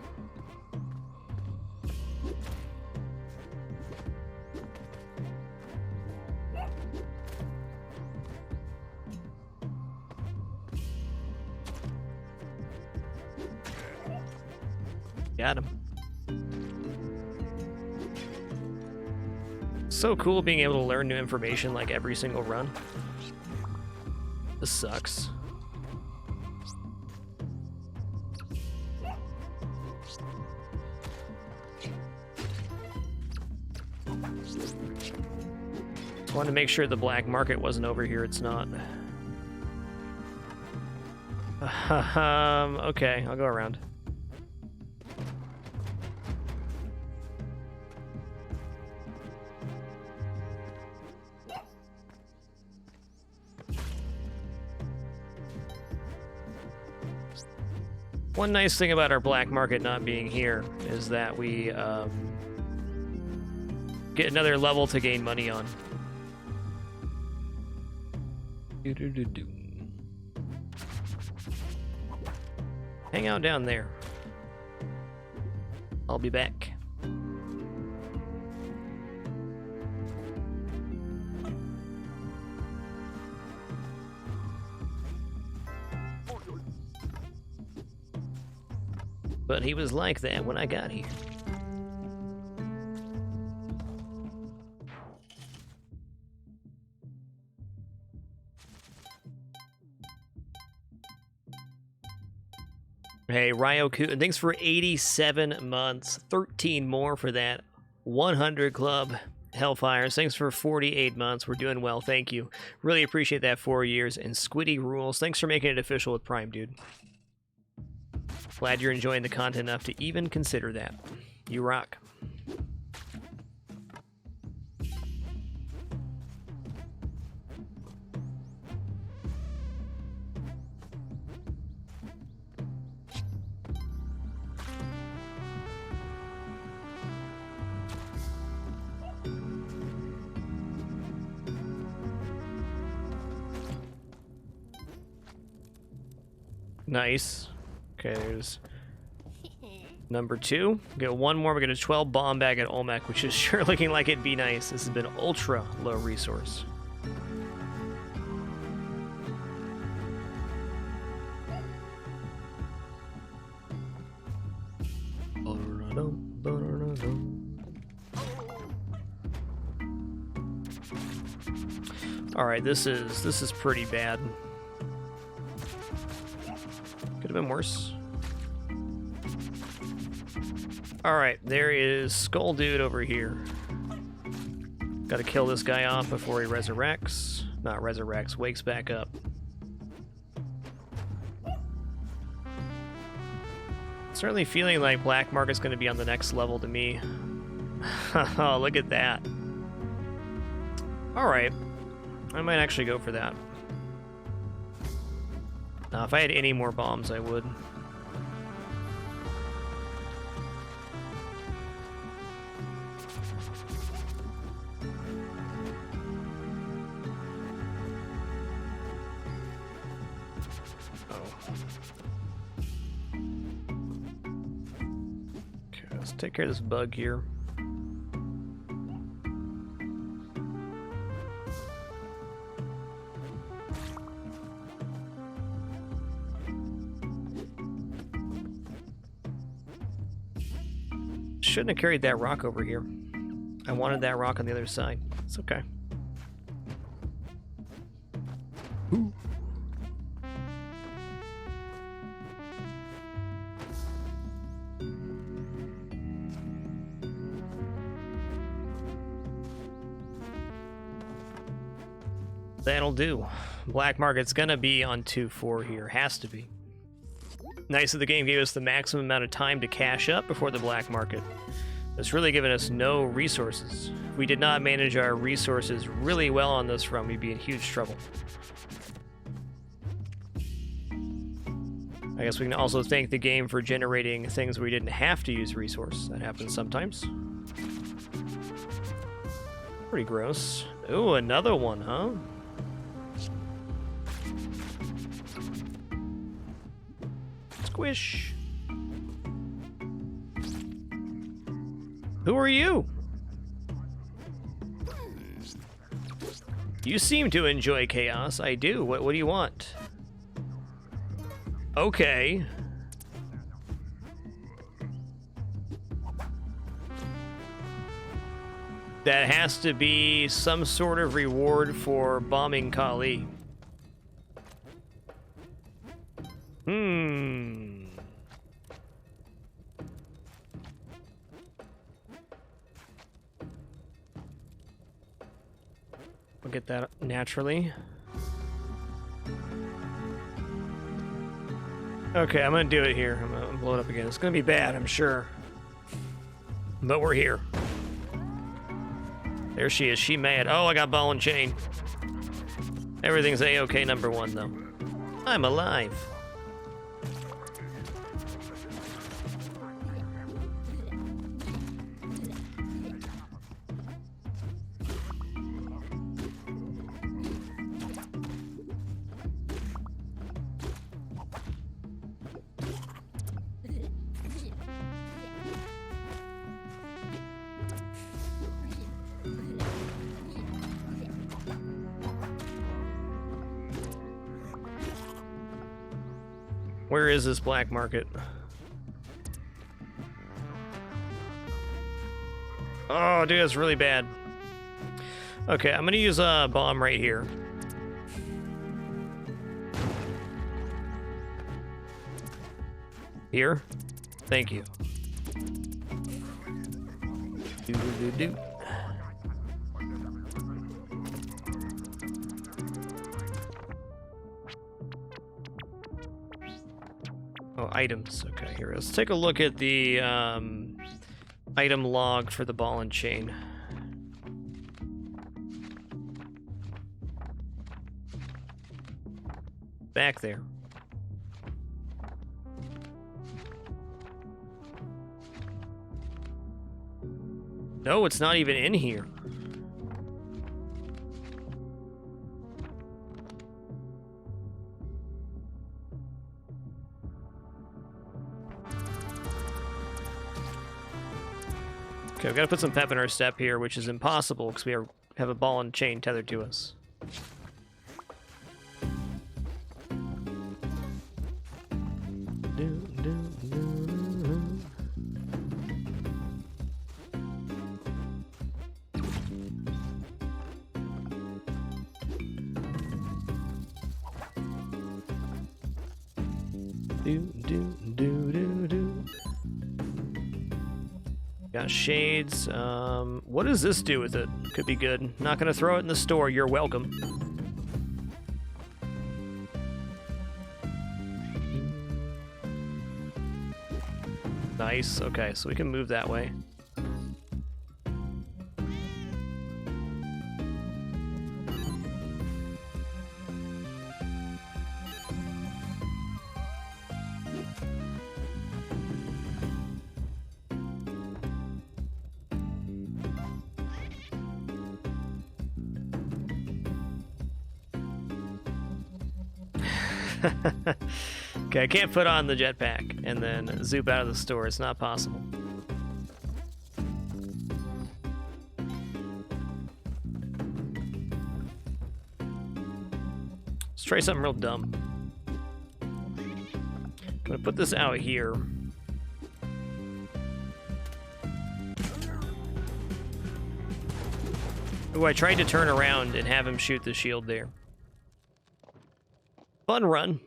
Got him. So cool being able to learn new information like every single run. This sucks. Just wanted to make sure the black market wasn't over here. It's not. Okay, I'll go around. One nice thing about our black market not being here is that we get another level to gain money on. Hang out down there. I'll be back. But he was like that when I got here. Hey, Ryoku, and thanks for 87 months. 13 more for that 100 club. Hellfires, thanks for 48 months. We're doing well, thank you. Really appreciate that 4 years. And Squiddy Rules, thanks for making it official with Prime, dude. Glad you're enjoying the content enough to even consider that. You rock. Nice. Okay, there's number 2. Get 1 more. We get a 12 bomb bag at Olmec, which is sure looking like it'd be nice. This has been ultra low resource. Alright, this is pretty bad. Could have been worse. Alright, there is Skull Dude over here. Gotta kill this guy off before he resurrects. Not resurrects, wakes back up. Certainly feeling like Black Market's gonna be on the next level to me. Oh, look at that. Alright. I might actually go for that. Now, if I had any more bombs, I would. Let's take care of this bug here. Shouldn't have carried that rock over here. I wanted that rock on the other side. It's okay. Ooh. That'll do. Black Market's gonna be on 2-4 here. Has to be. Nice that the game gave us the maximum amount of time to cash up before the Black Market. It's really given us no resources. If we did not manage our resources really well on this run, we'd be in huge trouble. I guess we can also thank the game for generating things where we didn't have to use resource. That happens sometimes. Pretty gross. Ooh, another one, huh? Squish. Who are you? You seem to enjoy chaos. I do. What do you want? Okay. That has to be some sort of reward for bombing Kali. We'll get that naturally. Okay, I'm gonna do it here. I'm gonna blow it up again. It's gonna be bad, I'm sure. But we're here. There she is. She mad. Oh, I got ball and chain. Everything's A-okay number one, though. I'm alive. Where is this Black Market? Oh, dude, that's really bad. Okay, I'm gonna use a bomb right here. Here? Thank you. Do. Oh, items. Okay, here. Let's take a look at the item log for the ball and chain. Back there. No, it's not even in here. Okay, we've got to put some pep in our step here, which is impossible because we have a ball and chain tethered to us. Got shades. What does this do with it? Could be good. Not gonna throw it in the store. You're welcome. Nice. Okay, so we can move that way. Okay, I can't put on the jetpack and then zoop out of the store. It's not possible. Let's try something real dumb. I'm gonna put this out here. Ooh, I tried to turn around and have him shoot the shield there. Fun run.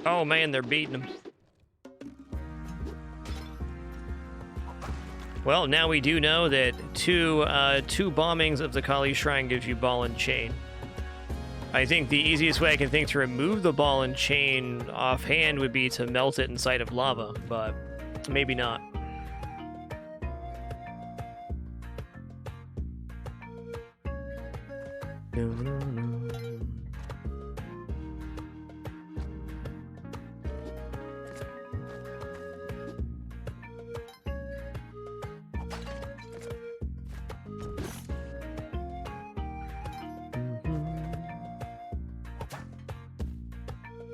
Oh man, they're beating him. Well, now we do know that two bombings of the Kali Shrine gives you ball and chain. I think the easiest way I can think to remove the ball and chain offhand would be to melt it inside of lava, but maybe not. No, no, no.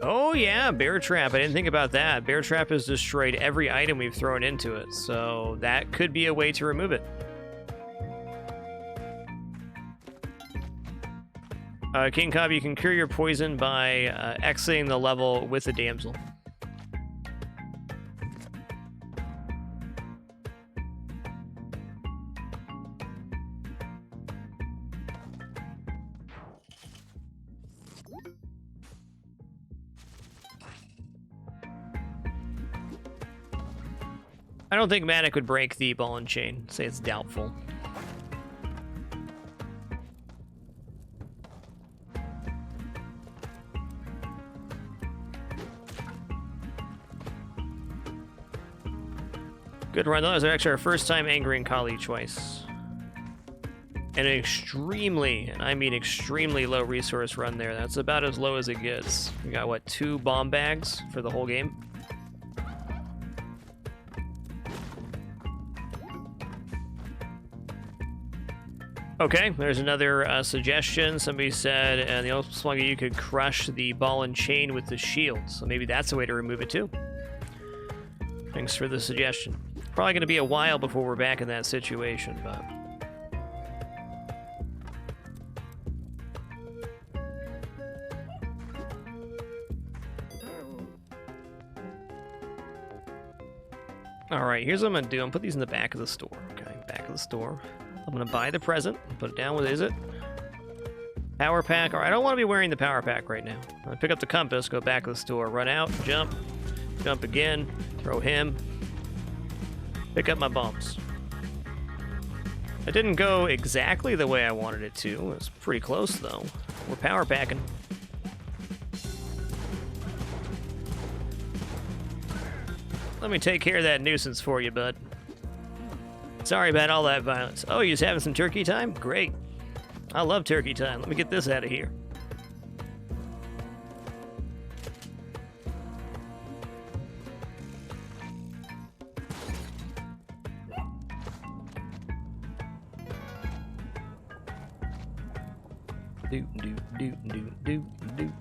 Oh yeah, bear trap. I didn't think about that. Bear trap has destroyed every item we've thrown into it, so that could be a way to remove it. King Cobb, you can cure your poison by exiting the level with a Damsel. I don't think Manic would break the ball and chain. Say it's doubtful. Good run, though. That was actually our first time angering Kali twice. And an extremely, and I mean extremely low resource run there. That's about as low as it gets. We got, what, 2 bomb bags for the whole game? Okay, there's another suggestion. Somebody said, the old slugger, you could crush the ball and chain with the shield. So maybe that's a way to remove it too. Thanks for the suggestion. Probably going to be a while before we're back in that situation, but... Alright, here's what I'm going to do. I'm going to put these in the back of the store. Okay, back of the store. I'm going to buy the present, put it down. What is it? Power pack. All right, I don't want to be wearing the power pack right now. I'm going to pick up the compass, go back to the store, run out, jump, jump again, throw him, pick up my bombs. It didn't go exactly the way I wanted it to. It was pretty close, though. We're power packing. Let me take care of that nuisance for you, bud. Sorry about all that violence. Oh, you just having some turkey time? Great. I love turkey time. Let me get this out of here. Do, do, do, do, do, do.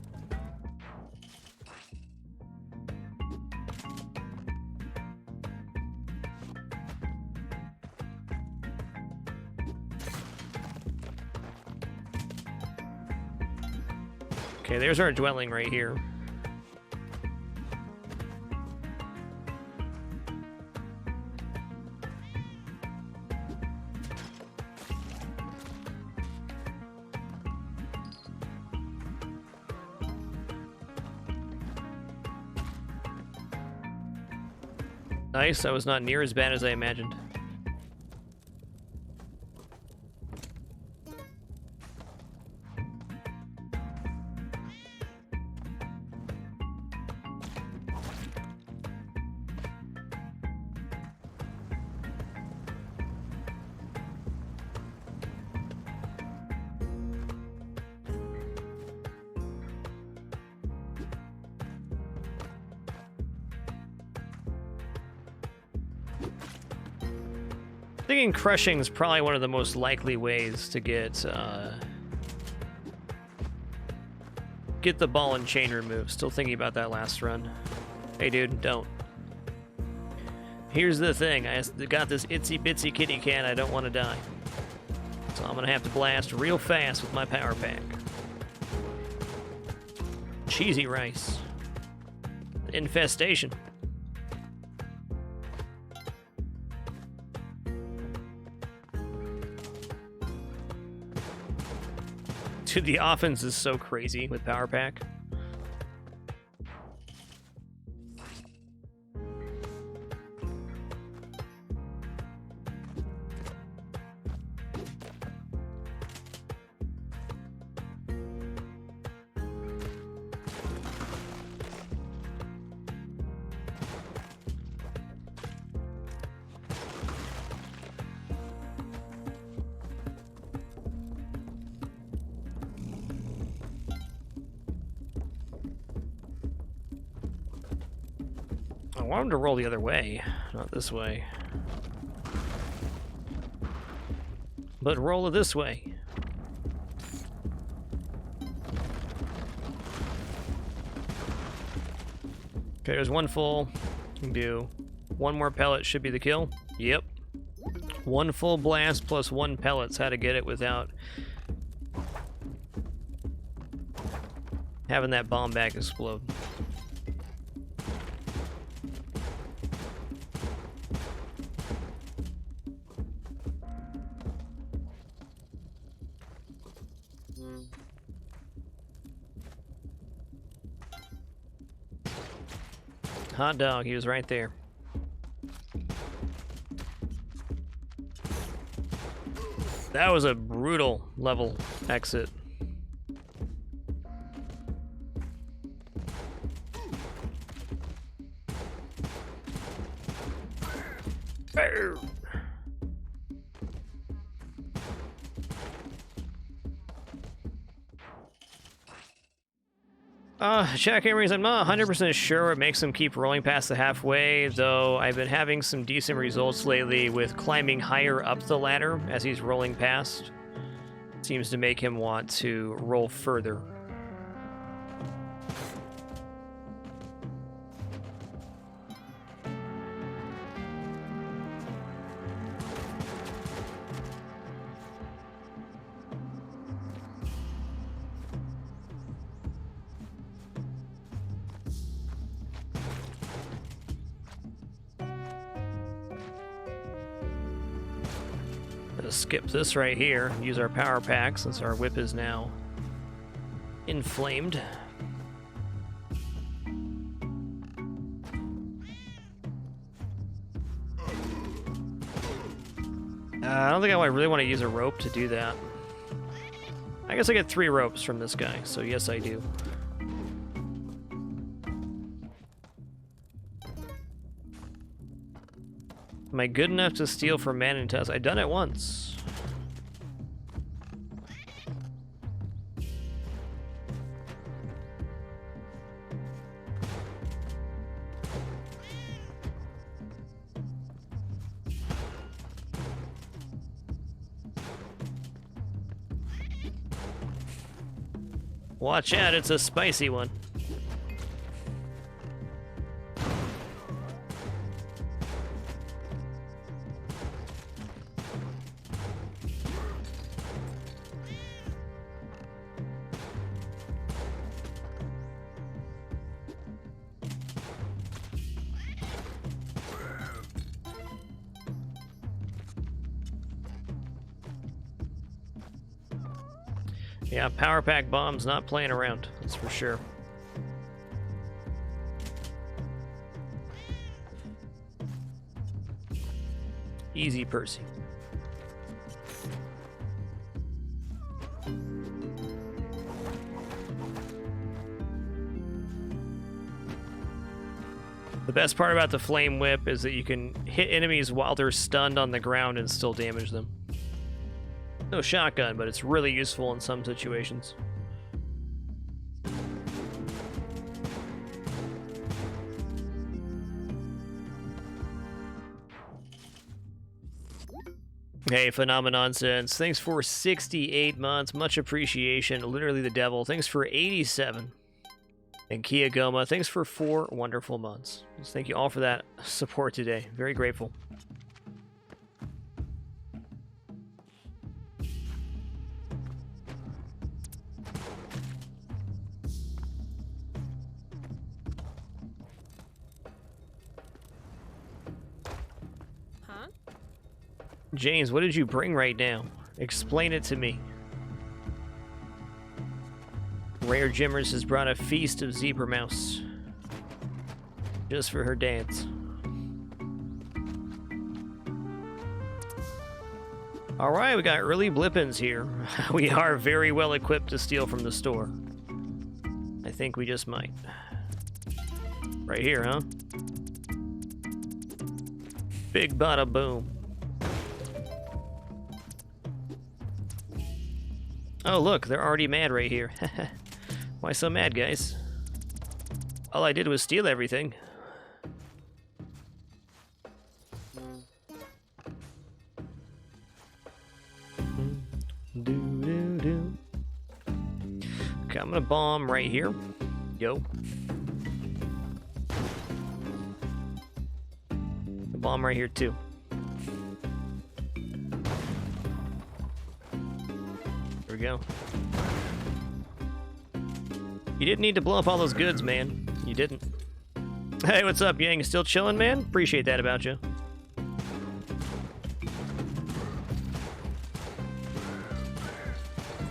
Okay, there's our dwelling right here. Nice, that was not near as bad as I imagined. Thinking crushing is probably one of the most likely ways to get the ball and chain removed. Still thinking about that last run. Hey dude, don't. Here's the thing, I got this itsy bitsy kitty cat, I don't want to die. So I'm gonna have to blast real fast with my power pack. Cheesy rice. Infestation. Dude, the offense is so crazy with Power Pack. I want him to roll the other way, not this way. But roll it this way. Okay, there's one full. You can do one more pellet, should be the kill. Yep. One full blast plus one pellet's how to get it without having that bomb bag explode. Hot dog, he was right there. That was a brutal level exit. Jack Emery's I'm not 100% sure what makes him keep rolling past the halfway, though I've been having some decent results lately with climbing higher up the ladder as he's rolling past. Seems to make him want to roll further. Skip this right here, use our power pack since our whip is now inflamed. I don't think I really want to use a rope to do that. I guess I get 3 ropes from this guy, so yes I do. Am I good enough to steal from Manitas? I've done it once. Watch out, it's a spicy one. Yeah, power pack bombs not playing around, that's for sure. Easy, Percy. The best part about the Flame Whip is that you can hit enemies while they're stunned on the ground and still damage them. No shotgun, but it's really useful in some situations. Hey, Phenomenon Sense, thanks for 68 months. Much appreciation. Literally the devil. Thanks for 87. And Kia Goma, thanks for 4 wonderful months. Just thank you all for that support today. Very grateful. Huh? James, what did you bring right now? Explain it to me. Rare Jimmers has brought a feast of zebra mouse. Just for her dance. Alright, we got early Blippins here. We are very well equipped to steal from the store. I think we just might. Right here, huh? Big bada boom. Oh look, they're already mad right here. Why so mad, guys? All I did was steal everything. Okay, I'm gonna bomb right here. Yo. Bomb right here too. There we go. You didn't need to blow up all those goods, man. You didn't. Hey, what's up, Yang? Still chilling, man? Appreciate that about you.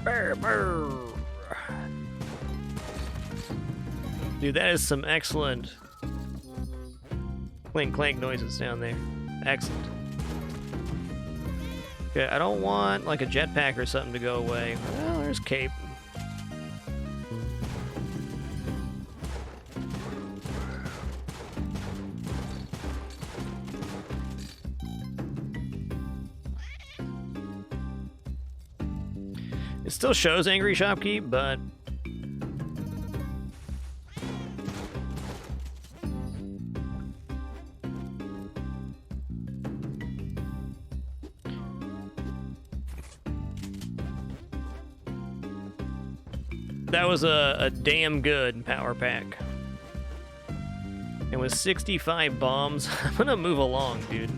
Brr, brr. Dude, that is some excellent clink clank noises down there. Excellent. Okay, I don't want like a jetpack or something to go away. Well, there's Cape. It still shows Angry Shopkeep, but that was a damn good power pack. And with 65 bombs, I'm gonna move along, dude.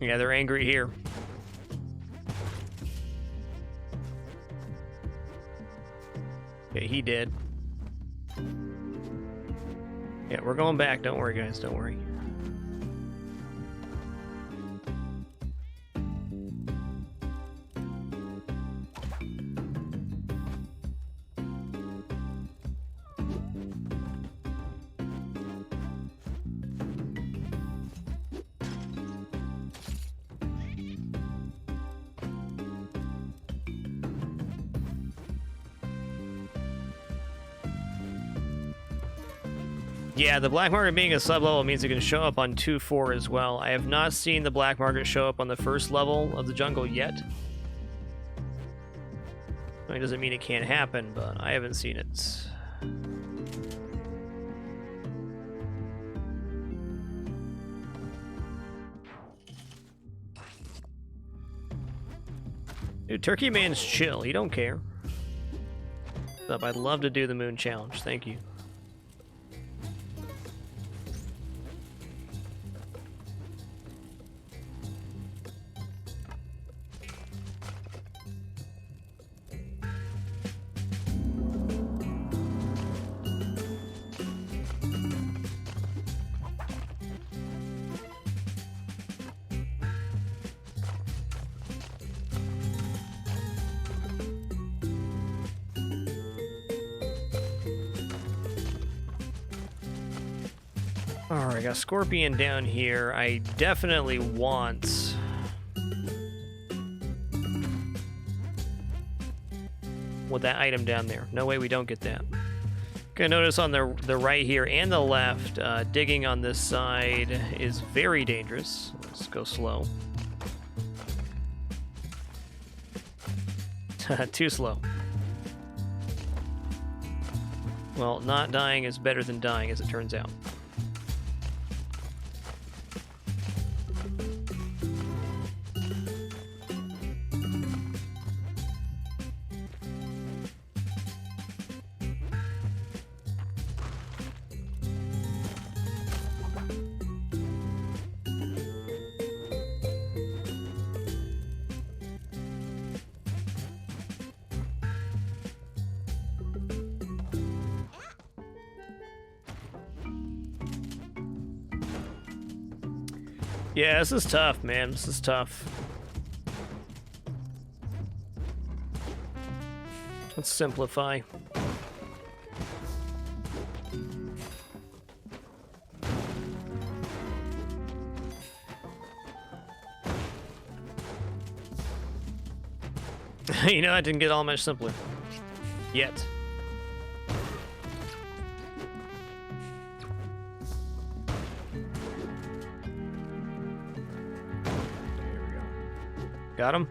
Yeah, they're angry here. Okay, he did. Yeah, we're going back. Don't worry, guys. Don't worry. Yeah, the black market being a sub-level means it can show up on 2-4 as well. I have not seen the black market show up on the first level of the jungle yet. It doesn't mean it can't happen, but I haven't seen it. Dude, Turkey Man's chill. He don't care. But I'd love to do the moon challenge. Thank you. Alright, got a scorpion down here. I definitely want... with that item down there. No way we don't get that. Gonna notice on the right here and the left, digging on this side is very dangerous. Let's go slow. Too slow. Well, not dying is better than dying, as it turns out. Yeah, this is tough, man. This is tough. Let's simplify. You know, that didn't get all much simpler. Yet. Got him?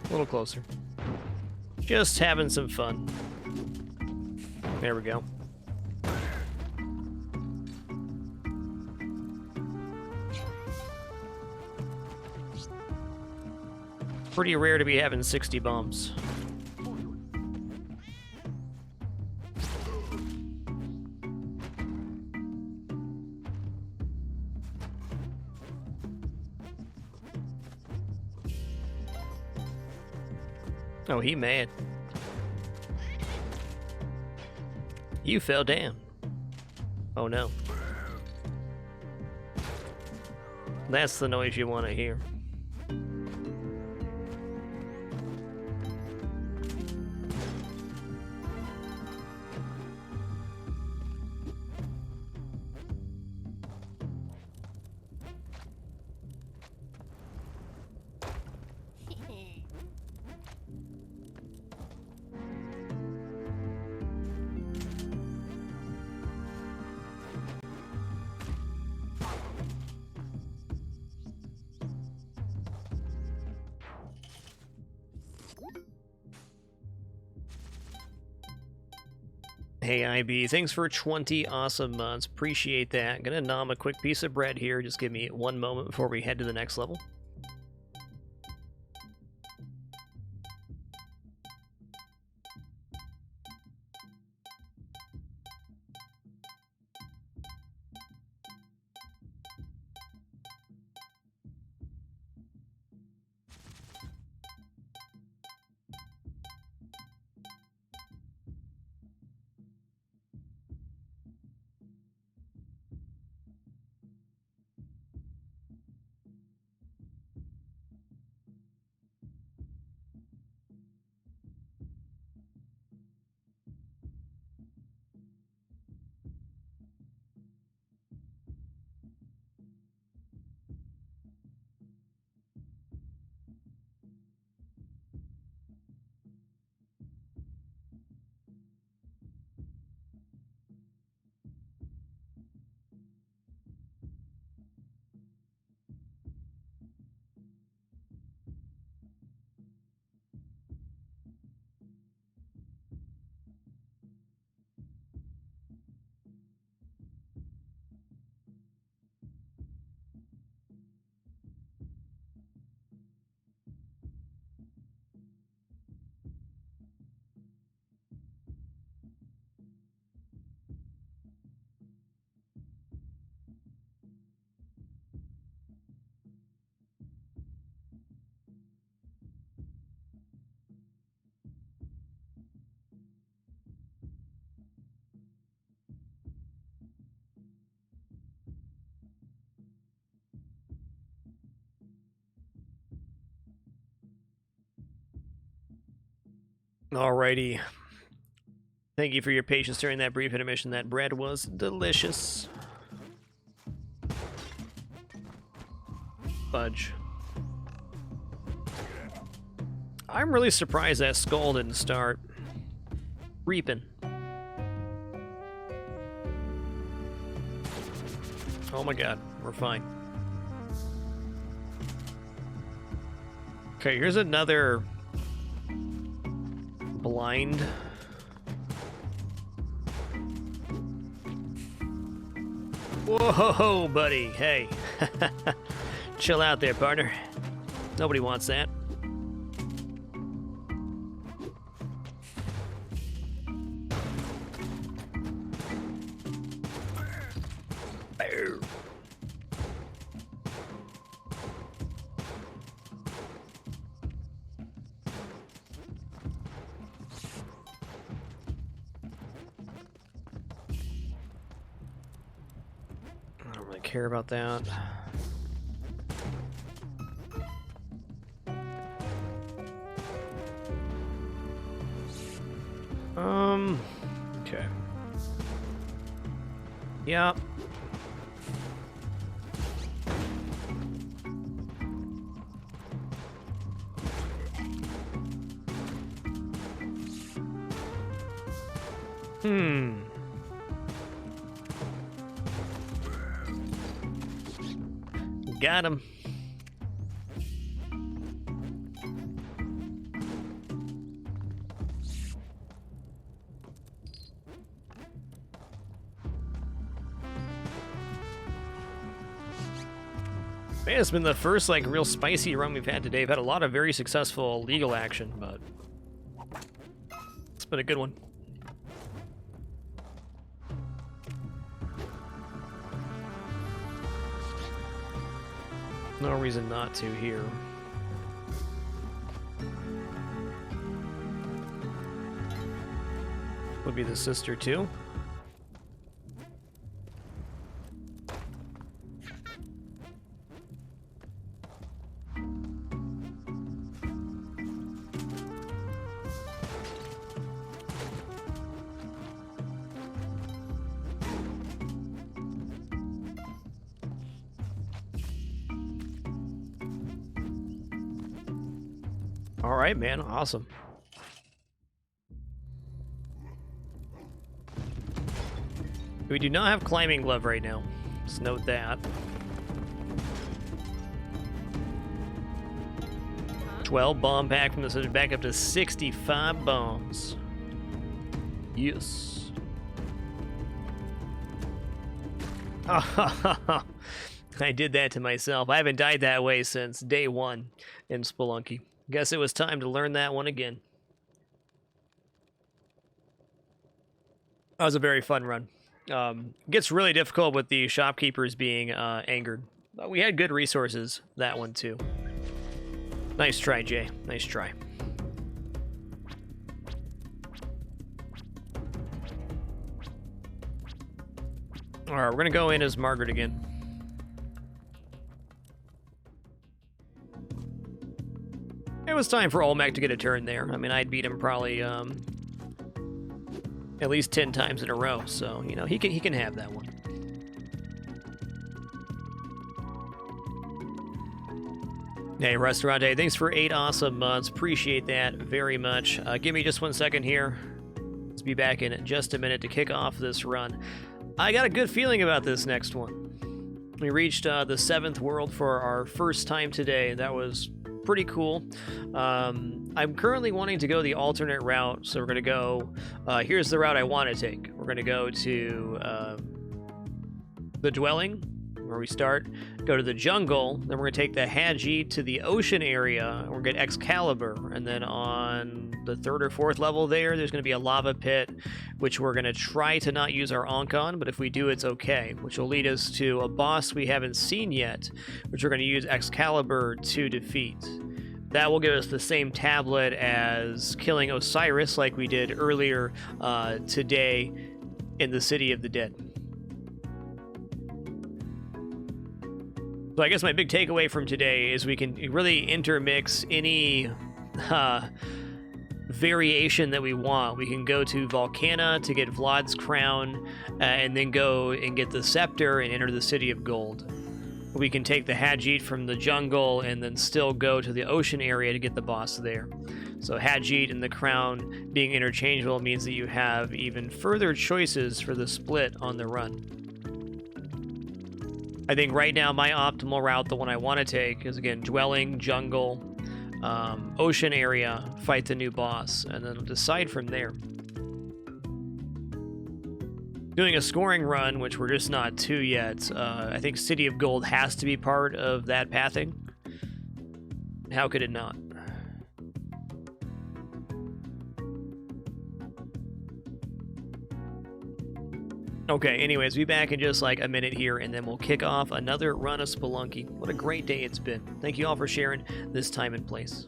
A little closer. Just having some fun. There we go. Pretty rare to be having 60 bombs. Oh, he mad. You fell down. Oh no. That's the noise you want to hear. Hey IB, thanks for 20 awesome months. Appreciate that. Gonna nom a quick piece of bread here. Just give me one moment before we head to the next level. Alrighty. Thank you for your patience during that brief intermission. That bread was delicious. Fudge. I'm really surprised that skull didn't start reaping. Oh my god, we're fine. Okay, here's another blind. Whoa, buddy, hey. Chill out there, partner. Nobody wants that. I don't really care about that. Okay. Yeah. Got him. Man, it's been the first, like, real spicy run we've had today. We've had a lot of very successful legal action, but it's been a good one. No reason not to here. Would be the sister too. All right, man. Awesome. We do not have climbing glove right now. Just note that. 12 bomb pack from the center back up to 65 bombs. Yes. I did that to myself. I haven't died that way since day one in Spelunky. Guess it was time to learn that one again. That was a very fun run. Gets really difficult with the shopkeepers being angered. But we had good resources that one too. Nice try, Jay. Nice try. Alright, we're gonna go in as Margaret again. It was time for Olmec to get a turn there. I mean, I'd beat him probably at least 10 times in a row, so you know he can have that one. Hey, Restaurante, thanks for 8 awesome months. Appreciate that very much. Give me just 1 second here. Let's be back in just a minute to kick off this run. I got a good feeling about this next one. We reached the 7th world for our first time today. That was pretty cool. I'm currently wanting to go the alternate route, so we're going to go, here's the route I want to take. We're going to go to the dwelling, where we start, go to the jungle, then we're going to take the Hadji to the ocean area, and we're going to get Excalibur, and then on the 3rd or 4th level there's going to be a lava pit, which we're going to try to not use our Ankh on, but if we do, it's okay, which will lead us to a boss we haven't seen yet, which we're going to use Excalibur to defeat. That will give us the same tablet as killing Osiris like we did earlier today in the City of the Dead. So I guess my big takeaway from today is we can really intermix any variation that we want. We can go to Volcano to get Vlad's crown, and then go and get the scepter and enter the City of Gold. we can take the Hajeet from the jungle and then still go to the ocean area to get the boss there. So Hajeet and the crown being interchangeable means that you have even further choices for the split on the run. I think right now my optimal route, the one I want to take, is again dwelling, jungle, ocean area, fight the new boss, and then decide from there. Doing a scoring run, which we're just not to yet. I think City of Gold has to be part of that pathing. How could it not? Okay, anyways, be back in just like a minute here, and then we'll kick off another run of Spelunky. What a great day it's been. Thank you all for sharing this time and place.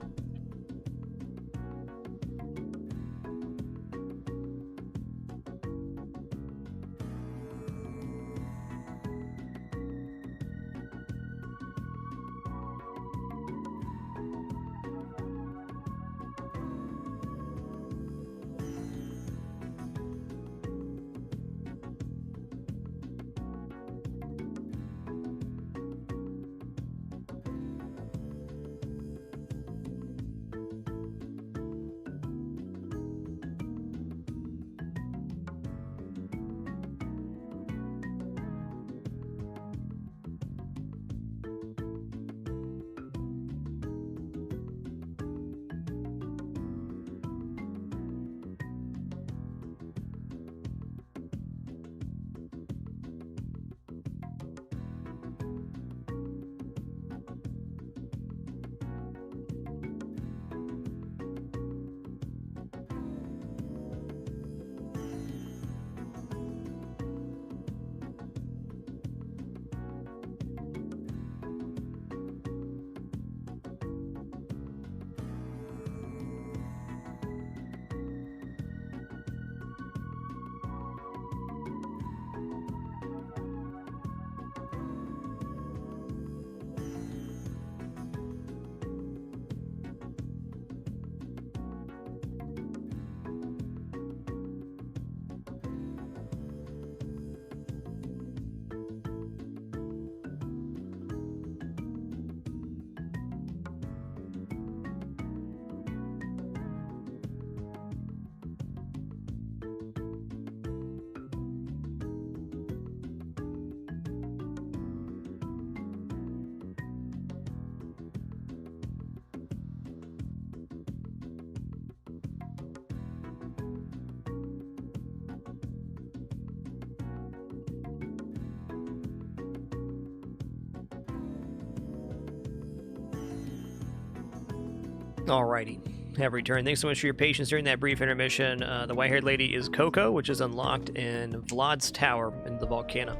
Alrighty, have returned. Thanks so much for your patience during that brief intermission. The white-haired lady is Coco, which is unlocked in Vlad's tower in the Volcano.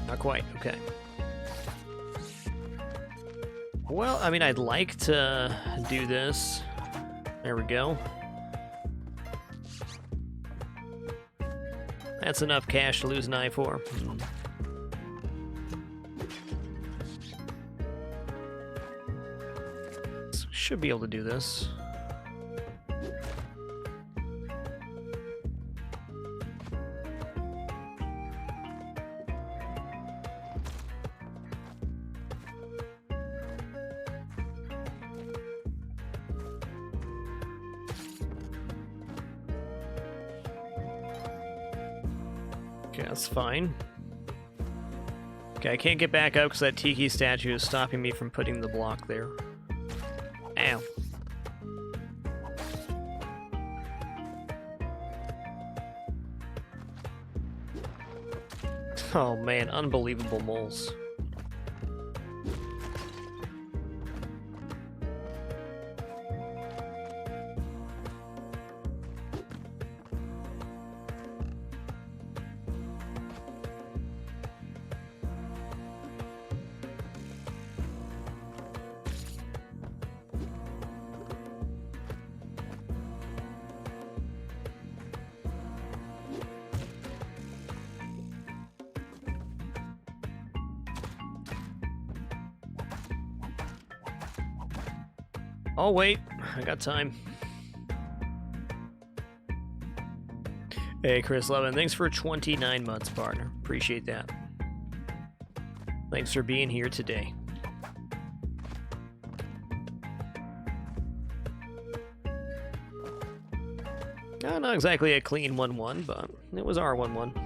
Not quite, okay. Well, I mean, I'd like to do this. There we go. That's enough cash to lose an eye for. Should be able to do this. Okay, that's fine. Okay, I can't get back up because that Tiki statue is stopping me from putting the block there. Ow. Oh man, unbelievable moles. Oh, wait. I got time. Hey, Chris Levin. Thanks for 29 months, partner. Appreciate that. Thanks for being here today. Not exactly a clean 1-1, but it was our 1-1.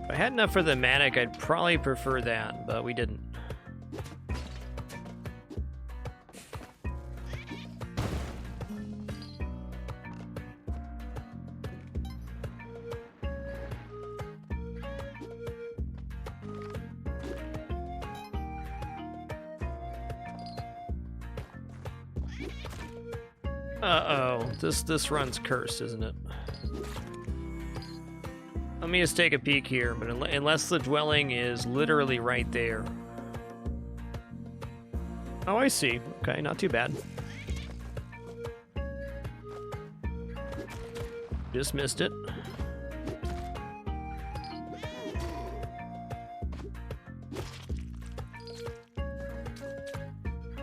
If I had enough for the Manic, I'd probably prefer that, but we didn't. Uh-oh, this run's cursed, isn't it? Let me just take a peek here, but unless the dwelling is literally right there. Oh, I see. Okay, not too bad. Just missed it.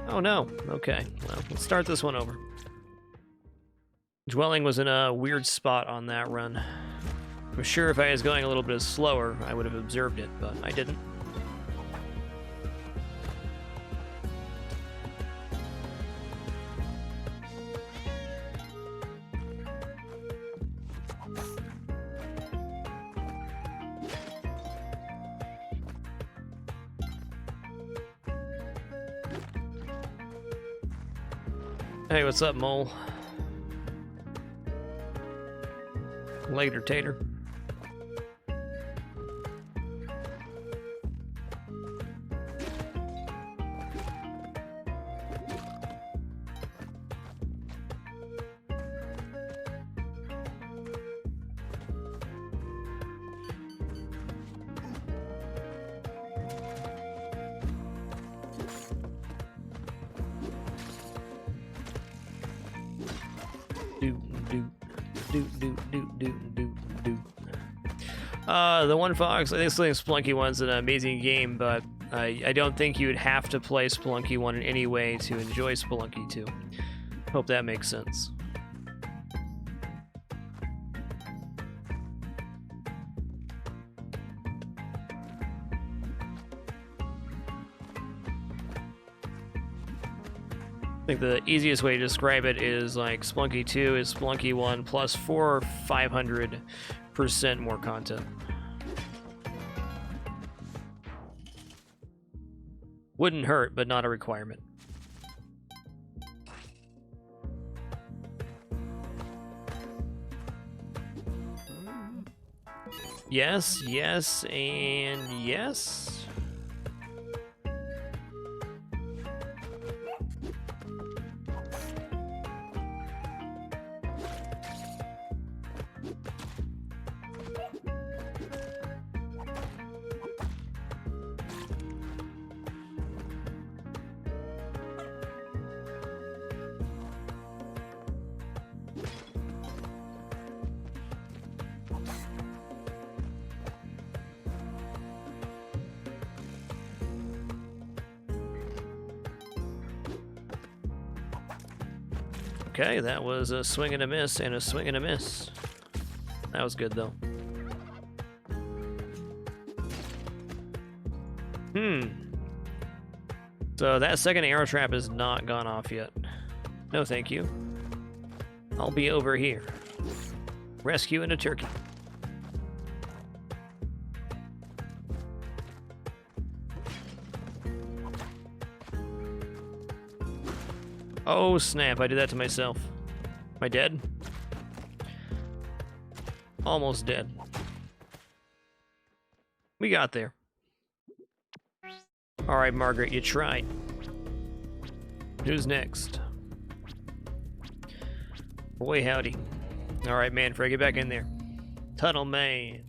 Oh no. Okay, well, let's start this one over. Dwelling was in a weird spot on that run. I'm sure if I was going a little bit slower, I would have observed it, but I didn't. Hey, what's up, Mole? Later, Tater. The One Fox, I think Spelunky 1's an amazing game, but I don't think you would have to play Spelunky 1 in any way to enjoy Spelunky 2. Hope that makes sense. I think the easiest way to describe it is like Spelunky 2 is Spelunky 1 plus 400 or 500% more content. Wouldn't hurt, but not a requirement. Yes, yes, and yes. Okay, that was a swing and a miss and a swing and a miss. That was good, though. So that second arrow trap has not gone off yet. No, thank you. I'll be over here. Rescuing a turkey. Oh snap, I did that to myself. Am I dead? Almost dead. We got there. Alright, Margaret, you tried. Who's next? Boy howdy. Alright, Manfred, get back in there. Tunnel Man.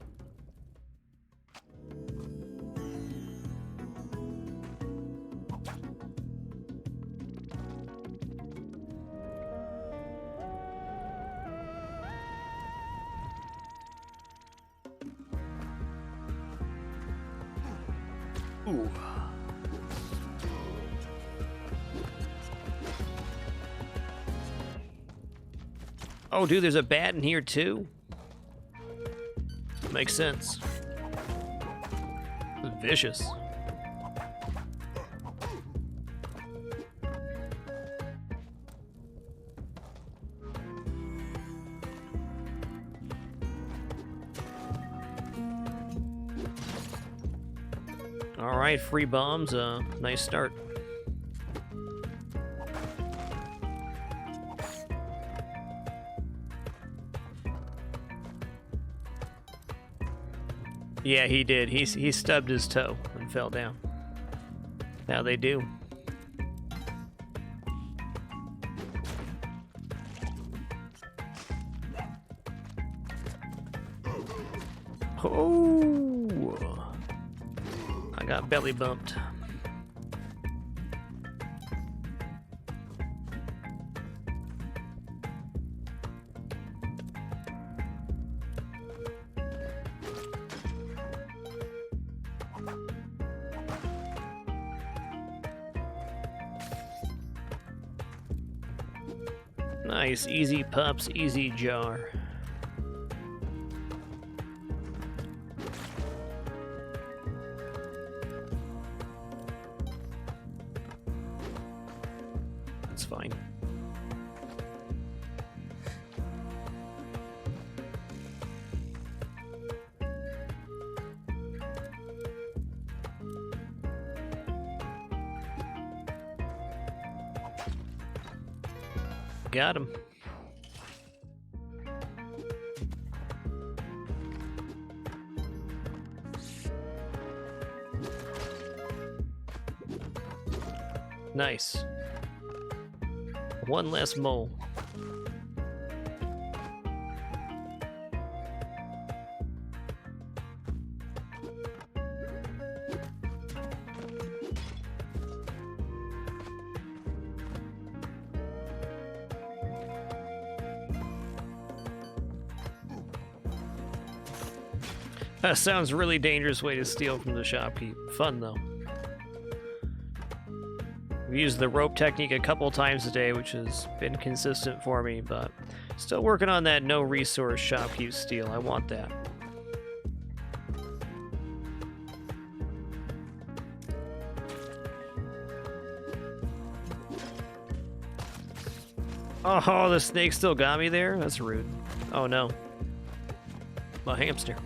Ooh. Oh, dude, there's a bat in here too. Makes sense. Vicious. All right, free bombs. Nice start. Yeah, he did. He stubbed his toe and fell down. Now they do. Oh! I got belly bumped. Nice, easy pups, easy jar. That's fine. Got him. Nice. One less mole. That sounds a really dangerous way to steal from the Shopkeep. Fun though. I've used the rope technique a couple times a day, which has been consistent for me, but still working on that no resource Shopkeep steal. I want that. Oh, the snake still got me there? That's rude. Oh no. My hamster.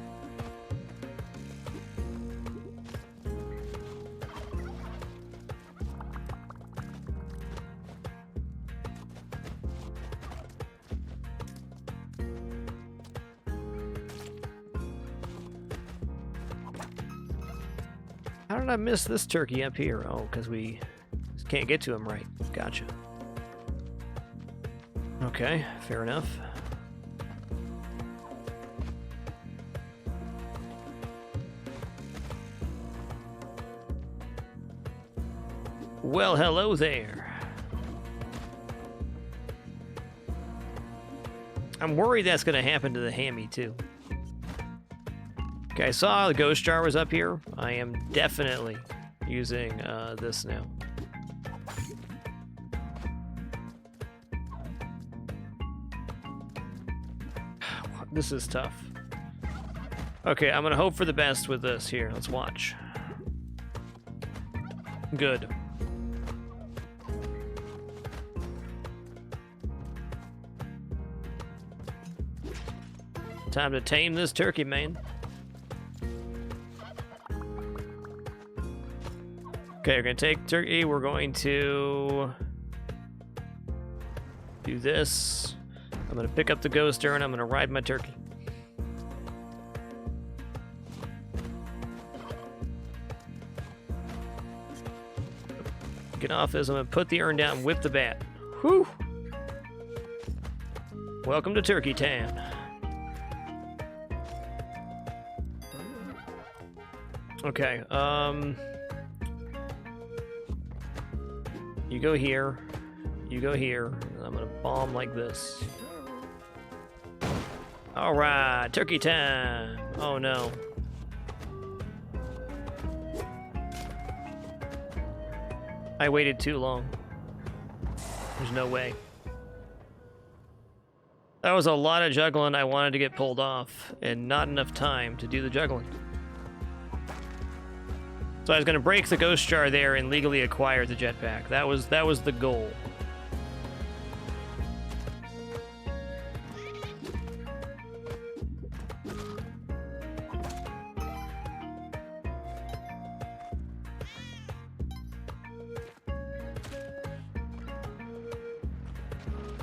How did I miss this turkey up here? Oh, because we just can't get to him right. Gotcha. Okay, fair enough. Well, hello there. I'm worried that's going to happen to the hammy, too. Okay, I saw the ghost jar was up here. I am definitely using this now. This is tough. Okay, I'm gonna hope for the best with this here. Let's watch. Good. Time to tame this turkey, man. Okay, we're gonna take turkey. We're going to do this. I'm gonna pick up the ghoster and I'm gonna ride my turkey. Get off this. I'm gonna put the urn down and whip the bat. Whew! Welcome to Turkey Town. Okay, you go here, you go here, and I'm gonna bomb like this. Alright, turkey time! Oh no. I waited too long. There's no way. That was a lot of juggling I wanted to get pulled off, and not enough time to do the juggling. So I was going to break the ghost jar there and legally acquire the jetpack. That was the goal.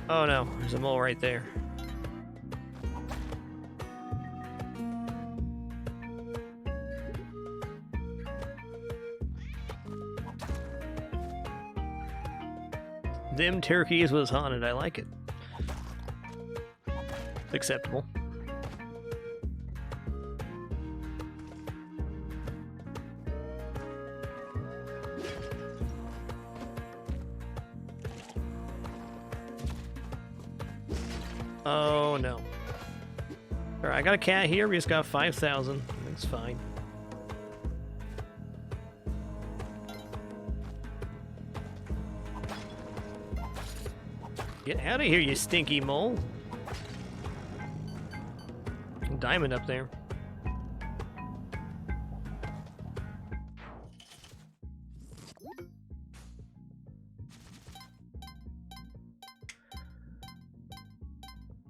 Oh no, there's a mole right there. Them turkeys was haunted. I like it. It's acceptable. Oh no. Alright, I got a cat here. We just got 5,000. That's fine. Get out of here, you stinky mole. Diamond up there.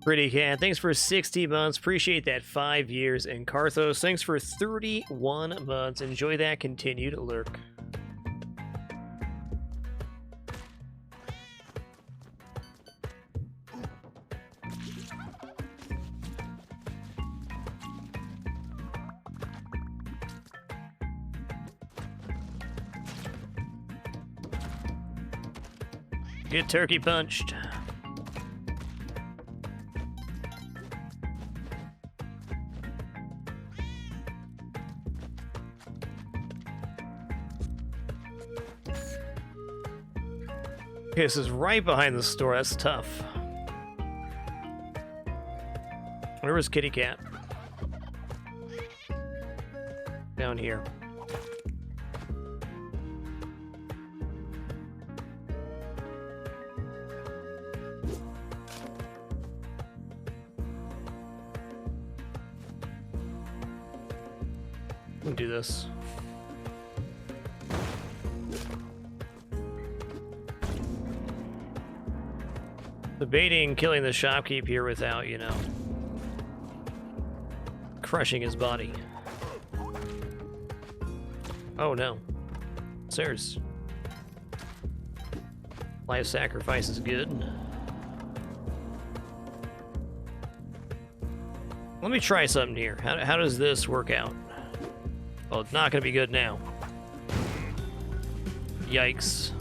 Pretty cat, thanks for 60 months. Appreciate that 5 years. And Carthos, thanks for 31 months. Enjoy that continued lurk. Get turkey punched. Okay, this is right behind the store. That's tough. Where was Kitty Cat? Down here. We'll do this. Debating killing the shopkeep here without, you know, crushing his body. Oh no. Sirs. Life sacrifice is good. Let me try something here. How does this work out? Oh, it's not going to be good now. Yikes.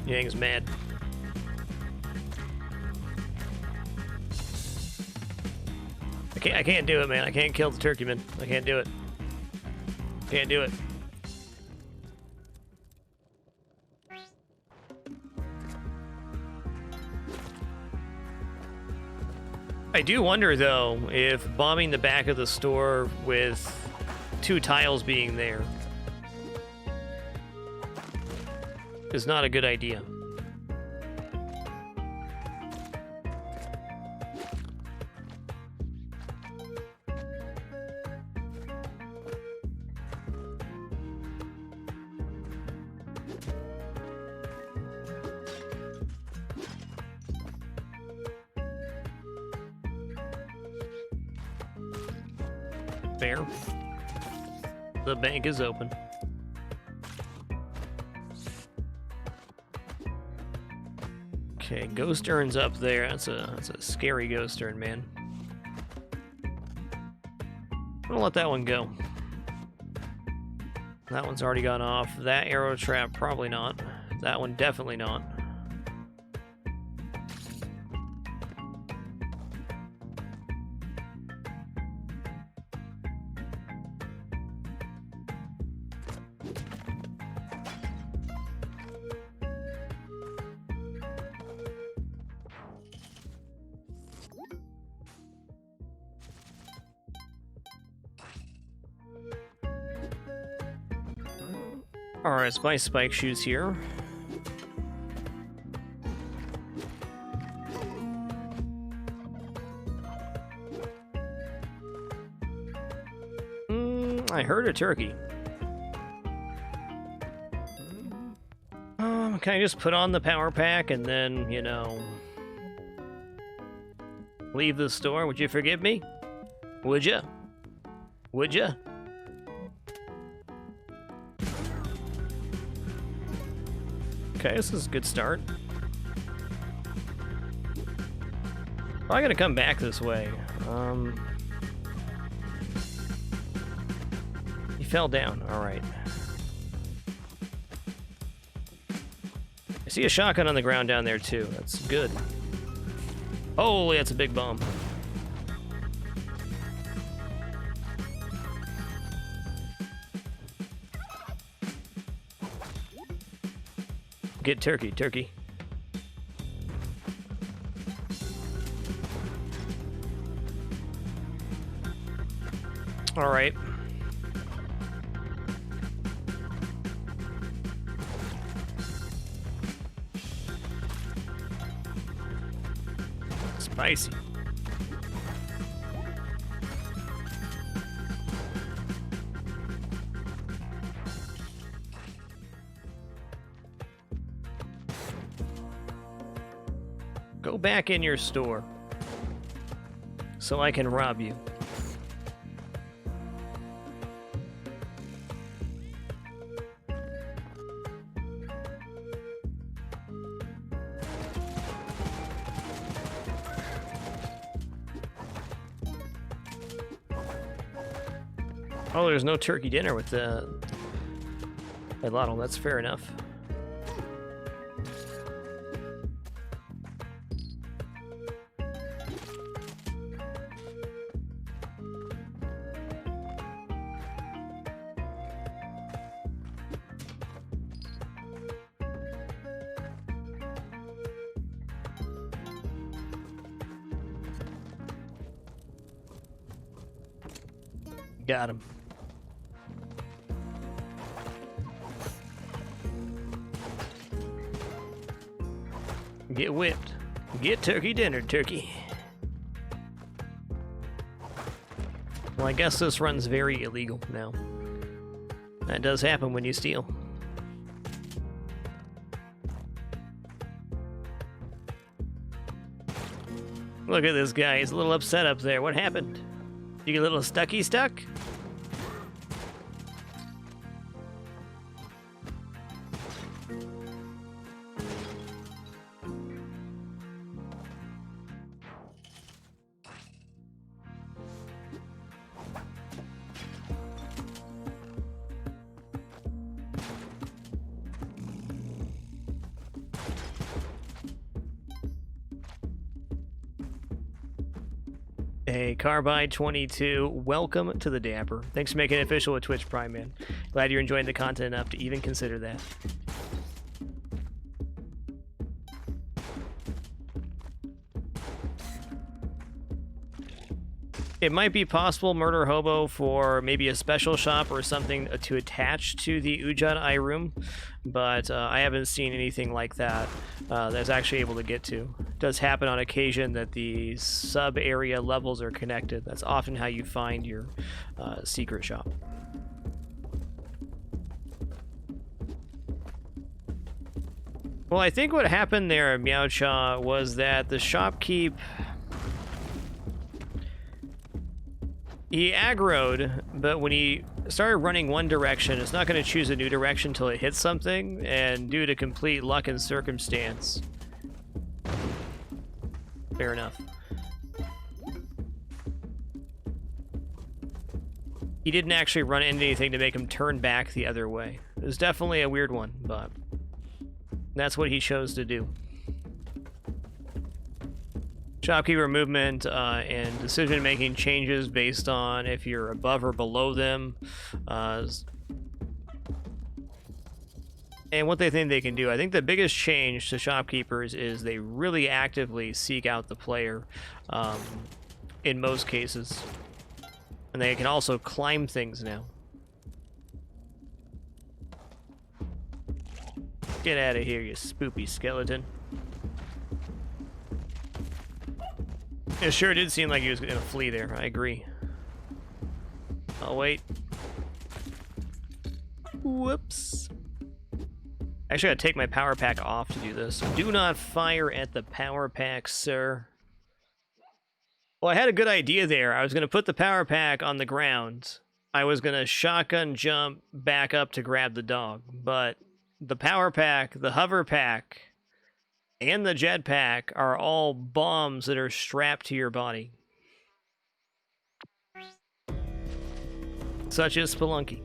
Yang's mad. I can't do it, man. I can't kill the turkeyman. I can't do it. Can't do it. I do wonder, though, if bombing the back of the store with 2 tiles being there is not a good idea. Fair. The bank is open. Okay, ghost urn's up there. That's a scary ghost urn, man. I'm gonna let that one go. That one's already gone off. That arrow trap, probably not. That one, definitely not. Alright, it's my spike shoes here. I heard a turkey. Can I just put on the power pack and then, you know, leave the store? Would you forgive me? Would ya? Would ya? Okay, this is a good start. I gotta come back this way. He fell down. All right. I see a shotgun on the ground down there too. That's good. Holy, that's a big bomb. Get turkey, turkey. All right. Spicy. Go back in your store so I can rob you. Oh, there's no turkey dinner with the Lotto. That's fair enough. Got him. Get whipped. Get turkey dinner, turkey. Well, I guess this run's very illegal now. That does happen when you steal. Look at this guy. He's a little upset up there. What happened? You get a little stuck? Hey, Carbide22, welcome to the Dapper. Thanks for making it official with Twitch Prime, man. Glad you're enjoying the content enough to even consider that. It might be possible Murder Hobo for maybe a special shop or something to attach to the Ujad Eye room, but I haven't seen anything like that that's actually able to get to. It does happen on occasion that the sub-area levels are connected. That's often how you find your secret shop. Well, I think what happened there, Meowcha, was that the Shopkeep... He aggroed, but when he started running one direction, it's not going to choose a new direction until it hits something, and due to complete luck and circumstance. Fair enough. He didn't actually run into anything to make him turn back the other way. It was definitely a weird one, but that's what he chose to do. Shopkeeper movement and decision-making changes based on if you're above or below them, and what they think they can do. I think the biggest change to shopkeepers is they really actively seek out the player in most cases, and they can also climb things now. Get out of here, you spoopy skeleton. It sure did seem like he was gonna flee there, I agree. Oh, wait. Whoops. Actually, I gotta take my power pack off to do this. Do not fire at the power pack, sir. Well, I had a good idea there. I was gonna put the power pack on the ground. I was gonna shotgun jump back up to grab the dog, but the power pack, the hover pack, and the jetpack are all bombs that are strapped to your body. Such as Spelunky.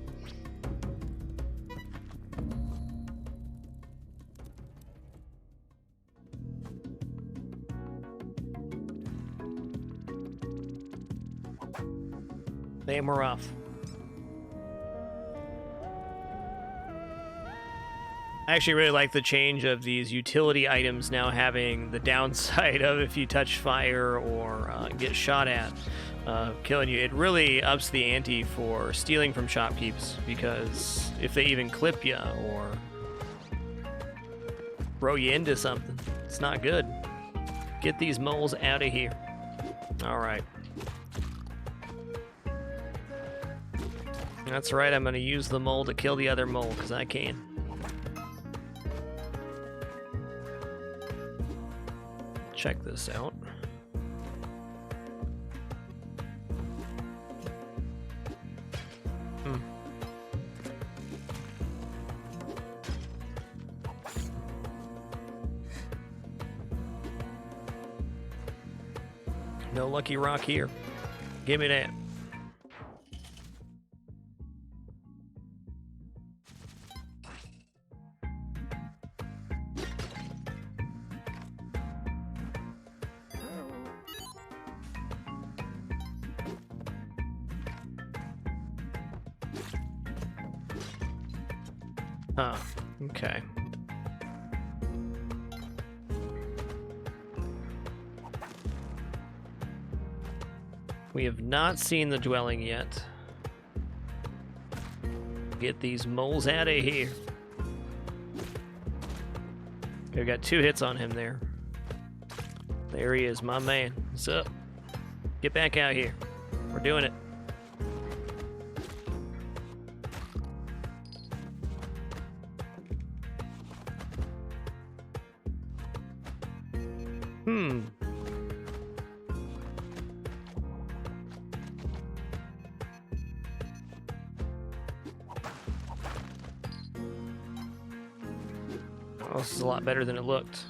And we're off. I actually really like the change of these utility items now having the downside of if you touch fire or get shot at, killing you. It really ups the ante for stealing from shopkeeps, because if they even clip you or throw you into something, it's not good. Get these moles out of here. All right. That's right, I'm going to use the mole to kill the other mole, because I can. Check this out. No lucky rock here. Give me that. Huh, okay. We have not seen the dwelling yet. Get these moles out of here. We got 2 hits on him there. There he is, my man. What's up? Get back out here. We're doing it. Well, this is a lot better than it looked.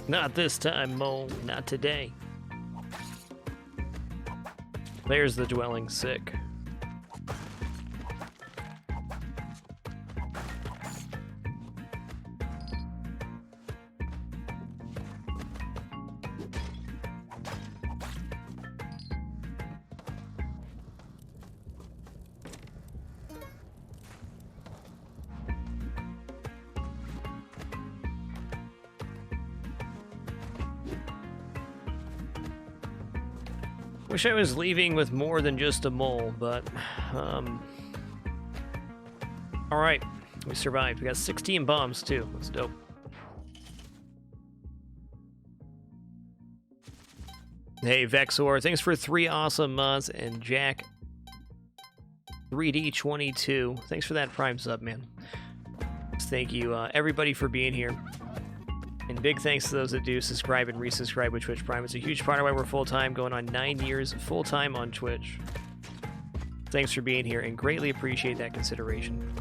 Not this time, mole. Not today. There's the dwelling. Sick. Wish I was leaving with more than just a mole, but, alright, we survived. We got 16 bombs, too. That's dope. Hey, Vexor, thanks for 3 awesome mods, and Jack 3D22. Thanks for that Prime sub, man. Thank you, everybody, for being here. And big thanks to those that do subscribe and resubscribe with Twitch Prime. It's a huge part of why we're full-time, going on 9 years full-time on Twitch. Thanks for being here, and greatly appreciate that consideration.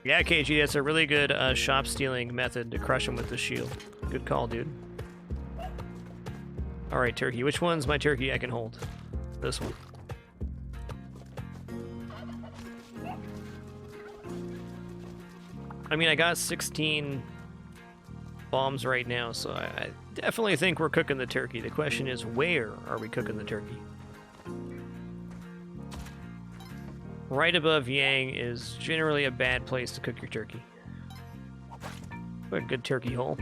Yeah, KG, that's a really good shop stealing method to crush him with the shield. Good call, dude. Alright, turkey. Which one's my turkey I can hold? This one. I mean, I got 16 bombs right now, so I definitely think we're cooking the turkey. The question is, where are we cooking the turkey? right above Yang is generally a bad place to cook your turkey. What a good turkey hole.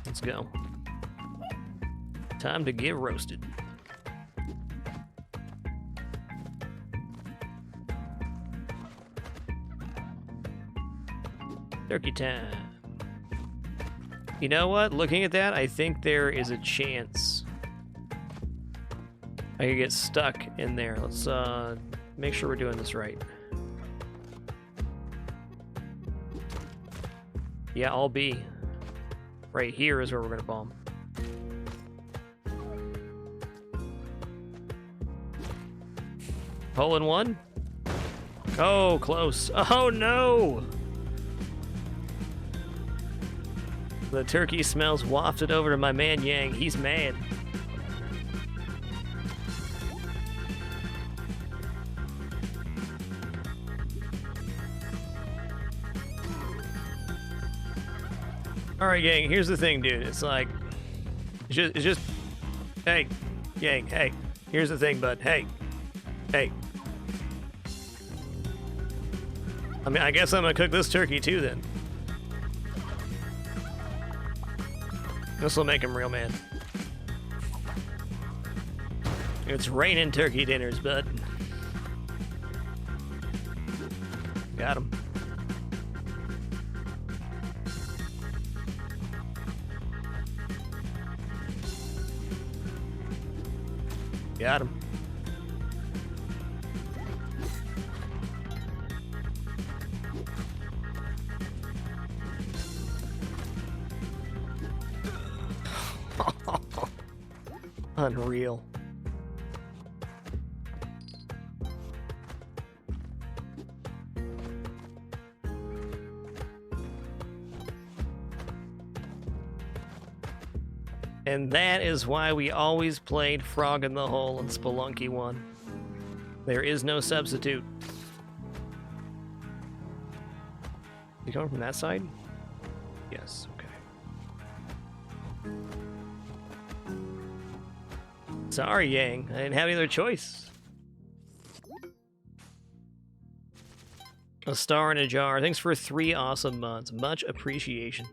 Let's go. Time to get roasted. Turkey time. You know what? Looking at that, I think there is a chance I could get stuck in there. Let's make sure we're doing this right. Yeah, I'll be. Right here is where we're gonna bomb. Hole in one? Oh, close. Oh no! The turkey smells wafted over to my man Yang. He's mad. Alright, Yang, here's the thing, dude. It's like... It's just... Hey. Yang, hey. Here's the thing, bud. Hey. Hey. I mean, I guess I'm gonna cook this turkey too, then. This'll make him real mad. It's raining turkey dinners, bud. Got him. Got him. Unreal. And that is why we always played Frog in the Hole in Spelunky 1. There is no substitute. You coming from that side? Yes, okay. Sorry, Yang. I didn't have any other choice. A star in a jar. Thanks for 3 awesome months. Much appreciation.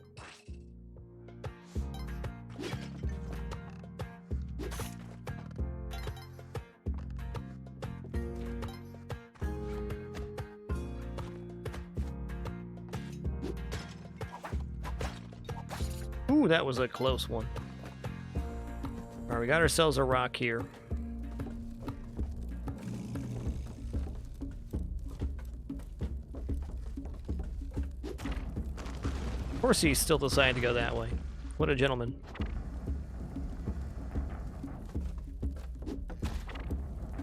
Ooh, that was a close one. Alright, we got ourselves a rock here. Of course he still decided to go that way. What a gentleman.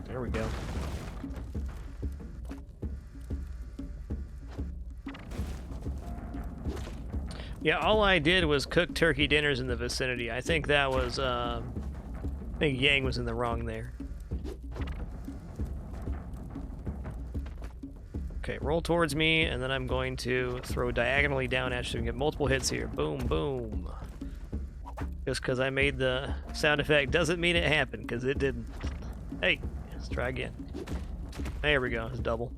There we go. Yeah, all I did was cook turkey dinners in the vicinity. I think that was, I think Yang was in the wrong there. Okay, roll towards me, and then I'm going to throw diagonally down at you so we can get multiple hits here. Boom, boom. Just because I made the sound effect doesn't mean it happened, because it didn't. Hey, let's try again. There we go, it's double.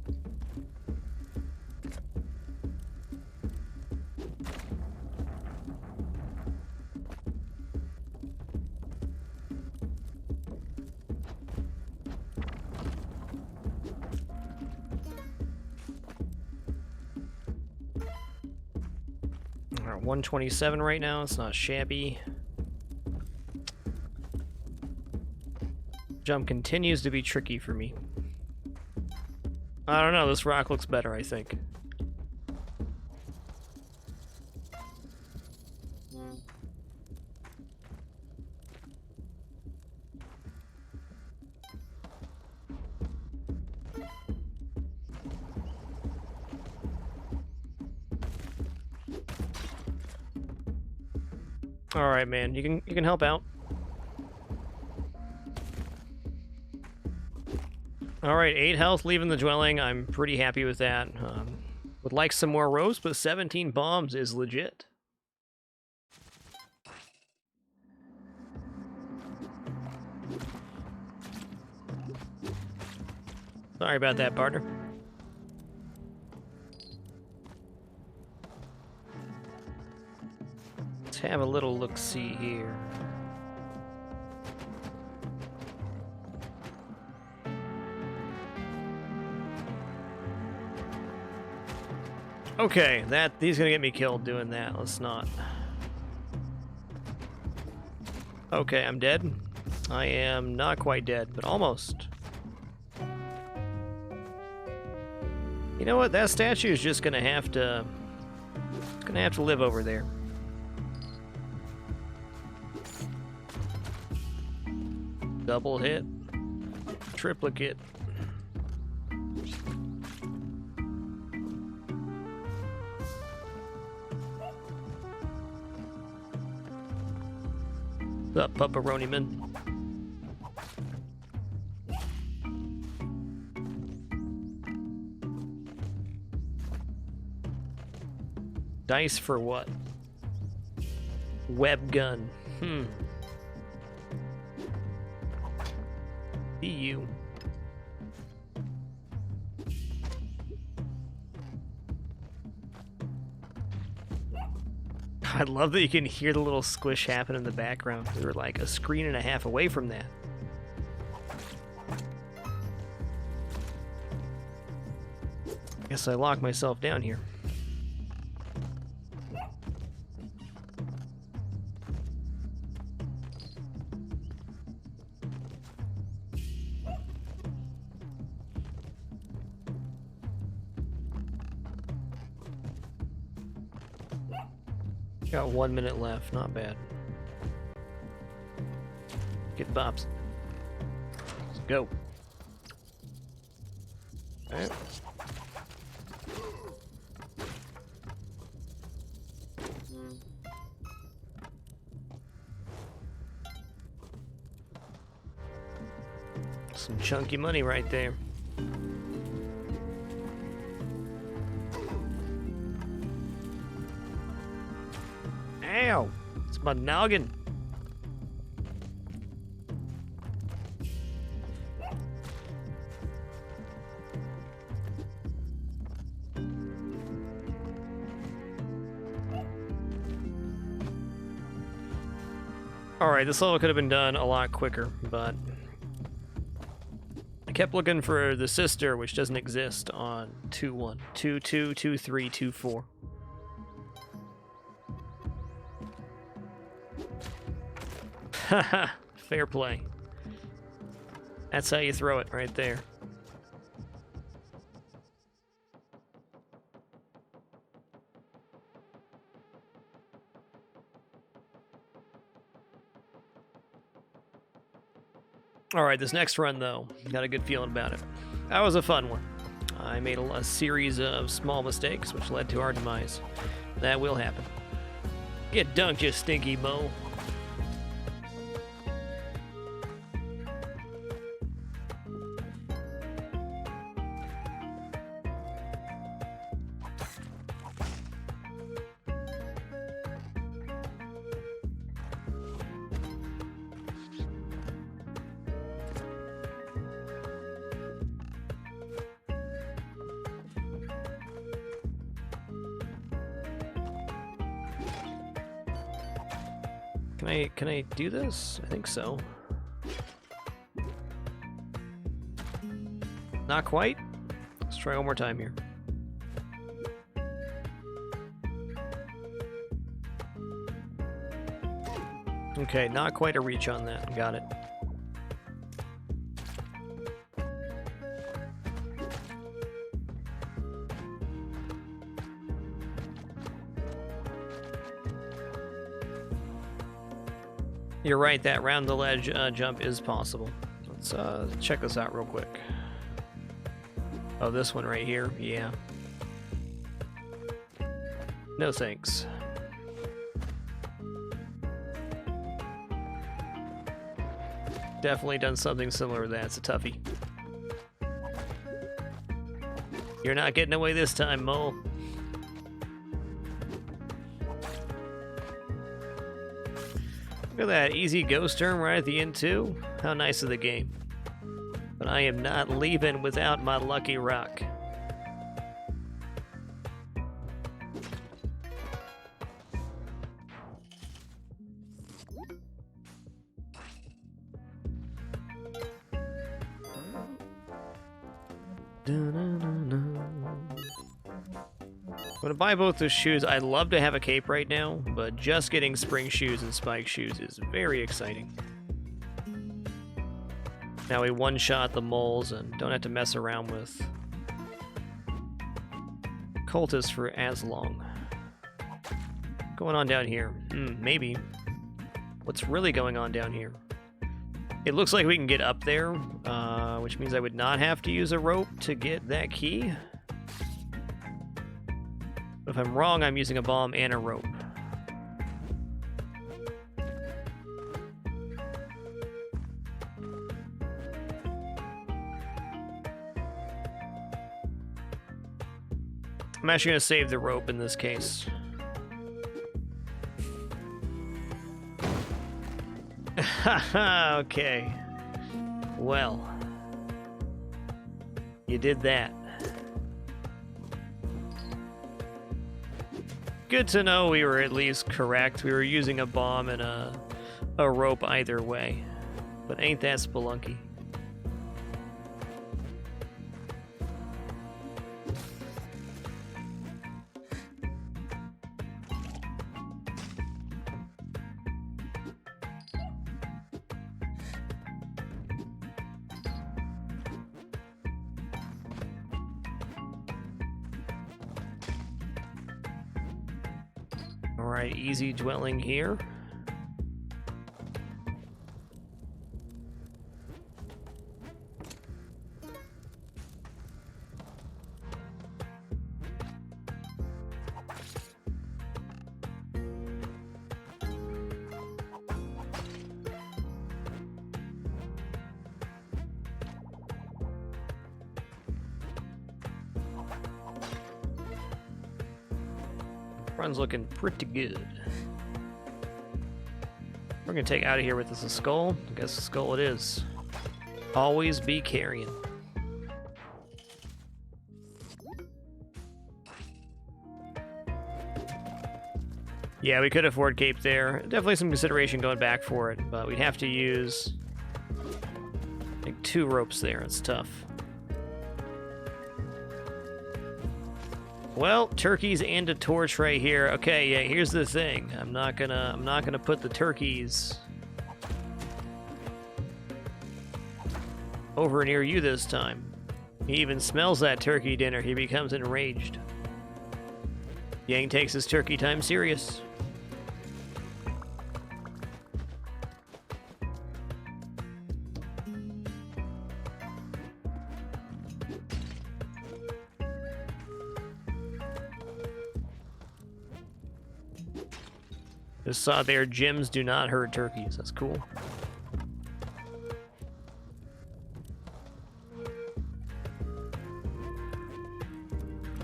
Alright, 127 right now, it's not shabby. Jump continues to be tricky for me. I don't know, this rock looks better, I think. All right, man. You can help out. All right, 8 health leaving the dwelling. I'm pretty happy with that. Would like some more roast, but 17 bombs is legit. Sorry about that, partner. Let's have a little look-see here. Okay, he's gonna get me killed doing that. Let's not. Okay, I'm dead. I am not quite dead, but almost. You know what? That statue is just gonna have to. It's gonna have to live over there. Double hit. Triplicate. What's up, Pepperoni Man? Dice for what? Web gun. Be you. I love that you can hear the little squish happen in the background. We were like a screen and a half away from that. Guess I locked myself down here. Got 1 minute left, not bad. Get bops. Let's go. Alright. Some chunky money right there. Ow! It's my noggin. Alright, this level could have been done a lot quicker, but I kept looking for the sister, which doesn't exist on 2-1, 2-2, 2-3, 2-4. Haha, fair play. That's how you throw it right there. Alright, this next run though, got a good feeling about it. That was a fun one. I made a series of small mistakes which led to our demise. That will happen. Get dunked, you stinky bow. Can I do this? I think so. Not quite. Let's try one more time here. Okay, not quite a reach on that. Got it. You're right, that round the ledge jump is possible. Let's check this out real quick. Oh, this one right here? Yeah. No thanks. Definitely done something similar to that. It's a toughie. You're not getting away this time, Mo. Look at that easy ghost turn right at the end too. How nice of the game. But I am not leaving without my lucky rock. I'm gonna buy both those shoes. I'd love to have a cape right now, but just getting spring shoes and spike shoes is very exciting. Now we one-shot the moles and don't have to mess around with cultists for as long. Going on down here? Maybe. What's really going on down here? It looks like we can get up there, which means I would not have to use a rope to get that key. If I'm wrong, I'm using a bomb and a rope. I'm actually going to save the rope in this case. Haha, okay. Well. You did that. Good to know we were at least correct. We were using a bomb and a rope either way. But ain't that spelunky? Alright, easy dwelling here. Run's looking pretty good. We're gonna take out of here with this a skull. I guess a skull it is. Always be carrying. Yeah, we could afford cape there. Definitely some consideration going back for it, but we'd have to use like 2 ropes there. It's tough. Well, turkeys and a torch right here. Okay, yeah, here's the thing. I'm not gonna put the turkeys over near you this time. He even smells that turkey dinner. He becomes enraged. Yang takes his turkey time serious. Just saw there, gems do not hurt turkeys. That's cool.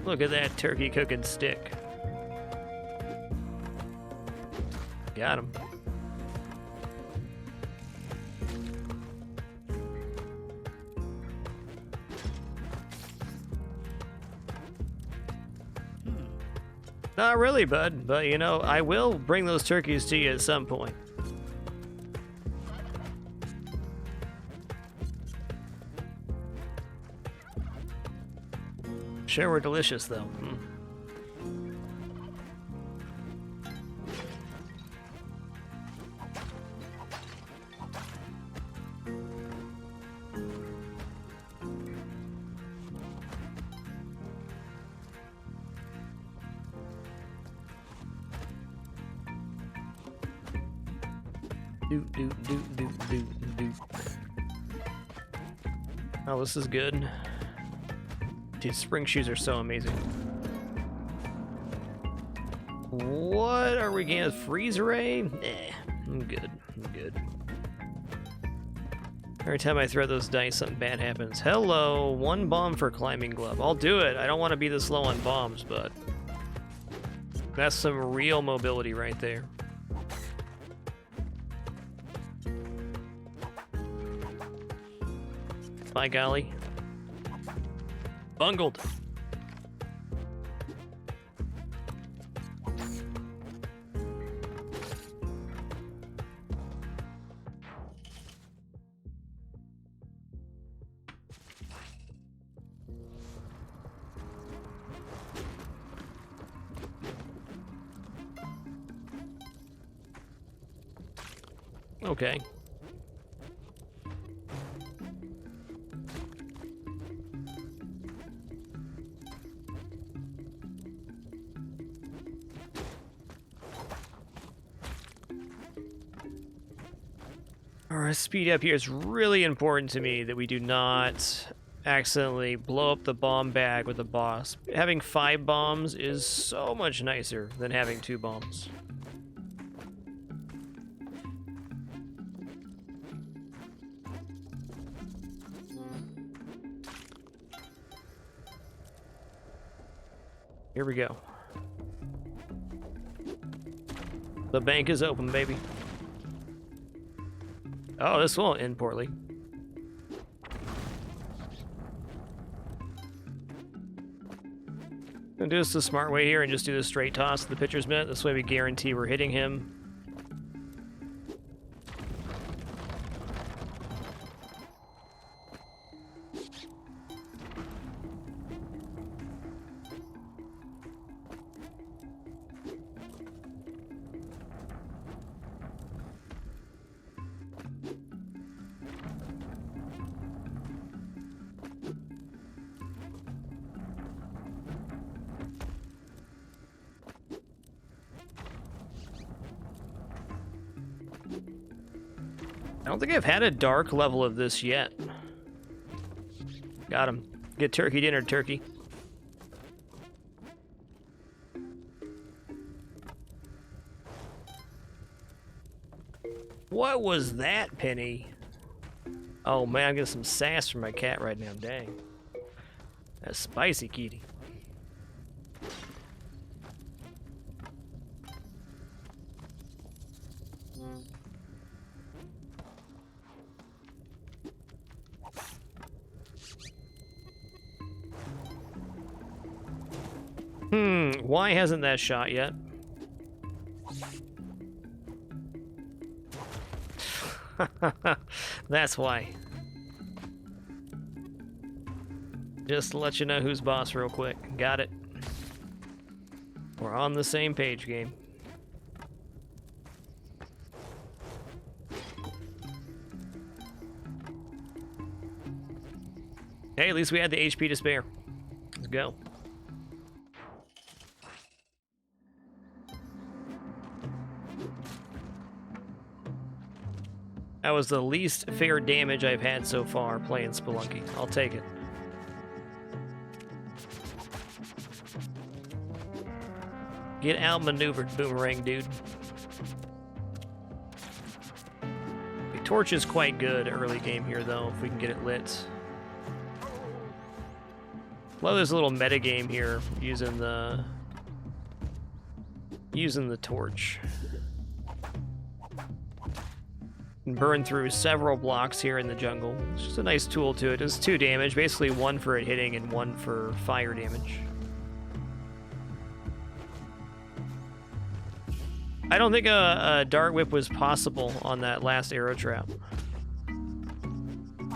Look at that turkey cooking stick. Got him. Not really, bud, but you know, I will bring those turkeys to you at some point. Sure were delicious, though. Oh, this is good. Dude, spring shoes are so amazing. What are we getting? Freeze ray? I'm good. I'm good. Every time I throw those dice, something bad happens. Hello, 1 bomb for climbing glove. I'll do it. I don't want to be this low on bombs, but that's some real mobility right there. By golly. Bungled. Okay. Our speed up here is really important to me that we do not accidentally blow up the bomb bag with the boss. Having 5 bombs is so much nicer than having 2 bombs. Here we go. The bank is open, baby. Oh, this won't end poorly. Gonna do this the smart way here and just do the straight toss to the pitcher's mitt. This way we guarantee we're hitting him. I don't think I've had a dark level of this yet. Got him. Get turkey dinner, turkey. What was that, Penny? Oh man, I'm getting some sass from my cat right now, dang. That's spicy, kitty. Why hasn't that shot yet? That's why. Just to let you know who's boss real quick. Got it. We're on the same page, game. Hey, at least we had the HP to spare. Let's go. That was the least fair damage I've had so far playing Spelunky. I'll take it. Get outmaneuvered, Boomerang dude. The torch is quite good early game here, though, if we can get it lit. Love this little meta game here using the torch. And burn through several blocks here in the jungle. It's just a nice tool to it. It does 2 damage, basically 1 for it hitting and 1 for fire damage. I don't think a dart whip was possible on that last arrow trap.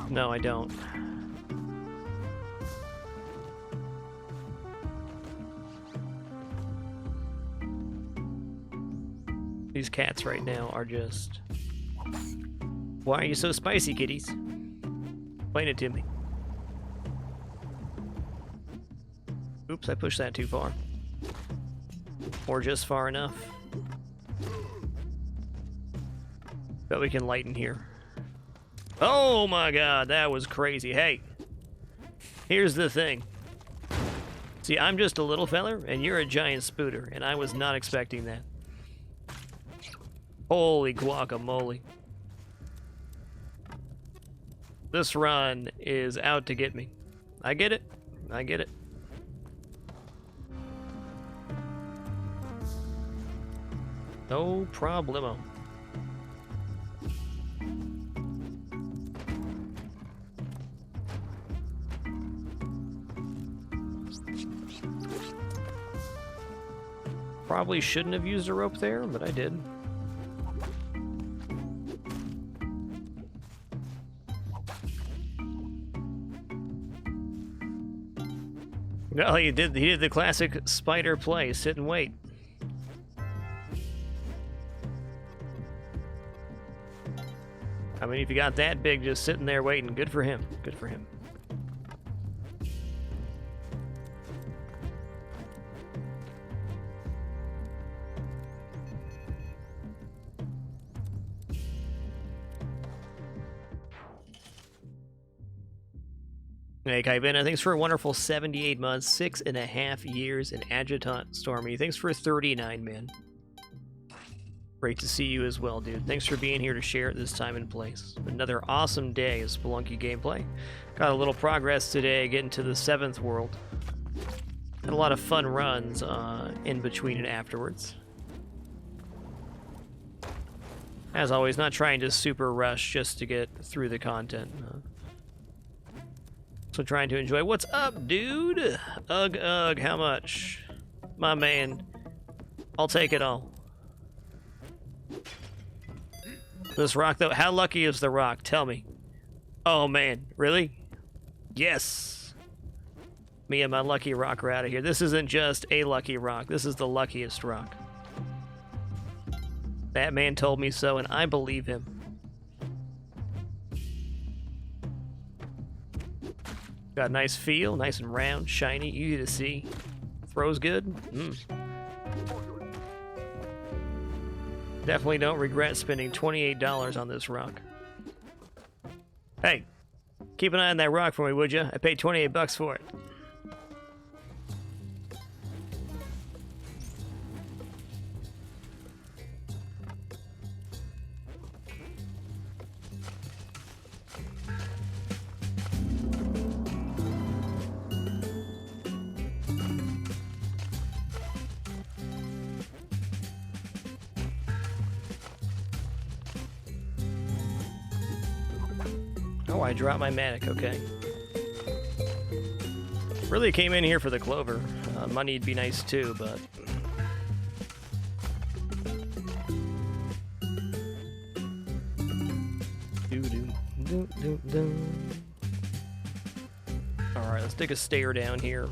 No, I don't. These cats right now are just... Why are you so spicy, kitties? Explain it to me. Oops, I pushed that too far. Or just far enough. Bet we can lighten here. Oh my god, that was crazy. Hey, here's the thing. See, I'm just a little feller, and you're a giant spooter, and I was not expecting that. Holy guacamole. This run is out to get me. I get it. I get it. No problemo. Probably shouldn't have used a rope there, but I did. No, he did the classic spider play, sit and wait. I mean, if you got that big just sitting there waiting, good for him. Good for him. Hey, Kaibena, thanks for a wonderful 78 months, 6.5 years, and Adjutant Stormy. Thanks for 39, man. Great to see you as well, dude. Thanks for being here to share this time and place. Another awesome day of Spelunky gameplay. Got a little progress today, getting to the 7th world. Had a lot of fun runs in between and afterwards. As always, not trying to super rush just to get through the content. So trying to enjoy. What's up, dude? Ugh, how much? My man. I'll take it all. This rock, though, how lucky is the rock? Tell me. Oh, man. Really? Yes. Me and my lucky rock are out of here. This isn't just a lucky rock. This is the luckiest rock. That man told me so, and I believe him. Got a nice feel, nice and round, shiny, easy to see. Throws good. Definitely don't regret spending $28 on this rock. Hey, keep an eye on that rock for me, would you? I paid 28 bucks for it. Oh, I dropped my manic, okay. Really came in here for the clover. Money'd be nice too, but... Alright, let's take a stair down here.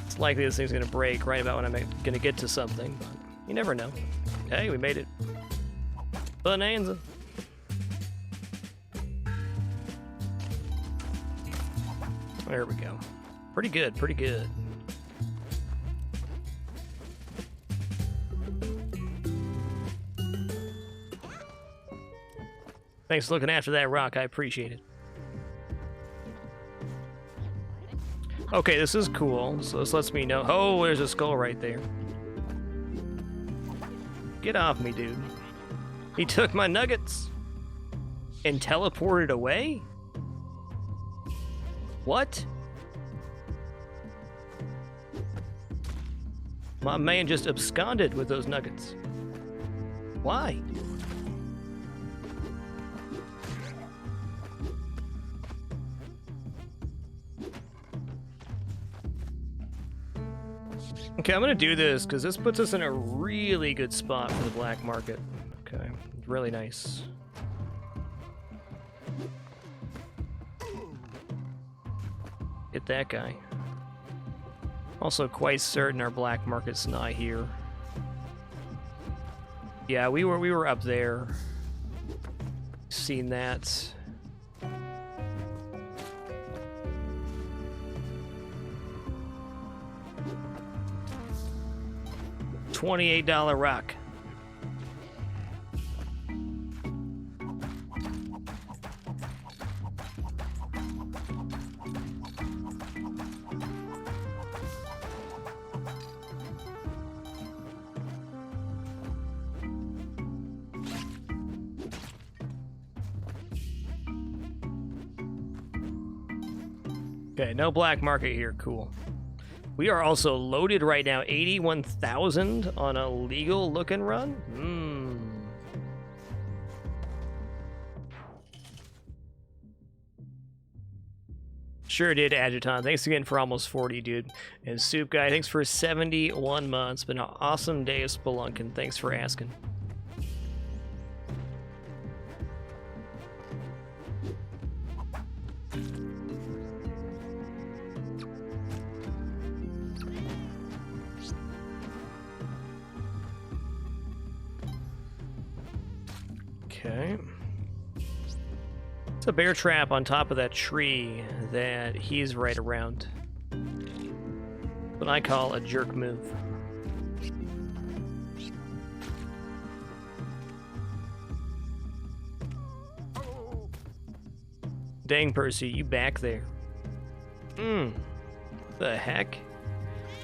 It's likely this thing's gonna break right about when I'm gonna get to something, but you never know. Hey, we made it. Bonanza. There we go. Pretty good, pretty good. Thanks for looking after that rock, I appreciate it. Okay, this is cool, so this lets me know. Oh, there's a skull right there. Get off me, dude. He took my nuggets and teleported away? What? My man just absconded with those nuggets. Why? Okay, I'm gonna do this because this puts us in a really good spot for the black market. Okay, really nice. Hit that guy. Also quite certain our black market's not here. Yeah, we were up there. Seen that. $28 rock. Okay, no black market here. Cool. We are also loaded right now. 81,000 on a legal looking run. Sure did, Adjutant. Thanks again for almost 40, dude. And Soup Guy, thanks for 71 months. Been an awesome day of spelunking. Thanks for asking. Okay. It's a bear trap on top of that tree that he's right around. What I call a jerk move. Dang, Percy, you back there. The heck?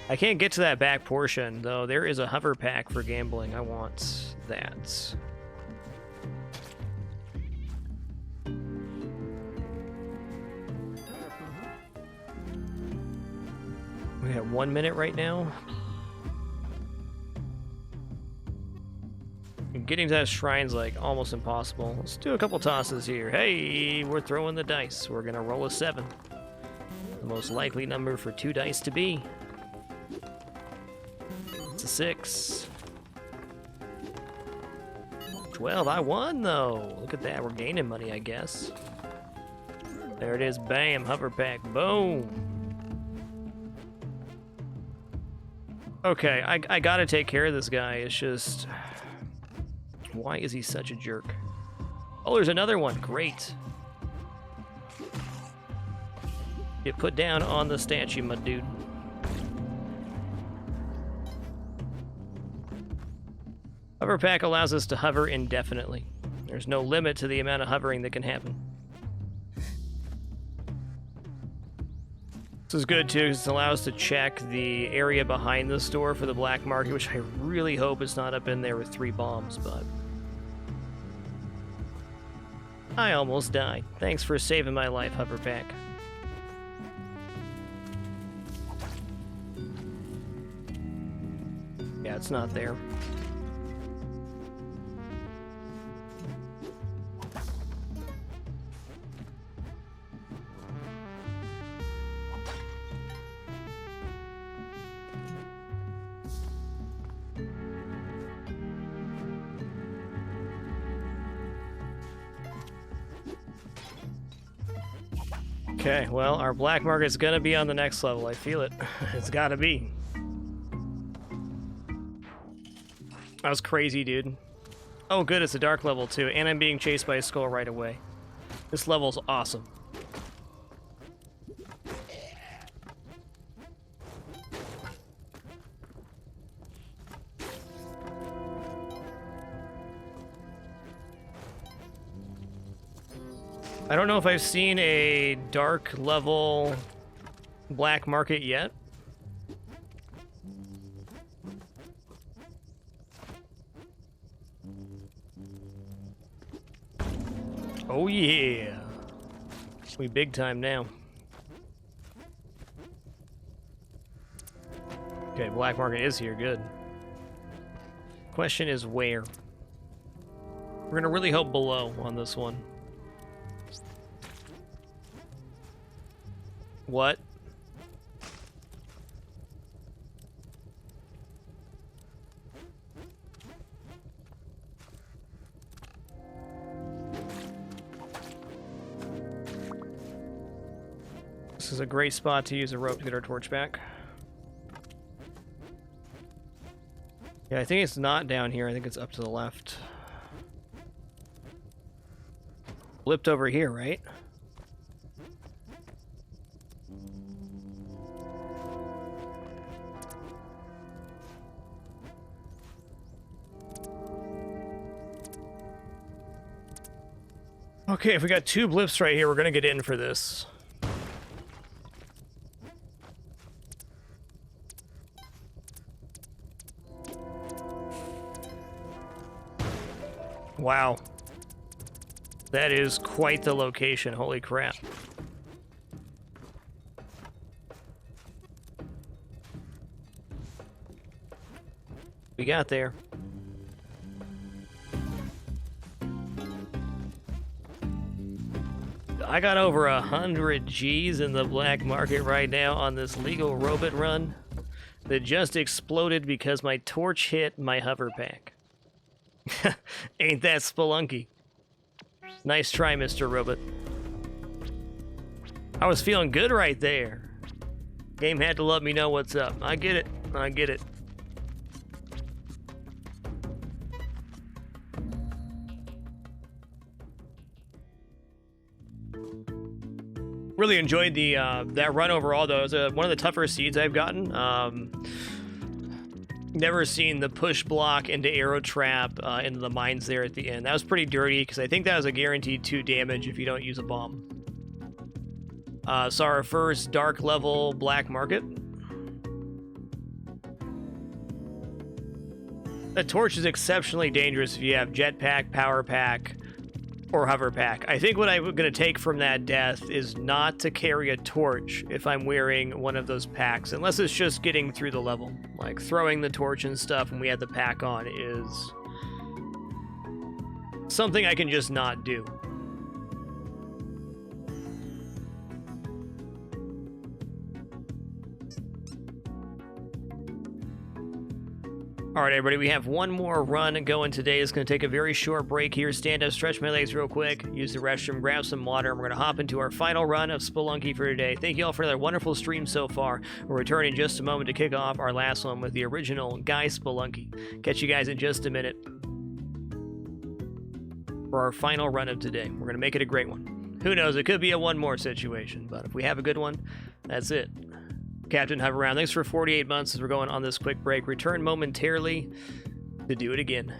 I can't get to that back portion, though. There is a hover pack for gambling. I want that. We have 1 minute right now. Getting to that shrine's like almost impossible. Let's do a couple tosses here. Hey, we're throwing the dice. We're gonna roll a 7. The most likely number for 2 dice to be. It's a 6. 12. I won though. Look at that. We're gaining money, I guess. There it is. Bam. Hover pack. Boom. Okay, I gotta take care of this guy. It's just... why is he such a jerk? Oh, there's another one. Great. Get put down on the statue, my dude. Hover pack allows us to hover indefinitely. There's no limit to the amount of hovering that can happen. This is good too, because it allows us to check the area behind the store for the black market, which I really hope is not up in there with 3 bombs, but... I almost died. Thanks for saving my life, Hoverpack. Yeah, it's not there. Okay, well, our black market's gonna be on the next level. I feel it. It's gotta be. That was crazy, dude. Oh, good, it's a dark level, too, and I'm being chased by a skull right away. This level's awesome. I don't know if I've seen a dark level black market yet. Oh yeah. We big time now. Okay, black market is here, good. Question is where? We're gonna really hope below on this one. What? This is a great spot to use a rope to get our torch back. Yeah, I think it's not down here. I think it's up to the left. Flipped over here, right? Okay, if we got 2 blips right here, we're gonna get in for this. Wow. That is quite the location, holy crap. We got there. I got over 100 G's in the black market right now on this legal robot run that just exploded because my torch hit my hover pack. Ain't that spelunky? Nice try, Mr. Robot. I was feeling good right there. Game had to let me know what's up. I get it. I get it. Really enjoyed the that run overall, though. It was one of the tougher seeds I've gotten. Never seen the push block into arrow trap into the mines there at the end. That was pretty dirty because I think that was a guaranteed 2 damage if you don't use a bomb. Saw our first dark level black market. A torch is exceptionally dangerous if you have jetpack, power pack, or hover pack. I think what I'm going to take from that death is not to carry a torch if I'm wearing one of those packs, unless it's just getting through the level. Like throwing the torch and stuff when we had the pack on is something I can just not do. All right, everybody, we have one more run going today. It's going to take a very short break here. Stand up, stretch my legs real quick, use the restroom, grab some water, and we're going to hop into our final run of Spelunky for today. Thank you all for that wonderful stream so far. We'll return in just a moment to kick off our last one with the original Guy Spelunky. Catch you guys in just a minute for our final run of today. We're going to make it a great one. Who knows, it could be a one more situation, but if we have a good one, that's it. Captain Hover Around, thanks for 48 months as we're going on this quick break. Return momentarily to do it again.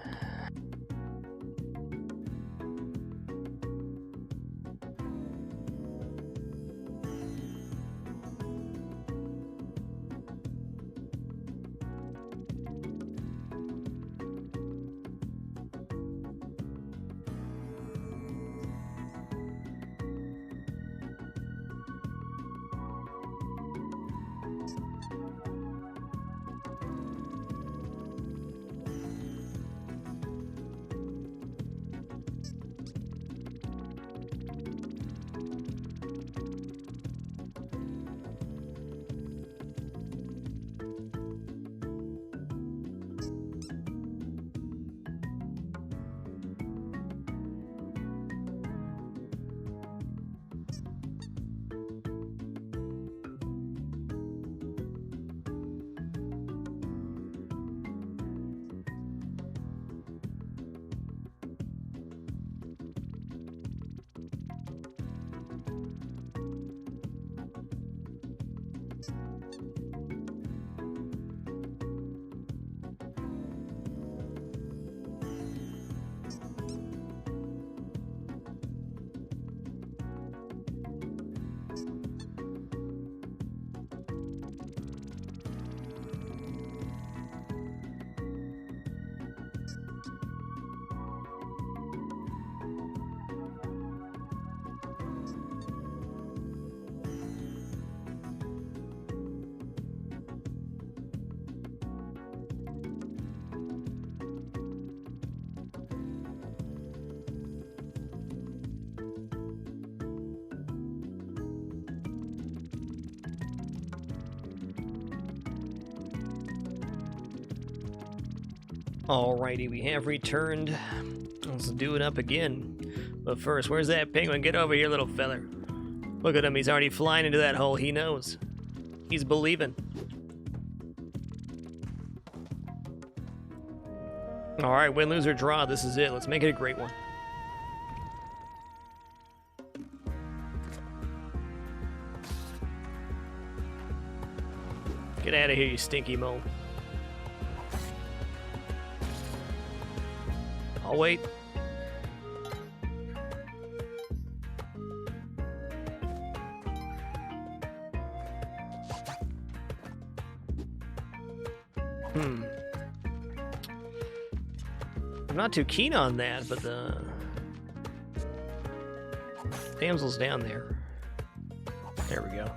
Alrighty, we have returned. Let's do it up again. But first, where's that penguin? Get over here, little feller. Look at him, he's already flying into that hole. He knows. He's believing. Alright, win, lose, or draw. This is it. Let's make it a great one. Get out of here, you stinky mole. I'll wait. I'm not too keen on that, but the Damsel's down there. There we go.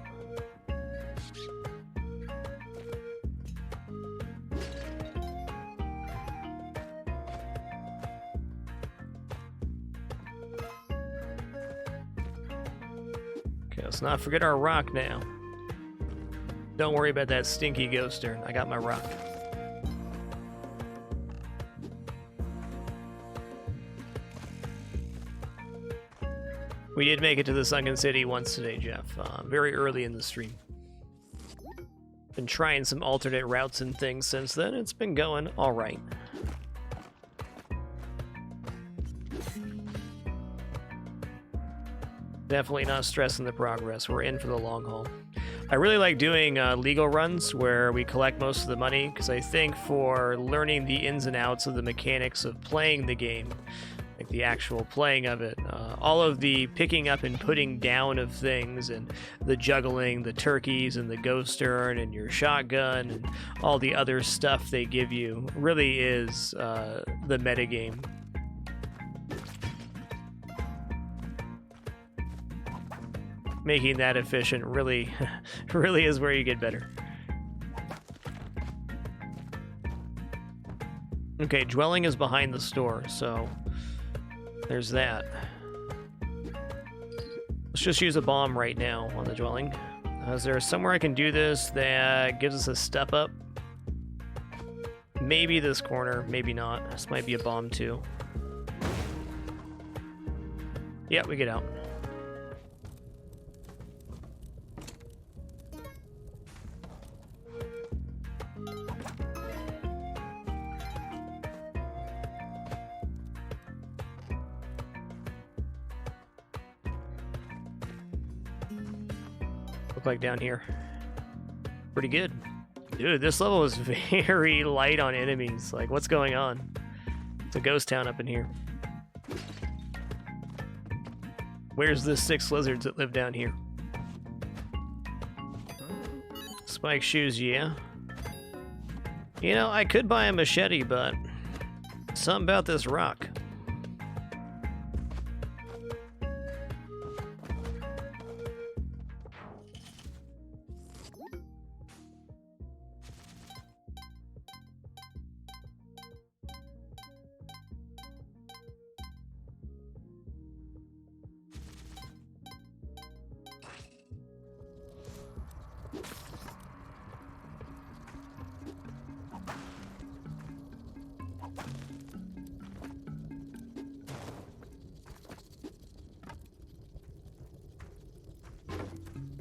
Okay, let's not forget our rock now. Don't worry about that stinky ghoster. I got my rock. We did make it to the Sunken City once today, Jeff. Very early in the stream. Been trying some alternate routes and things since then. It's been going all right. Definitely not stressing the progress. We're in for the long haul. I really like doing legal runs where we collect most of the money, because I think for learning the ins and outs of the mechanics of playing the game, like the actual playing of it, all of the picking up and putting down of things, and the juggling, the turkeys, and the ghost urn, and your shotgun, and all the other stuff they give you, really is the metagame. Making that efficient really, really is where you get better. Okay, dwelling is behind the store, so there's that. Let's just use a bomb right now on the dwelling. Is there somewhere I can do this that gives us a step up? Maybe this corner, maybe not. This might be a bomb too. Yeah, we get out. Like down here. Pretty good. Dude, this level is very light on enemies. Like, what's going on? It's a ghost town up in here. Where's the 6 lizards that live down here? Spike shoes, yeah. You know, I could buy a machete, but something about this rock.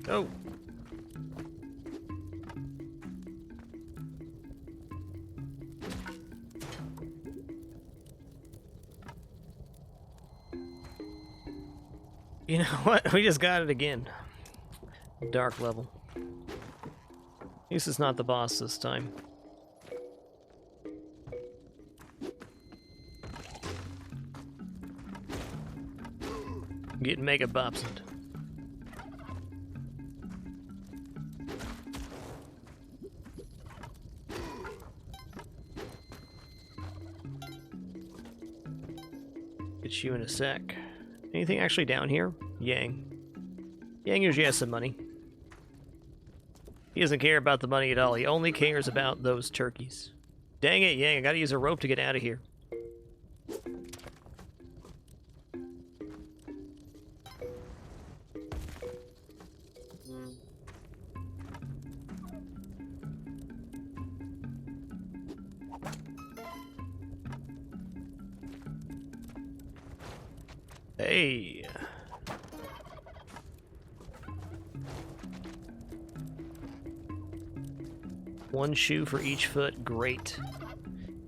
Oh. You know what? We just got it again. Dark level. At least it's not the boss this time. Getting mega bopsed. Get you in a sec. Anything actually down here? Yang. Yang usually has some money. He doesn't care about the money at all. He only cares about those turkeys. Dang it, Yang. I gotta use a rope to get out of here. Hey. One shoe for each foot. Great.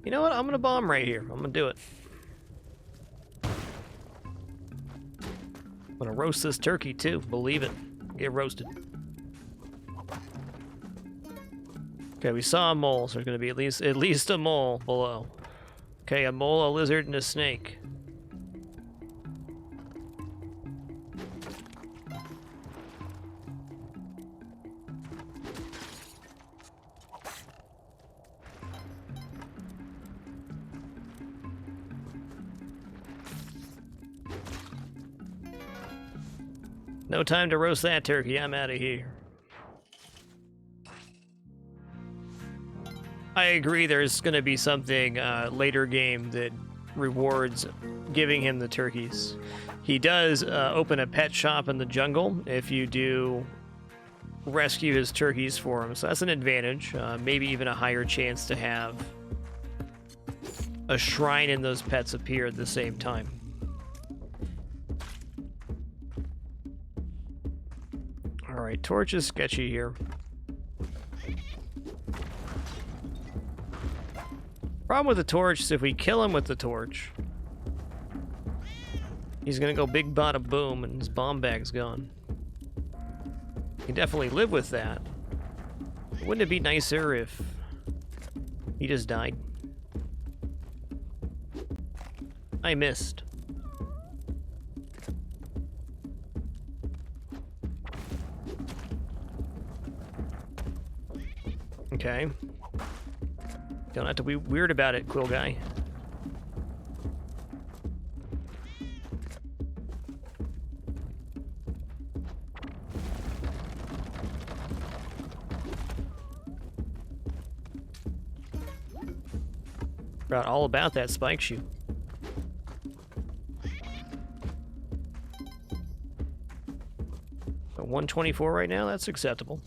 You know what? I'm gonna bomb right here. I'm gonna do it. I'm gonna roast this turkey too. Believe it. Get roasted. Okay, we saw a mole, so there's gonna be at least a mole below. Okay, a mole, a lizard, and a snake. No time to roast that turkey. I'm out of here. I agree there's going to be something later game that rewards giving him the turkeys. He does open a pet shop in the jungle if you do rescue his turkeys for him. So that's an advantage. Maybe even a higher chance to have a shrine and those pets appear at the same time. Alright, torch is sketchy here. Problem with the torch is if we kill him with the torch, He's gonna go big bada boom and his bomb bag's gone. You can definitely live with that. Wouldn't it be nicer if he just died? I missed. Okay. Don't have to be weird about it, Quill Guy. Forgot all about that spike shoe. At 124 right now, that's acceptable.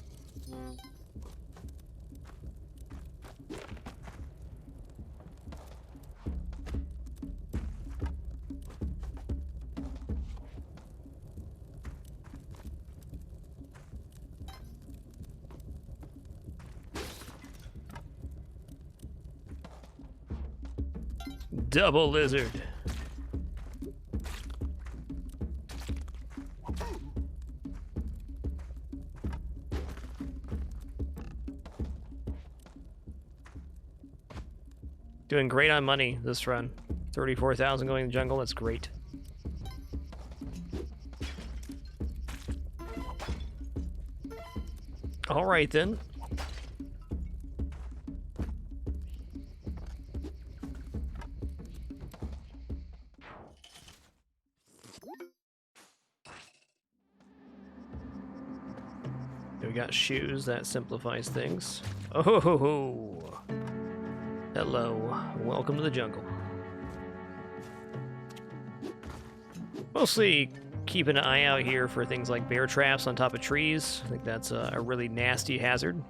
Double lizard. Doing great on money this run. 34,000 going in the jungle, that's great. Alright then. We got shoes, that simplifies things. Oh, hello, welcome to the jungle. Mostly keep an eye out here for things like bear traps on top of trees. I think that's a really nasty hazard.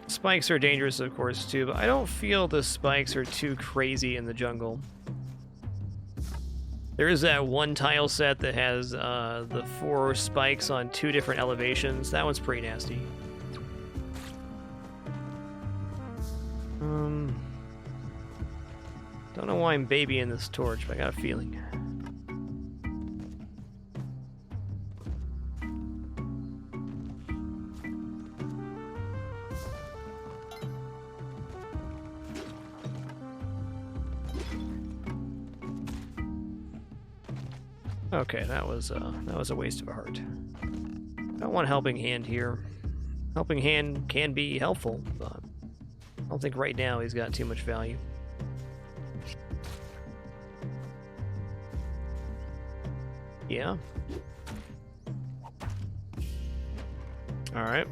Spikes are dangerous, of course, too, but I don't feel the spikes are too crazy in the jungle. There is that one tile set that has the 4 spikes on 2 different elevations. That one's pretty nasty. Don't know why I'm babying this torch, but I got a feeling. Okay, that was a waste of a heart. I don't want a helping hand here. Helping hand can be helpful, but I don't think right now he's got too much value. Yeah. Alright.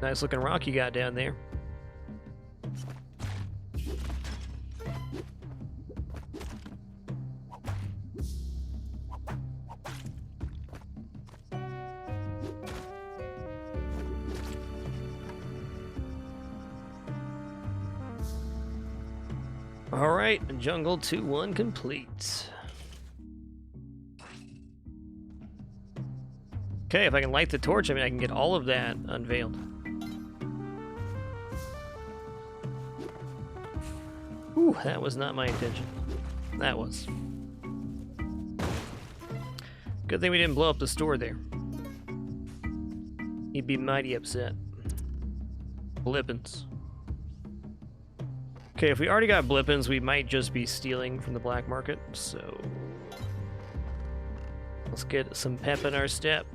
Nice looking rock you got down there. Alright, Jungle 2-1 complete. Okay, if I can light the torch, I mean, I can get all of that unveiled. Whew, that was not my intention. That was. Good thing we didn't blow up the store there. He'd be mighty upset. Blippins. Okay, if we already got blippins, we might just be stealing from the black market, so let's get some pep in our step.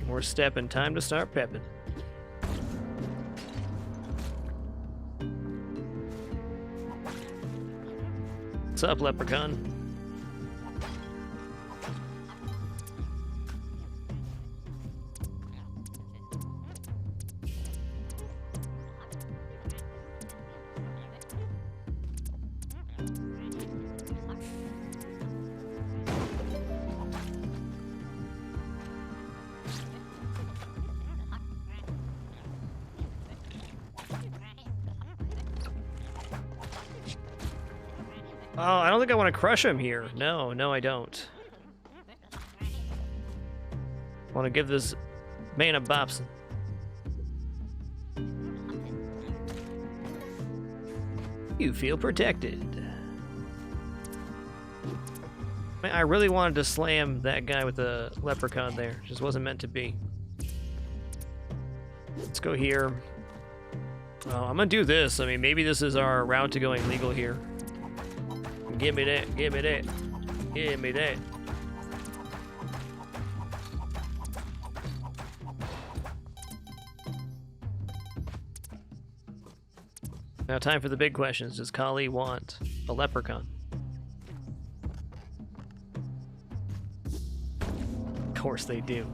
More step and time to start pepping. What's up, leprechaun? Oh, I don't think I want to crush him here. No, I don't. I want to give this man a bopsin. You feel protected. I really wanted to slam that guy with the leprechaun there. Just wasn't meant to be. Let's go here. I'm gonna do this. I mean, maybe this is our route to going legal here. Give me that. Give me that. Give me that. Now time for the big questions. Does Kali want a leprechaun? Of course they do.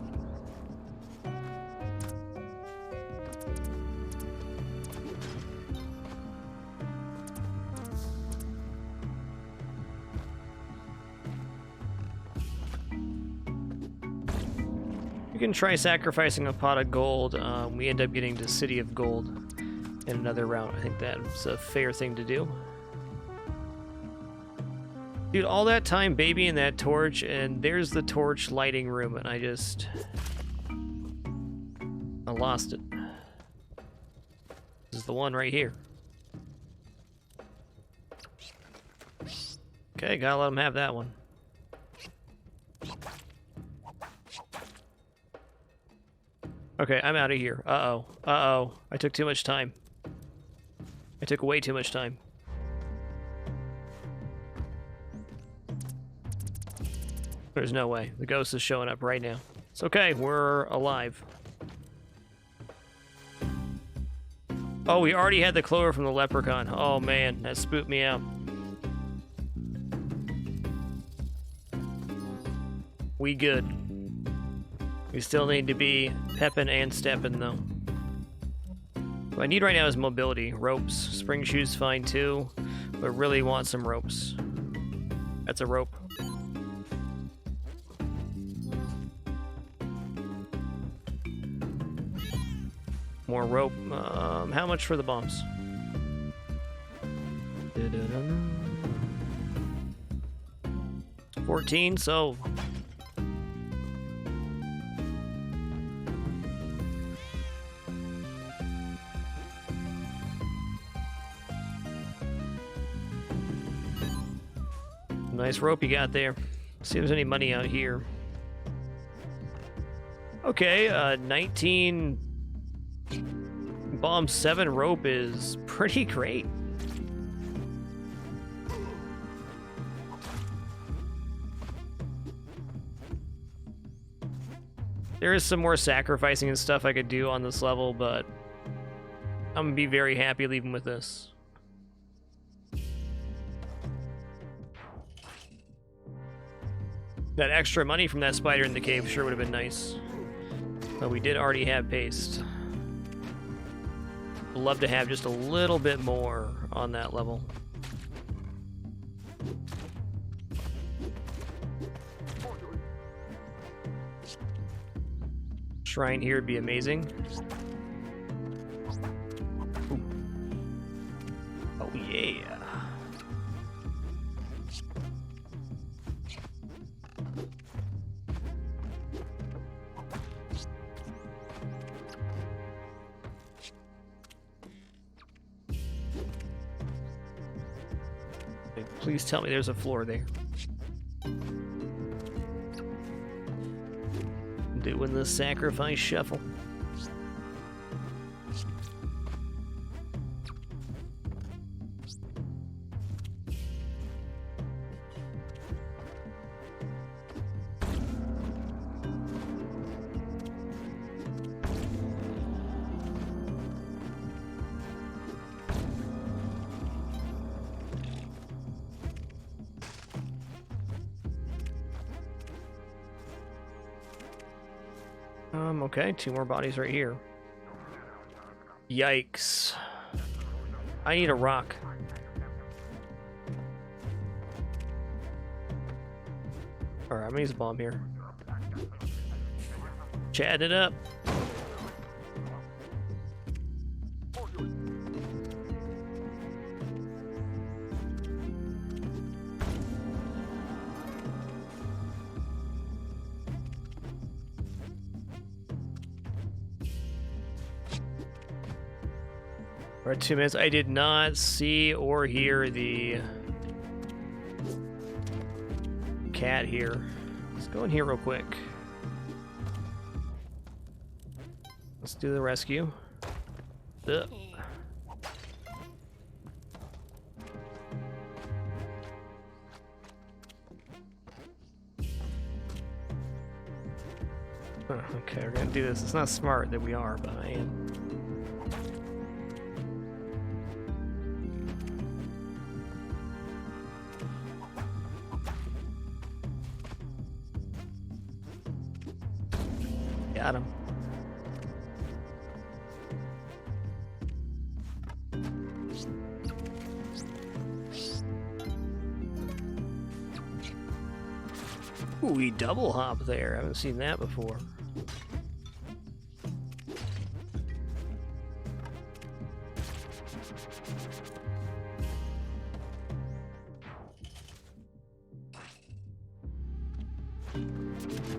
You can try sacrificing a pot of gold. We end up getting to City of Gold in another round. I think that's a fair thing to do. Dude, all that time babying that torch, and there's the torch lighting room, and I lost it. This is the one right here. Okay, gotta let him have that one. Okay, I'm out of here. Uh-oh. Uh-oh. I took too much time. I took way too much time. There's no way. The ghost is showing up right now. It's okay. We're alive. Oh, we already had the clover from the leprechaun. Oh, man. That spooked me out. We good. We still need to be peppin' and steppin', though. What I need right now is mobility. Ropes. Spring shoes fine, too. But really want some ropes. That's a rope. More rope. How much for the bombs? 14, so... Nice rope you got there. See if there's any money out here. Okay, 19 bomb 7 rope is pretty great. There is some more sacrificing and stuff I could do on this level, but I'm gonna be very happy leaving with this. That extra money from that spider in the cave sure would have been nice. But we did already have paste. I'd love to have just a little bit more on that level. Shrine here would be amazing. Ooh. Oh yeah. Please tell me there's a floor there. Doing the sacrifice shuffle. Okay, 2 more bodies right here. Yikes. I need a rock. Alright, I'm gonna use a bomb here. Chat it up. We're at 2 minutes. I did not see or hear the cat here. Let's go in here real quick. Let's do the rescue. Ugh. Okay, we're gonna do this. It's not smart that we are, but I am. Got him. Ooh, we double hop there. I haven't seen that before.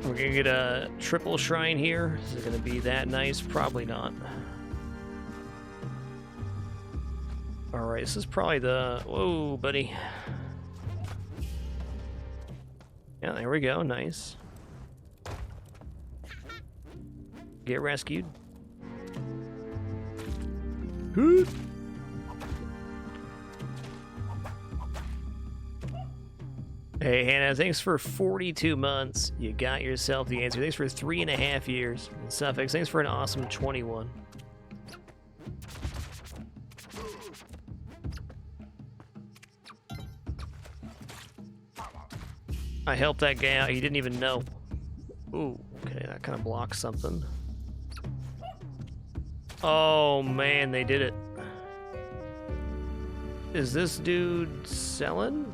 We're gonna get a triple shrine here. Is it gonna be that nice? Probably not. Alright, this is probably the... Whoa, buddy. Yeah, there we go. Nice. Get rescued. Hey, Hannah, thanks for 42 months. You got yourself the answer. Thanks for 3.5 years. And Suffix, thanks for an awesome 21. I helped that guy out. He didn't even know. Ooh, okay, that kind of blocks something. Oh, man, they did it. Is this dude selling?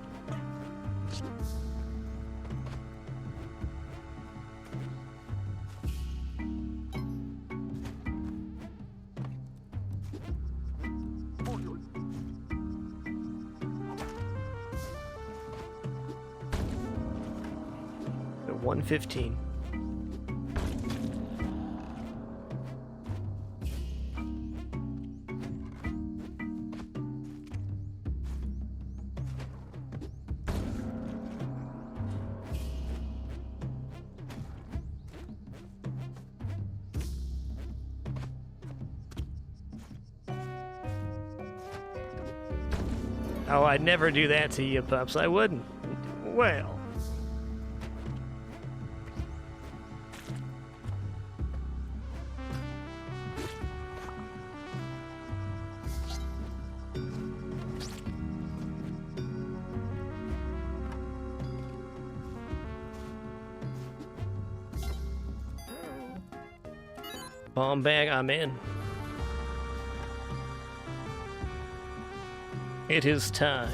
The 115. Oh, I'd never do that to you, pups. I wouldn't. Well. Bomb bag, I'm in. It is time.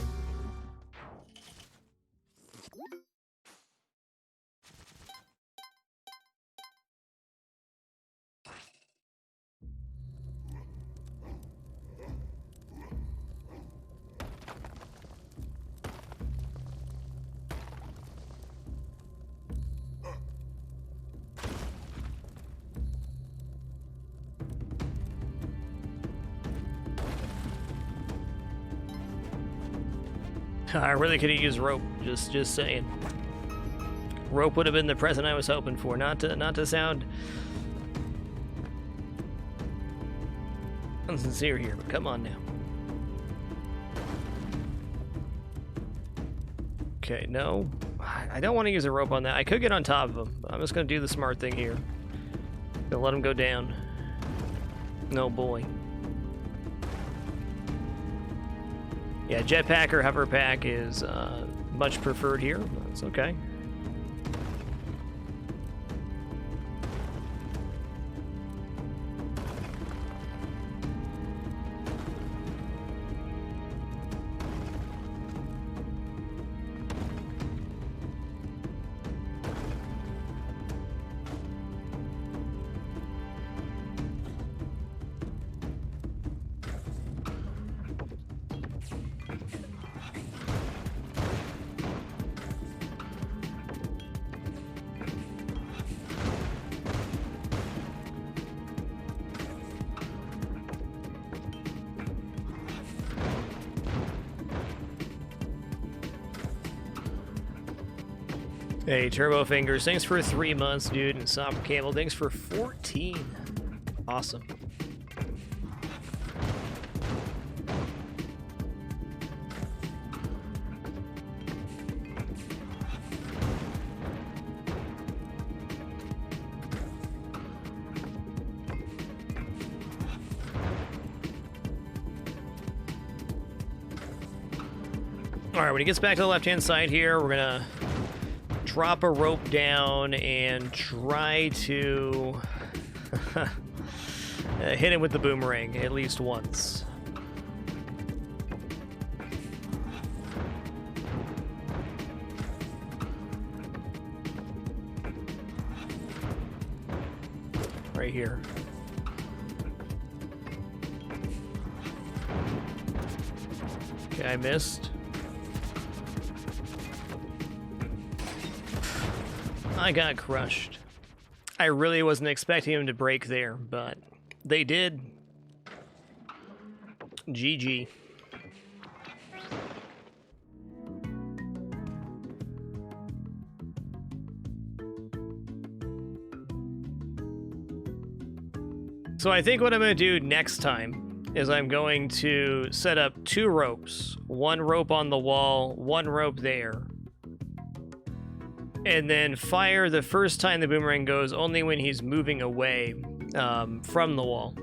I really could have used rope. Just saying. Rope would have been the present I was hoping for. Not to sound unsincere here, but come on now. Okay, no. I don't want to use a rope on that. I could get on top of him, but I'm just going to do the smart thing here. Gonna let him go down. No boy. Yeah, jetpack or hover pack is much preferred here. That's okay. Hey, Turbo Fingers, thanks for 3 months, dude. And Sopper Camel, thanks for 14. Awesome. Alright, when he gets back to the left-hand side here, we're gonna drop a rope down and try to hit him with the boomerang at least once. Right here. Okay, I missed. I got crushed. I really wasn't expecting him to break there, but they did. GG. So I think what I'm going to do next time is I'm going to set up 2 ropes. 1 rope on the wall, 1 rope there. And then fire the first time the boomerang goes only when he's moving away from the wall.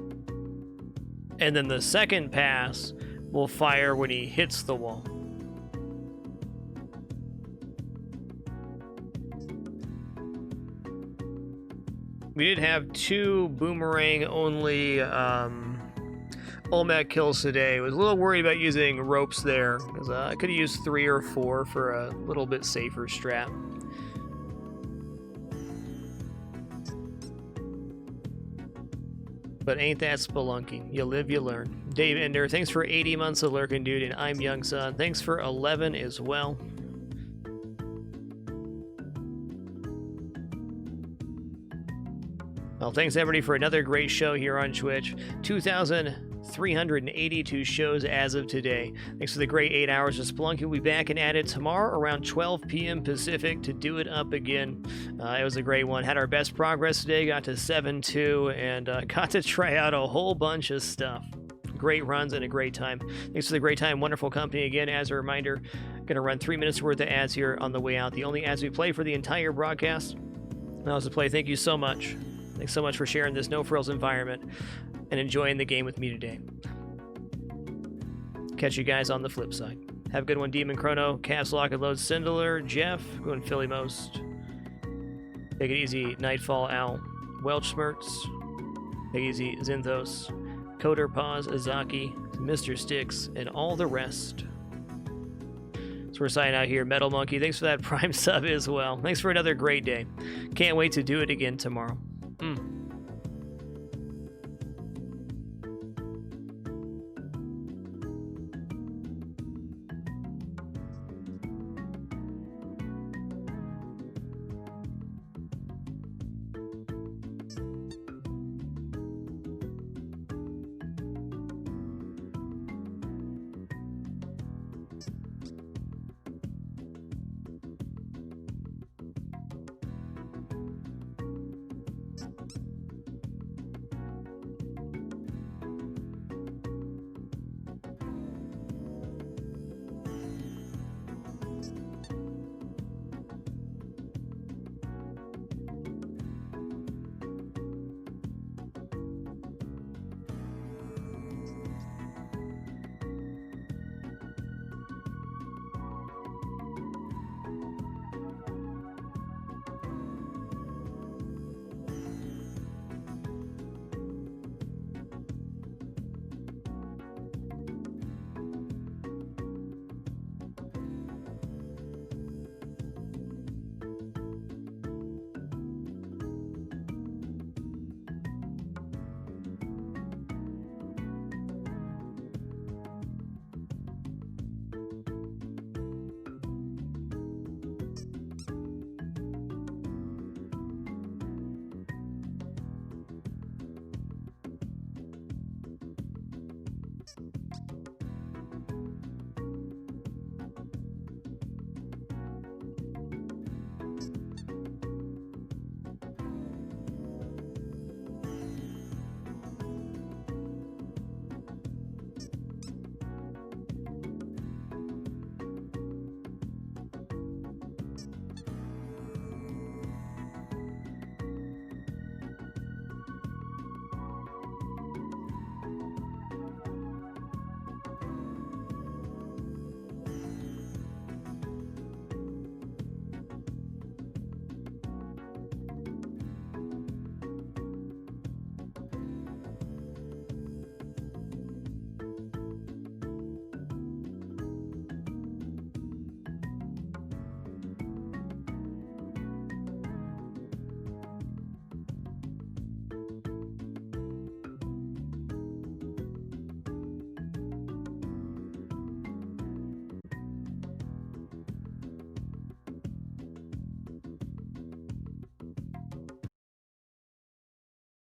And then the second pass will fire when he hits the wall. We did have 2 boomerang only Olmec kills today. I was a little worried about using ropes there, because I could have used 3 or 4 for a little bit safer strat. But ain't that spelunky? You live, you learn. Dave Ender, thanks for 80 months of lurking, dude, and I'm Young Son. Thanks for 11 as well. Well, thanks everybody for another great show here on Twitch. 2,382 shows as of today. Thanks for the great 8 hours of Spelunky. We'll be back and at it tomorrow around 12 p.m. Pacific to do it up again. It was a great one. Had our best progress today. Got to 7-2 and got to try out a whole bunch of stuff. Great runs and a great time. Thanks for the great time. Wonderful company again. As a reminder, going to run 3 minutes worth of ads here on the way out. The only ads we play for the entire broadcast. That was the play. Thank you so much. Thanks so much for sharing this no-frills environment and enjoying the game with me today. Catch you guys on the flip side. Have a good one, Demon Chrono, Cast Lock and Load, Cindeler, Jeff, going Philly Most. Take it easy, Nightfall Owl, Welch Smirts. Take it easy, Zinthos, Coder Paws, Azaki, Mr. Sticks, and all the rest. So we're signing out here. Metal Monkey, thanks for that Prime sub as well. Thanks for another great day. Can't wait to do it again tomorrow.